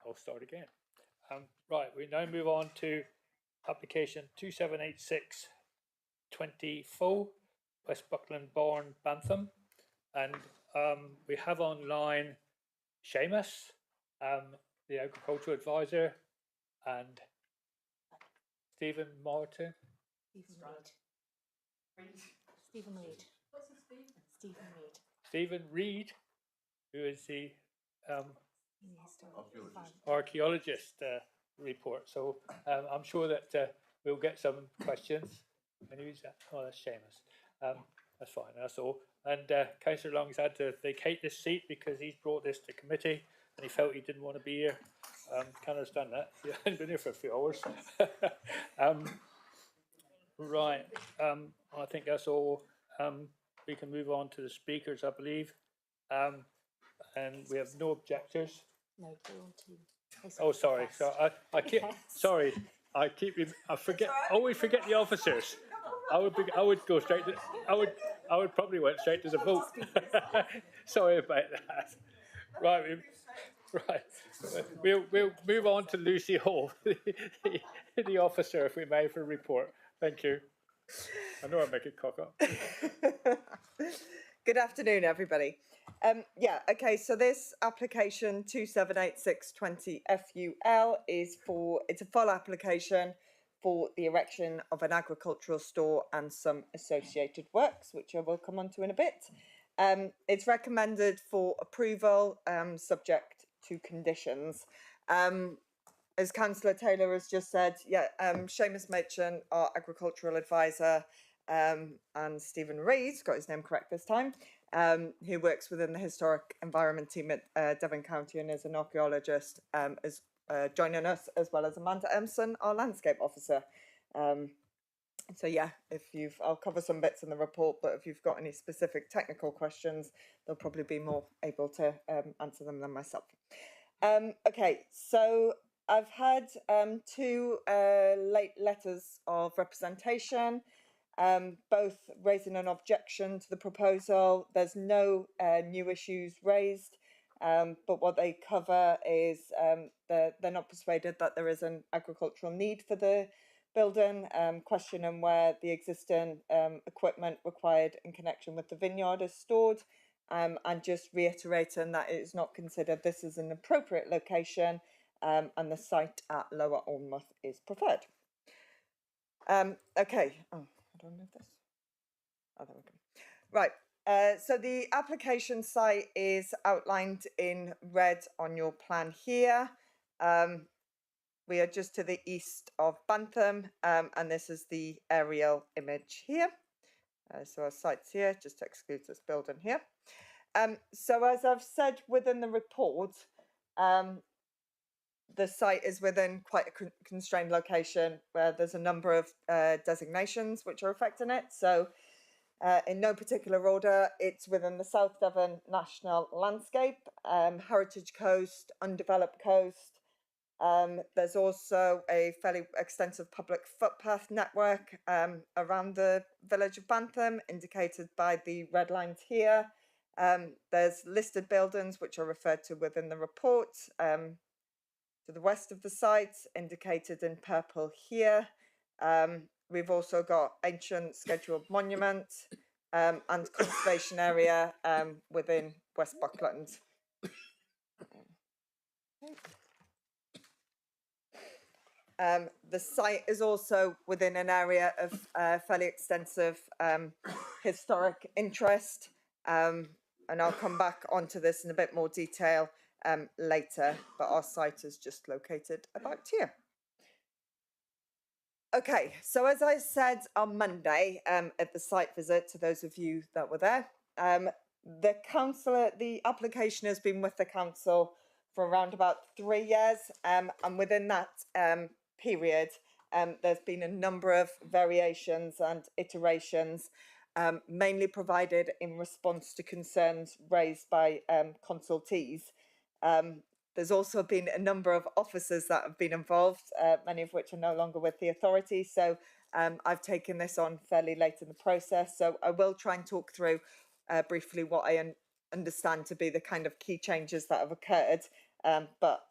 I'll start again. Right, we now move on to application 2786-24, West Buckland Barn, Bantham. And we have online Seamus, the agricultural advisor, and Stephen Martin. Stephen Reid. What's his name? Stephen Reid. Stephen Reid, who is the archaeologist report. So I'm sure that we'll get some questions. And who's that? Oh, that's Seamus. That's fine. That's all. And Councillor Long's had to vacate this seat because he's brought this to committee and he felt he didn't want to be here. Can't understand that. He hasn't been here for a few hours. Right. I think that's all. We can move on to the speakers, I believe. And we have no objectors. No, go on to. Oh, sorry. So I keep sorry. I forget. Always forget the officers. I would go straight to. I would probably went straight to the vote. Sorry about that. Right. We'll move on to Lucy Hall, the officer, if we may, for a report. Thank you. I know I'm making cock up. Good afternoon, everybody. Okay, so this application 278620 FUL it's a full application for the erection of an agricultural store and some associated works, which I will come on to in a bit. It's recommended for approval, subject to conditions. As Councillor Taylor has just said, Seamus Machin, our agricultural advisor, and Stephen Reid, got his name correct this time, who works within the historic environment team at Devon County and is an archaeologist, is joining us, as well as Amanda Emson, our landscape officer. I'll cover some bits in the report, but if you've got any specific technical questions, they'll probably be more able to answer them than myself. So I've had two late letters of representation, both raising an objection to the proposal. There's no new issues raised, but what they cover is they're not persuaded that there is an agricultural need for the building, questioning where the existing equipment required in connection with the vineyard is stored, and just reiterating that it is not considered this is an appropriate location, and the site at Lower Alnmouth is preferred. Oh, I don't know this. Oh, there we go. Right. So the application site is outlined in red on your plan here. We are just to the east of Bantham, and this is the aerial image here. So our site's here, just excludes this building here. So as I've said within the report, the site is within quite a constrained location where there's a number of designations which are affecting it. So in no particular order, it's within the South Devon National Landscape, Heritage Coast, Undeveloped Coast. There's also a fairly extensive public footpath network around the village of Bantham, indicated by the red lines here. There's listed buildings which are referred to within the report. To the west of the site, indicated in purple here. We've also got ancient scheduled monument and conservation area within West Buckland. The site is also within an area of fairly extensive historic interest, and I'll come back onto this in a bit more detail later, but our site is just located about here. Okay, so as I said on Monday at the site visit, to those of you that were there, the application has been with the council for around about 3 years, and within that period, there's been a number of variations and iterations, mainly provided in response to concerns raised by consultees. There's also been a number of officers that have been involved, many of which are no longer with the authority. So I've taken this on fairly late in the process. So I will try and talk through briefly what I understand to be the kind of key changes that have occurred. But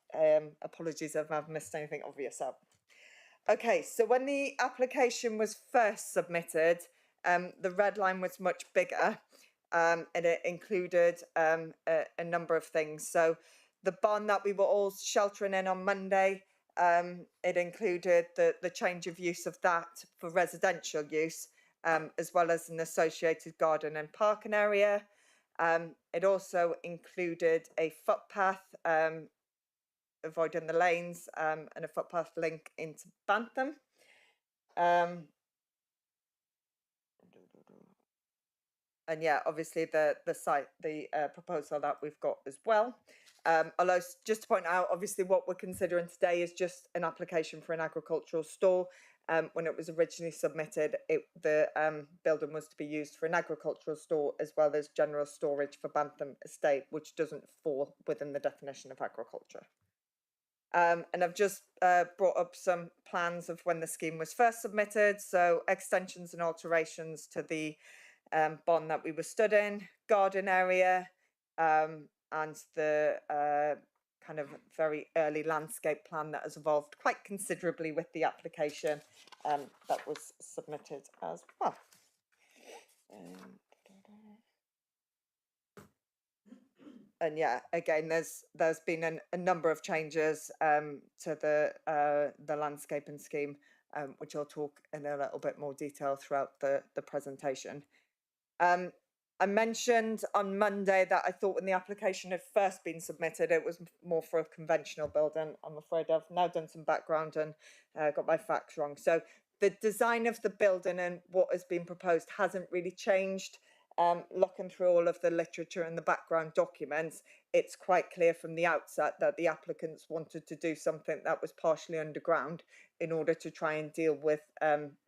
Apologies if I've missed anything obvious out. Okay, so when the application was first submitted, the red line was much bigger, and it included a number of things. So the bond that we were all sheltering in on Monday, it included the change of use of that for residential use, as well as an associated garden and parking area. It also included a footpath, avoiding the lanes, and a footpath link into Bantham. And yeah, obviously the proposal that we've got as well. Although just to point out, obviously what we're considering today is just an application for an agricultural store. When it was originally submitted, the building was to be used for an agricultural store as well as general storage for Bantham Estate, which doesn't fall within the definition of agriculture. And I've just brought up some plans of when the scheme was first submitted. So extensions and alterations to the bond that we were studying, garden area, and the kind of very early landscape plan that has evolved quite considerably with the application that was submitted as well. And yeah, again, there's been a number of changes to the landscaping scheme, which I'll talk in a little bit more detail throughout the presentation. I mentioned on Monday that I thought when the application had first been submitted, it was more for a conventional building. I'm afraid I've now done some background and got my facts wrong. So the design of the building and what has been proposed hasn't really changed. Looking through all of the literature and the background documents, it's quite clear from the outset that the applicants wanted to do something that was partially underground in order to try and deal with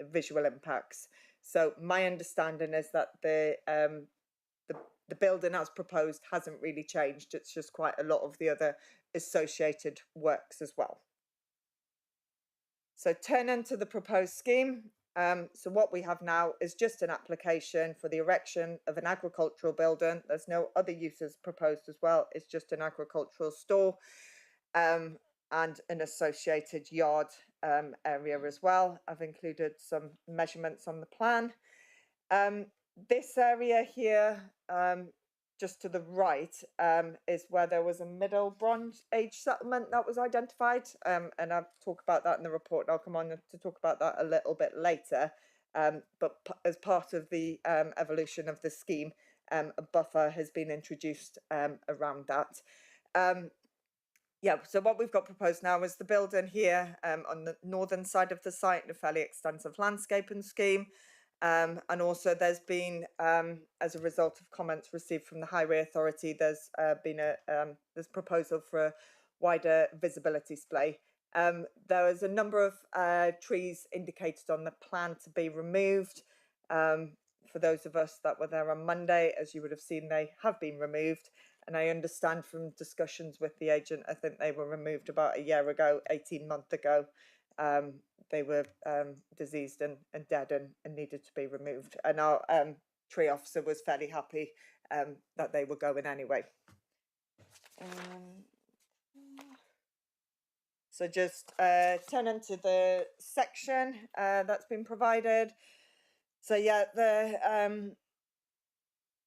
visual impacts. So my understanding is that the building as proposed hasn't really changed. It's just quite a lot of the other associated works as well. So turning to the proposed scheme. So what we have now is just an application for the erection of an agricultural building. There's no other uses proposed as well. It's just an agricultural store and an associated yard area as well. I've included some measurements on the plan. This area here, just to the right, is where there was a Middle Bronze Age settlement that was identified, and I'll talk about that in the report. I'll come on to talk about that a little bit later. But as part of the evolution of the scheme, a buffer has been introduced around that. Yeah, so what we've got proposed now is the building here on the northern side of the site, a fairly extensive landscaping scheme. And also there's been, as a result of comments received from the Highway Authority, there's been there's proposal for a wider visibility display. There is a number of trees indicated on the plan to be removed. For those of us that were there on Monday, as you would have seen, they have been removed. And I understand from discussions with the agent, I think they were removed about a year ago, 18 months ago. They were diseased and dead and needed to be removed. And our tree officer was fairly happy that they were going anyway. So just turning to the section that's been provided. So yeah, the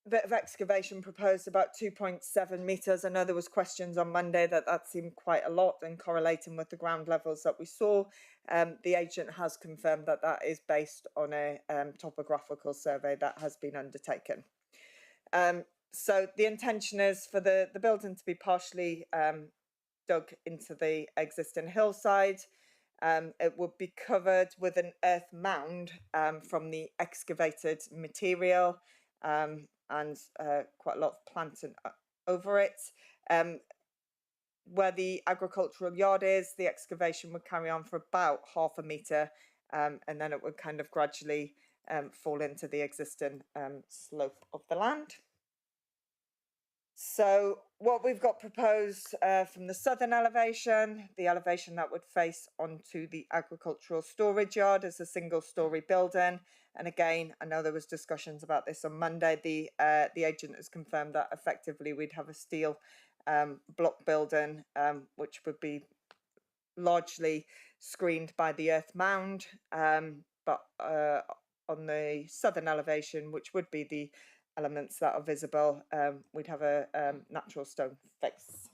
bit of excavation proposed about 2.7 metres. I know there was questions on Monday that seemed quite a lot and correlating with the ground levels that we saw. The agent has confirmed that that is based on a topographical survey that has been undertaken. So the intention is for the building to be partially dug into the existing hillside. It would be covered with an earth mound from the excavated material. And quite a lot of planting over it. Where the agricultural yard is, the excavation would carry on for about ½ a metre, and then it would kind of gradually fall into the existing slope of the land. So what we've got proposed from the southern elevation, the elevation that would face onto the agricultural storage yard, is a single-storey building. And again, I know there was discussions about this on Monday. The agent has confirmed that effectively we'd have a steel block building, which would be largely screened by the earth mound, but on the southern elevation, which would be the elements that are visible, we'd have a natural stone face.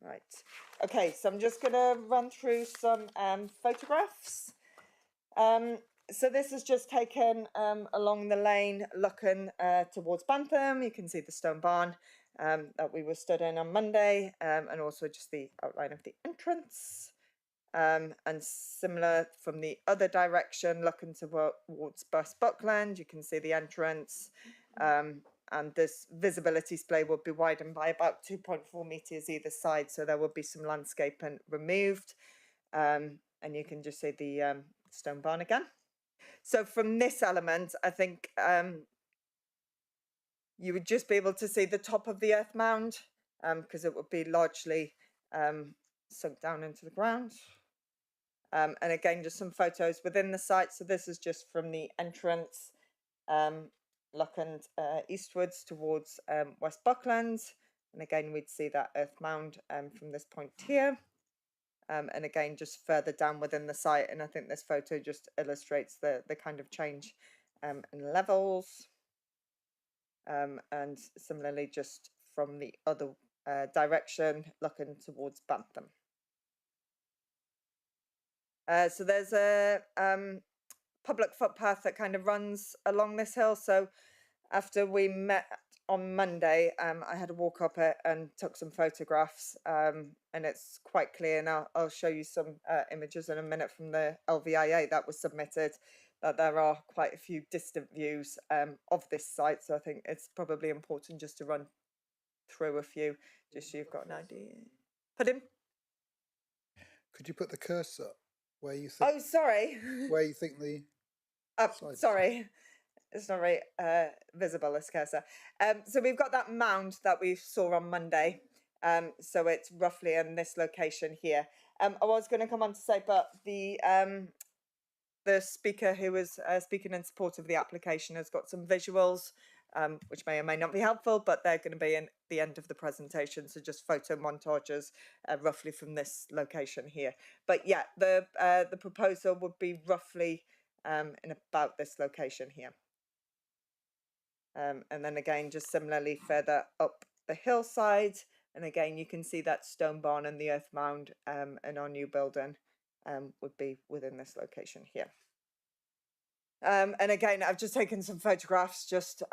Right. Okay, so I'm just going to run through some photographs. So this is just taken along the lane looking towards Bantham. You can see the stone barn that we were stood in on Monday, and also just the outline of the entrance. And similar from the other direction, looking towards West Buckland, you can see the entrance. And this visibility display will be widened by about 2.4 metres either side, so there will be some landscaping removed. And you can just see the stone barn again. So from this element, I think you would just be able to see the top of the earth mound, because it would be largely sunk down into the ground. And again, just some photos within the site. So this is just from the entrance, looking eastwards towards West Buckland. And again, we'd see that earth mound from this point here. And again, just further down within the site. And I think this photo just illustrates the kind of change in levels. And similarly, just from the other direction, looking towards Bantham. So there's a public footpath that kind of runs along this hill. So after we met on Monday, I had to walk up it and took some photographs, and it's quite clear. And I'll show you some images in a minute from the LVIA that was submitted, that there are quite a few distant views of this site. So I think it's probably important just to run through a few, just so you've got an idea. Pardon? Could you put the cursor where you think? Oh, sorry. Where you think the? Sorry, it's not very visible, this cursor. So we've got that mound that we saw on Monday. So it's roughly in this location here. I was going to come on to say, but the speaker who was speaking in support of the application has got some visuals, which may or may not be helpful, but they're going to be in the end of the presentation. So just photo montages roughly from this location here. But yeah, the proposal would be roughly in about this location here. And then again, just similarly further up the hillside. And again, you can see that stone barn and the earth mound and our new building would be within this location here. And again, I've just taken some photographs just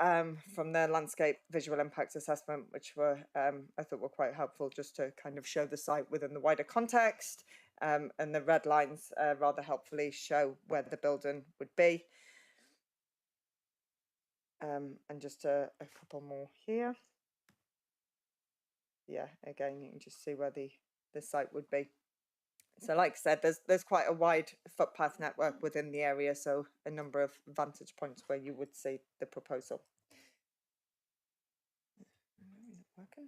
from the landscape visual impact assessment, which were I thought were quite helpful just to kind of show the site within the wider context. And the red lines rather helpfully show where the building would be. And just a couple more here. Yeah, again, you can just see where the site would be. So like I said, there's quite a wide footpath network within the area, so a number of vantage points where you would see the proposal. Working.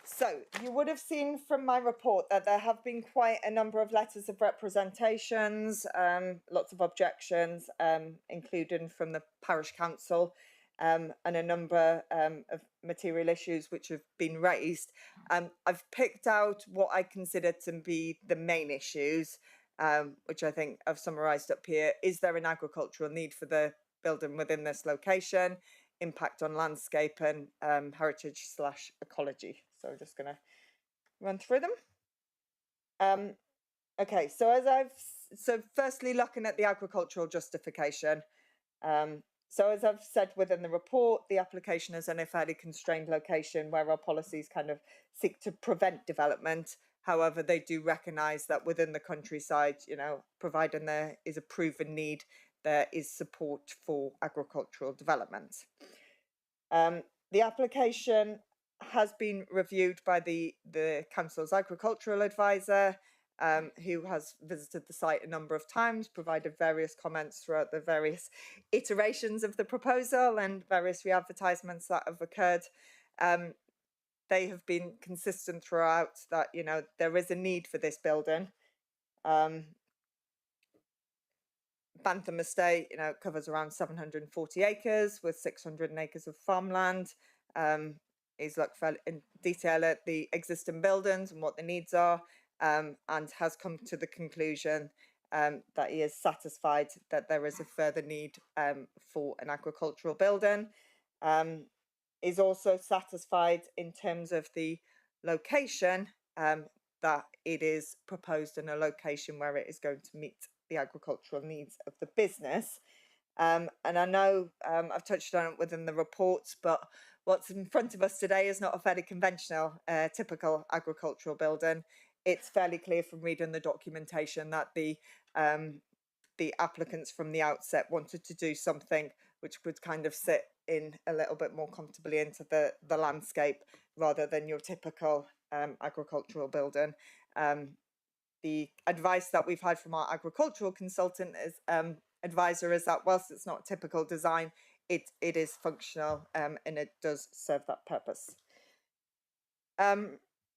So you would have seen from my report that there have been quite a number of letters of representations, lots of objections, including from the parish council, and a number of material issues which have been raised. I've picked out what I consider to be the main issues, which I think I've summarised up here. Is there an agricultural need for the building within this location? Impact on landscape and heritage/ecology. So I'm just going to run through them. Okay, so firstly, looking at the agricultural justification. So as I've said within the report, the application is in a fairly constrained location where our policies kind of seek to prevent development. However, they do recognise that within the countryside, providing there is a proven need, there is support for agricultural development. The application has been reviewed by the council's agricultural advisor, who has visited the site a number of times, provided various comments throughout the various iterations of the proposal and various re-advertisements that have occurred. they have been consistent throughout that, you know, there is a need for this building. Bantham Estate, you know, covers around 740 acres with 600 acres of farmland. He's looked in detail at the existing buildings and what the needs are, and has come to the conclusion that he is satisfied that there is a further need for an agricultural building. He's also satisfied in terms of the location, that it is proposed in a location where it is going to meet the agricultural needs of the business. And I know I've touched on it within the reports, but what's in front of us today is not a fairly conventional, typical agricultural building. It's fairly clear from reading the documentation that the applicants from the outset wanted to do something which would kind of sit in a little bit more comfortably into the landscape rather than your typical agricultural building. The advice that we've had from our agricultural consultant is advisor is that whilst it's not typical design, it is functional and it does serve that purpose.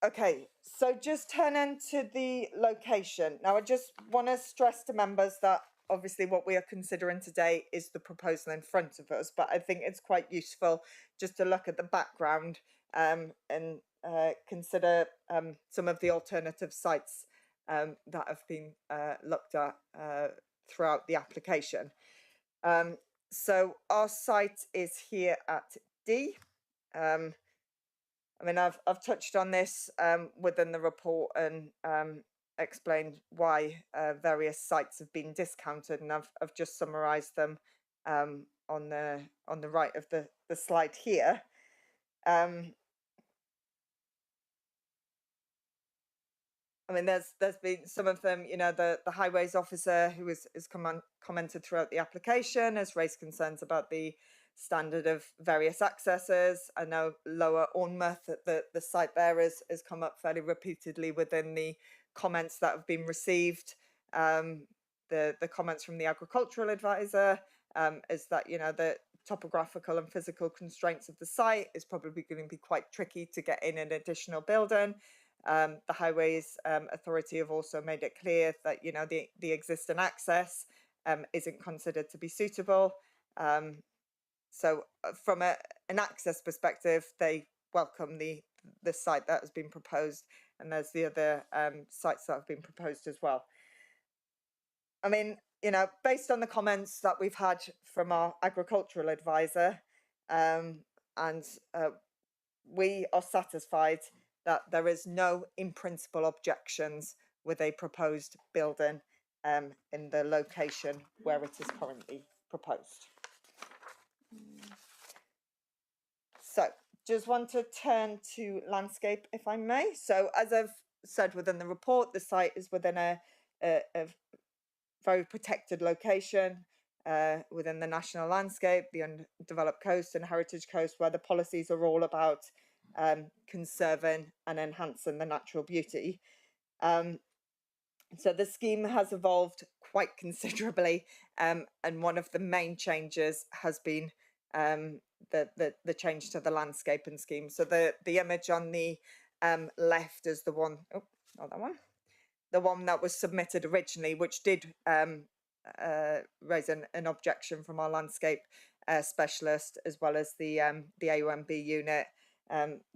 Okay, so just turning to the location. Now, I just want to stress to members that obviously what we are considering today is the proposal in front of us, but I think it's quite useful just to look at the background and consider some of the alternative sites that have been looked at throughout the application. So our site is here at D. I mean, I've touched on this within the report and explained why various sites have been discounted, and I've just summarised them on the right of the slide here. I mean, there's been some of them, you know, the highways officer who has commented throughout the application has raised concerns about the standard of various accesses. I know Lower Ormouth, the site there has come up fairly repeatedly within the comments that have been received. The comments from the agricultural advisor is that, you know, the topographical and physical constraints of the site is probably going to be quite tricky to get in an additional building. The Highways Authority have also made it clear that, you know, the existing access isn't considered to be suitable. So from an access perspective, they welcome the site that has been proposed, and there's the other sites that have been proposed as well. I mean, you know, based on the comments that we've had from our agricultural advisor, we are satisfied that there is no in principle objections with a proposed building in the location where it is currently proposed. So just want to turn to landscape, if I may. So as I've said within the report, the site is within a very protected location within the national landscape, the undeveloped coast and heritage coast, where the policies are all about conserving and enhancing the natural beauty. So the scheme has evolved quite considerably, and one of the main changes has been the change to the landscaping scheme. So the image on the left is the one, oh, not that one, the one that was submitted originally, which did raise an objection from our landscape specialist as well as the AOMB unit.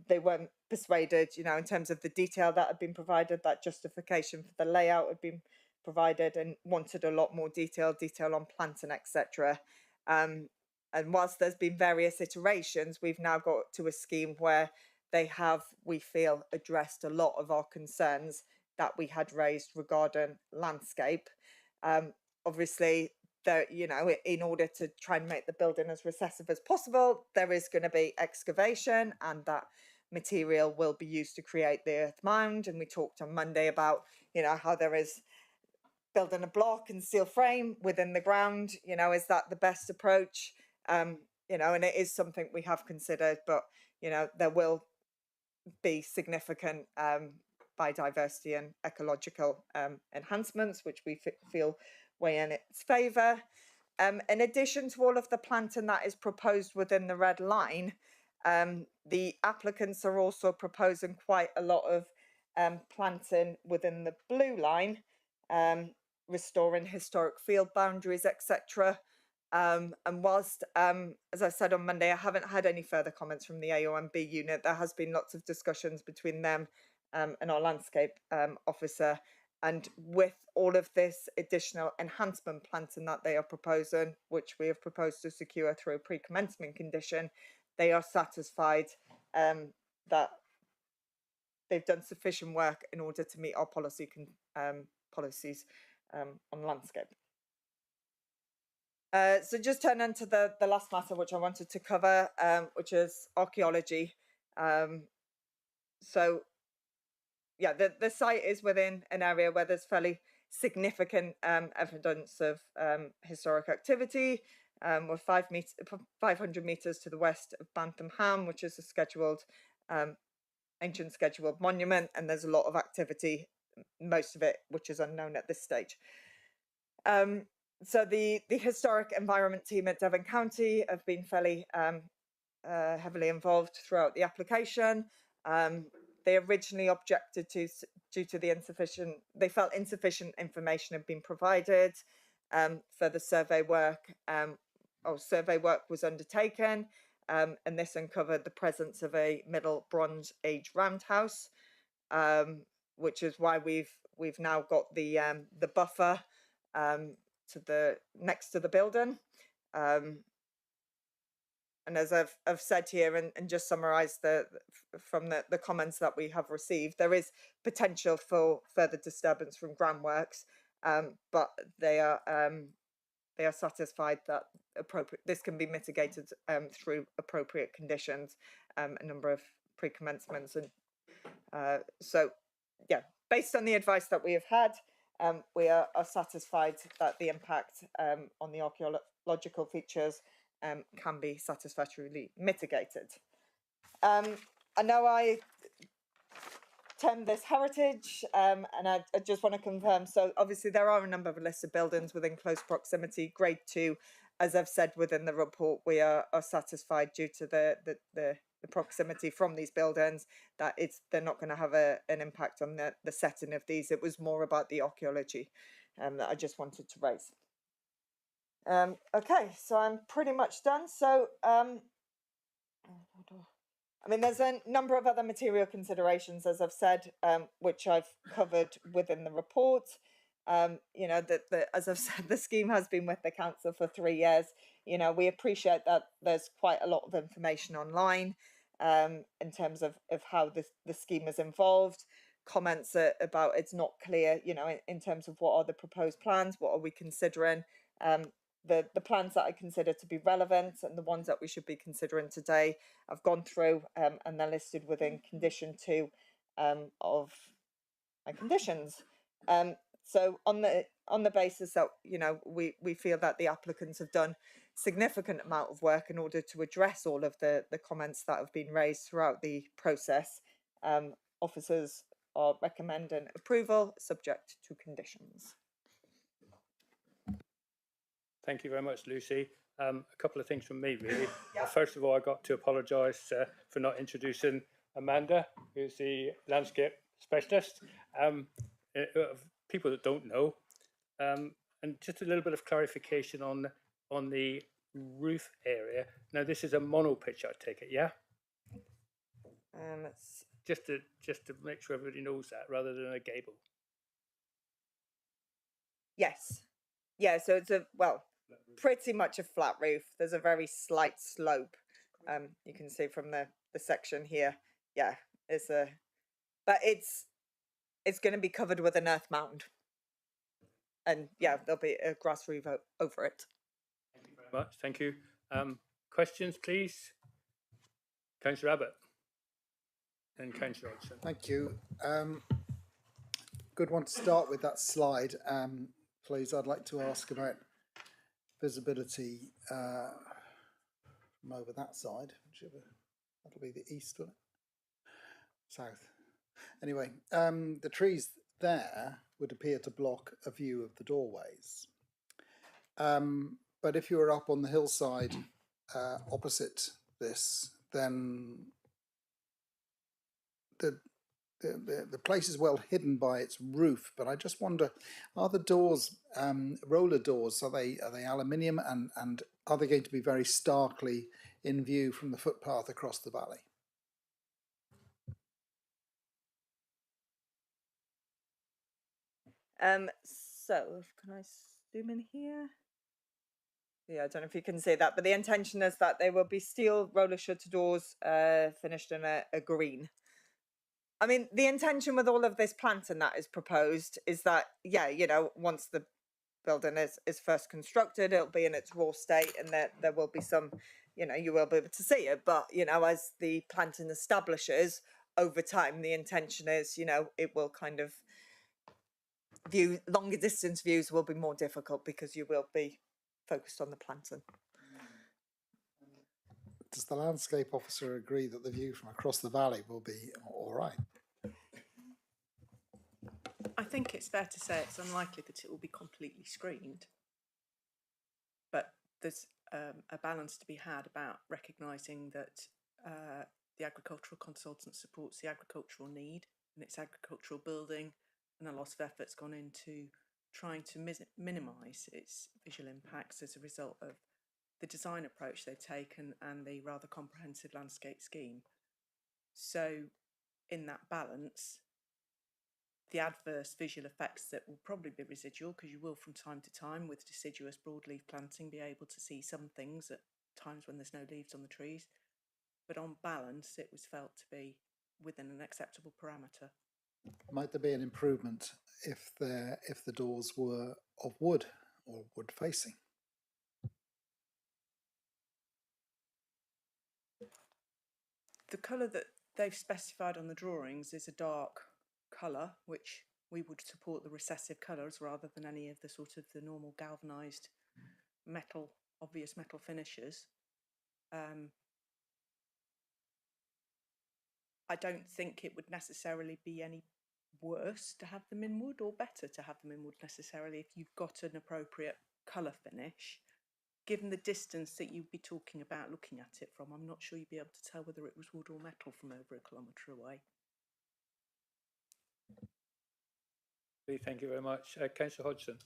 They weren't persuaded, you know, in terms of the detail that had been provided, that justification for the layout had been provided, and wanted a lot more detail on planting, etc. And whilst there's been various iterations, we've now got to a scheme where they have, we feel, addressed a lot of our concerns that we had raised regarding landscape. Obviously, there, you know, in order to try and make the building as recessive as possible, there is going to be excavation, and that material will be used to create the earth mound. And we talked on Monday about, you know, how there is building a block and steel frame within the ground. You know, is that the best approach? You know, and it is something we have considered, but, you know, there will be significant biodiversity and ecological enhancements, which we feel weigh in its favour. In addition to all of the planting that is proposed within the red line, The applicants are also proposing quite a lot of planting within the blue line, restoring historic field boundaries, etc. And whilst, as I said on Monday, I haven't had any further comments from the AONB unit, there has been lots of discussions between them and our landscape officer. And with all of this additional enhancement planting that they are proposing, which we have proposed to secure through a pre-commencement condition, they are satisfied that they've done sufficient work in order to meet our policies on landscape. So just turn into the last matter which I wanted to cover, which is archaeology. So yeah, the site is within an area where there's fairly significant evidence of historic activity. We're 500 metres to the west of Bantham Ham, which is a scheduled, ancient scheduled monument, and there's a lot of activity, most of it which is unknown at this stage. So the historic environment team at Devon County have been fairly heavily involved throughout the application. They originally objected to due to the insufficient, they felt insufficient information had been provided for the survey work. Survey work was undertaken, and this uncovered the presence of a Middle Bronze Age roundhouse, which is why we've now got the buffer to the next to the building. And as I've said here and just summarised from the comments that we have received, there is potential for further disturbance from groundworks, but they are satisfied that this can be mitigated through appropriate conditions, a number of pre-commencements, and so yeah, based on the advice that we have had, we are satisfied that the impact on the archaeological features can be satisfactorily mitigated. I know I termed this heritage, and I just want to confirm, so obviously there are a number of listed buildings within close proximity, grade 2, as I've said within the report, we are satisfied due to the proximity from these buildings that they're not going to have an impact on the setting of these. It was more about the archaeology that I just wanted to raise. Okay, so I'm pretty much done. So, I mean, there's a number of other material considerations, as I've said, which I've covered within the report. You know, as I've said, the scheme has been with the council for 3 years. You know, we appreciate that there's quite a lot of information online in terms of how the scheme is involved. Comments about it's not clear, you know, in terms of what are the proposed plans, what are we considering. The plans that I consider to be relevant and the ones that we should be considering today, I've gone through and they're listed within condition 2 of my conditions. So on the basis that, you know, we feel that the applicants have done significant amount of work in order to address all of the comments that have been raised throughout the process, officers are recommending approval subject to conditions. Thank you very much, Lucy. A couple of things from me, really. First of all, I got to apologise for not introducing Amanda, who's the landscape specialist. People that don't know, and just a little bit of clarification on the roof area. Now, this is a mono pitch, I take it, yeah? Just to make sure everybody knows that, rather than a gable. Yes. Yeah. So it's pretty much a flat roof. There's a very slight slope. You can see from the section here. Yeah, but it's going to be covered with an earth mound, and yeah, there'll be a grass roof over it. Thank you very much. Thank you. Questions, please. Councillor Abbott and Councillor Hodgson. Thank you. Good one to start with, that slide. Please, I'd like to ask about visibility from over that side, whichever, that'll be the east, will it? South. Anyway, the trees there would appear to block a view of the doorways. But if you were up on the hillside opposite this, then the place is well hidden by its roof. But I just wonder, are the doors roller doors? Are they aluminium, and are they going to be very starkly in view from the footpath across the valley? So can I zoom in here? Yeah, I don't know if you can see that, but the intention is that they will be steel roller shutter doors, finished in a green. I mean, the intention with all of this planting that is proposed is that, yeah, you know, once the building is first constructed, it'll be in its raw state, and there will be some, you know, you will be able to see it. But, you know, as the planting establishes over time, the intention is, you know, it will kind of longer distance views will be more difficult because you will be focused on the planting. Does the landscape officer agree that the view from across the valley will be all right? I think it's fair to say it's unlikely that it will be completely screened. But there's a balance to be had about recognising that the agricultural consultant supports the agricultural need and its agricultural building, and a lot of effort's gone into trying to minimise its visual impacts as a result of the design approach they've taken and the rather comprehensive landscape scheme. So in that balance, the adverse visual effects that will probably be residual, because you will from time to time with deciduous broadleaf planting be able to see some things at times when there's no leaves on the trees, but on balance it was felt to be within an acceptable parameter. Might there be an improvement if the doors were of wood or wood facing? The colour that they've specified on the drawings is a dark colour, which we would support the recessive colours rather than any of the sort of the normal galvanised metal, obvious metal finishes. I don't think it would necessarily be any worse to have them in wood or better to have them in wood necessarily if you've got an appropriate colour finish. Given the distance that you'd be talking about looking at it from, I'm not sure you'd be able to tell whether it was wood or metal from over a kilometre away. Thank you very much. Councillor Hodgson.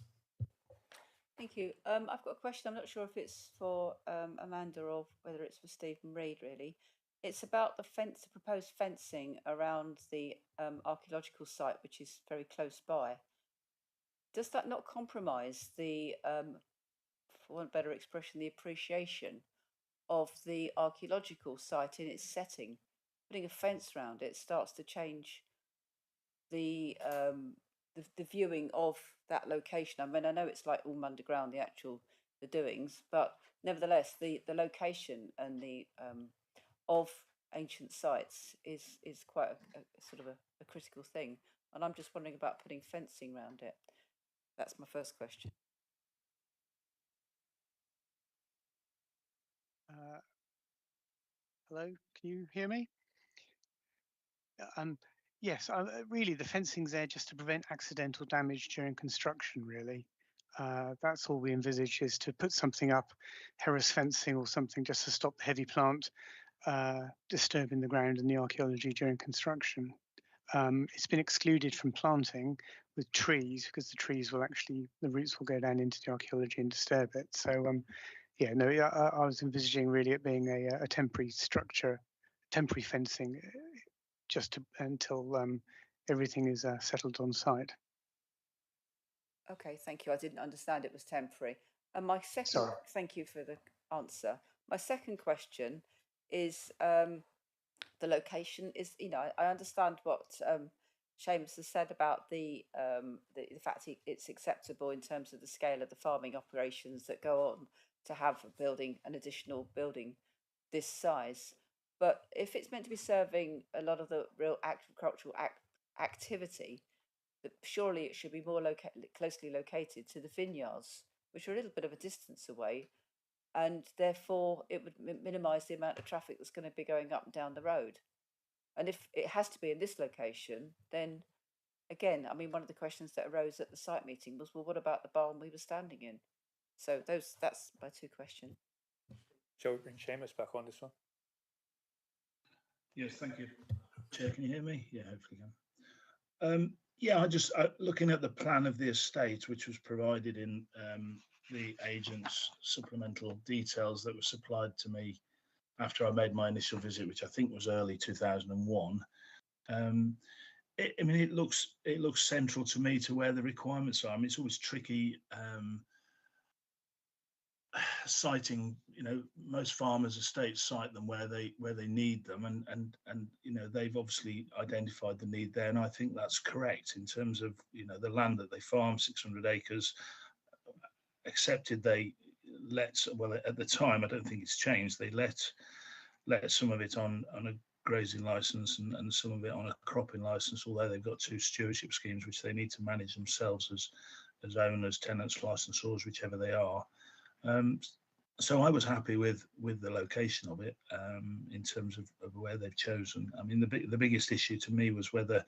Thank you. I've got a question. I'm not sure if it's for Amanda or whether it's for Stephen Reid, really. It's about the proposed fencing around the archaeological site, which is very close by. Does that not compromise the, for want of a better expression, the appreciation of the archaeological site in its setting? Putting a fence around it starts to change the viewing of that location. I mean, I know it's like all underground, the doings, but nevertheless, the location and the of ancient sites is quite a sort of a critical thing. And I'm just wondering about putting fencing around it. That's my first question. Hello, can you hear me? Yes, really the fencing's there just to prevent accidental damage during construction, really. That's all we envisage, is to put something up, Harris fencing or something, just to stop the heavy plant disturbing the ground and the archaeology during construction. It's been excluded from planting with trees because the trees will actually, the roots will go down into the archaeology and disturb it. So yeah, no, I was envisaging really it being a temporary structure, temporary fencing, just until everything is settled on site. Okay, thank you. I didn't understand it was temporary. And my second, Sorry. Thank you for the answer. My second question is the location is, you know, I understand what Seamus has said about the fact it's acceptable in terms of the scale of the farming operations that go on to have an additional building this size. But if it's meant to be serving a lot of the real agricultural activity, surely it should be more closely located to the vineyards, which are a little bit of a distance away, and therefore it would minimise the amount of traffic that's going to be going up and down the road. And if it has to be in this location, then again, I mean, one of the questions that arose at the site meeting was, well, what about the barn we were standing in? So that's my two questions. Shall we bring Seamus back on this one? Yes, thank you. Chair, can you hear me? Yeah, hopefully you can. Yeah, I just looking at the plan of the estate, which was provided in the agent's supplemental details that were supplied to me after I made my initial visit, which I think was early 2001. I mean, it looks central to me to where the requirements are. I mean, it's always tricky citing. You know, most farmers' estates cite them where they need them, and you know, they've obviously identified the need there, and I think that's correct in terms of, you know, the land that they farm, 600 acres, accepted they let, well, at the time, I don't think it's changed, they let some of it on a grazing license and some of it on a cropping license, although they've got 2 stewardship schemes which they need to manage themselves as owners, tenants, licensors, whichever they are. So I was happy with the location of it in terms of where they've chosen. I mean, the biggest issue to me was whether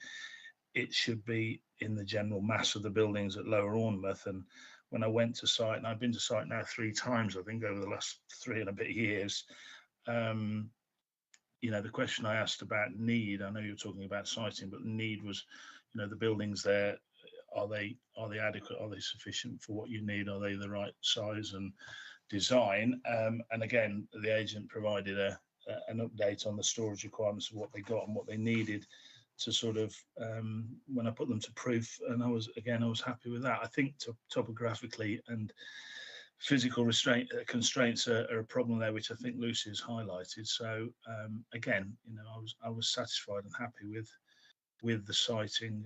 it should be in the general mass of the buildings at Lower Ormouth. And when I went to site, and I've been to site now 3 times, I think, over the last 3 and a bit years, you know, the question I asked about need, I know you were talking about siting, but the need was, you know, the buildings there, are they adequate? Are they sufficient for what you need? Are they the right size and design? And again, the agent provided an update on the storage requirements of what they got and what they needed to sort of, when I put them to proof, and I was happy with that. I think topographically and physical constraints are a problem there, which I think Lucy has highlighted. So again, you know, I was satisfied and happy with the siting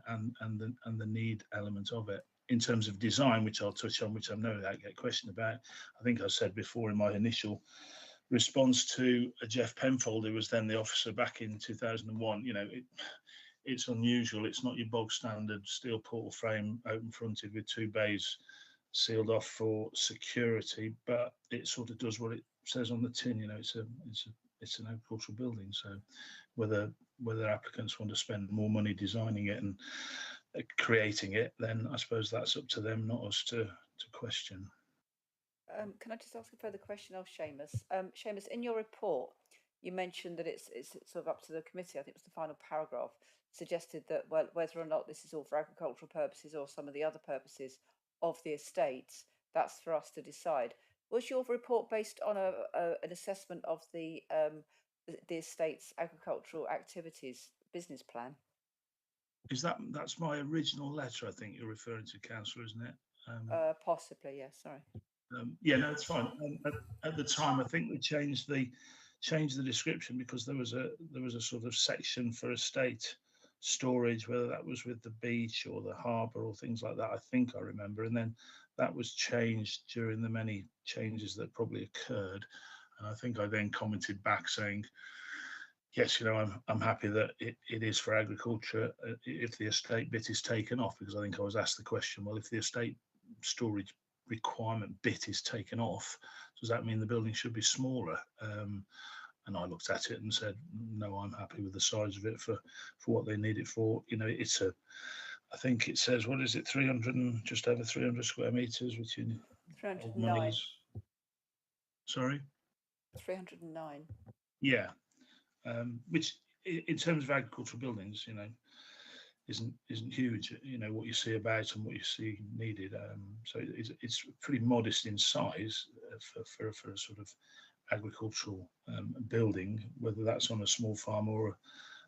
and the need element of it. In terms of design, which I'll touch on, which I know I get questioned about, I think I said before in my initial response to Jeff Penfold, who was then the officer back in 2001, you know, it's unusual. It's not your bog standard steel portal frame, open fronted with 2 bays sealed off for security, but it sort of does what it says on the tin. You know, it's an agricultural building. So whether applicants want to spend more money designing it and creating it, then I suppose that's up to them, not us to question. Can I just ask a further question of Seamus? Seamus, in your report, you mentioned that it's sort of up to the committee. I think it was the final paragraph suggested that, well, whether or not this is all for agricultural purposes or some of the other purposes of the estates, that's for us to decide. Was your report based on an assessment of the estate's agricultural activities business plan? That's my original letter, I think you're referring to, Councillor, isn't it? Possibly, yes. Yeah, sorry. Yeah, no, it's fine. At the time, I think we changed the description because there was a sort of section for estate storage, whether that was with the beach or the harbour or things like that. I think I remember, and then that was changed during the many changes that probably occurred. And I think I then commented back saying, yes, you know, I'm happy that it is for agriculture if the estate bit is taken off, because I think I was asked the question, well, if the estate storage requirement bit is taken off, does that mean the building should be smaller? And I looked at it and said, no, I'm happy with the size of it for what they need it for. You know, I think it says, what is it, 300 and just over 300 square metres, which in 309. Sorry? 309. Yeah. Which in terms of agricultural buildings, you know, isn't huge, you know, what you see about and what you see needed. So it's pretty modest in size for a sort of agricultural building, whether that's on a small farm or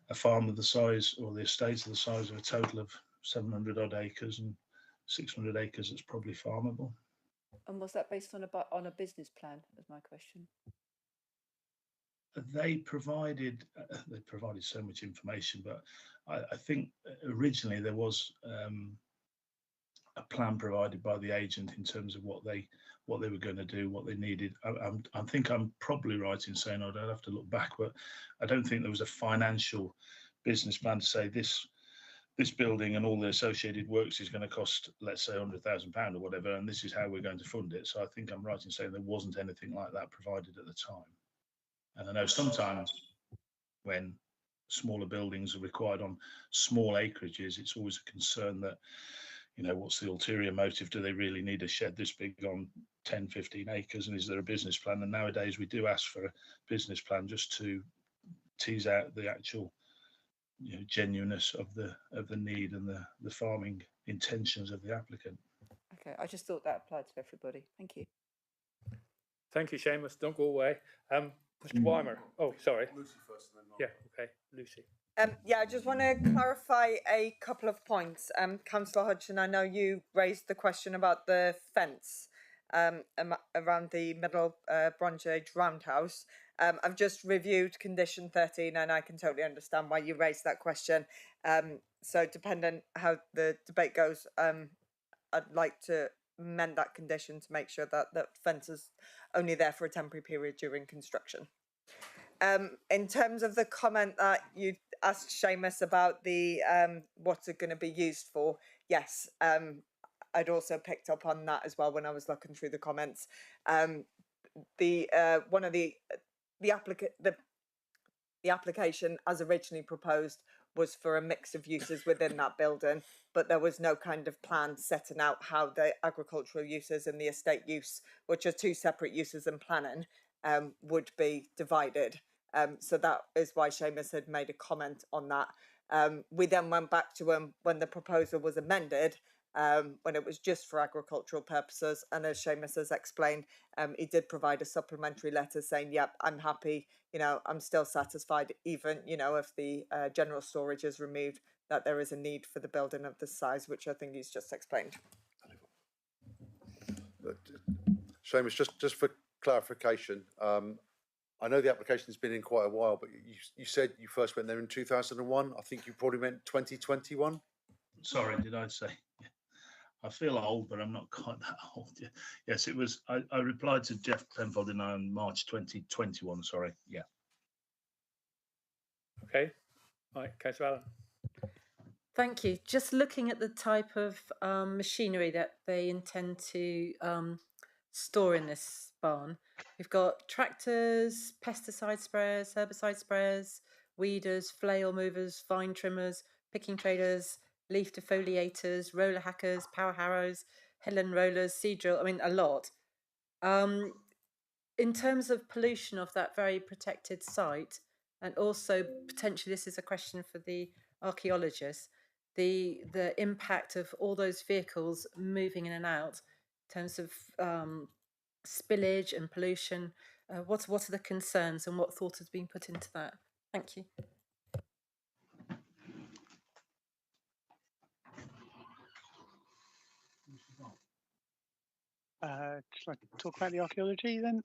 a farm of the size, or the estate of the size of a total of 700 odd acres and 600 acres that's probably farmable. And was that based on a business plan, is my question? They provided so much information, but I think originally there was a plan provided by the agent in terms of what they were going to do, what they needed. I think I'm probably right in saying, I'd have to look back, but I don't think there was a financial business plan to say this building and all the associated works is going to cost, let's say, £100,000 or whatever, and this is how we're going to fund it. So I think I'm right in saying there wasn't anything like that provided at the time. And I know sometimes when smaller buildings are required on small acreages, it's always a concern that, you know, what's the ulterior motive? Do they really need a shed this big on 10, 15 acres? And is there a business plan? And nowadays we do ask for a business plan just to tease out the actual genuineness of the need and the farming intentions of the applicant. Okay, I just thought that applied to everybody. Thank you. Thank you, Seamus. Don't go away. Mr. Weimer. Oh, sorry. Lucy first and then Yeah, okay. Lucy. Yeah, I just want to clarify a couple of points. Councillor Hodgson, I know you raised the question about the fence around the middle Bronze Age roundhouse. I've just reviewed condition 13 and I can totally understand why you raised that question. So depending how the debate goes, I'd like to amend that condition to make sure that the fence is only there for a temporary period during construction. In terms of the comment that you asked Seamus about the what's it going to be used for, yes, I'd also picked up on that as well when I was looking through the comments. One of the application as originally proposed was for a mix of uses within that building, but there was no kind of plan setting out how the agricultural uses and the estate use, which are two separate uses in planning, would be divided. So that is why Seamus had made a comment on that. We then went back to him when the proposal was amended, when it was just for agricultural purposes. And as Seamus has explained, he did provide a supplementary letter saying, yep, I'm happy, I'm still satisfied, even, if the general storage is removed, that there is a need for the building of this size, which I think he's just explained. Seamus, just for clarification, I know the application's been in quite a while, but you said you first went there in 2001. I think you probably meant 2021. Sorry, did I say? I feel old, but I'm not quite that old. Yes, it was. I replied to Jeff Penfold in March 2021. Sorry. Yeah. Okay. Right, Councillor Allen. Thank you. Just looking at the type of machinery that they intend to store in this barn, we've got tractors, pesticide sprayers, herbicide sprayers, weeders, flail movers, vine trimmers, picking traders, leaf defoliators, roller hackers, power harrows, headland rollers, seed drill. I mean, a lot. In terms of pollution of that very protected site, and also potentially this is a question for the archaeologists, the impact of all those vehicles moving in and out in terms of spillage and pollution. What are the concerns and what thought has been put into that? Thank you. Shall I talk about the archaeology then?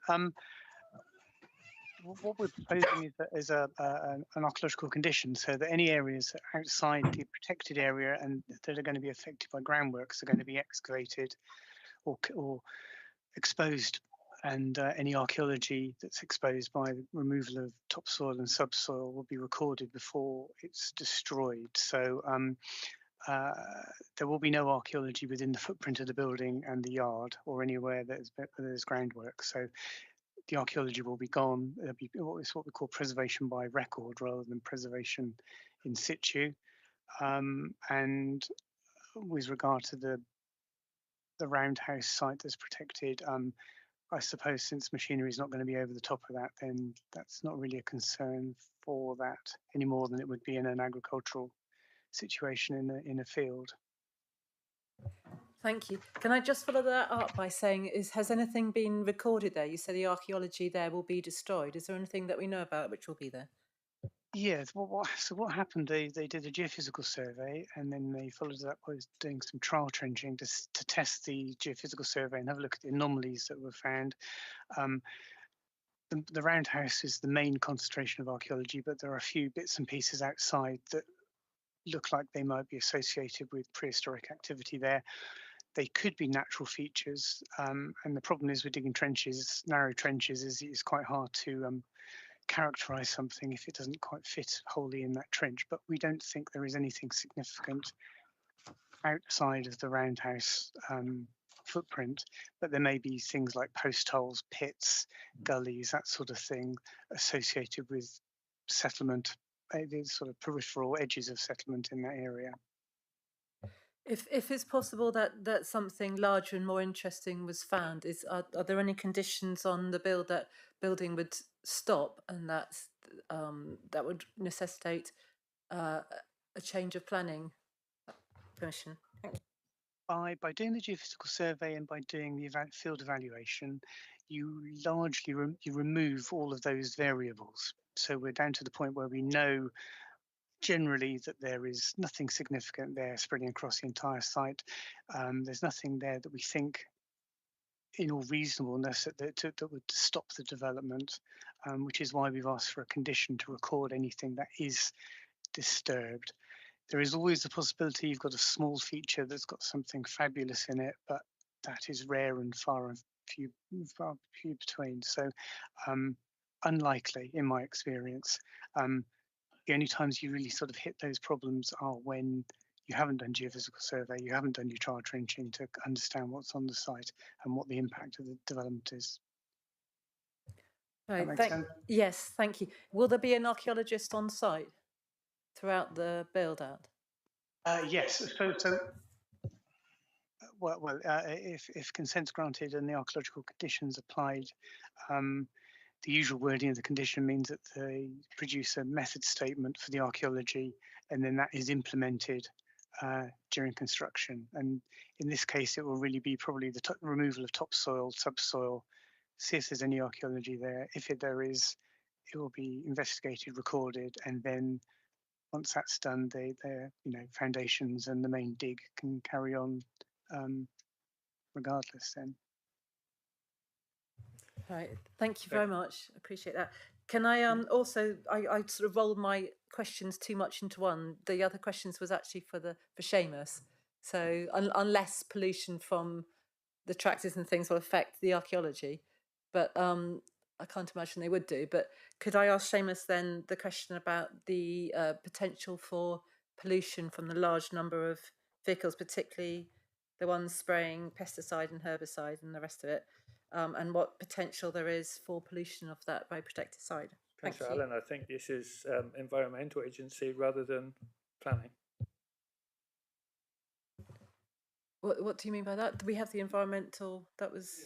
What we're proposing is an archaeological condition, so that any areas outside the protected area and that are going to be affected by groundworks are going to be excavated or exposed, and any archaeology that's exposed by the removal of topsoil and subsoil will be recorded before it's destroyed. So there will be no archaeology within the footprint of the building and the yard or anywhere there's groundwork. So the archaeology will be gone. It'll be what we call preservation by record rather than preservation in situ. And with regard to the roundhouse site that's protected, I suppose since machinery is not going to be over the top of that, then that's not really a concern for that any more than it would be in an agricultural situation in a field. Thank you. Can I just follow that up by saying, has anything been recorded there? You said the archaeology there will be destroyed. Is there anything that we know about which will be there? Yes. So what happened? They did a geophysical survey, and then they followed it up with doing some trial trenching to test the geophysical survey and have a look at the anomalies that were found. The roundhouse is the main concentration of archaeology, but there are a few bits and pieces outside that look like they might be associated with prehistoric activity there. They could be natural features, and the problem is with digging trenches, narrow trenches, is it's quite hard to characterize something if it doesn't quite fit wholly in that trench. But we don't think there is anything significant outside of the roundhouse footprint, but there may be things like post holes, pits, gullies, that sort of thing associated with settlement, the sort of peripheral edges of settlement in that area. If it's possible that something larger and more interesting was found, are there any conditions on the building would stop, and that that would necessitate a change of planning permission. By doing the geophysical survey and by doing the field evaluation, you largely you remove all of those variables. So we're down to the point where we know generally that there is nothing significant there spreading across the entire site. There's nothing there that we think in all reasonableness that would stop the development, which is why we've asked for a condition to record anything that is disturbed. There is always the possibility you've got a small feature that's got something fabulous in it, but that is rare and far few between. So unlikely in my experience. The only times you really sort of hit those problems are when you haven't done geophysical survey, you haven't done your trial trenching to understand what's on the site and what the impact of the development is. Right, sense? yes, thank you. Will there be an archaeologist on site throughout the build out? Yes, if consent's granted and the archaeological conditions applied, the usual wording of the condition means that they produce a method statement for the archaeology, and then that is implemented during construction. And in this case, it will really be probably the removal of topsoil, subsoil, see if there's any archaeology there. If there is, it will be investigated, recorded, and then once that's done, their foundations and the main dig can carry on regardless then. Right, thank you very much. Appreciate that. Can I also, I sort of rolled my questions too much into one. The other questions was actually for Seamus. So unless pollution from the tractors and things will affect the archaeology, but I can't imagine they would do. But could I ask Seamus then the question about the potential for pollution from the large number of vehicles, particularly the ones spraying pesticide and herbicide and the rest of it, and what potential there is for pollution of that very protected site? Thank you. Councillor Allen, I think this is environmental agency rather than planning. What do you mean by that? Do we have the environmental, that was...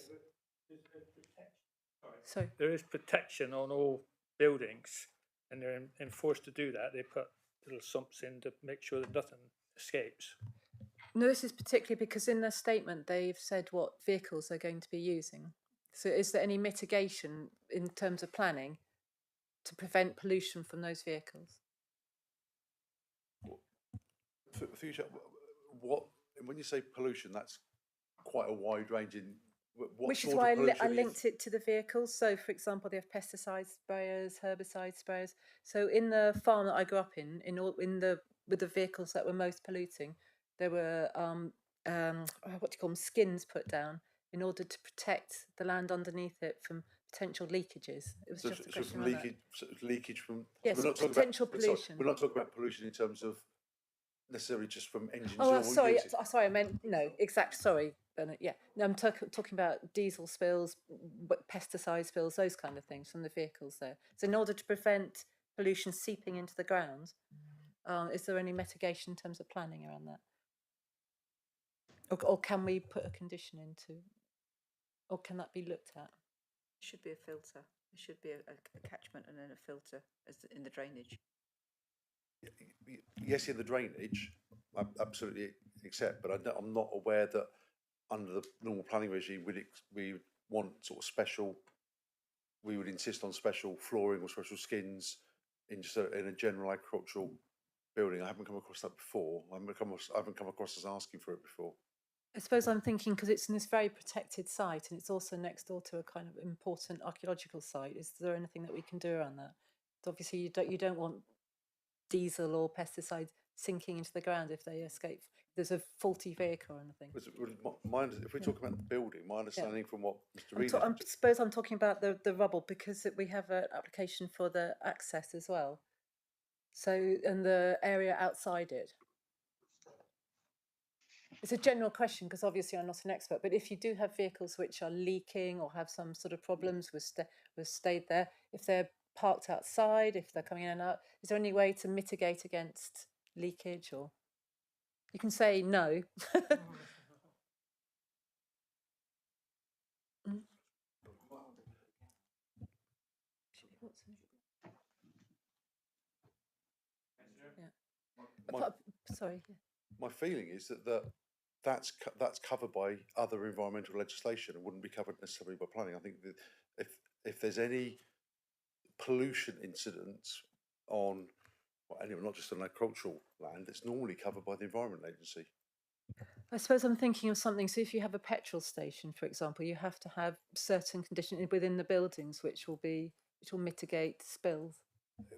Sorry. There is protection on all buildings, and they're enforced to do that. They put little sumps in to make sure that nothing escapes. No, this is particularly because in their statement they've said what vehicles they're going to be using. So is there any mitigation in terms of planning to prevent pollution from those vehicles? For future, what when you say pollution, that's quite a wide range in. Which is why I linked it to the vehicles. So, for example, they have pesticide sprayers, herbicide sprayers. So, in the farm that I grew up with the vehicles that were most polluting, there were what do you call them, skins put down in order to protect the land underneath it from potential leakages. It was just a question from leakage from. Yes, we're not potential pollution. Sorry, we're not talking about pollution in terms of necessarily just from engines. Oh, sorry, I meant no. Sorry, Bernard. Yeah, no, I'm talking about diesel spills, pesticide spills, those kind of things from the vehicles there. So, in order to prevent pollution seeping into the ground, is there any mitigation in terms of planning around that? Or can we put a condition into, or can that be looked at? It should be a filter. It should be a catchment and then a filter as in the drainage. Yes, in the drainage, I absolutely accept, but I'm not aware that under the normal planning regime we want sort of special. We would insist on special flooring or special skins in a general agricultural building. I haven't come across that before. I haven't come across us asking for it before. I suppose I'm thinking because it's in this very protected site and it's also next door to a kind of important archaeological site. Is there anything that we can do around that? Obviously, you don't want diesel or pesticides sinking into the ground if they escape. There's a faulty vehicle or anything. If we talk about the building, my understanding from what Mr. Reed, I suppose I'm talking about the rubble because we have an application for the access as well. So, and the area outside it. It's a general question because obviously I'm not an expert, but if you do have vehicles which are leaking or have some sort of problems with stayed there, if they're parked outside, if they're coming in and out, is there any way to mitigate against leakage? Or you can say no. Sorry. My feeling is that that's covered by other environmental legislation and wouldn't be covered necessarily by planning. I think that if there's any pollution incidents on, well, anyway, not just on agricultural land, it's normally covered by the Environment Agency. I suppose I'm thinking of something. So if you have a petrol station, for example, you have to have certain conditions within the buildings which will mitigate spills.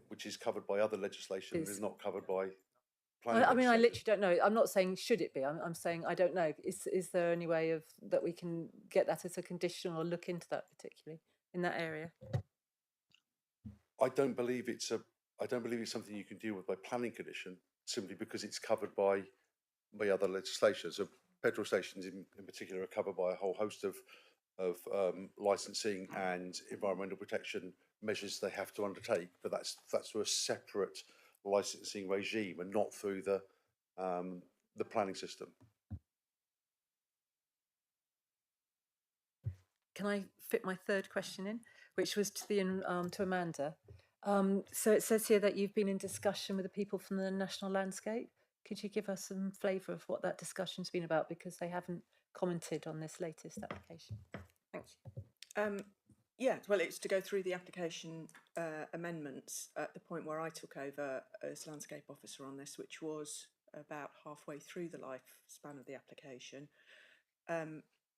Which is covered by other legislation and is not covered by planning. I mean, I literally don't know. I'm not saying should it be. I'm saying I don't know. Is there any way that we can get that as a condition or look into that particularly in that area? I don't believe it's something you can deal with by planning condition simply because it's covered by other legislation. So petrol stations in particular are covered by a whole host of licensing and environmental protection measures they have to undertake, but that's through a separate licensing regime and not through the planning system. Can I fit my third question in, which was to Amanda? So it says here that you've been in discussion with the people from the National Landscape. Could you give us some flavour of what that discussion's been about, because they haven't commented on this latest application? Thank you. Yeah, well, it's to go through the application amendments at the point where I took over as landscape officer on this, which was about halfway through the lifespan of the application,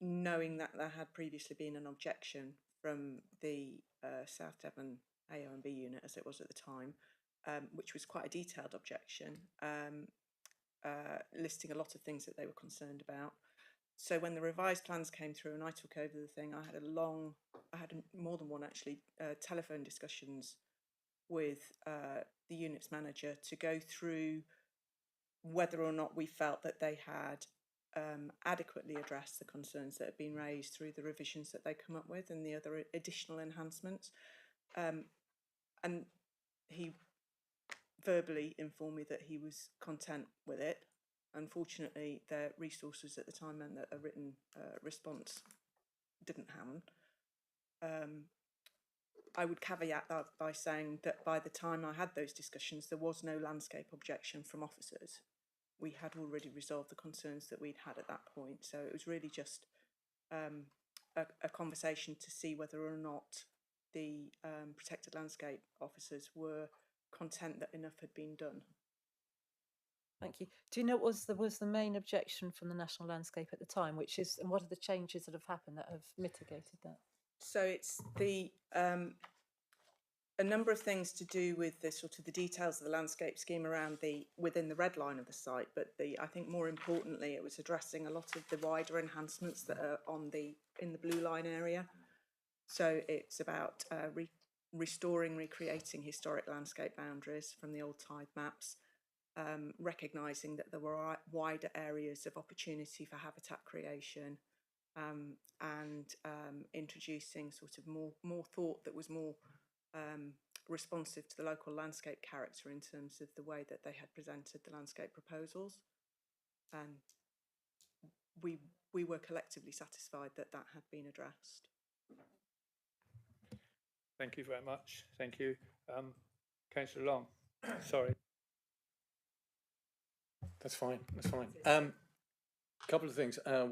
knowing that there had previously been an objection from the South Devon AONB unit, as it was at the time, which was quite a detailed objection, listing a lot of things that they were concerned about. So when the revised plans came through and I took over the thing, I had more than one actually telephone discussions with the unit's manager to go through whether or not we felt that they had adequately addressed the concerns that had been raised through the revisions that they come up with and the other additional enhancements. And he verbally informed me that he was content with it. Unfortunately, their resources at the time meant that a written response didn't happen. I would caveat that by saying that by the time I had those discussions, there was no landscape objection from officers. We had already resolved the concerns that we'd had at that point. So it was really just a conversation to see whether or not the protected landscape officers were content that enough had been done. Thank you. Do you know what was the main objection from the National Landscape at the time, and what are the changes that have happened that have mitigated that? So it's a number of things to do with the sort of the details of the landscape scheme around within the red line of the site, but I think more importantly it was addressing a lot of the wider enhancements that are in the blue line area. So it's about recreating historic landscape boundaries from the old tide maps, recognising that there were wider areas of opportunity for habitat creation, and introducing sort of more thought that was more responsive to the local landscape character in terms of the way that they had presented the landscape proposals. And we were collectively satisfied that that had been addressed. Thank you very much. Thank you. Councillor Long, sorry. That's fine. That's fine. A couple of things. A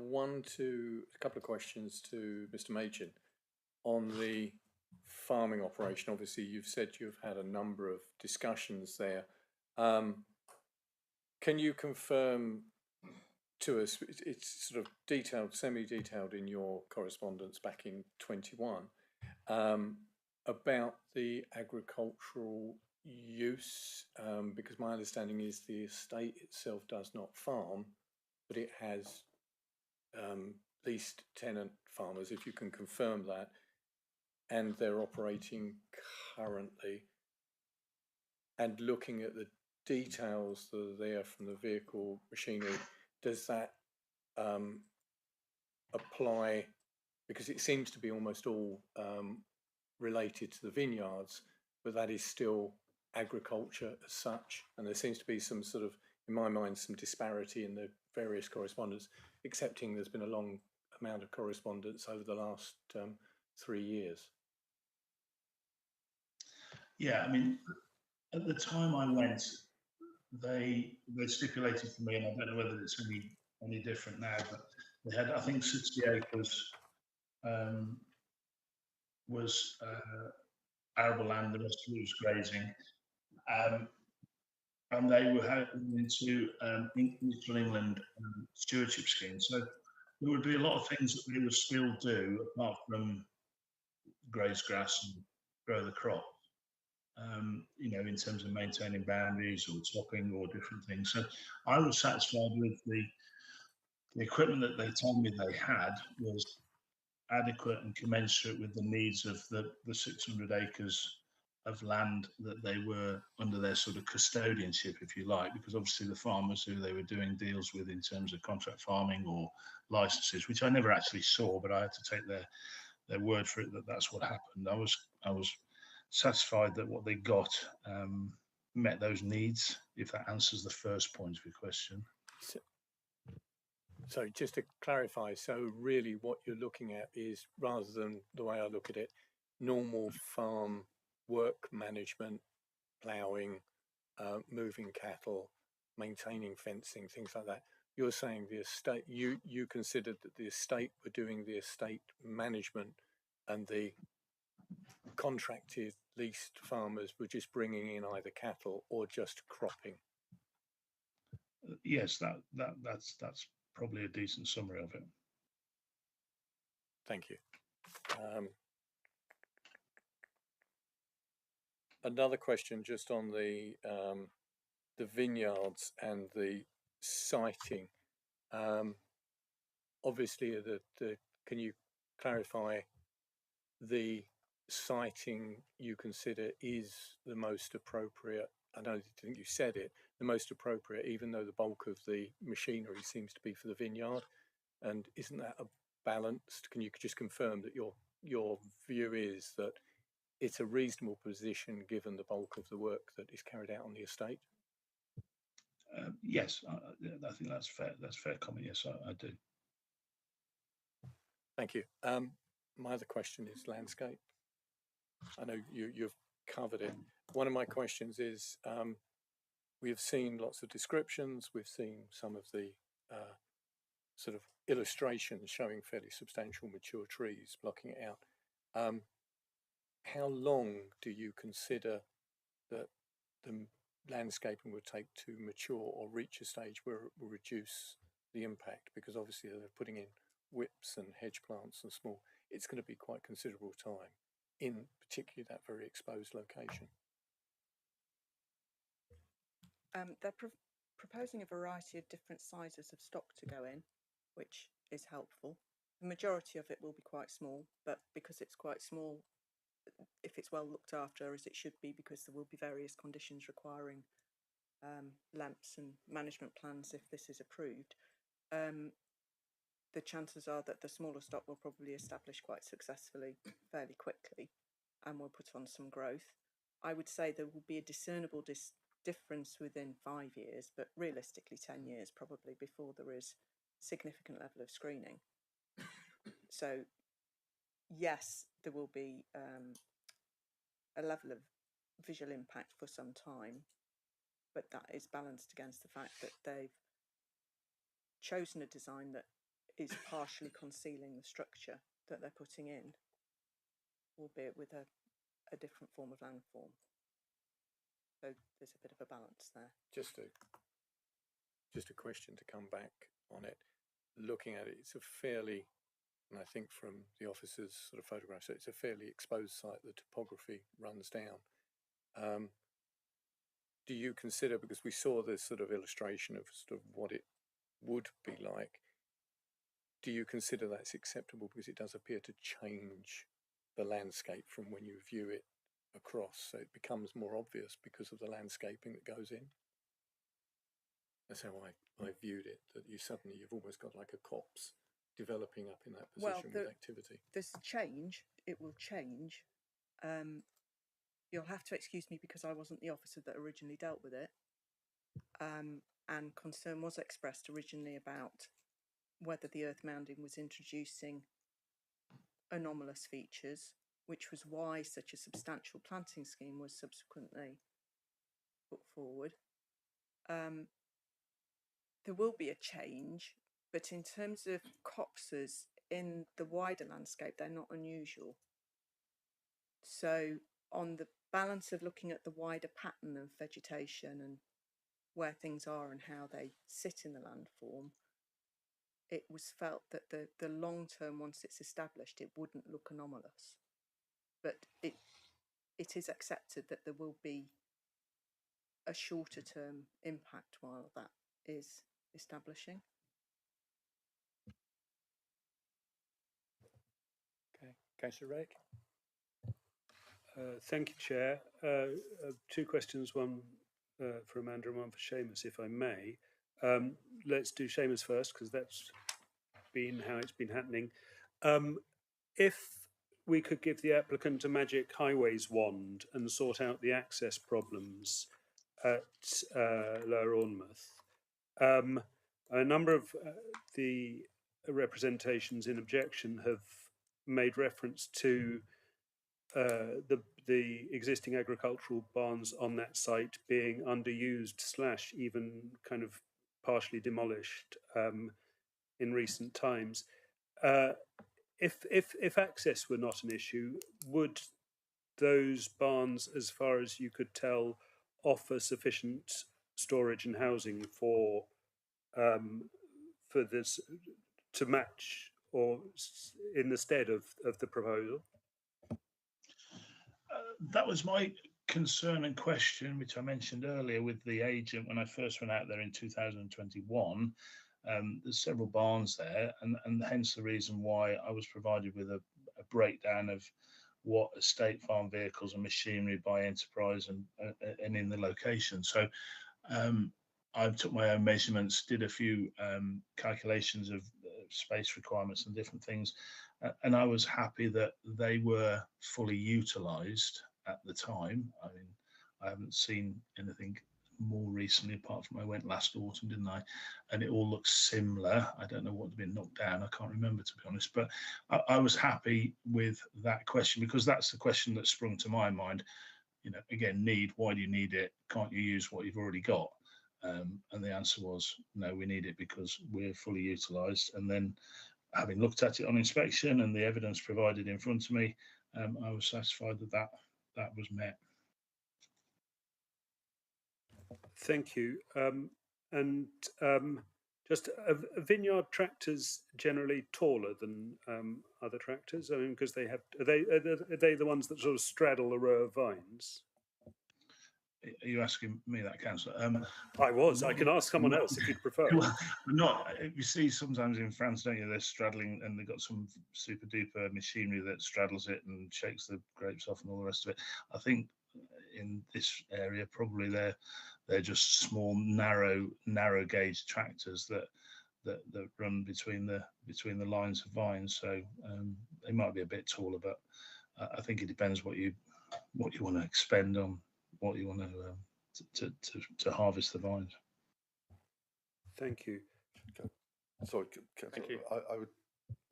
couple of questions to Mr. Machin on the farming operation. Obviously, you've said you've had a number of discussions there. Can you confirm to us? It's sort of detailed, semi-detailed in your correspondence back in 21 about the agricultural use, because my understanding is the estate itself does not farm, but it has leased tenant farmers, if you can confirm that, and they're operating currently. And looking at the details that are there from the vehicle machinery, does that apply? Because it seems to be almost all related to the vineyards, but that is still agriculture as such, and there seems to be some sort of, in my mind, some disparity in the various correspondence, excepting there's been a long amount of correspondence over the last 3 years. Yeah, I mean, at the time I went, they stipulated for me, and I don't know whether it's any different now, but they had, I think, 60 acres was arable land, the rest of it was grazing. And they were heading into Little England stewardship scheme. So there would be a lot of things that we would still do apart from graze grass and grow the crop. You know, in terms of maintaining boundaries or topping or different things. So I was satisfied with the equipment that they told me they had was adequate and commensurate with the needs of the 600 acres of land that they were under their sort of custodianship, if you like, because obviously the farmers who they were doing deals with in terms of contract farming or licenses, which I never actually saw, but I had to take their word for it that that's what happened. I was satisfied that what they got met those needs, if that answers the first point of your question. So just to clarify, so really what you're looking at is, rather than the way I look at it, normal farm work management, ploughing, moving cattle, maintaining fencing, things like that. You're saying the estate, you considered that the estate were doing the estate management and the contracted leased farmers were just bringing in either cattle or just cropping. Yes, that's probably a decent summary of it. Thank you. Another question just on the vineyards and the siting. Obviously, can you clarify the siting you consider is the most appropriate? I don't think you said it, the most appropriate, even though the bulk of the machinery seems to be for the vineyard. And isn't that a balanced? Can you just confirm that your view is that it's a reasonable position given the bulk of the work that is carried out on the estate? Yes, I think that's fair. That's fair comment. Yes, I do. Thank you. My other question is landscape. I know you've covered it. One of my questions is, we've seen lots of descriptions. We've seen some of the sort of illustrations showing fairly substantial mature trees blocking it out. How long do you consider that the landscaping would take to mature or reach a stage where it will reduce the impact? Because obviously they're putting in whips and hedge plants and small. It's going to be quite considerable time in particularly that very exposed location. They're proposing a variety of different sizes of stock to go in, which is helpful. The majority of it will be quite small, but because it's quite small, if it's well looked after as it should be, because there will be various conditions requiring lamps and management plans if this is approved, the chances are that the smaller stock will probably establish quite successfully fairly quickly and will put on some growth. I would say there will be a discernible difference within 5 years, but realistically 10 years probably before there is significant level of screening. So yes, there will be a level of visual impact for some time, but that is balanced against the fact that they've chosen a design that is partially concealing the structure that they're putting in, albeit with a different form of landform. So there's a bit of a balance there. Just a question to come back on it. Looking at it, it's a fairly, and I think from the officer's sort of photographs, it's a fairly exposed site. The topography runs down. Do you consider, because we saw this sort of illustration of sort of what it would be like, do you consider that's acceptable because it does appear to change the landscape from when you view it across, so it becomes more obvious because of the landscaping that goes in? That's how I viewed it, that you've almost got like a copse developing up in that position with activity. There's change, it will change. You'll have to excuse me because I wasn't the officer that originally dealt with it. And concern was expressed originally about whether the earth mounding was introducing anomalous features, which was why such a substantial planting scheme was subsequently put forward. there will be a change, but in terms of copses in the wider landscape, they're not unusual. So on the balance of looking at the wider pattern of vegetation and where things are and how they sit in the landform, it was felt that the long term, once it's established, it wouldn't look anomalous. But it is accepted that there will be a shorter term impact while that is establishing. Okay, Councillor Rake. Thank you, Chair. Two questions, one for Amanda and one for Seamus, if I may. Let's do Seamus first, because that's been how it's been happening. If we could give the applicant a magic highways wand and sort out the access problems at Lower Ormouth, a number of the representations in objection have made reference to the existing agricultural barns on that site being underused / even kind of partially demolished in recent times. If access were not an issue, would those barns, as far as you could tell, offer sufficient storage and housing for this to match or in the stead of the proposal? That was my concern and question, which I mentioned earlier with the agent when I first went out there in 2021. There's several barns there, and hence the reason why I was provided with a breakdown of what estate farm vehicles and machinery by enterprise and in the location. So I took my own measurements, did a few calculations of space requirements and different things, and I was happy that they were fully utilised at the time. I mean, I haven't seen anything more recently apart from I went last autumn, didn't I? And it all looks similar. I don't know what had been knocked down. I can't remember, to be honest, but I was happy with that question, because that's the question that sprung to my mind. You know, again, need, why do you need it? Can't you use what you've already got? And the answer was, no, we need it because we're fully utilised. And then, having looked at it on inspection and the evidence provided in front of me, I was satisfied that that was met. Thank you. Just are vineyard tractors generally taller than other tractors? I mean, because they have, are they the ones that sort of straddle a row of vines? Are you asking me that, Councillor? I was. I can ask someone else if you'd prefer. Not. You see sometimes in France, don't you? They're straddling, and they've got some super duper machinery that straddles it and shakes the grapes off and all the rest of it. I think in this area, probably they're just small, narrow gauge tractors that run between the lines of vines. So they might be a bit taller, but I think it depends what you want to expend on what you want to harvest the vines. Thank you. Sorry, Thank you. I would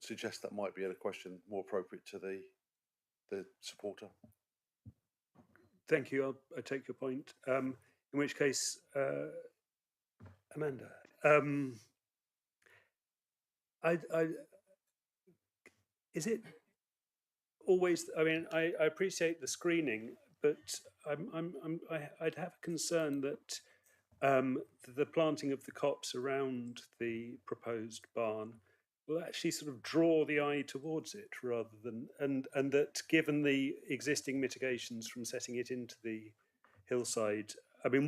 suggest that might be a question more appropriate to the supporter. Thank you. I take your point. In which case, Amanda, is it always? I mean, I appreciate the screening, but I'd have a concern that the planting of the copse around the proposed barn will actually sort of draw the eye towards it rather than, and that given the existing mitigations from setting it into the hillside, I mean,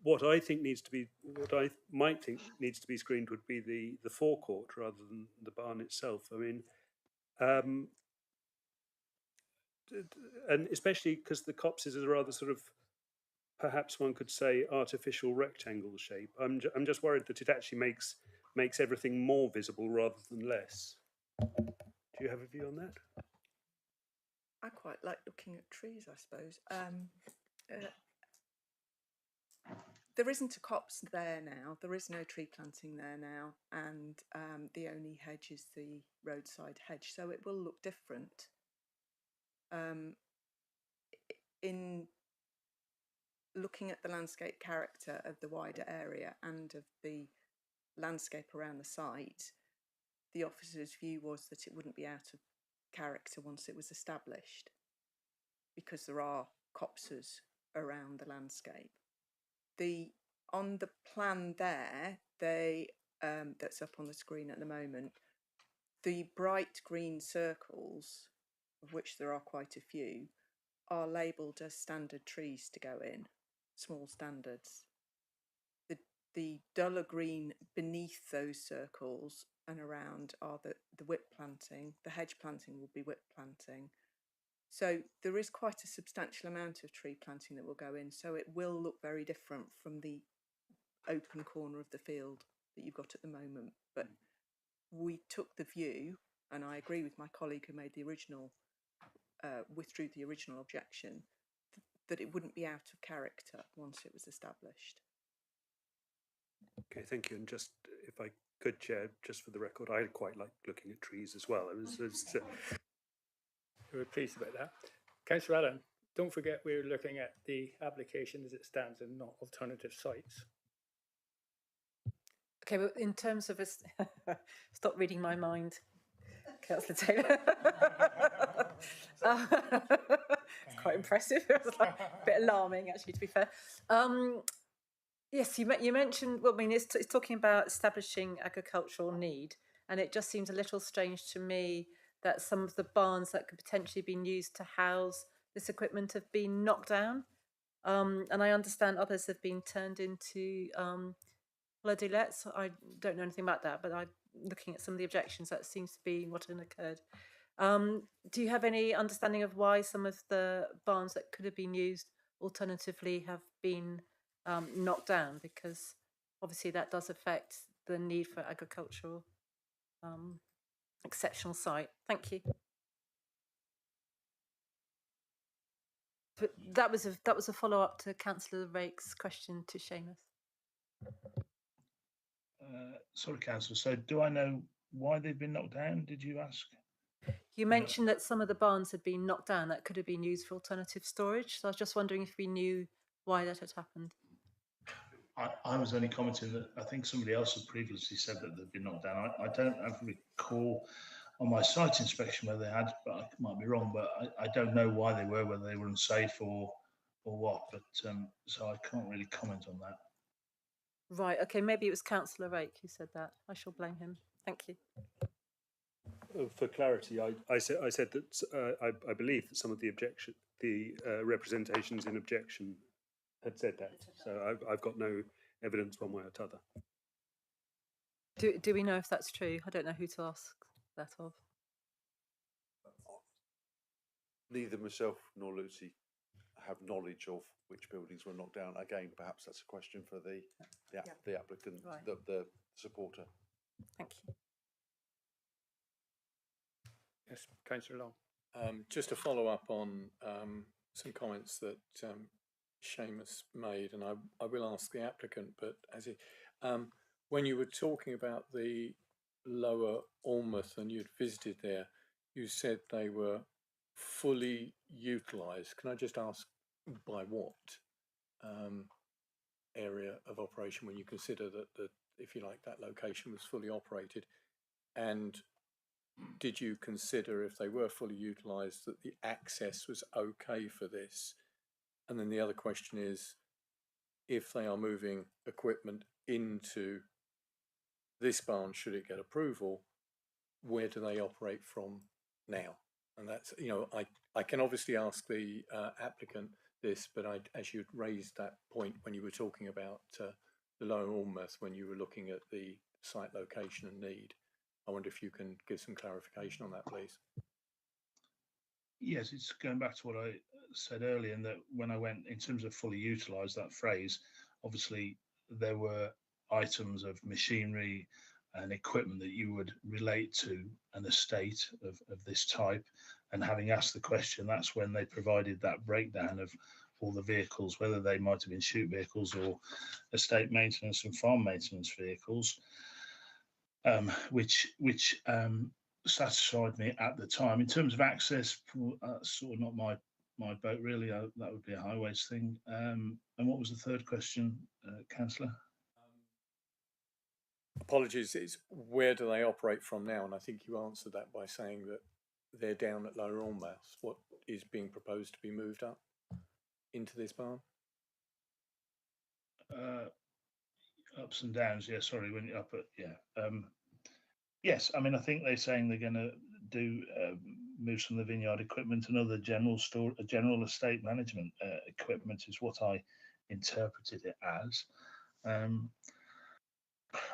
what I think needs to be, what I might think needs to be screened would be the forecourt rather than the barn itself. I mean, and especially because the copse is a rather sort of, perhaps one could say, artificial rectangle shape. I'm just worried that it actually makes everything more visible rather than less. Do you have a view on that? I quite like looking at trees, I suppose. There isn't a copse there now. There is no tree planting there now, and the only hedge is the roadside hedge, so it will look different. In looking at the landscape character of the wider area and of the landscape around the site, the officer's view was that it wouldn't be out of character once it was established, because there are copses around the landscape. On the plan there, that's up on the screen at the moment, the bright green circles, of which there are quite a few, are labelled as standard trees to go in, small standards. The duller green beneath those circles and around are the whip planting. The hedge planting will be whip planting. So there is quite a substantial amount of tree planting that will go in, so it will look very different from the open corner of the field that you've got at the moment. But we took the view, and I agree with my colleague who made the original, withdrew the original objection, that it wouldn't be out of character once it was established. Okay, thank you. And just if I could, Chair, just for the record, I quite like looking at trees as well. We're pleased about that. Councillor Allen, don't forget we're looking at the application as it stands and not alternative sites. Okay, well, in terms of us, stop reading my mind, Councillor Taylor. It's quite impressive. It was like a bit alarming, actually, to be fair. Yes, you mentioned, well, I mean, it's talking about establishing agricultural need, and it just seems a little strange to me that some of the barns that could potentially be used to house this equipment have been knocked down. And I understand others have been turned into holiday lets. I don't know anything about that, but I'm looking at some of the objections. That seems to be what had occurred. Do you have any understanding of why some of the barns that could have been used alternatively have been knocked down? Because obviously that does affect the need for agricultural exceptional site. Thank you. But that was a follow up to Councillor Rake's question to Seamus. Sorry, Councillor. So, do I know why they've been knocked down? Did you ask? You mentioned that some of the barns had been knocked down that could have been used for alternative storage. So I was just wondering if we knew why that had happened. I was only commenting that I think somebody else had previously said that they'd been knocked down. I don't recall on my site inspection whether they had, but I might be wrong, but I don't know why they were, whether they were unsafe or what, but so I can't really comment on that. Right, okay, maybe it was Councillor Rake who said that. I shall blame him. Thank you. For clarity, I said that I believe that some of the representations in objection had said that. So I've got no evidence one way or t'other. Do we know if that's true? I don't know who to ask that of. Neither myself nor Lucy have knowledge of which buildings were knocked down. Again, perhaps that's a question for the applicant, right. the supporter. Thank you. Yes, Councillor Long. Just to follow up on some comments that Seamus made, and I will ask the applicant, but when you were talking about the Lower Alnmouth and you'd visited there, you said they were fully utilised. Can I just ask by what area of operation, when you consider that if you like, that location was fully operated? And did you consider, if they were fully utilised, that the access was okay for this? And then the other question is, if they are moving equipment into this barn, should it get approval, where do they operate from now? And that's, you know, I can obviously ask the applicant this, but as you'd raised that point when you were talking about the Lower Alnmouth, when you were looking at the site location and need, I wonder if you can give some clarification on that, please. Yes, it's going back to what I said earlier, and that when I went in terms of fully utilised, that phrase, obviously there were items of machinery and equipment that you would relate to an estate of this type. And having asked the question, that's when they provided that breakdown of all the vehicles, whether they might have been shoot vehicles or estate maintenance and farm maintenance vehicles, which satisfied me at the time. In terms of access, that's sort of not my my boat really. That would be a highways thing. And what was the third question, Councillor? Apologies, it's where do they operate from now? And I think you answered that by saying that they're down at Lower Alnmouth. What is being proposed to be moved up into this barn? Ups and downs, yeah, sorry, when you're up at, yeah. Yes, I mean, I think they're saying they're going to do move some of the vineyard equipment and other general estate management equipment is what I interpreted it as.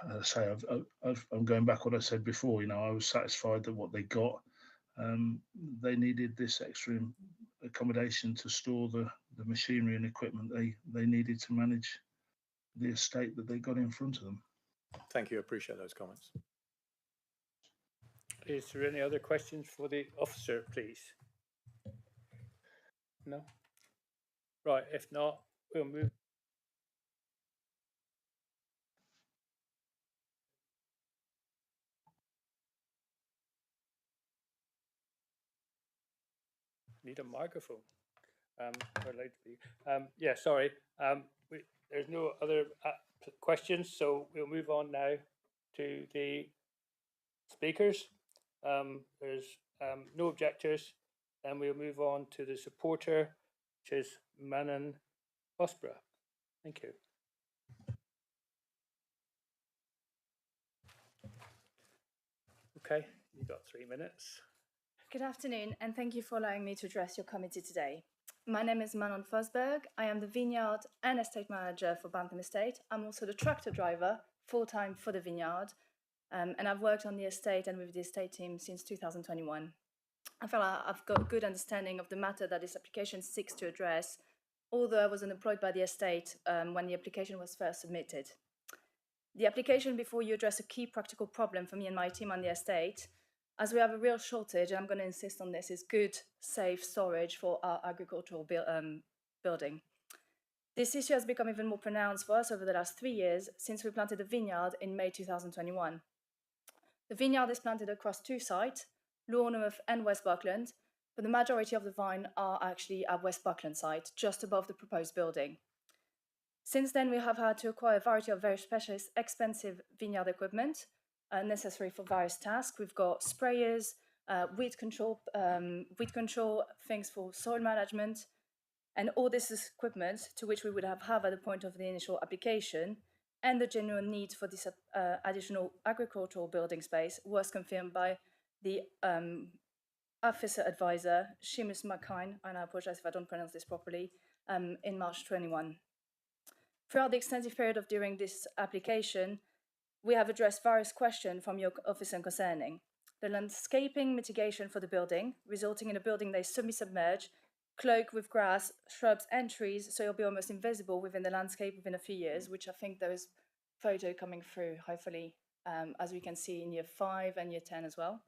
As I say, I'm going back what I said before. You know, I was satisfied that what they got. They needed this extra accommodation to store the machinery and equipment they needed to manage the estate that they got in front of them. Thank you, I appreciate those comments. Is there any other questions for the officer, please? No? Right, if not, we'll move. Need a microphone. Yeah, sorry. There's no other questions, so we'll move on now to the speakers. There's no objectors. Then we'll move on to the supporter, which is Manon Osborough. Thank you. Okay, you've got 3 minutes. Good afternoon, and thank you for allowing me to address your committee today. My name is Manon Fosberg. I am the vineyard and estate manager for Bantham Estate. I'm also the tractor driver, full-time for the vineyard, and I've worked on the estate and with the estate team since 2021. I feel like I've got a good understanding of the matter that this application seeks to address, although I wasn't employed by the estate when the application was first submitted. The application before you address a key practical problem for me and my team on the estate, as we have a real shortage, and I'm going to insist on this, is good, safe storage for our agricultural building. This issue has become even more pronounced for us over the last 3 years since we planted a vineyard in May 2021. The vineyard is planted across 2 sites, Lower and West Buckland, but the majority of the vine are actually at West Buckland site, just above the proposed building. Since then, we have had to acquire a variety of very specialist, expensive vineyard equipment necessary for various tasks. We've got sprayers, weed control, things for soil management, and all this is equipment to which we would have at the point of the initial application, and the genuine need for this additional agricultural building space was confirmed by the officer advisor, Seamus McKine, and I apologize if I don't pronounce this properly, in March 21. Throughout the extensive period of during this application, we have addressed various questions from your officer concerning the landscaping mitigation for the building, resulting in a building that is semi-submerged, cloaked with grass, shrubs and trees, so it'll be almost invisible within the landscape within a few years, which I think there is photo coming through, hopefully, as we can see in year 5 and year 10 as well.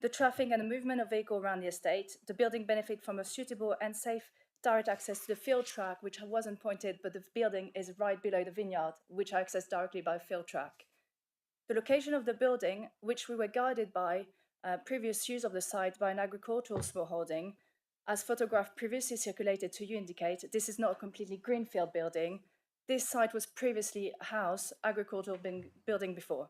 The traffic and the movement of vehicles around the estate, the building benefit from a suitable and safe direct access to the field track, which wasn't pointed, but the building is right below the vineyard, which are accessed directly by field track. The location of the building, which we were guided by previous use of the site by an agricultural smallholding, as photographed previously circulated to you indicate, this is not a completely greenfield building. This site was previously a house, agricultural building before.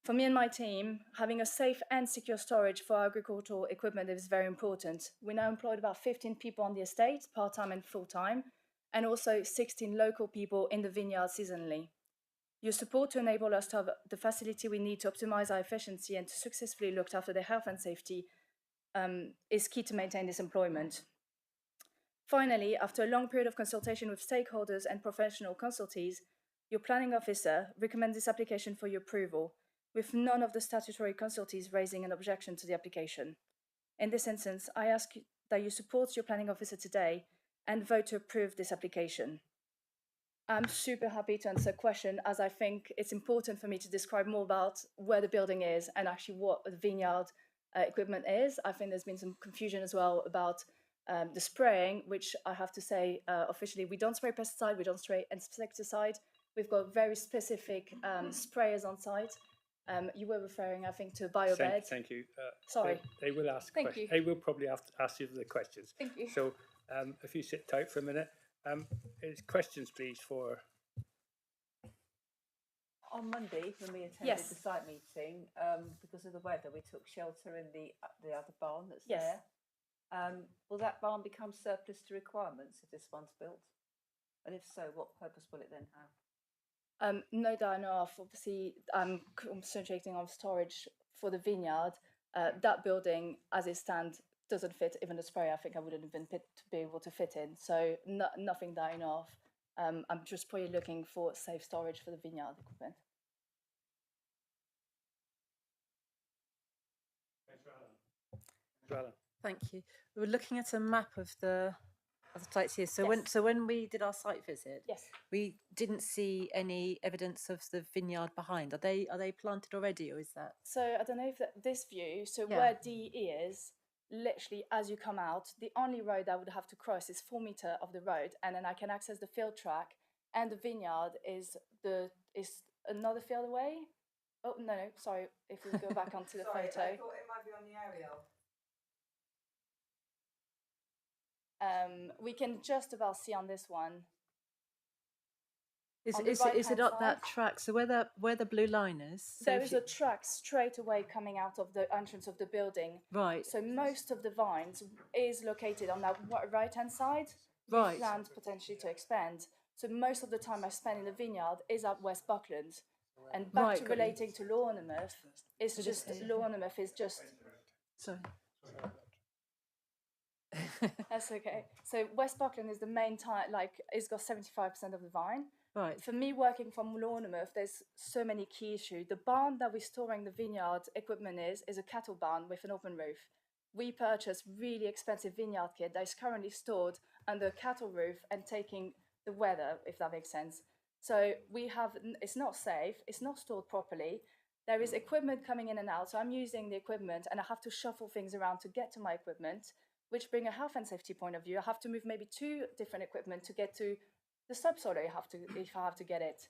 For me and my team, having a safe and secure storage for agricultural equipment is very important. We now employed about 15 people on the estate, part-time and full-time, and also 16 local people in the vineyard seasonally. Your support to enable us to have the facility we need to optimize our efficiency and to successfully look after their health and safety is key to maintain this employment. Finally, after a long period of consultation with stakeholders and professional consultees, your planning officer recommends this application for your approval, with none of the statutory consultees raising an objection to the application. In this instance, I ask that you support your planning officer today and vote to approve this application. I'm super happy to answer a question, as I think it's important for me to describe more about where the building is and actually what the vineyard equipment is. I think there's been some confusion as well about the spraying, which I have to say officially we don't spray pesticide, we don't spray insecticide. We've got very specific sprayers on site. You were referring, I think, to a biobed. Thank you. Sorry. They will ask Thank questions. you. They will probably ask you the questions. Thank you. So if you sit tight for a minute, it's questions, please, for... On Monday, when we attended Yes. the site meeting, because of the weather, we took shelter in the other barn that's Yes. there. Will that barn become surplus to requirements if this one's built? And if so, what purpose will it then have? No that I know of. Obviously, I'm concentrating on storage for the vineyard. That building, as it stands, doesn't fit even the sprayer. I think I wouldn't have been fit to be able to fit in. So nothing that I know of. I'm just probably looking for safe storage for the vineyard equipment. Thank you. We were looking at a map of the sites here. So Yes. when we did our site visit, Yes. we didn't see any evidence of the vineyard behind. Are they planted already, or is that? So I don't know if this view, so Yeah. where D is, literally as you come out, the only road I would have to cross is 4 meters of the road, and then I can access the field track, and the vineyard is another field away. Oh no, sorry. If we go back onto the Sorry, photo, I thought it might be on the aerial. we can just about see on this one. Is On the it right-hand up that side, track? So where the blue line is? So there if is you- a track straight away coming out of the entrance of the building. Right. So most of the vines is located on that right-hand side. Right. With plans potentially to expand. So most of the time I spend in the vineyard is at West Buckland. And back Right, to got you. relating to Lornemouth, it's So just this- Lornemouth is just Sorry. that's okay. So West Buckland is the main time, like it's got 75% of the vine. Right. For me, working from Lornemouth, there's so many key issues. The barn that we're storing the vineyard equipment is a cattle barn with an open roof. We purchased really expensive vineyard kit that is currently stored under a cattle roof and taking the weather, if that makes sense. So it's not safe, it's not stored properly. There is equipment coming in and out, so I'm using the equipment and I have to shuffle things around to get to my equipment, which bring a health and safety point of view. I have to move maybe 2 different equipment to get to the subsoil if I have to get it.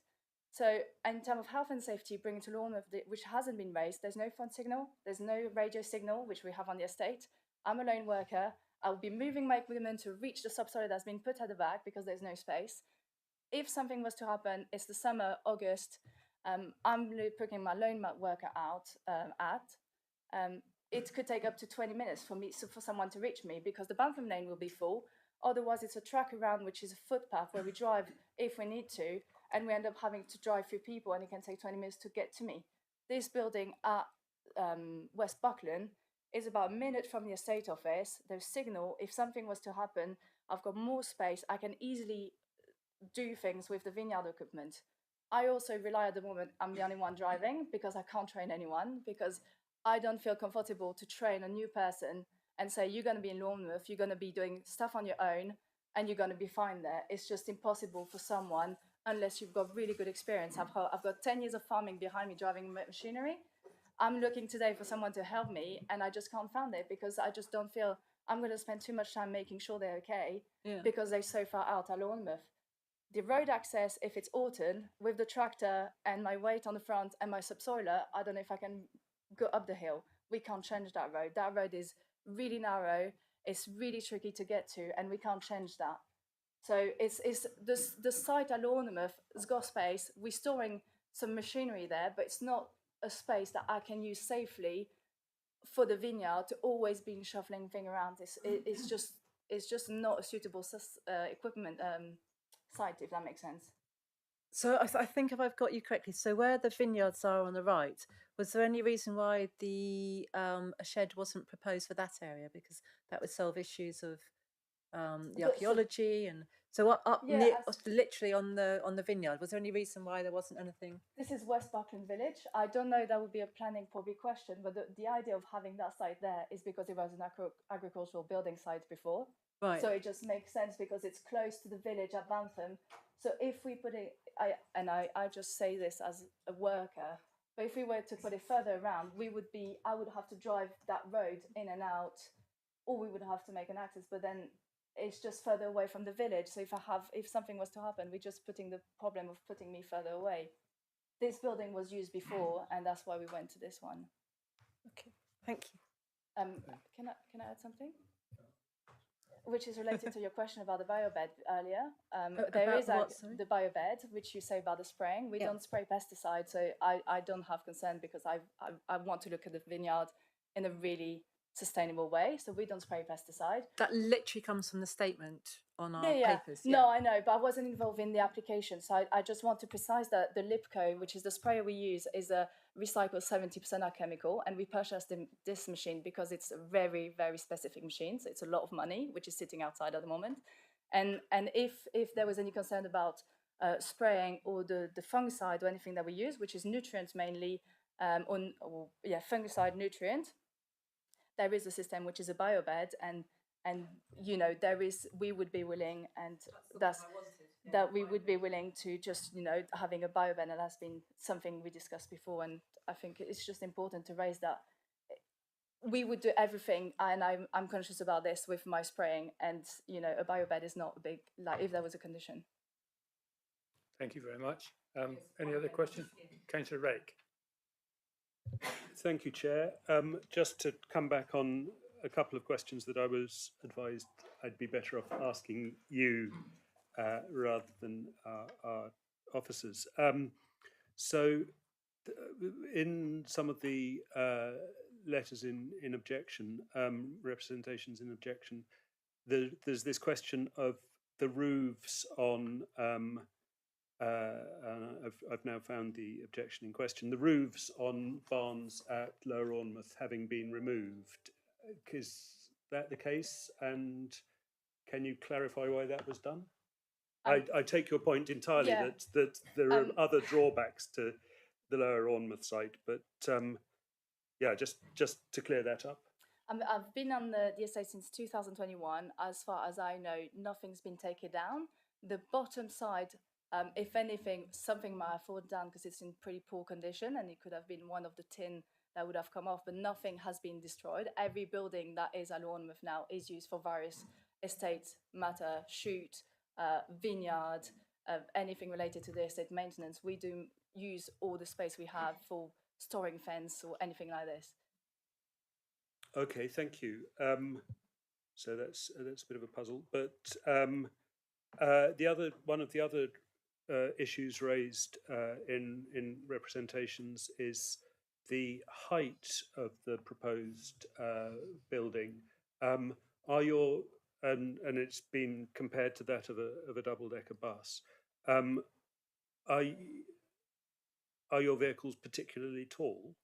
So in terms of health and safety, bringing to Lornemouth, which hasn't been raised, there's no phone signal, there's no radio signal, which we have on the estate. I'm a lone worker. I'll be moving my equipment to reach the subsoil that's been put at the back because there's no space. If something was to happen, it's the summer, August, I'm putting my lone worker out it could take up to 20 minutes for someone to reach me because the Bantham Lane will be full. Otherwise, it's a track around, which is a footpath where we drive if we need to, and we end up having to drive through people, and it can take 20 minutes to get to me. This building at West Buckland is about a minute from the estate office. There's signal. If something was to happen, I've got more space. I can easily do things with the vineyard equipment. I also rely at the moment, I'm the only one driving because I can't train anyone because I don't feel comfortable to train a new person and say, you're going to be in Lornemouth, you're going to be doing stuff on your own and you're going to be fine there. It's just impossible for someone unless you've got really good experience. I've got 10 years of farming behind me driving machinery. I'm looking today for someone to help me and I just can't find it because I just don't feel I'm going to spend too much time making sure they're okay because they're so far out at Lornemouth. The road access, if it's autumn, with the tractor and my weight on the front and my subsoiler, I don't know if I can go up the hill. We can't change that road. That road is really narrow. It's really tricky to get to, and we can't change that. So it's the site at Lornemouth has got space. We're storing some machinery there, but it's not a space that I can use safely for the vineyard to always be shuffling things around. It's just not a suitable equipment site, if that makes sense. So I think if I've got you correctly, so where the vineyards are on the right, was there any reason why a shed wasn't proposed for that area? Because that would solve issues of the archaeology and so up literally on the vineyard. Was there any reason why there wasn't anything? This is West Buckland Village. I don't know, that would be a planning probably question, but the idea of having that site there is because it was an agricultural building site before. Right. So it just makes sense because it's close to the village at Bantham. So if we put it, I just say this as a worker, but if we were to put it further around, I would have to drive that road in and out, or we would have to make an access, but then it's just further away from the village. So if something was to happen, we're just putting the problem of putting me further away. this building was used before, and that's why we went to this one. Okay, thank you. Can I add something? Which is related to your question about the biobed earlier. There About is what, sorry? the biobed, which you say about the spraying. We Yeah. don't spray pesticides, so I don't have concern because I want to look at the vineyard in a really sustainable way. So we don't spray pesticide. That literally comes from the statement on our Yeah. papers. No, I know, but I wasn't involved in the application. So I just want to precise that the Lipco, which is the sprayer we use, is a recycled 70% alchemical. And we purchased this machine because it's a very, very specific machine. So it's a lot of money, which is sitting outside at the moment. And if there was any concern about spraying or the fungicide or anything that we use, which is nutrients mainly, fungicide nutrient, there is a system which is a biobed, and you know we would be willing, and that we would be willing to just having a biobed, and that's been something we discussed before, and I think it's just important to raise that. We would do everything, and I'm conscious about this with my spraying, and a biobed is not a big, like if there was a condition. Thank you very much. Any other questions? Councillor Rake. Thank you, Chair. Just to come back on a couple of questions that I was advised I'd be better off asking you rather than our officers. In some of the letters in objection, representations in objection, there's this question of the roofs on. I've now found the objection in question. The roofs on barns at Lower Ormouth having been removed. Is that the case? And can you clarify why that was done? I take your point entirely that there are other drawbacks to the Lower Ormouth site, but just to clear that up. I've been on the estate since 2021. As far as I know, nothing's been taken down. The bottom side, if anything, something might have fallen down because it's in pretty poor condition, and it could have been one of the tin that would have come off, but nothing has been destroyed. Every building that is at Ormouth now is used for various estate matter, shoot, vineyard, anything related to the estate maintenance. We do use all the space we have for storing fence or anything like this. Okay, thank you. So that's a bit of a puzzle, but one of the other issues raised in representations is the height of the proposed building. Are your and it's been compared to that of a double-decker bus. Are your vehicles particularly tall?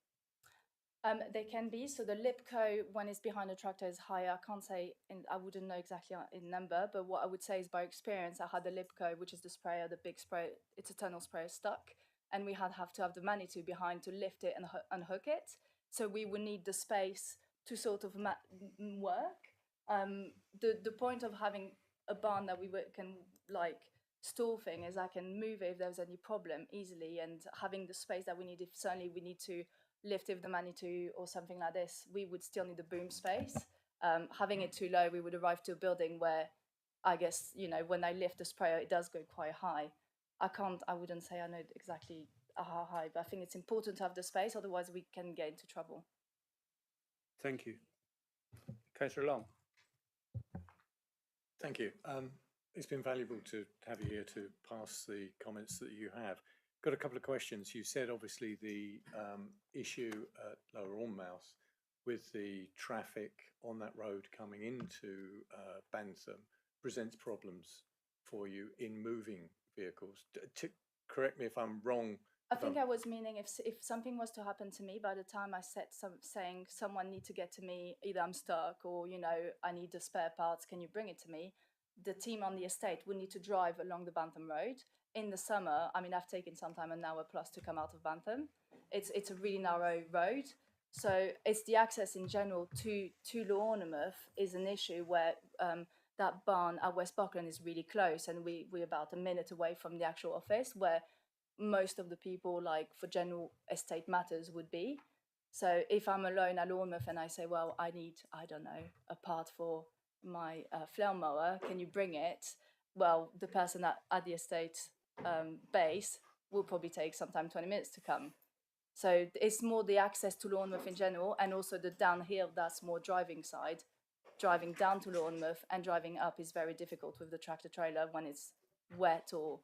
They can be. So the Lipco, when it's behind the tractor, is higher. I can't say, I wouldn't know exactly in number, but what I would say is by experience, I had the Lipco, which is the sprayer, the big sprayer, it's a tunnel sprayer stuck, and we have to have the Manitou behind to lift it and unhook it. So we would need the space to sort of work. The point of having a barn that we can like store thing is I can move it if there's any problem easily, and having the space that we need, if certainly we need to lift with the Manitou or something like this, we would still need the boom space. Having it too low, we would arrive to a building where I guess, when I lift the sprayer, it does go quite high. I wouldn't say I know exactly how high, but I think it's important to have the space, otherwise we can get into trouble. Thank you. Councillor Long. Thank you. It's been valuable to have you here to pass the comments that you have. Got a couple of questions. You said obviously the issue at Lower Ormouth with the traffic on that road coming into Bantham presents problems for you in moving vehicles. Correct me if I'm wrong. I think I was meaning if something was to happen to me, by the time I said saying someone need to get to me, either I'm stuck or I need the spare parts, can you bring it to me? The team on the estate would need to drive along the Bantham Road. In the summer, I've taken sometime an hour plus to come out of Bantham. It's a really narrow road, so it's the access in general to Lower Ormouth is an issue where that barn at West Buckland is really close, and we're about a minute away from the actual office where most of the people, like for general estate matters, would be. So if I'm alone at Lower Ormouth and I say, well, I need, I don't know, a part for my flail mower, can you bring it? Well, the person at the estate base will probably take sometime 20 minutes to come. So it's more the access to Lawnmouth in general, and also the downhill, that's more driving side. Driving down to Lawnmouth and driving up is very difficult with the tractor trailer when it's wet or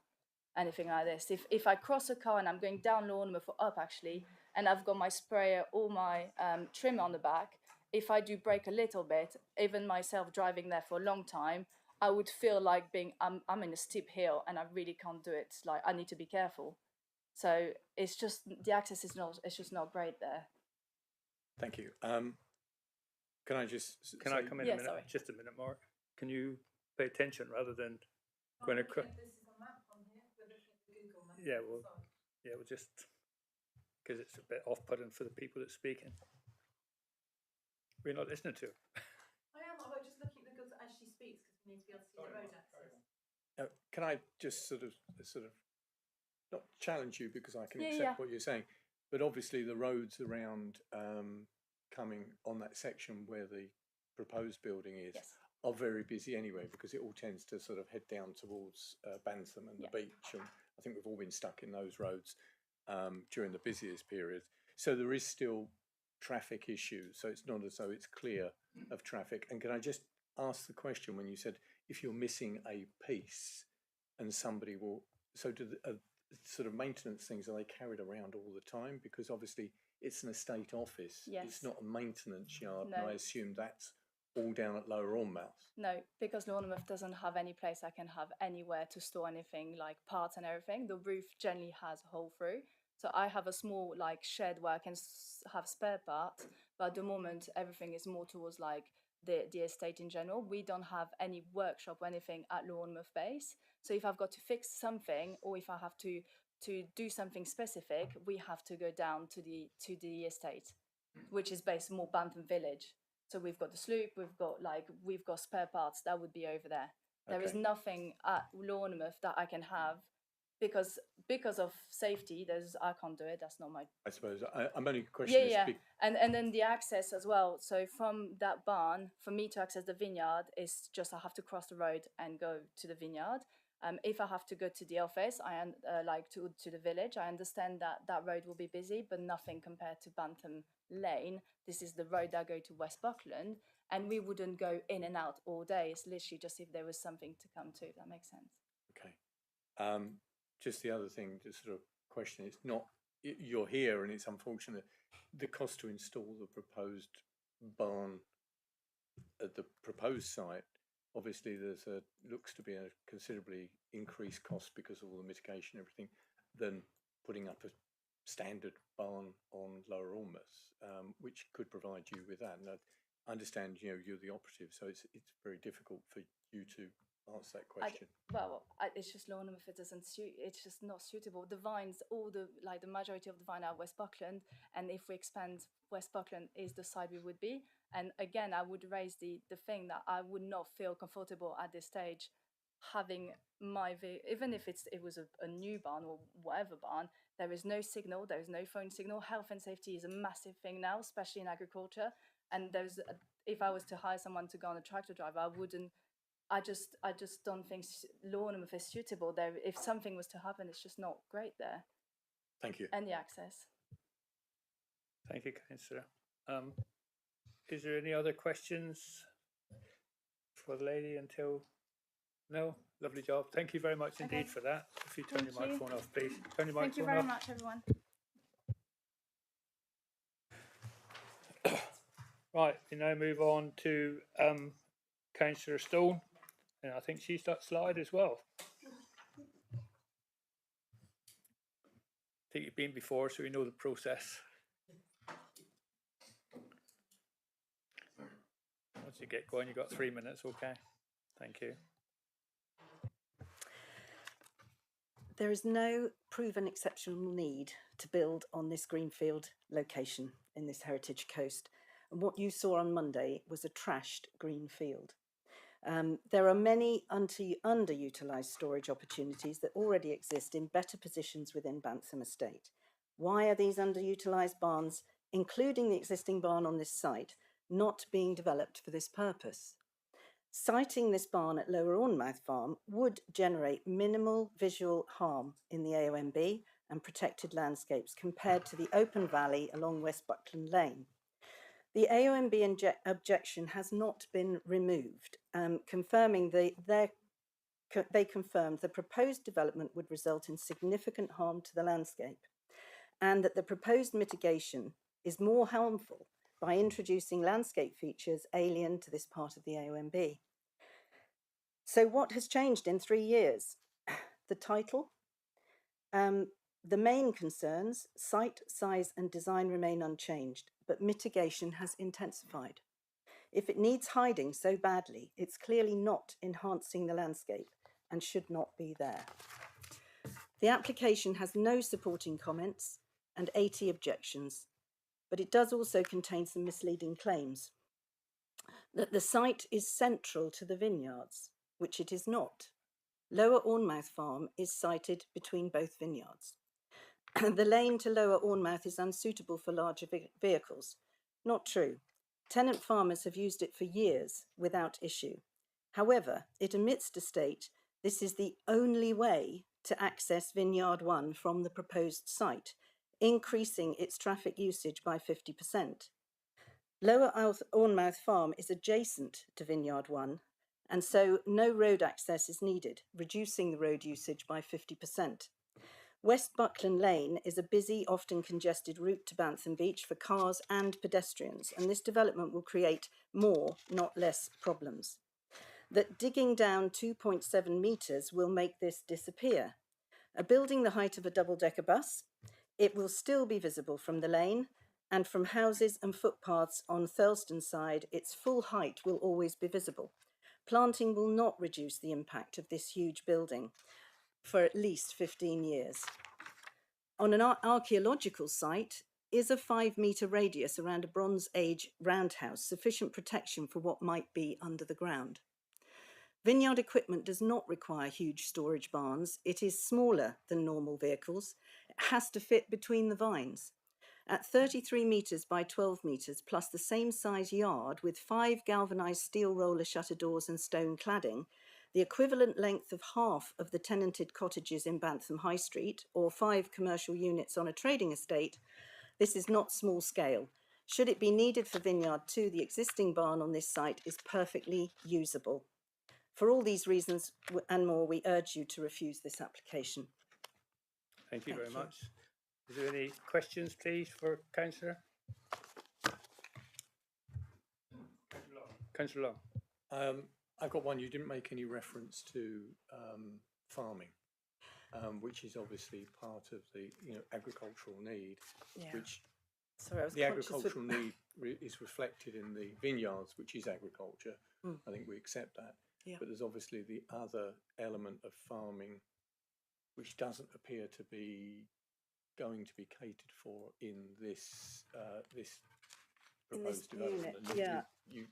anything like this. If I cross a car and I'm going down Lawnmouth or up actually, and I've got my sprayer or my trim on the back, if I do brake a little bit, even myself driving there for a long time, I would feel like I'm in a steep hill and I really can't do it. Like I need to be careful. So it's just the access is not. It's just not great there. Thank you. Can I just Can I come in a minute? Sorry. Just a minute, Mark. Can you pay attention rather than going across? Yeah, we'll just because it's a bit off-putting for the people that's speaking. We're not listening to. I am. I'm just looking at the girls as she speaks because we need to be able to see the road access. Can I just sort of not challenge you because I can Yeah, accept yeah. what you're saying, but obviously the roads around coming on that section where the proposed building is are very busy anyway because it all tends to sort of head down towards Bantham and the beach, and I think we've all been stuck in those roads during the busiest period. So there is still traffic issues, so it's not as though it's clear of traffic. And can I just ask the question when you said if you're missing a piece and somebody will, so do the sort of maintenance things, are they carried around all the time? Because obviously it's an estate office, it's not a maintenance yard, and I assume that's all down at Lower Ormouth. No, because Lawnmouth doesn't have any place I can have anywhere to store anything like parts and everything. The roof generally has a hole through. So I have a small like shed where I can have spare parts, but at the moment everything is more towards like the estate in general. We don't have any workshop or anything at Lawnmouth base. So if I've got to fix something or if I have to do something specific, we have to go down to the estate, which is based more Bantham Village. So we've got the sloop, we've got spare parts that would be over there. There is nothing at Lawnmouth that I can have because of safety. I can't do it. That's not my. I suppose I'm only questioning. And then the access as well. So from that barn, for me to access the vineyard is just I have to cross the road and go to the vineyard. If I have to go to the office, to the village, I understand that road will be busy, but nothing compared to Bantham Lane. This is the road that go to West Buckland, and we wouldn't go in and out all day. It's literally just if there was something to come to. If that makes sense. Okay. Just the other thing to sort of question, it's not, you're here and it's unfortunate, the cost to install the proposed barn at the proposed site, obviously looks to be a considerably increased cost because of all the mitigation and everything than putting up a standard barn on Lower Ormouth, which could provide you with that. And I understand, you're the operative, so it's very difficult for you to answer that question. It's just Lawnmouth. It doesn't suit. It's just not suitable. The vines, the majority of the vine are West Buckland, and if we expand West Buckland, is the side we would be. And again, I would raise the thing that I would not feel comfortable at this stage having even if it was a new barn or whatever barn. There is no signal. There is no phone signal. Health and safety is a massive thing now, especially in agriculture. And if I was to hire someone to go on a tractor driver, I wouldn't. I just don't think Lawnmouth is suitable there. If something was to happen, it's just not great there. Thank you. And the access. Thank you, Councillor. Is there any other questions for the lady until? No? Lovely job. Thank you very much indeed for that. If you turn your microphone off, please. Turn your microphone off. Thank you very much, everyone. Right, we now move on to Councillor Stone, and I think she's got a slide as well. I think you've been before, so you know the process. Once you get going, you've got 3 minutes, okay? Thank you. There is no proven exceptional need to build on this greenfield location in this heritage coast. And what you saw on Monday was a trashed green field. There are many underutilised storage opportunities that already exist in better positions within Bantham Estate. Why are these underutilised barns, including the existing barn on this site, not being developed for this purpose? Siting this barn at Lower Ormouth Farm would generate minimal visual harm in the AONB and protected landscapes compared to the open valley along West Buckland Lane. The AONB objection has not been removed, confirming they confirmed the proposed development would result in significant harm to the landscape, and that the proposed mitigation is more harmful by introducing landscape features alien to this part of the AONB. So what has changed in 3 years? The title. The main concerns, site, size and design remain unchanged, but mitigation has intensified. If it needs hiding so badly, it's clearly not enhancing the landscape and should not be there. The application has no supporting comments and 80 objections, but it does also contain some misleading claims. That the site is central to the vineyards, which it is not. Lower Ormouth Farm is sited between both vineyards. The lane to Lower Ormouth is unsuitable for larger vehicles. Not true. Tenant farmers have used it for years without issue. However, it omits to state this is the only way to access Vineyard 1 from the proposed site, increasing its traffic usage by 50%. Lower Ormouth Farm is adjacent to Vineyard 1, and so no road access is needed, reducing the road usage by 50%. West Buckland Lane is a busy, often congested route to Bantham Beach for cars and pedestrians, and this development will create more, not less, problems. That digging down 2.7 metres will make this disappear. A building the height of a double-decker bus, it will still be visible from the lane, and from houses and footpaths on Thurleston side, its full height will always be visible. Planting will not reduce the impact of this huge building for at least 15 years. On an archaeological site is a 5-metre radius around a Bronze Age roundhouse, sufficient protection for what might be under the ground. Vineyard equipment does not require huge storage barns. It is smaller than normal vehicles. It has to fit between the vines. At 33 metres by 12 metres, plus the same size yard with 5 galvanised steel roller shutter doors and stone cladding, the equivalent length of half of the tenanted cottages in Bantham High Street, or 5 commercial units on a trading estate, this is not small scale. Should it be needed for Vineyard 2, the existing barn on this site is perfectly usable. For all these reasons and more, we urge you to refuse this application. Thank you very much. Is there any questions, please, for Councillor? Councillor Long. I've got one. You didn't make any reference to farming, which is obviously part of the agricultural need, which the agricultural need is reflected in the vineyards, which is agriculture. I think we accept that. Yeah. But there's obviously the other element of farming, which doesn't appear to be going to be catered for in this proposed development. Yeah. You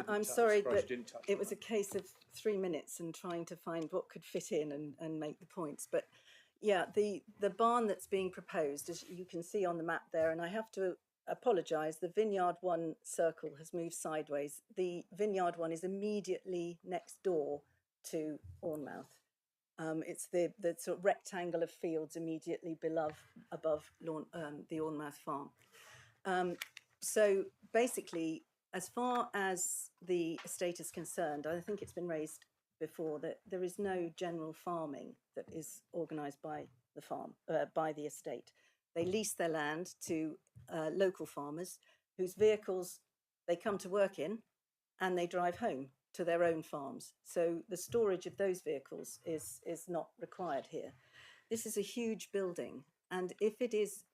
I'm sorry, but it was a case of 3 minutes and trying to find what could fit in and make the points. But yeah, the barn that's being proposed, as you can see on the map there, and I have to apologise, the Vineyard 1 circle has moved sideways. The Vineyard 1 is immediately next door to Ormouth. It's the sort of rectangle of fields immediately above the Ormouth farm. So basically, as far as the estate is concerned, I think it's been raised before that there is no general farming that is organised by the farm, by the estate. They lease their land to local farmers whose vehicles they come to work in and they drive home to their own farms. So the storage of those vehicles is not required here. This is a huge building, and if it is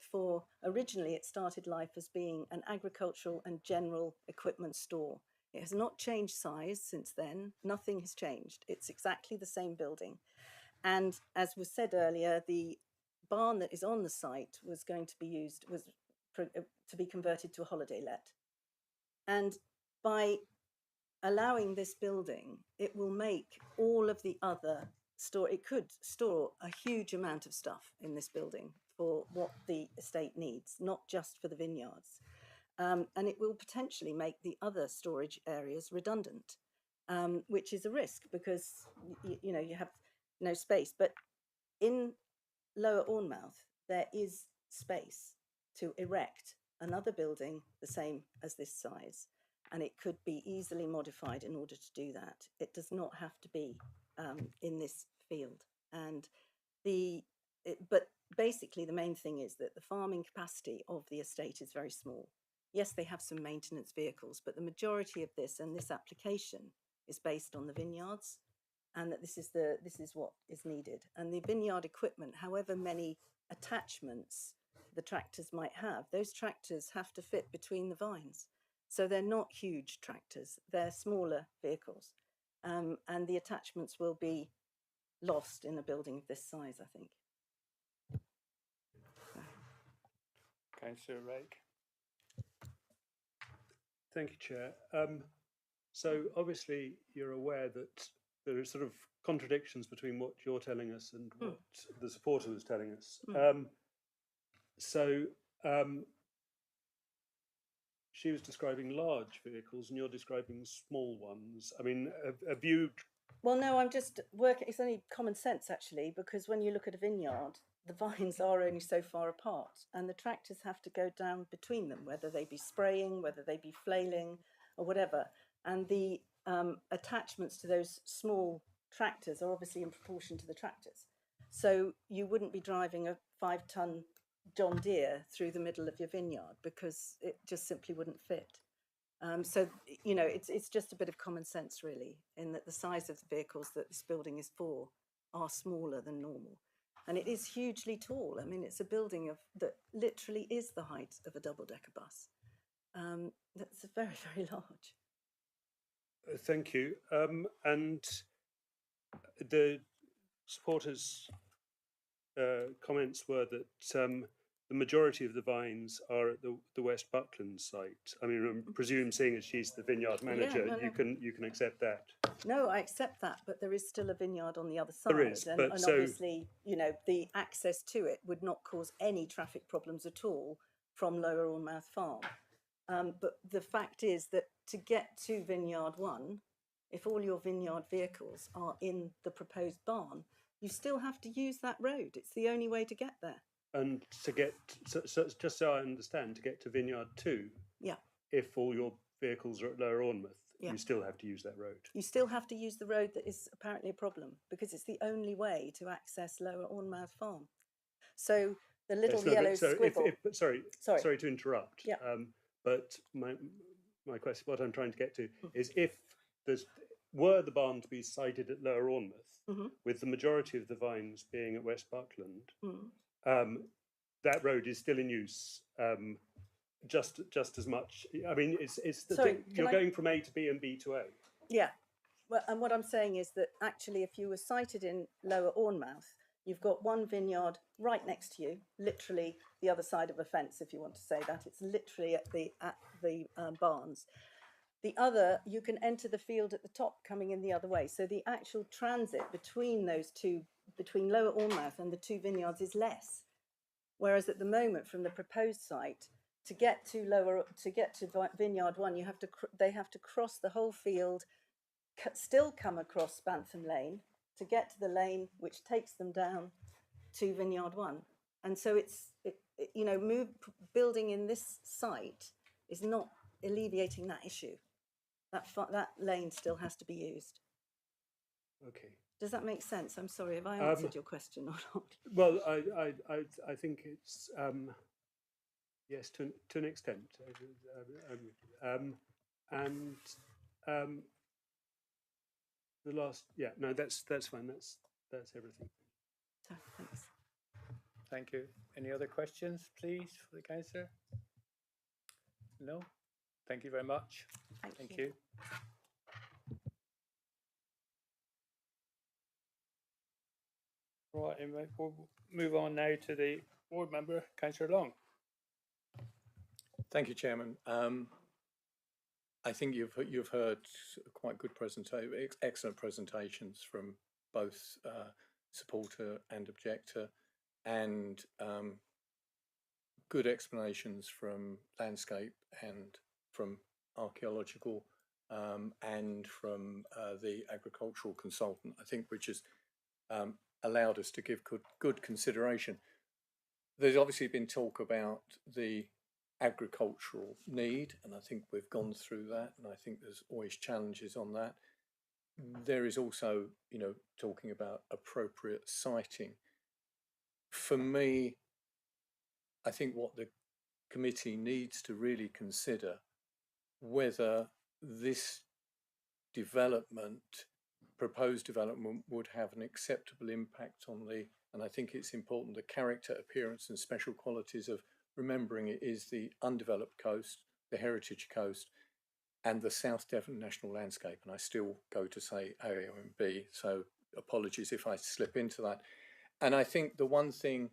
originally it started life as being an agricultural and general equipment store. It has not changed size since then. Nothing has changed. It's exactly the same building. And as was said earlier, the barn that is on the site was going to be to be converted to a holiday let. And by allowing this building, it will make all of the other it could store a huge amount of stuff in this building for what the estate needs, not just for the vineyards. And it will potentially make the other storage areas redundant, which is a risk because you have no space. But in Lower Ormouth, there is space to erect another building the same as this size, and it could be easily modified in order to do that. It does not have to be in this field. And but basically the main thing is that the farming capacity of the estate is very small. Yes, they have some maintenance vehicles, but the majority of this and this application is based on the vineyards, and that this is what is needed. And the vineyard equipment, however many attachments the tractors might have, those tractors have to fit between the vines. So they're not huge tractors, they're smaller vehicles. And the attachments will be lost in a building of this size, I think. Councillor Rake. Thank you, Chair. So obviously you're aware that there are sort of contradictions between what you're telling us and what the supporter was telling us. She was describing large vehicles and you're describing small ones. I mean, have you... Well, no, I'm just working, it's only common sense actually, because when you look at a vineyard, the vines are only so far apart and the tractors have to go down between them, whether they be spraying, whether they be flailing or whatever. And the attachments to those small tractors are obviously in proportion to the tractors. So you wouldn't be driving a 5-ton John Deere through the middle of your vineyard because it just simply wouldn't fit. So, you know, it's just a bit of common sense really, in that the size of the vehicles that this building is for are smaller than normal. And it is hugely tall. I mean, it's a building that literally is the height of a double-decker bus. That's very, very large. Thank you. And the supporters' comments were that the majority of the vines are at the West Buckland site. I mean, I presume, seeing as she's the vineyard manager, no. you can accept that. No, I accept that, but there is still a vineyard on the other side. There is, and obviously, you know, the access to it would not cause any traffic problems at all from Lower Ormouth Farm. But the fact is that to get to Vineyard 1, if all your vineyard vehicles are in the proposed barn, you still have to use that road. It's the only way to get there. And to get, just so I understand, to get to Vineyard 2, yeah, if all your vehicles are at Lower Ormouth, yeah, you still have to use that road. You still have to use the road that is apparently a problem because it's the only way to access Lower Ormouth Farm. So the little yellow squiggle. Sorry to interrupt. Yeah. But my question, what I'm trying to get to, is if were the barn to be sited at Lower Ormouth, with the majority of the vines being at West Buckland, that road is still in use. Just as much. I mean, it's the thing. You're going from A to B and B to A. Yeah. Well, and what I'm saying is that actually, if you were sited in Lower Ormouth, you've got one vineyard right next to you, literally the other side of a fence, if you want to say that. It's literally at the barns. The other, you can enter the field at the top, coming in the other way. So the actual transit between those two, between Lower Ormouth and the two vineyards, is less. Whereas at the moment, from the proposed site, to get to Vineyard 1, they have to cross the whole field, still come across Bantham Lane to get to the lane which takes them down to Vineyard 1. And so building in this site is not alleviating that issue. That lane still has to be used. Okay. Does that make sense? I'm sorry, have I answered your question or not? Well, I think it's yes, to an extent, and the last, that's fine. That's everything. Thanks. Thank you. Any other questions, please, for the councillor? No. Thank you very much. Thank you. Right, we'll move on now to the board member, Councillor Long. Thank you, Chairman. I think you've heard quite good excellent presentations from both supporter and objector, and good explanations from landscape and from archaeological and from the agricultural consultant, I think, which has allowed us to give good consideration. there's obviously been talk about the agricultural need, and I think we've gone through that, and I think there's always challenges on that. There is also, talking about appropriate siting. For me, I think what the committee needs to really consider whether this proposed development would have an acceptable impact on and I think it's important, the character, appearance and special qualities of, remembering it is the undeveloped coast, the heritage coast, and the South Devon National Landscape. And I still go to say AONB, so apologies if I slip into that. And I think the one thing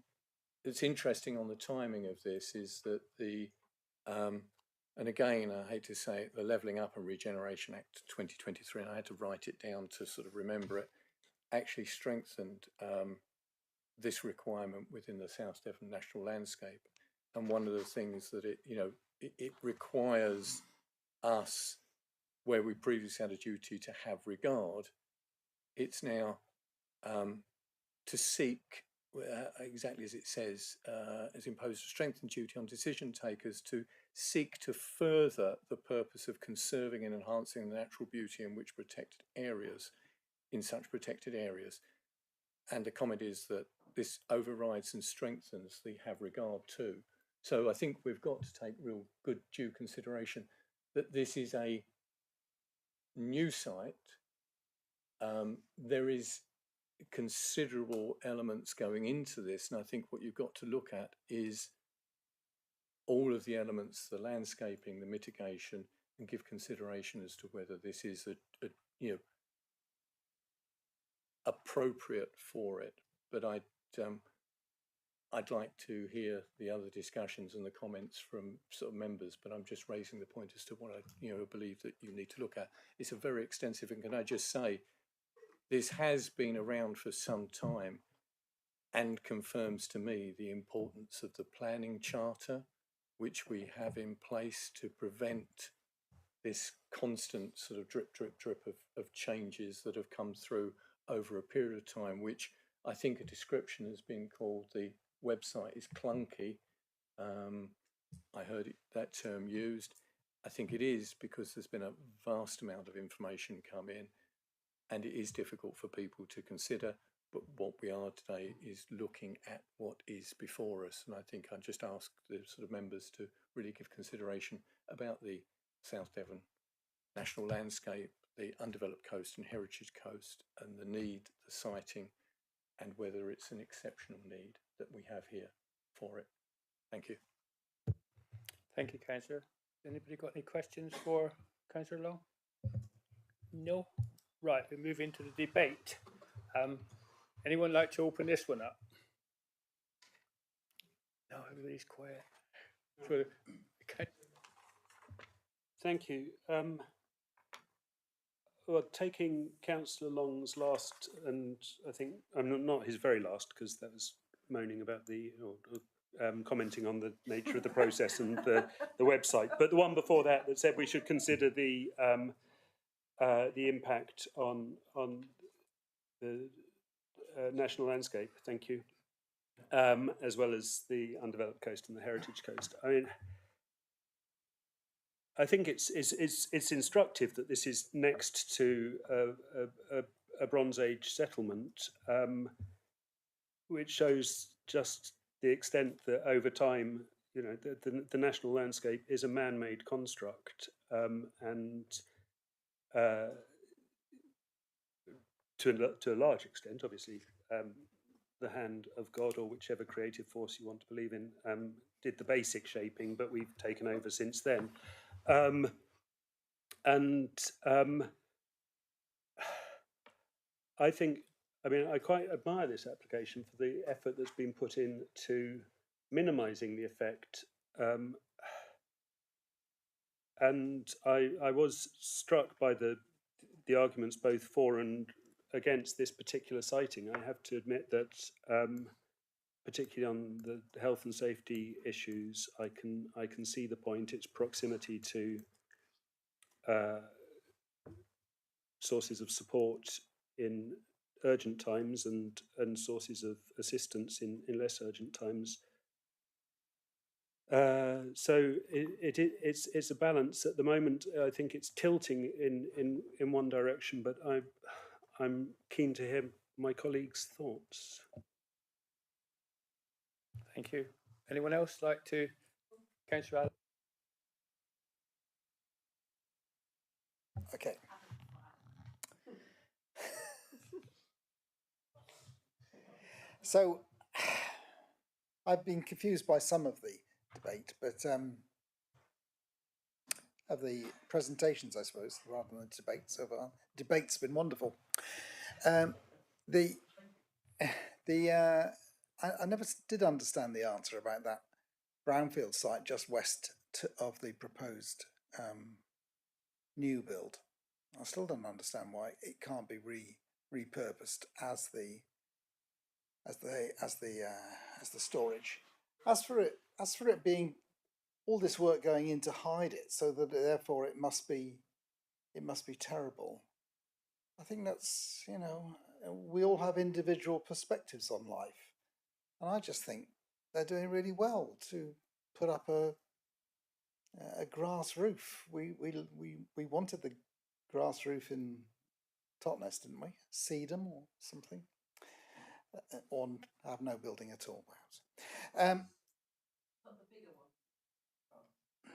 that's interesting on the timing of this is that and again, I hate to say it, the Levelling Up and Regeneration Act 2023, and I had to write it down to sort of remember it, actually strengthened this requirement within the South Devon National Landscape. And one of the things that it requires us, where we previously had a duty to have regard, it's now to seek, exactly as it says, as imposed a strengthened duty on decision takers to seek to further the purpose of conserving and enhancing the natural beauty in such protected areas. And the comment is that this overrides and strengthens the have regard to. So I think we've got to take real good due consideration that this is a new site. There is considerable elements going into this, and I think what you've got to look at is all of the elements, the landscaping, the mitigation, and give consideration as to whether this is appropriate for it. But I'd like to hear the other discussions and the comments from sort of members, but I'm just raising the point as to what I believe that you need to look at. It's a very extensive, and can I just say, this has been around for some time and confirms to me the importance of the planning charter, which we have in place to prevent this constant sort of drip of changes that have come through over a period of time, which I think a description has been called the website is clunky. I heard that term used. I think it is because there's been a vast amount of information come in and it is difficult for people to consider. But what we are today is looking at what is before us. And I think I'd just ask the sort of members to really give consideration about the South Devon National Landscape, the undeveloped coast and heritage coast, and the need, the siting, and whether it's an exceptional need that we have here for it. Thank you. Thank you, Councillor. Anybody got any questions for Councillor Long? No? Right, we move into the debate. Anyone like to open this one up? No, everybody's quiet. Thank you. Well, taking Councillor Long's last, and I think I'm not his very last, because that was moaning about commenting on the nature of the process and the website. But the one before that said we should consider the impact on the national landscape. Thank you, as well as the undeveloped coast and the heritage coast. I mean, I think it's instructive that this is next to a Bronze Age settlement, which shows just the extent that over time, the national landscape is a man-made construct, and to a large extent, obviously, the hand of God, or whichever creative force you want to believe in, did the basic shaping, but we've taken over since then. I quite admire this application for the effort that's been put in to minimising the effect. And I was struck by the arguments both for and against this particular siting. I have to admit that, particularly on the health and safety issues, I can see the point. Its proximity to sources of support in urgent times and sources of assistance in less urgent times So it's a balance at the moment. I think it's tilting in one direction, but I'm keen to hear my colleagues' thoughts. Thank you. Anyone else like to? Councillor Allen? Okay. So I've been confused by some of the debate, but of the presentations, I suppose, rather than the debate so far. Debate's been wonderful. I never did understand the answer about that brownfield site just west of the proposed new build. I still don't understand why it can't be repurposed as the storage. As for it being all this work going in to hide it, so that therefore it must be terrible. I think that's, you know, we all have individual perspectives on life, and I just think they're doing really well to put up a grass roof. We wanted the grass roof in Totnes, didn't we? Sedum or something, or have no building at all, perhaps.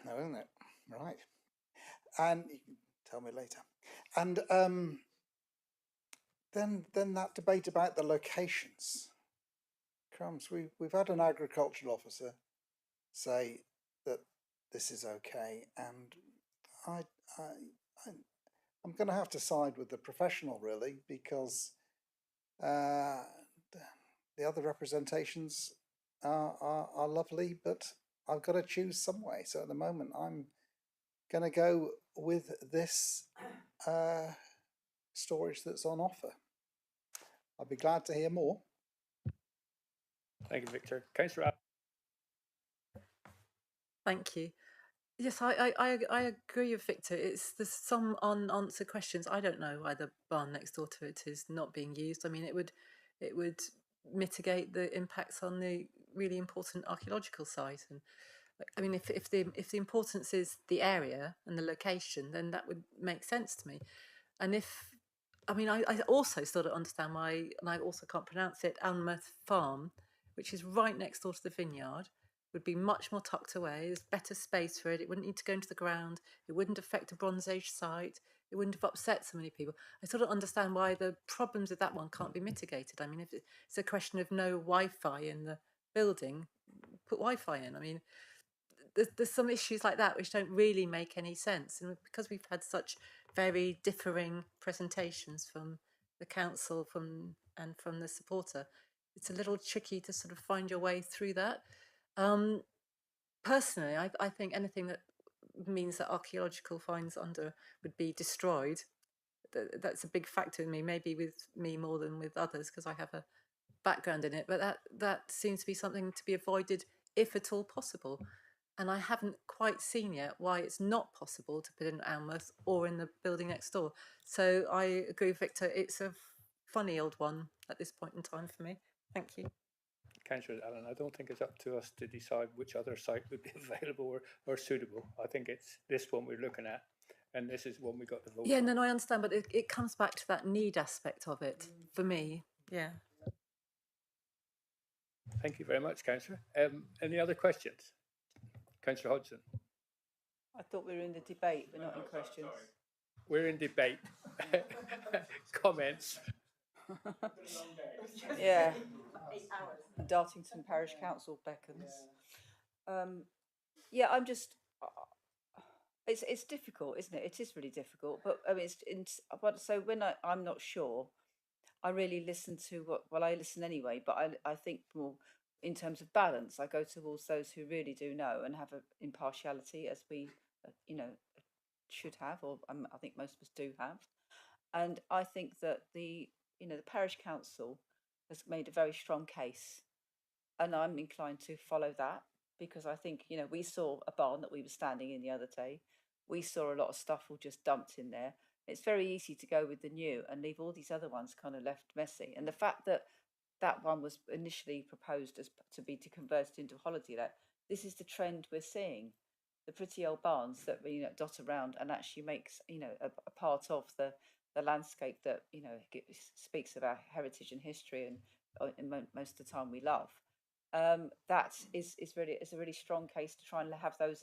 No, isn't it? Right. And you can tell me later. And then that debate about the locations. Crumbs, we've had an agricultural officer say that this is okay, and I'm going to have to side with the professional, really, because the other representations are lovely, but I've got to choose some way. So at the moment, I'm going to go with this storage that's on offer. I'll be glad to hear more. Thank you, Victor. Councillor Allen? Thank you. Yes, I agree with Victor. There's some unanswered questions. I don't know why the barn next door to it is not being used. I mean, it would mitigate the impacts on the really important archaeological site. And I mean, if the importance is the area and the location, then that would make sense to me. And I also still don't understand why, and I also can't pronounce it, Alnmouth Farm, which is right next door to the vineyard, would be much more tucked away. There's better space for it. It wouldn't need to go into the ground. It wouldn't affect a Bronze Age site. It wouldn't have upset so many people. I sort of understand why the problems with that one can't be mitigated. I mean, if it's a question of no Wi-Fi in the building, put Wi-Fi in. I mean, there's some issues like that which don't really make any sense. And because we've had such very differing presentations from the council and from the supporter, it's a little tricky to sort of find your way through that. Personally, I think anything that means that archaeological finds would be destroyed, that's a big factor in me, maybe with me more than with others because I have a background in it, but that seems to be something to be avoided if at all possible. And I haven't quite seen yet why it's not possible to put in Alnmouth or in the building next door. So I agree with Victor, it's a funny old one at this point in time for me. Thank you. Councillor Allen, I don't think it's up to us to decide which other site would be available or suitable. I think it's this one we're looking at, and this is one we got to vote Yeah, on. no, I understand, but it comes back to that need aspect of it for me. Yeah. Thank you very much, Councillor. Any other questions? Councillor Hodgson. I thought we were in the debate, we're not in questions. We're in debate. Comments? Yeah. Dartington Parish Council beckons. Yeah, I'm just. It's difficult, isn't it? It is really difficult. But I mean, so when I'm not sure, I really listen to I listen anyway. But I think more in terms of balance. I go towards those who really do know and have an impartiality, as we, should have, or I think most of us do have. And I think that the parish council has made a very strong case, and I'm inclined to follow that because I think we saw a barn that we were standing in the other day. We saw a lot of stuff all just dumped in there. It's very easy to go with the new and leave all these other ones kind of left messy. And the fact that that one was initially proposed to be converted into a holiday let, this is the trend we're seeing. The pretty old barns that dot around and actually makes a part of the landscape that speaks of our heritage and history and most of the time we love. That is a really strong case to try and have those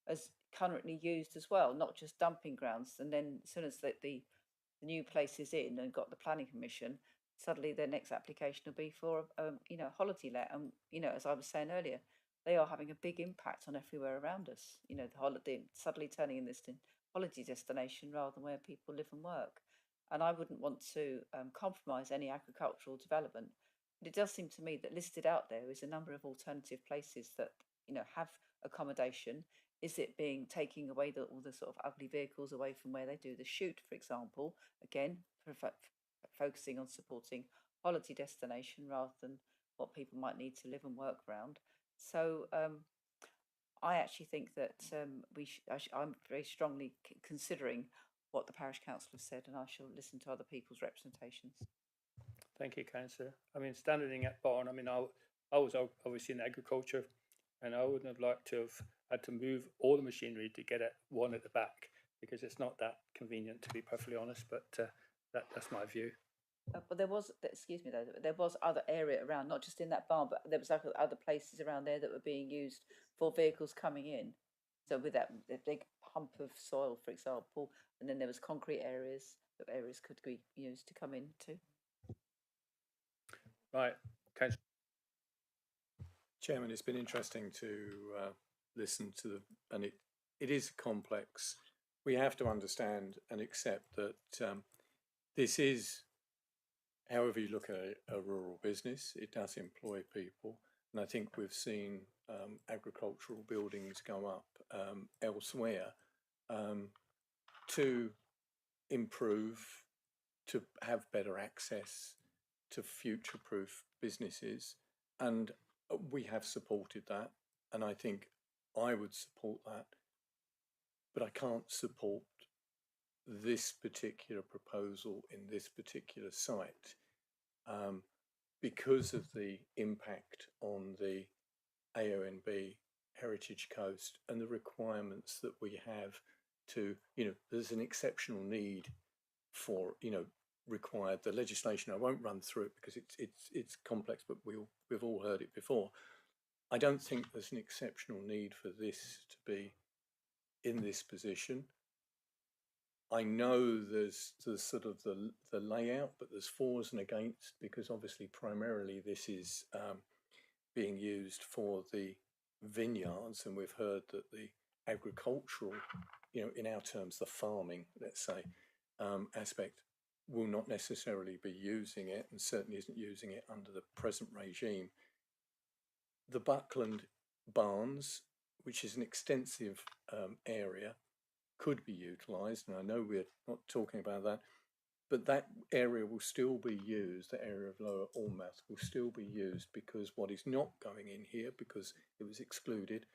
as currently used as well, not just dumping grounds. And then as soon as the new place is in and got the planning permission, suddenly their next application will be for holiday let. And as I was saying earlier, they are having a big impact on everywhere around us. The holiday suddenly turning in this holiday destination rather than where people live and work. And I wouldn't want to compromise any agricultural development. But it does seem to me that listed out there is a number of alternative places that have accommodation. Is it taking away all the sort of ugly vehicles away from where they do the shoot, for example? Again, focusing on supporting holiday destination rather than what people might need to live and work around. So I actually think that I'm very strongly considering what the parish council have said, and I shall listen to other people's representations. Thank you, Councillor. I mean, standing in that barn, I mean, I was obviously in agriculture, and I wouldn't have liked to have had to move all the machinery to get one at the back, because it's not that convenient, to be perfectly honest, but that's my view. But there was, excuse me though, there was other area around, not just in that barn, but there was other places around there that were being used for vehicles coming in. So with that big hump of soil, for example, and then there was concrete areas that areas could be used to come in too. Right, Councillor. Chairman, it's been interesting to listen to and it is complex. We have to understand and accept that this is, however you look at a rural business, it does employ people. And I think we've seen agricultural buildings go up elsewhere to improve, to have better access to future-proof businesses. And we have supported that. And I think I would support that. But I can't support this particular proposal in this particular site because of the impact on the AONB Heritage Coast and the requirements that we have to, there's an exceptional need for, required the legislation. I won't run through it because it's complex, but we've all heard it before. I don't think there's an exceptional need for this to be in this position. I know there's sort of the layout, but there's fors and against, because obviously primarily this is being used for the vineyards, and we've heard that the agricultural, in our terms, the farming, let's say, aspect will not necessarily be using it, and certainly isn't using it under the present regime. The Buckland Barns, which is an extensive area, could be utilised, and I know we're not talking about that, but that area will still be used, the area of Lower Almath will still be used, because what is not going in here, because it was excluded,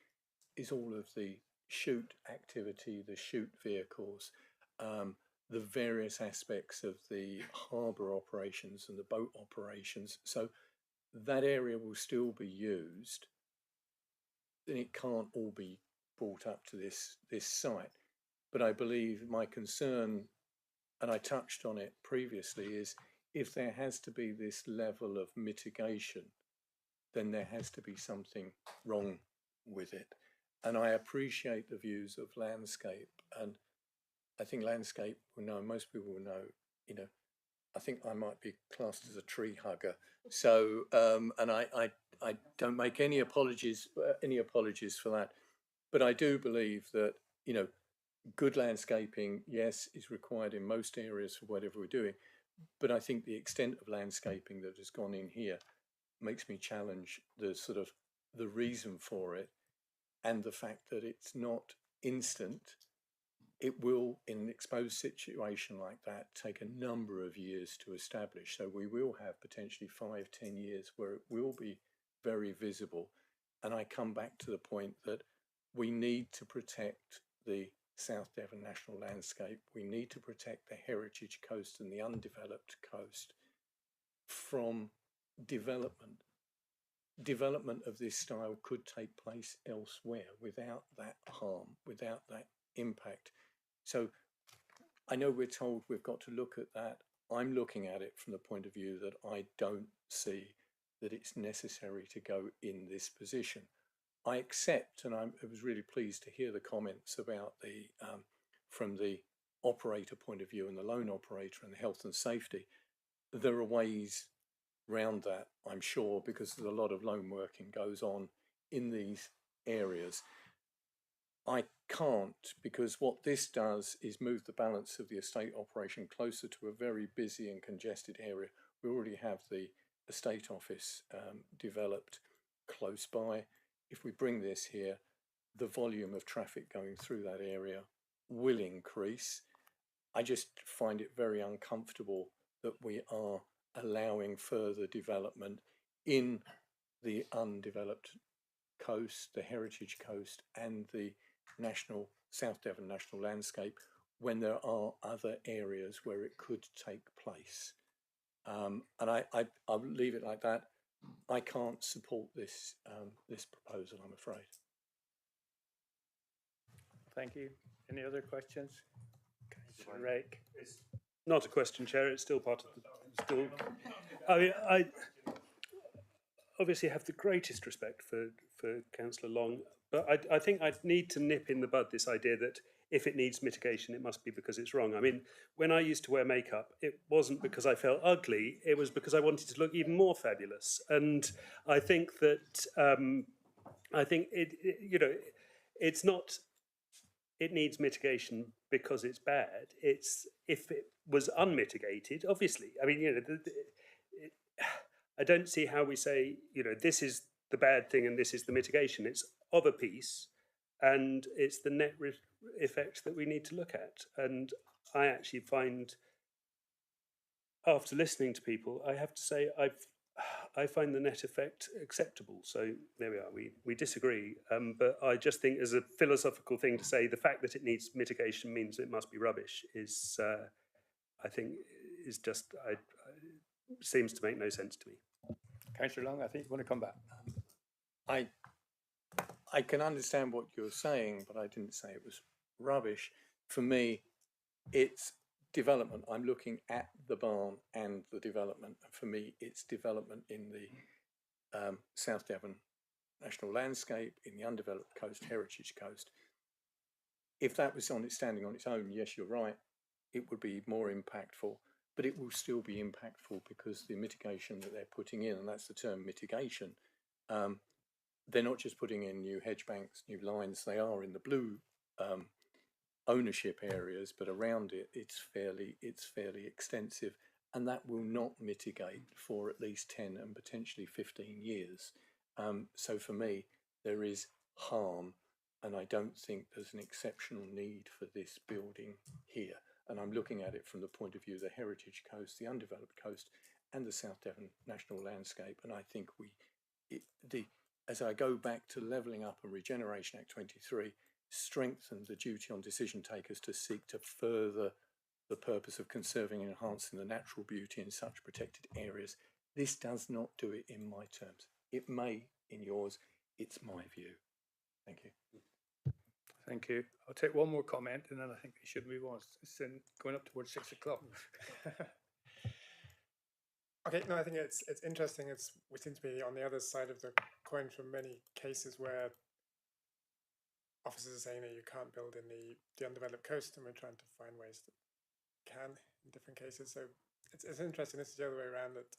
is all of the shoot activity, the shoot vehicles, the various aspects of the harbour operations and the boat operations. So that area will still be used, and it can't all be brought up to this site. But I believe my concern, and I touched on it previously, is if there has to be this level of mitigation, then there has to be something wrong with it. And I appreciate the views of landscape, and I think landscape will know, most people will know, I think I might be classed as a tree hugger. So, and I don't make any apologies for that. But I do believe that, good landscaping, yes, is required in most areas for whatever we're doing. But I think the extent of landscaping that has gone in here makes me challenge the reason for it, and the fact that it's not instant. It will, in an exposed situation like that, take a number of years to establish. So we will have potentially 5-10 years where it will be very visible. And I come back to the point that we need to protect the South Devon National Landscape. We need to protect the heritage coast and the undeveloped coast from development. development of this style could take place elsewhere without that harm, without that impact. So I know we're told we've got to look at that. I'm looking at it from the point of view that I don't see that it's necessary to go in this position. I accept, and I was really pleased to hear the comments about the from the operator point of view and the loan operator and the health and safety. There are ways round that, I'm sure, because there's a lot of loan working goes on in these areas. I can't, because what this does is move the balance of the estate operation closer to a very busy and congested area. We already have the estate office developed close by. If we bring this here, the volume of traffic going through that area will increase. I just find it very uncomfortable that we are allowing further development in the undeveloped coast, the heritage coast, and the South Devon National Landscape when there are other areas where it could take place. And I'll leave it like that. I can't support this this proposal, I'm afraid. Thank you. Any other questions? Councillor Rake. It's not a question, Chair. It's still part of the. Still, I mean, I obviously have the greatest respect for Councillor Long, but I think I'd need to nip in the bud this idea that if it needs mitigation, it must be because it's wrong. I mean, when I used to wear makeup, it wasn't because I felt ugly, it was because I wanted to look even more fabulous. And I think that, I think it's not, it needs mitigation because it's bad. It's, if it was unmitigated, obviously, I mean, I don't see how we say, this is the bad thing and this is the mitigation. It's of a piece, and it's the net effect that we need to look at. And I actually find, after listening to people, I have to say I find the net effect acceptable. So there we are. We disagree, but I just think, as a philosophical thing to say, the fact that it needs mitigation means it must be rubbish is, I think, is just seems to make no sense to me. Councillor Long, I think you want to come back. I can understand what you're saying, but I didn't say it was rubbish. For me, it's development. I'm looking at the barn and the development. For me, it's development in the South Devon National Landscape, in the undeveloped coast, heritage coast. If that was standing on its own, yes, you're right, it would be more impactful, but it will still be impactful because the mitigation that they're putting in, and that's the term mitigation, they're not just putting in new hedge banks, new lines, they are in the blue ownership areas, but around it, it's fairly extensive, and that will not mitigate for at least 10 and potentially 15 years. So for me, there is harm, and I don't think there's an exceptional need for this building here. And I'm looking at it from the point of view of the heritage coast, the undeveloped coast, and the South Devon National Landscape. And I think as I go back to Levelling Up and Regeneration Act 23, strengthen the duty on decision takers to seek to further the purpose of conserving and enhancing the natural beauty in such protected areas. This does not do it in my terms. It may in yours. It's my view. Thank you. Thank you. I'll take one more comment and then I think we should move on. It's going up towards 6 o'clock. Okay, no, I think it's interesting. We seem to be on the other side of the coin from many cases where officers are saying that you can't build in the undeveloped coast, and we're trying to find ways that you can in different cases. So it's interesting. This is the other way around, that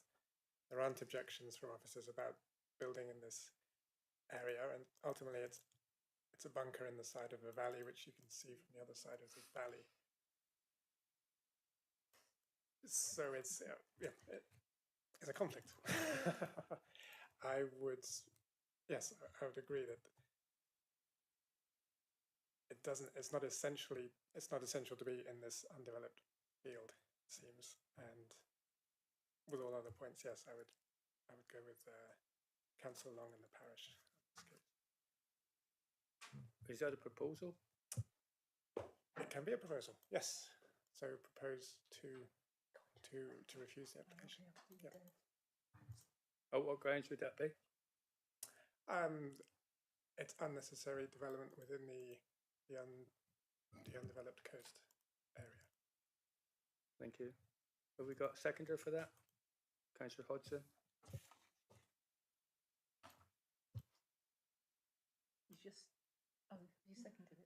there aren't objections from officers about building in this area, and ultimately it's a bunker in the side of a valley, which you can see from the other side of the valley. So it's it's a conflict. I would agree that it's not essential to be in this undeveloped field, it seems. And with all other points, yes, I would go with Councillor Long and the parish. Is that a proposal? It can be a proposal, yes. So propose to refuse the application. Yeah. Oh, what grounds would that be? It's unnecessary development within the undeveloped coast area. Thank you. Have we got a seconder for that? Councillor Hodgson? You just, oh, you seconded it?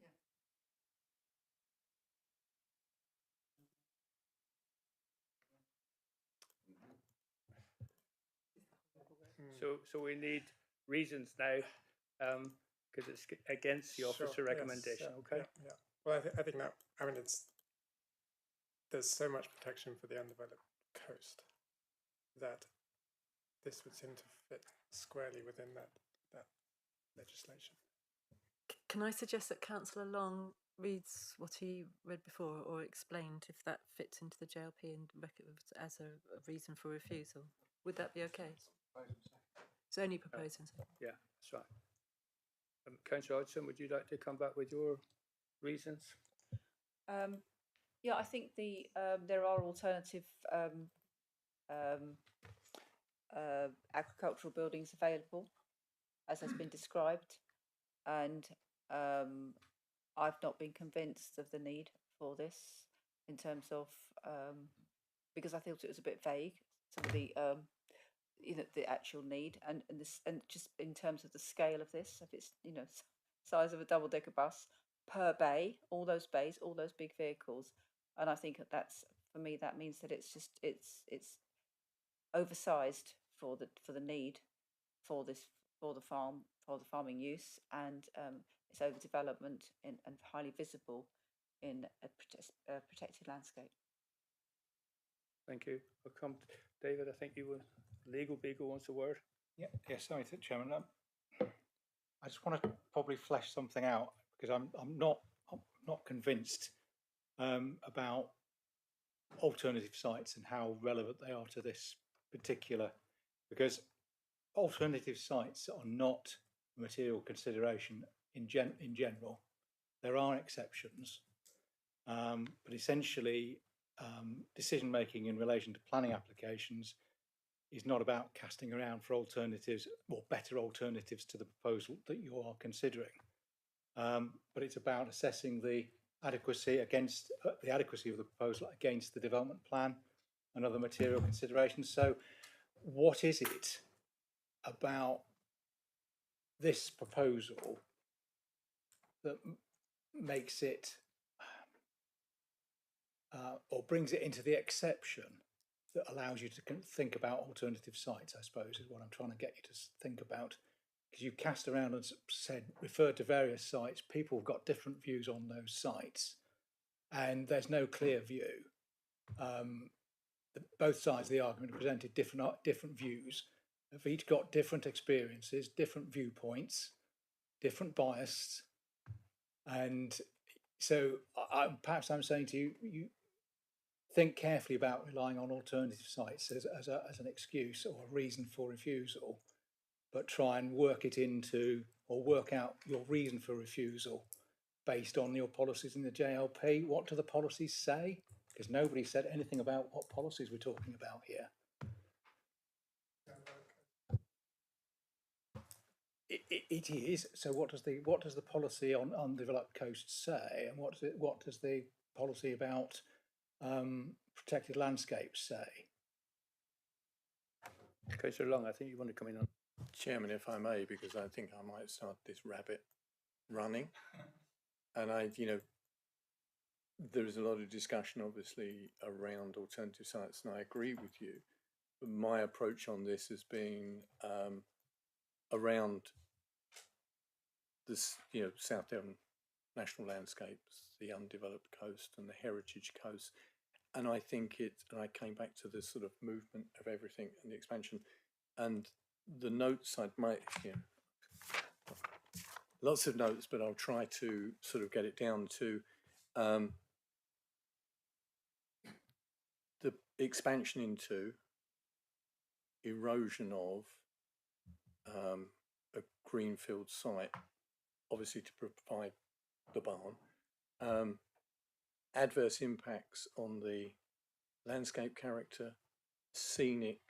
So we need reasons now, because it's against the officer Sure, yes, recommendation, yeah, okay? Yeah, yeah. Well, I think that, I mean, there's so much protection for the undeveloped coast that this would seem to fit squarely within that legislation. Can I suggest that Councillor Long reads what he read before or explained if that fits into the JLP and as a reason for refusal? Would that be okay? It's only proposing. Yeah, that's right. Councillor Hodgson, would you like to come back with your reasons? Yeah, I think there are alternative agricultural buildings available, as has been described, and I've not been convinced of the need for this in terms of because I thought it was a bit vague, some of the the actual need, and just in terms of the scale of this, if it's size of a double-decker bus per bay, all those bays, all those big vehicles, and I think that's, for me, that means that it's oversized for the need for the farming use, and it's overdevelopment and highly visible in a protected landscape. Thank you. I'll come to David. I think you were Legal Beagle wants a word. Yeah, sorry, Chairman. I just want to probably flesh something out because I'm not convinced about alternative sites and how relevant they are to this particular, because alternative sites are not a material consideration in general. There are exceptions, but essentially decision making in relation to planning applications is not about casting around for alternatives or better alternatives to the proposal that you are considering, but it's about assessing the adequacy of the proposal against the development plan and other material considerations. So what is it about this proposal that makes it or brings it into the exception that allows you to think about alternative sites, I suppose, is what I'm trying to get you to think about. Because you cast around and referred to various sites, people have got different views on those sites, and there's no clear view. Both sides of the argument have presented different views. Have each got different experiences, different viewpoints, different bias, and so perhaps I'm saying to you, you think carefully about relying on alternative sites as an excuse or a reason for refusal, but try and work it into or work out your reason for refusal based on your policies in the JLP. What do the policies say? Because nobody said anything about what policies we're talking about here. It is. So what does the policy on undeveloped coasts say, and what does the policy about protected landscapes say? Councillor Long, I think you want to come in on. Chairman, if I may, because I think I might start this rabbit running, and there is a lot of discussion, obviously, around alternative sites, and I agree with you. But my approach on this has been around this, South Devon national landscapes, the undeveloped coast, and the heritage coast, and I think and I came back to this sort of movement of everything and the expansion, and the notes I might, lots of notes, but I'll try to sort of get it down to the expansion into erosion of a greenfield site, obviously to provide the barn, adverse impacts on the landscape character, scenic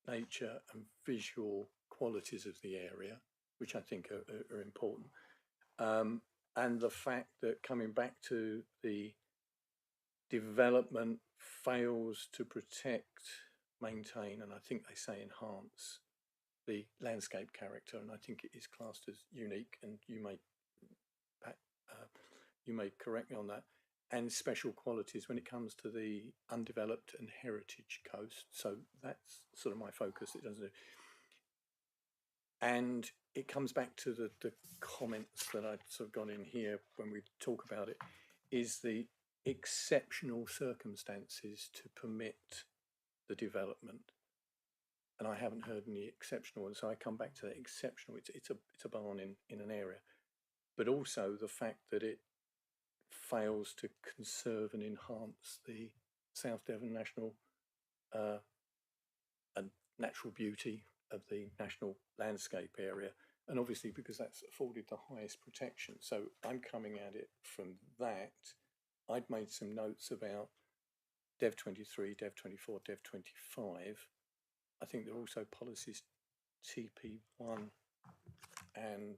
nature and visual qualities of the area, which I think are important. And the fact that coming back to the development fails to protect, maintain, and I think they say enhance the landscape character, and I think it is classed as unique, and you may correct me on that, and special qualities when it comes to the undeveloped and heritage coast. So that's sort of my focus. It doesn't. And it comes back to the comments that I've sort of got in here when we talk about it, is the exceptional circumstances to permit the development. And I haven't heard any exceptional ones, so I come back to that exceptional. It's a barn in an area, but also the fact that it fails to conserve and enhance the South Devon national and natural beauty of the national landscape area, and obviously because that's afforded the highest protection. So I'm coming at it from that. I'd made some notes about Dev 23, Dev 24, Dev 25. I think there are also policies TP1 and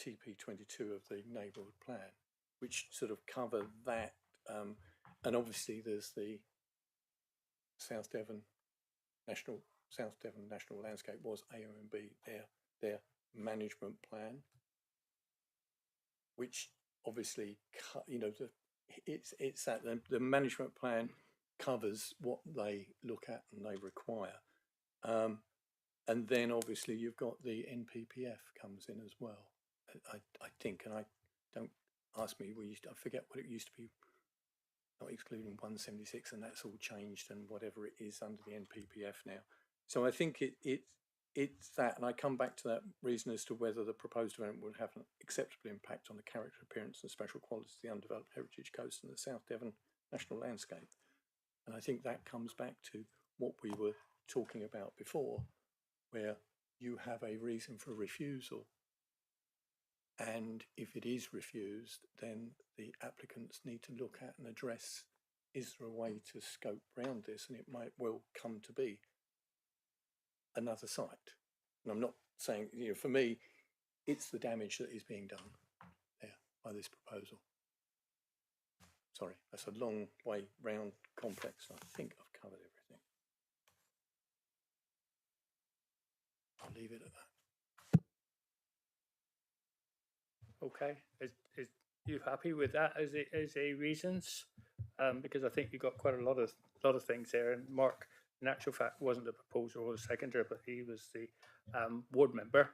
TP22 of the neighbourhood plan, which sort of cover that. And obviously there's the South Devon National Landscape was AONB, their management plan, which obviously, you know, it's that the management plan covers what they look at and they require. And then obviously you've got the NPPF comes in as well, I think, and I don't ask me, I forget what it used to be, not excluding 176, and that's all changed and whatever it is under the NPPF now. So I think it's that, and I come back to that reason as to whether the proposed development would have an acceptable impact on the character, appearance and special qualities of the undeveloped heritage coast and the South Devon national landscape. And I think that comes back to what we were talking about before, where you have a reason for refusal. And if it is refused, then the applicants need to look at and address, is there a way to scope around this? And it might well come to be another site. And I'm not saying, you know, for me, it's the damage that is being done there by this proposal. Sorry, that's a long way round, complex. I think I've covered everything. I'll leave it at that. Okay, is you happy with that as a reasons? Because I think you got quite a lot of things there, and Mark, in actual fact, wasn't the proposer or the seconder, but he was the ward member,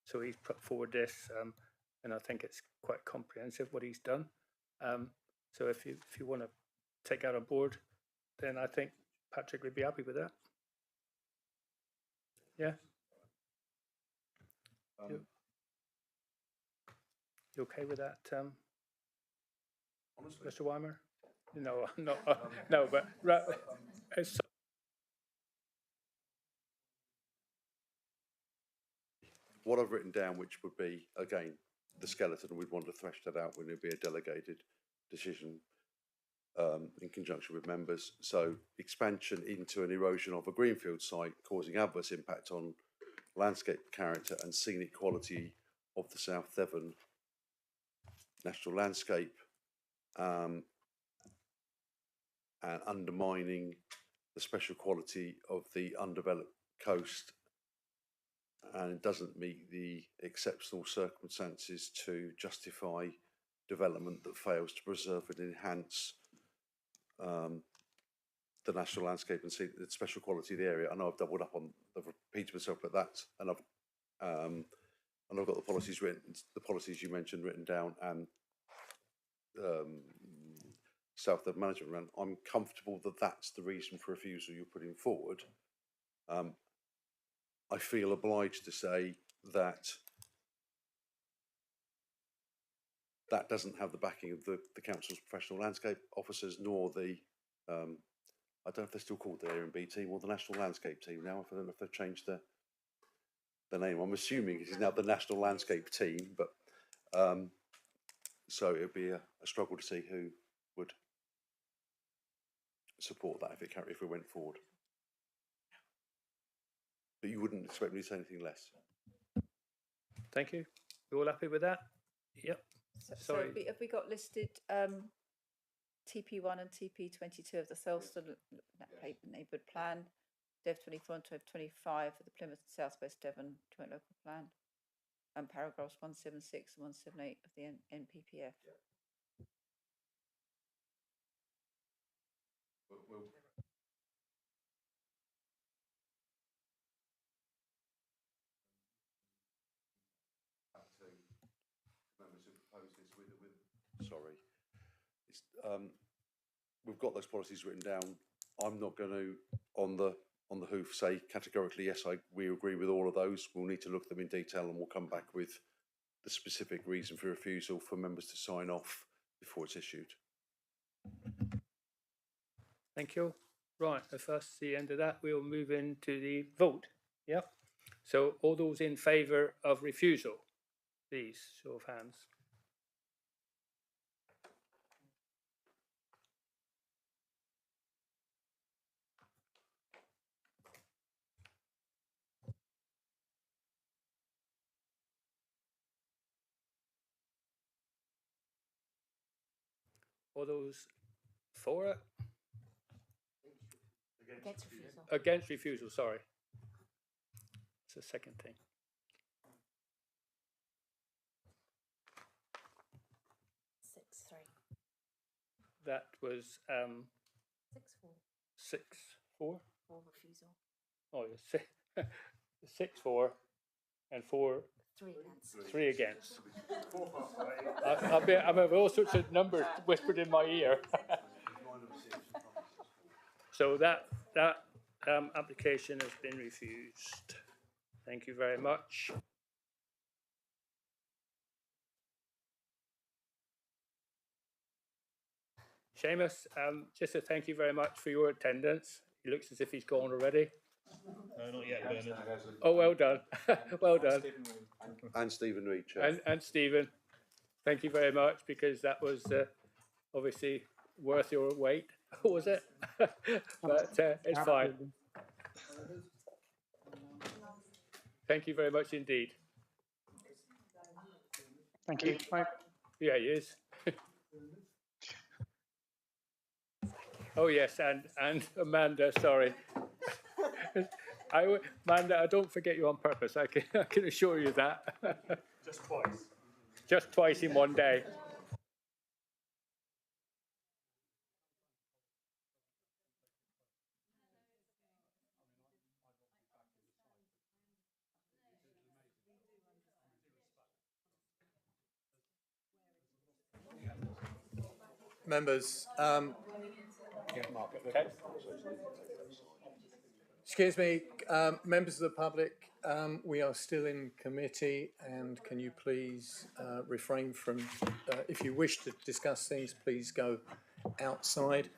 so he's put forward this, and I think it's quite comprehensive what he's done. So if you want to take that on board, then I think Patrick would be happy with that. Yeah. You okay with that, Mr. Weimer? No, no, no, but it's, what I've written down, which would be, again, the skeleton, and we'd want to thresh that out when it'd be a delegated decision in conjunction with members. So expansion into an erosion of a greenfield site causing adverse impact on landscape character and scenic quality of the South Devon national landscape, and undermining the special quality of the undeveloped coast, and it doesn't meet the exceptional circumstances to justify development that fails to preserve and enhance the national landscape and see the special quality of the area. I know I've doubled up on, I've repeated myself, but that, and I've got the policies written, the policies you mentioned written down, and South Devon management plan. I'm comfortable that that's the reason for refusal you're putting forward. I feel obliged to say that that doesn't have the backing of the council's professional landscape officers, nor the I don't know if they're still called the A&B team or the National Landscape Team now. I don't know if they've changed the name. I'm assuming it is now the National Landscape Team, but so it would be a struggle to see who would support that if it went forward. but you wouldn't expect me to say anything less. Thank you. You all happy with that? Yep. So Sorry. have we got listed TP1 and TP22 of the Thurleston Neighbourhood Plan, Dev 24 and Dev 25 for the Plymouth and South West Devon Joint Local Plan, and paragraphs 176 and 178 of the NPPF? Sorry. It's, we've got those policies written down. I'm not going to, on the hoof, say categorically, yes, we agree with all of those. We'll need to look at them in detail and we'll come back with the specific reason for refusal for members to sign off before it's issued. Thank you. Right, if that's the end of that, we'll move into the vote. Yep. So all those in favour of refusal, please, show of hands. All those for it? Against refusal. Against refusal, sorry. It's the second thing. 6-3. That was 6-4. 6-4. 4 refusal. Oh, yeah, 6-4 and 4. 3 against. 3 against. I have all sorts of numbers whispered in my ear. So that application has been refused. Thank you very much. Seamus, just to thank you very much for your attendance. He looks as if he's gone already. No, not yet, Bernard. Oh, well done. Well done. And Stephen Reed, Chair. And Stephen, thank you very much, because that was obviously worth your wait, was it? But it's fine. Thank you very much indeed. Thank you. Bye. Yeah, he is. Oh yes, and Amanda, sorry. Amanda, I don't forget you on purpose. I can assure you that. Just twice. Just twice in one day. Members, Okay. excuse me, members of the public, we are still in committee, and can you please refrain from, if you wish to discuss things, please go outside.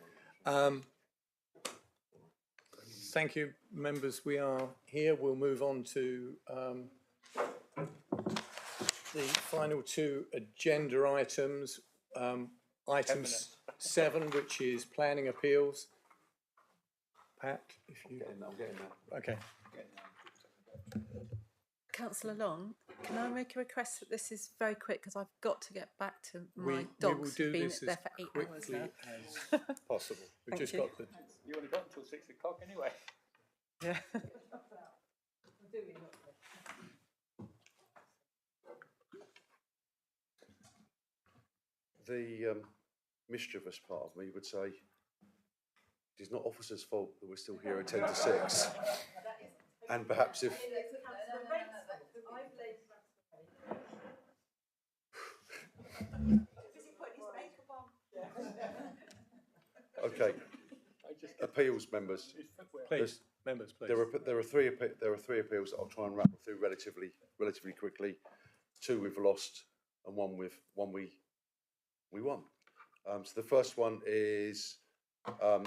Thank you, members. We are here. We'll move on to the final 2 agenda items. Item 7, which is planning appeals. Pat, if you... I'm getting that. Okay. Councillor Long, can I make a request that this is very quick, because I've got to get back to We my will dogs do who've been this there as for 8 hours quickly now. as possible. We've Thank just you. got the... You only got until 6 o'clock anyway. Yeah. The mischievous part of me would say it is not officers' fault that we're still here at 10 to 6. And perhaps if... Okay. Appeals members. Please, members, please. There are three appeals that I'll try and rattle through relatively quickly. 2 we've lost, and one we won. So the first one is I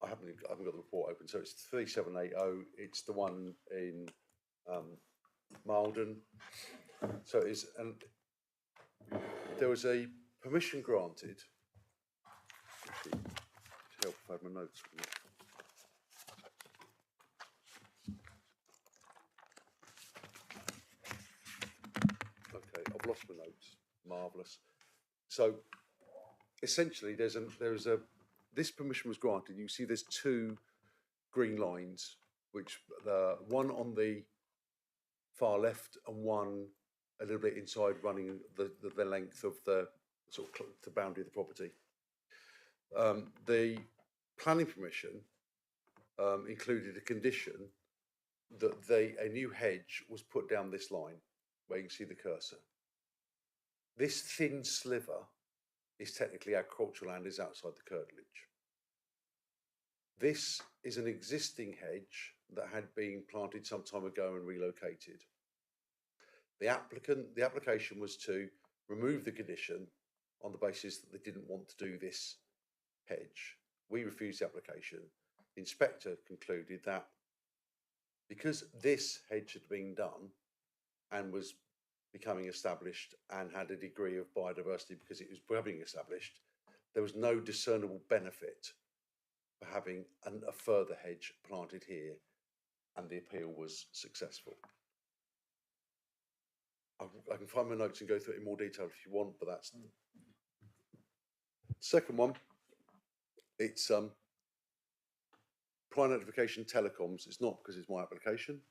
haven't got the report open, so it's 3780. It's the one in Malden. So it's there was a permission granted. Help if I have my notes. I've lost my notes. Marvellous. So essentially, this permission was granted. You see, there's two green lines, which the one on the far left and one a little bit inside, running the length of the sort of the boundary of the property. The planning permission included a condition that a new hedge was put down this line, where you can see the cursor. This thin sliver is technically agricultural land, is outside the curtilage. This is an existing hedge that had been planted some time ago and relocated. The application was to remove the condition on the basis that they didn't want to do this hedge. We refused the application. The inspector concluded that because this hedge had been done and was becoming established and had a degree of biodiversity because it was becoming established, there was no discernible benefit for having a further hedge planted here, and the appeal was successful. I can find my notes and go through it in more detail if you want, but that's second one. It's prior notification telecoms. It's not because it's my application.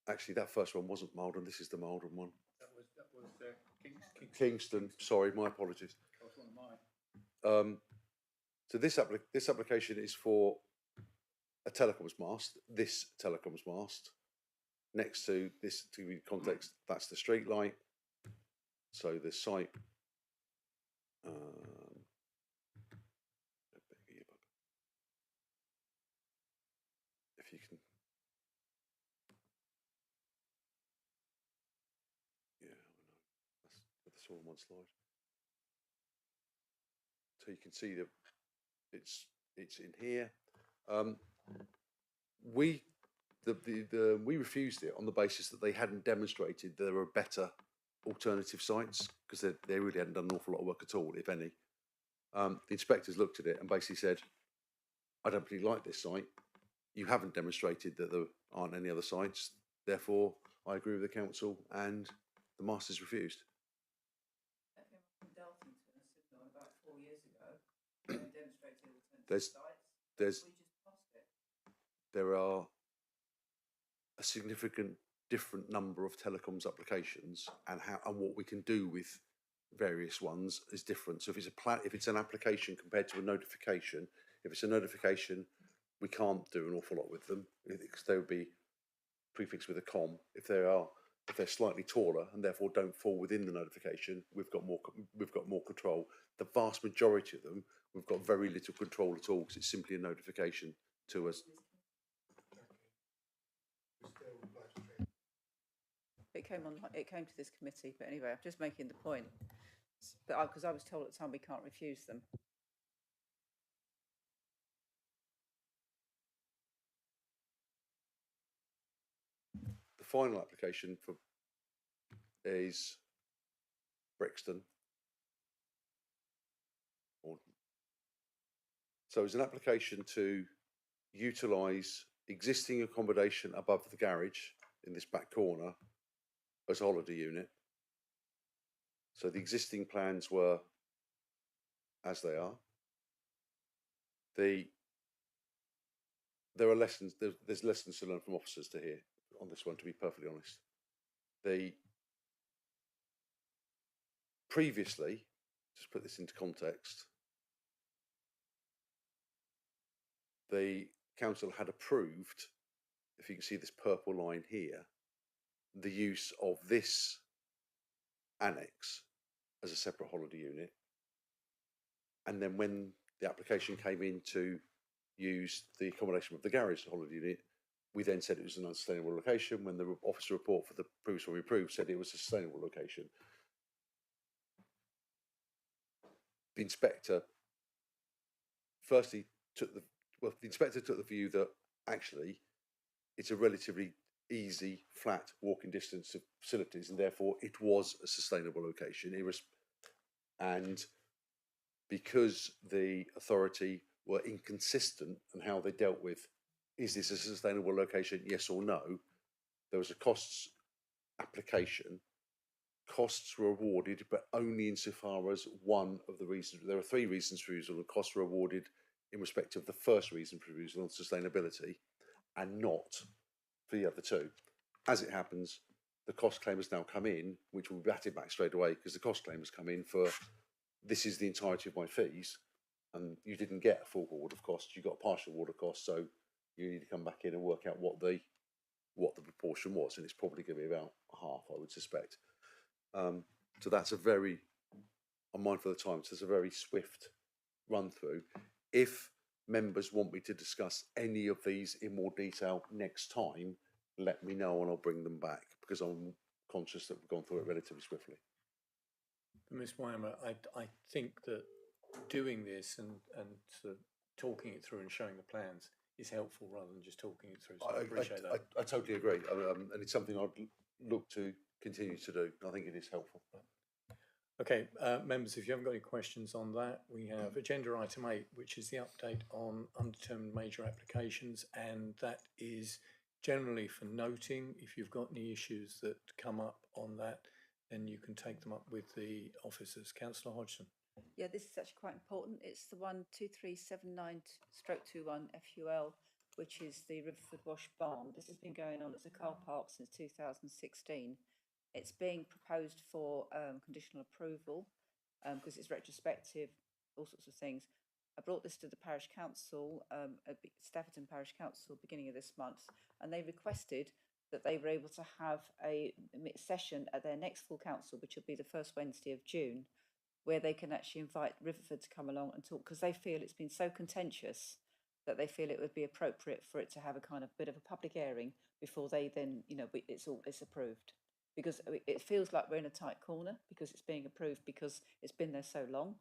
Actually, that first one wasn't Maldon. This is the Maldon one. That was Kingston. Sorry, my apologies. That was one of mine. So this application is for a telecoms mast. This telecoms mast. Next to this, to give you context, that's the street light. So the site. If you can. Yeah, that's all on one slide. So you can see that it's in here. We refused it on the basis that they hadn't demonstrated there were better alternative sites, because they really hadn't done an awful lot of work at all, if any. The inspectors looked at it and basically said, I don't really like this site. You haven't demonstrated that there aren't any other sites. Therefore, I agree with the council, and the masters refused. About 4 years ago, there are a significant different number of telecoms applications, and what we can do with various ones is different. So if it's an application compared to a notification, if it's a notification, we can't do an awful lot with them because they would be prefixed with a com. If they're slightly taller and therefore don't fall within the notification, we've got more control. The vast majority of them, we've got very little control at all because it's simply a notification to us. It came to this committee, but anyway, I'm just making the point. But because I was told at the time we can't refuse them. The final application is Brixton. So it's an application to utilise existing accommodation above the garage in this back corner as a holiday unit. So the existing plans were as they are. There are lessons. There's lessons to learn from officers to hear on this one, to be perfectly honest. Previously, just put this into context, the council had approved, if you can see this purple line here, the use of this annex as a separate holiday unit. And then when the application came in to use the accommodation of the garage holiday unit, we then said it was an unsustainable location. When the officer report for the previous one we approved said it was a sustainable location. The inspector took the view that actually it's a relatively easy, flat walking distance to facilities, and therefore it was a sustainable location. And because the authority were inconsistent in how they dealt with, is this a sustainable location, yes or no, there was a costs application, costs were awarded, but only insofar as one of the reasons. There are 3 reasons for refusal, and costs were awarded in respect of the first reason for refusal on sustainability, and not for the other 2. As it happens, the cost claim has now come in, which will be batted back straight away, because the cost claim has come in for this is the entirety of my fees, and you didn't get a full award of costs, you got a partial award of costs, so you need to come back in and work out what the proportion was, and it's probably going to be about half, I would suspect. So that's a very, I'm mindful of the time, so it's a very swift run through. If members want me to discuss any of these in more detail next time, let me know and I'll bring them back, because I'm conscious that we've gone through it relatively swiftly. Ms. Weimer, I think that doing this and sort of talking it through and showing the plans is helpful rather than just talking it through. So I appreciate that. I totally agree, and it's something I'd look to continue to do. I think it is helpful. Okay, members, if you haven't got any questions on that, we have agenda item 8, which is the update on undetermined major applications, and that is generally for noting. If you've got any issues that come up on that, then you can take them up with the officers. Councillor Hodgson. Yeah, this is actually quite important. It's the 12379/21 FUL, which is the Riverford Wash Barn. This has been going on as a car park since 2016. It's being proposed for conditional approval because it's retrospective, all sorts of things. I brought this to the Parish Council, Staffordton Parish Council, beginning of this month, and they requested that they were able to have a session at their next full council, which will be the first Wednesday of June, where they can actually invite Riverford to come along and talk, because they feel it's been so contentious that they feel it would be appropriate for it to have a kind of bit of a public airing before they then, it's approved. Because it feels like we're in a tight corner because it's being approved because it's been there so long,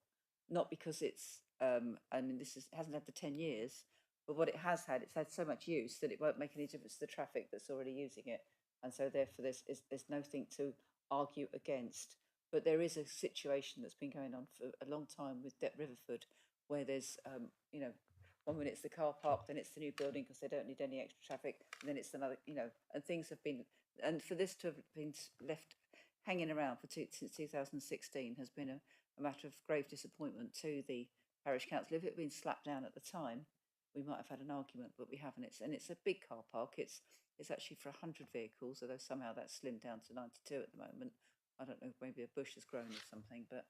not because it's, hasn't had the 10 years, but what it's had so much use that it won't make any difference to the traffic that's already using it. And so therefore there's nothing to argue against. But there is a situation that's been going on for a long time with Riverford, where there's, 1 minute it's the car park, then it's the new building because they don't need any extra traffic, and then it's another, and things have been, and for this to have been left hanging around since 2016 has been a matter of grave disappointment to the Parish Council. If it had been slapped down at the time, we might have had an argument, but we haven't. It's a big car park. It's actually for 100 vehicles, although somehow that's slimmed down to 92 at the moment. I don't know, maybe a bush has grown or something, but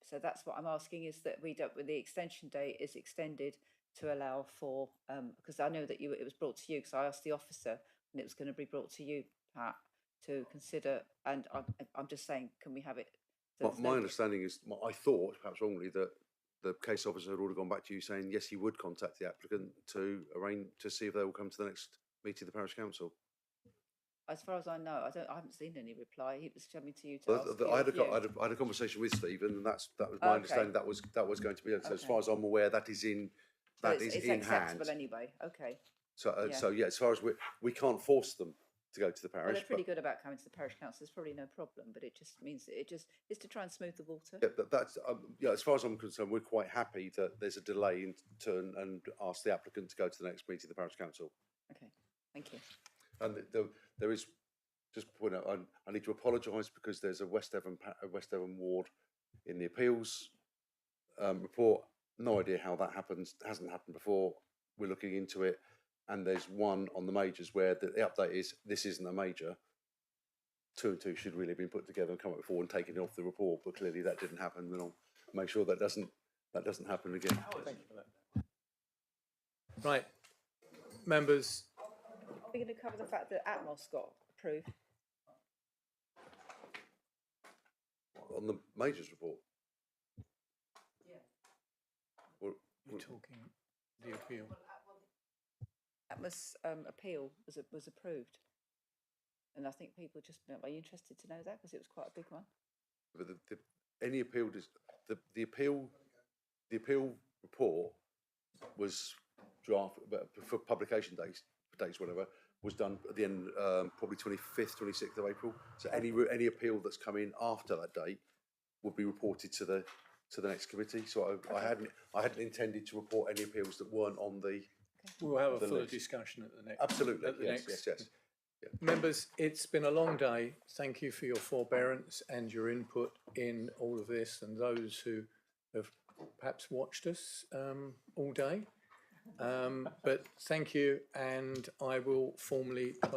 so that's what I'm asking, is that the extension date is extended to allow for, because I know that it was brought to you, because I asked the officer and it was going to be brought to you, Pat, to consider, and I'm just saying, can we have it? My understanding is, I thought, perhaps wrongly, that the case officer had already gone back to you saying, yes, he would contact the applicant to arrange to see if they will come to the next meeting of the Parish Council. As far as I know, I haven't seen any reply. He was coming to you to Well, ask I had a conversation with Stephen, and that was my understanding. That was going to be it. So as far as I'm aware, that is in it's in acceptable hand. anyway. Okay. So as far as we can't force them to go to the Well, parish. they're pretty good about coming to the parish council. There's probably no problem, but it just means that it's to try and smooth the water. Yeah, that's as far as I'm concerned, we're quite happy that there's a delay and ask the applicant to go to the next meeting of the Parish Council. Okay, thank you. And there is, just point out, I need to apologise because there's a West Devon ward in the appeals report. No idea how that happens. Hasn't happened before. We're looking into it, and there's one on the majors where the update is this isn't a major. 2 and 2 should really have been put together and come up with 4 and taken off the report, but clearly that didn't happen. And I'll make sure that doesn't happen again. Thank you for that. Right, members. Are we going to cover the fact that Atmos got approved? On the majors report. Yeah. We're talking the appeal. Atmos appeal was approved, and I think people just are you interested to know that, because it was quite a big one. But any appeal the appeal report was draft for publication dates whatever was done at the end, probably 25th, 26th of April. So any appeal that's come in after that date would be reported to the next committee. So I hadn't intended to report any appeals that weren't on the. We'll have a fuller list. discussion at the next. Absolutely, at the yes, next yes. Members, it's been a long day. Thank you for your forbearance and your input in all of this, and those who have perhaps watched us all day. But thank you, and I will formally close.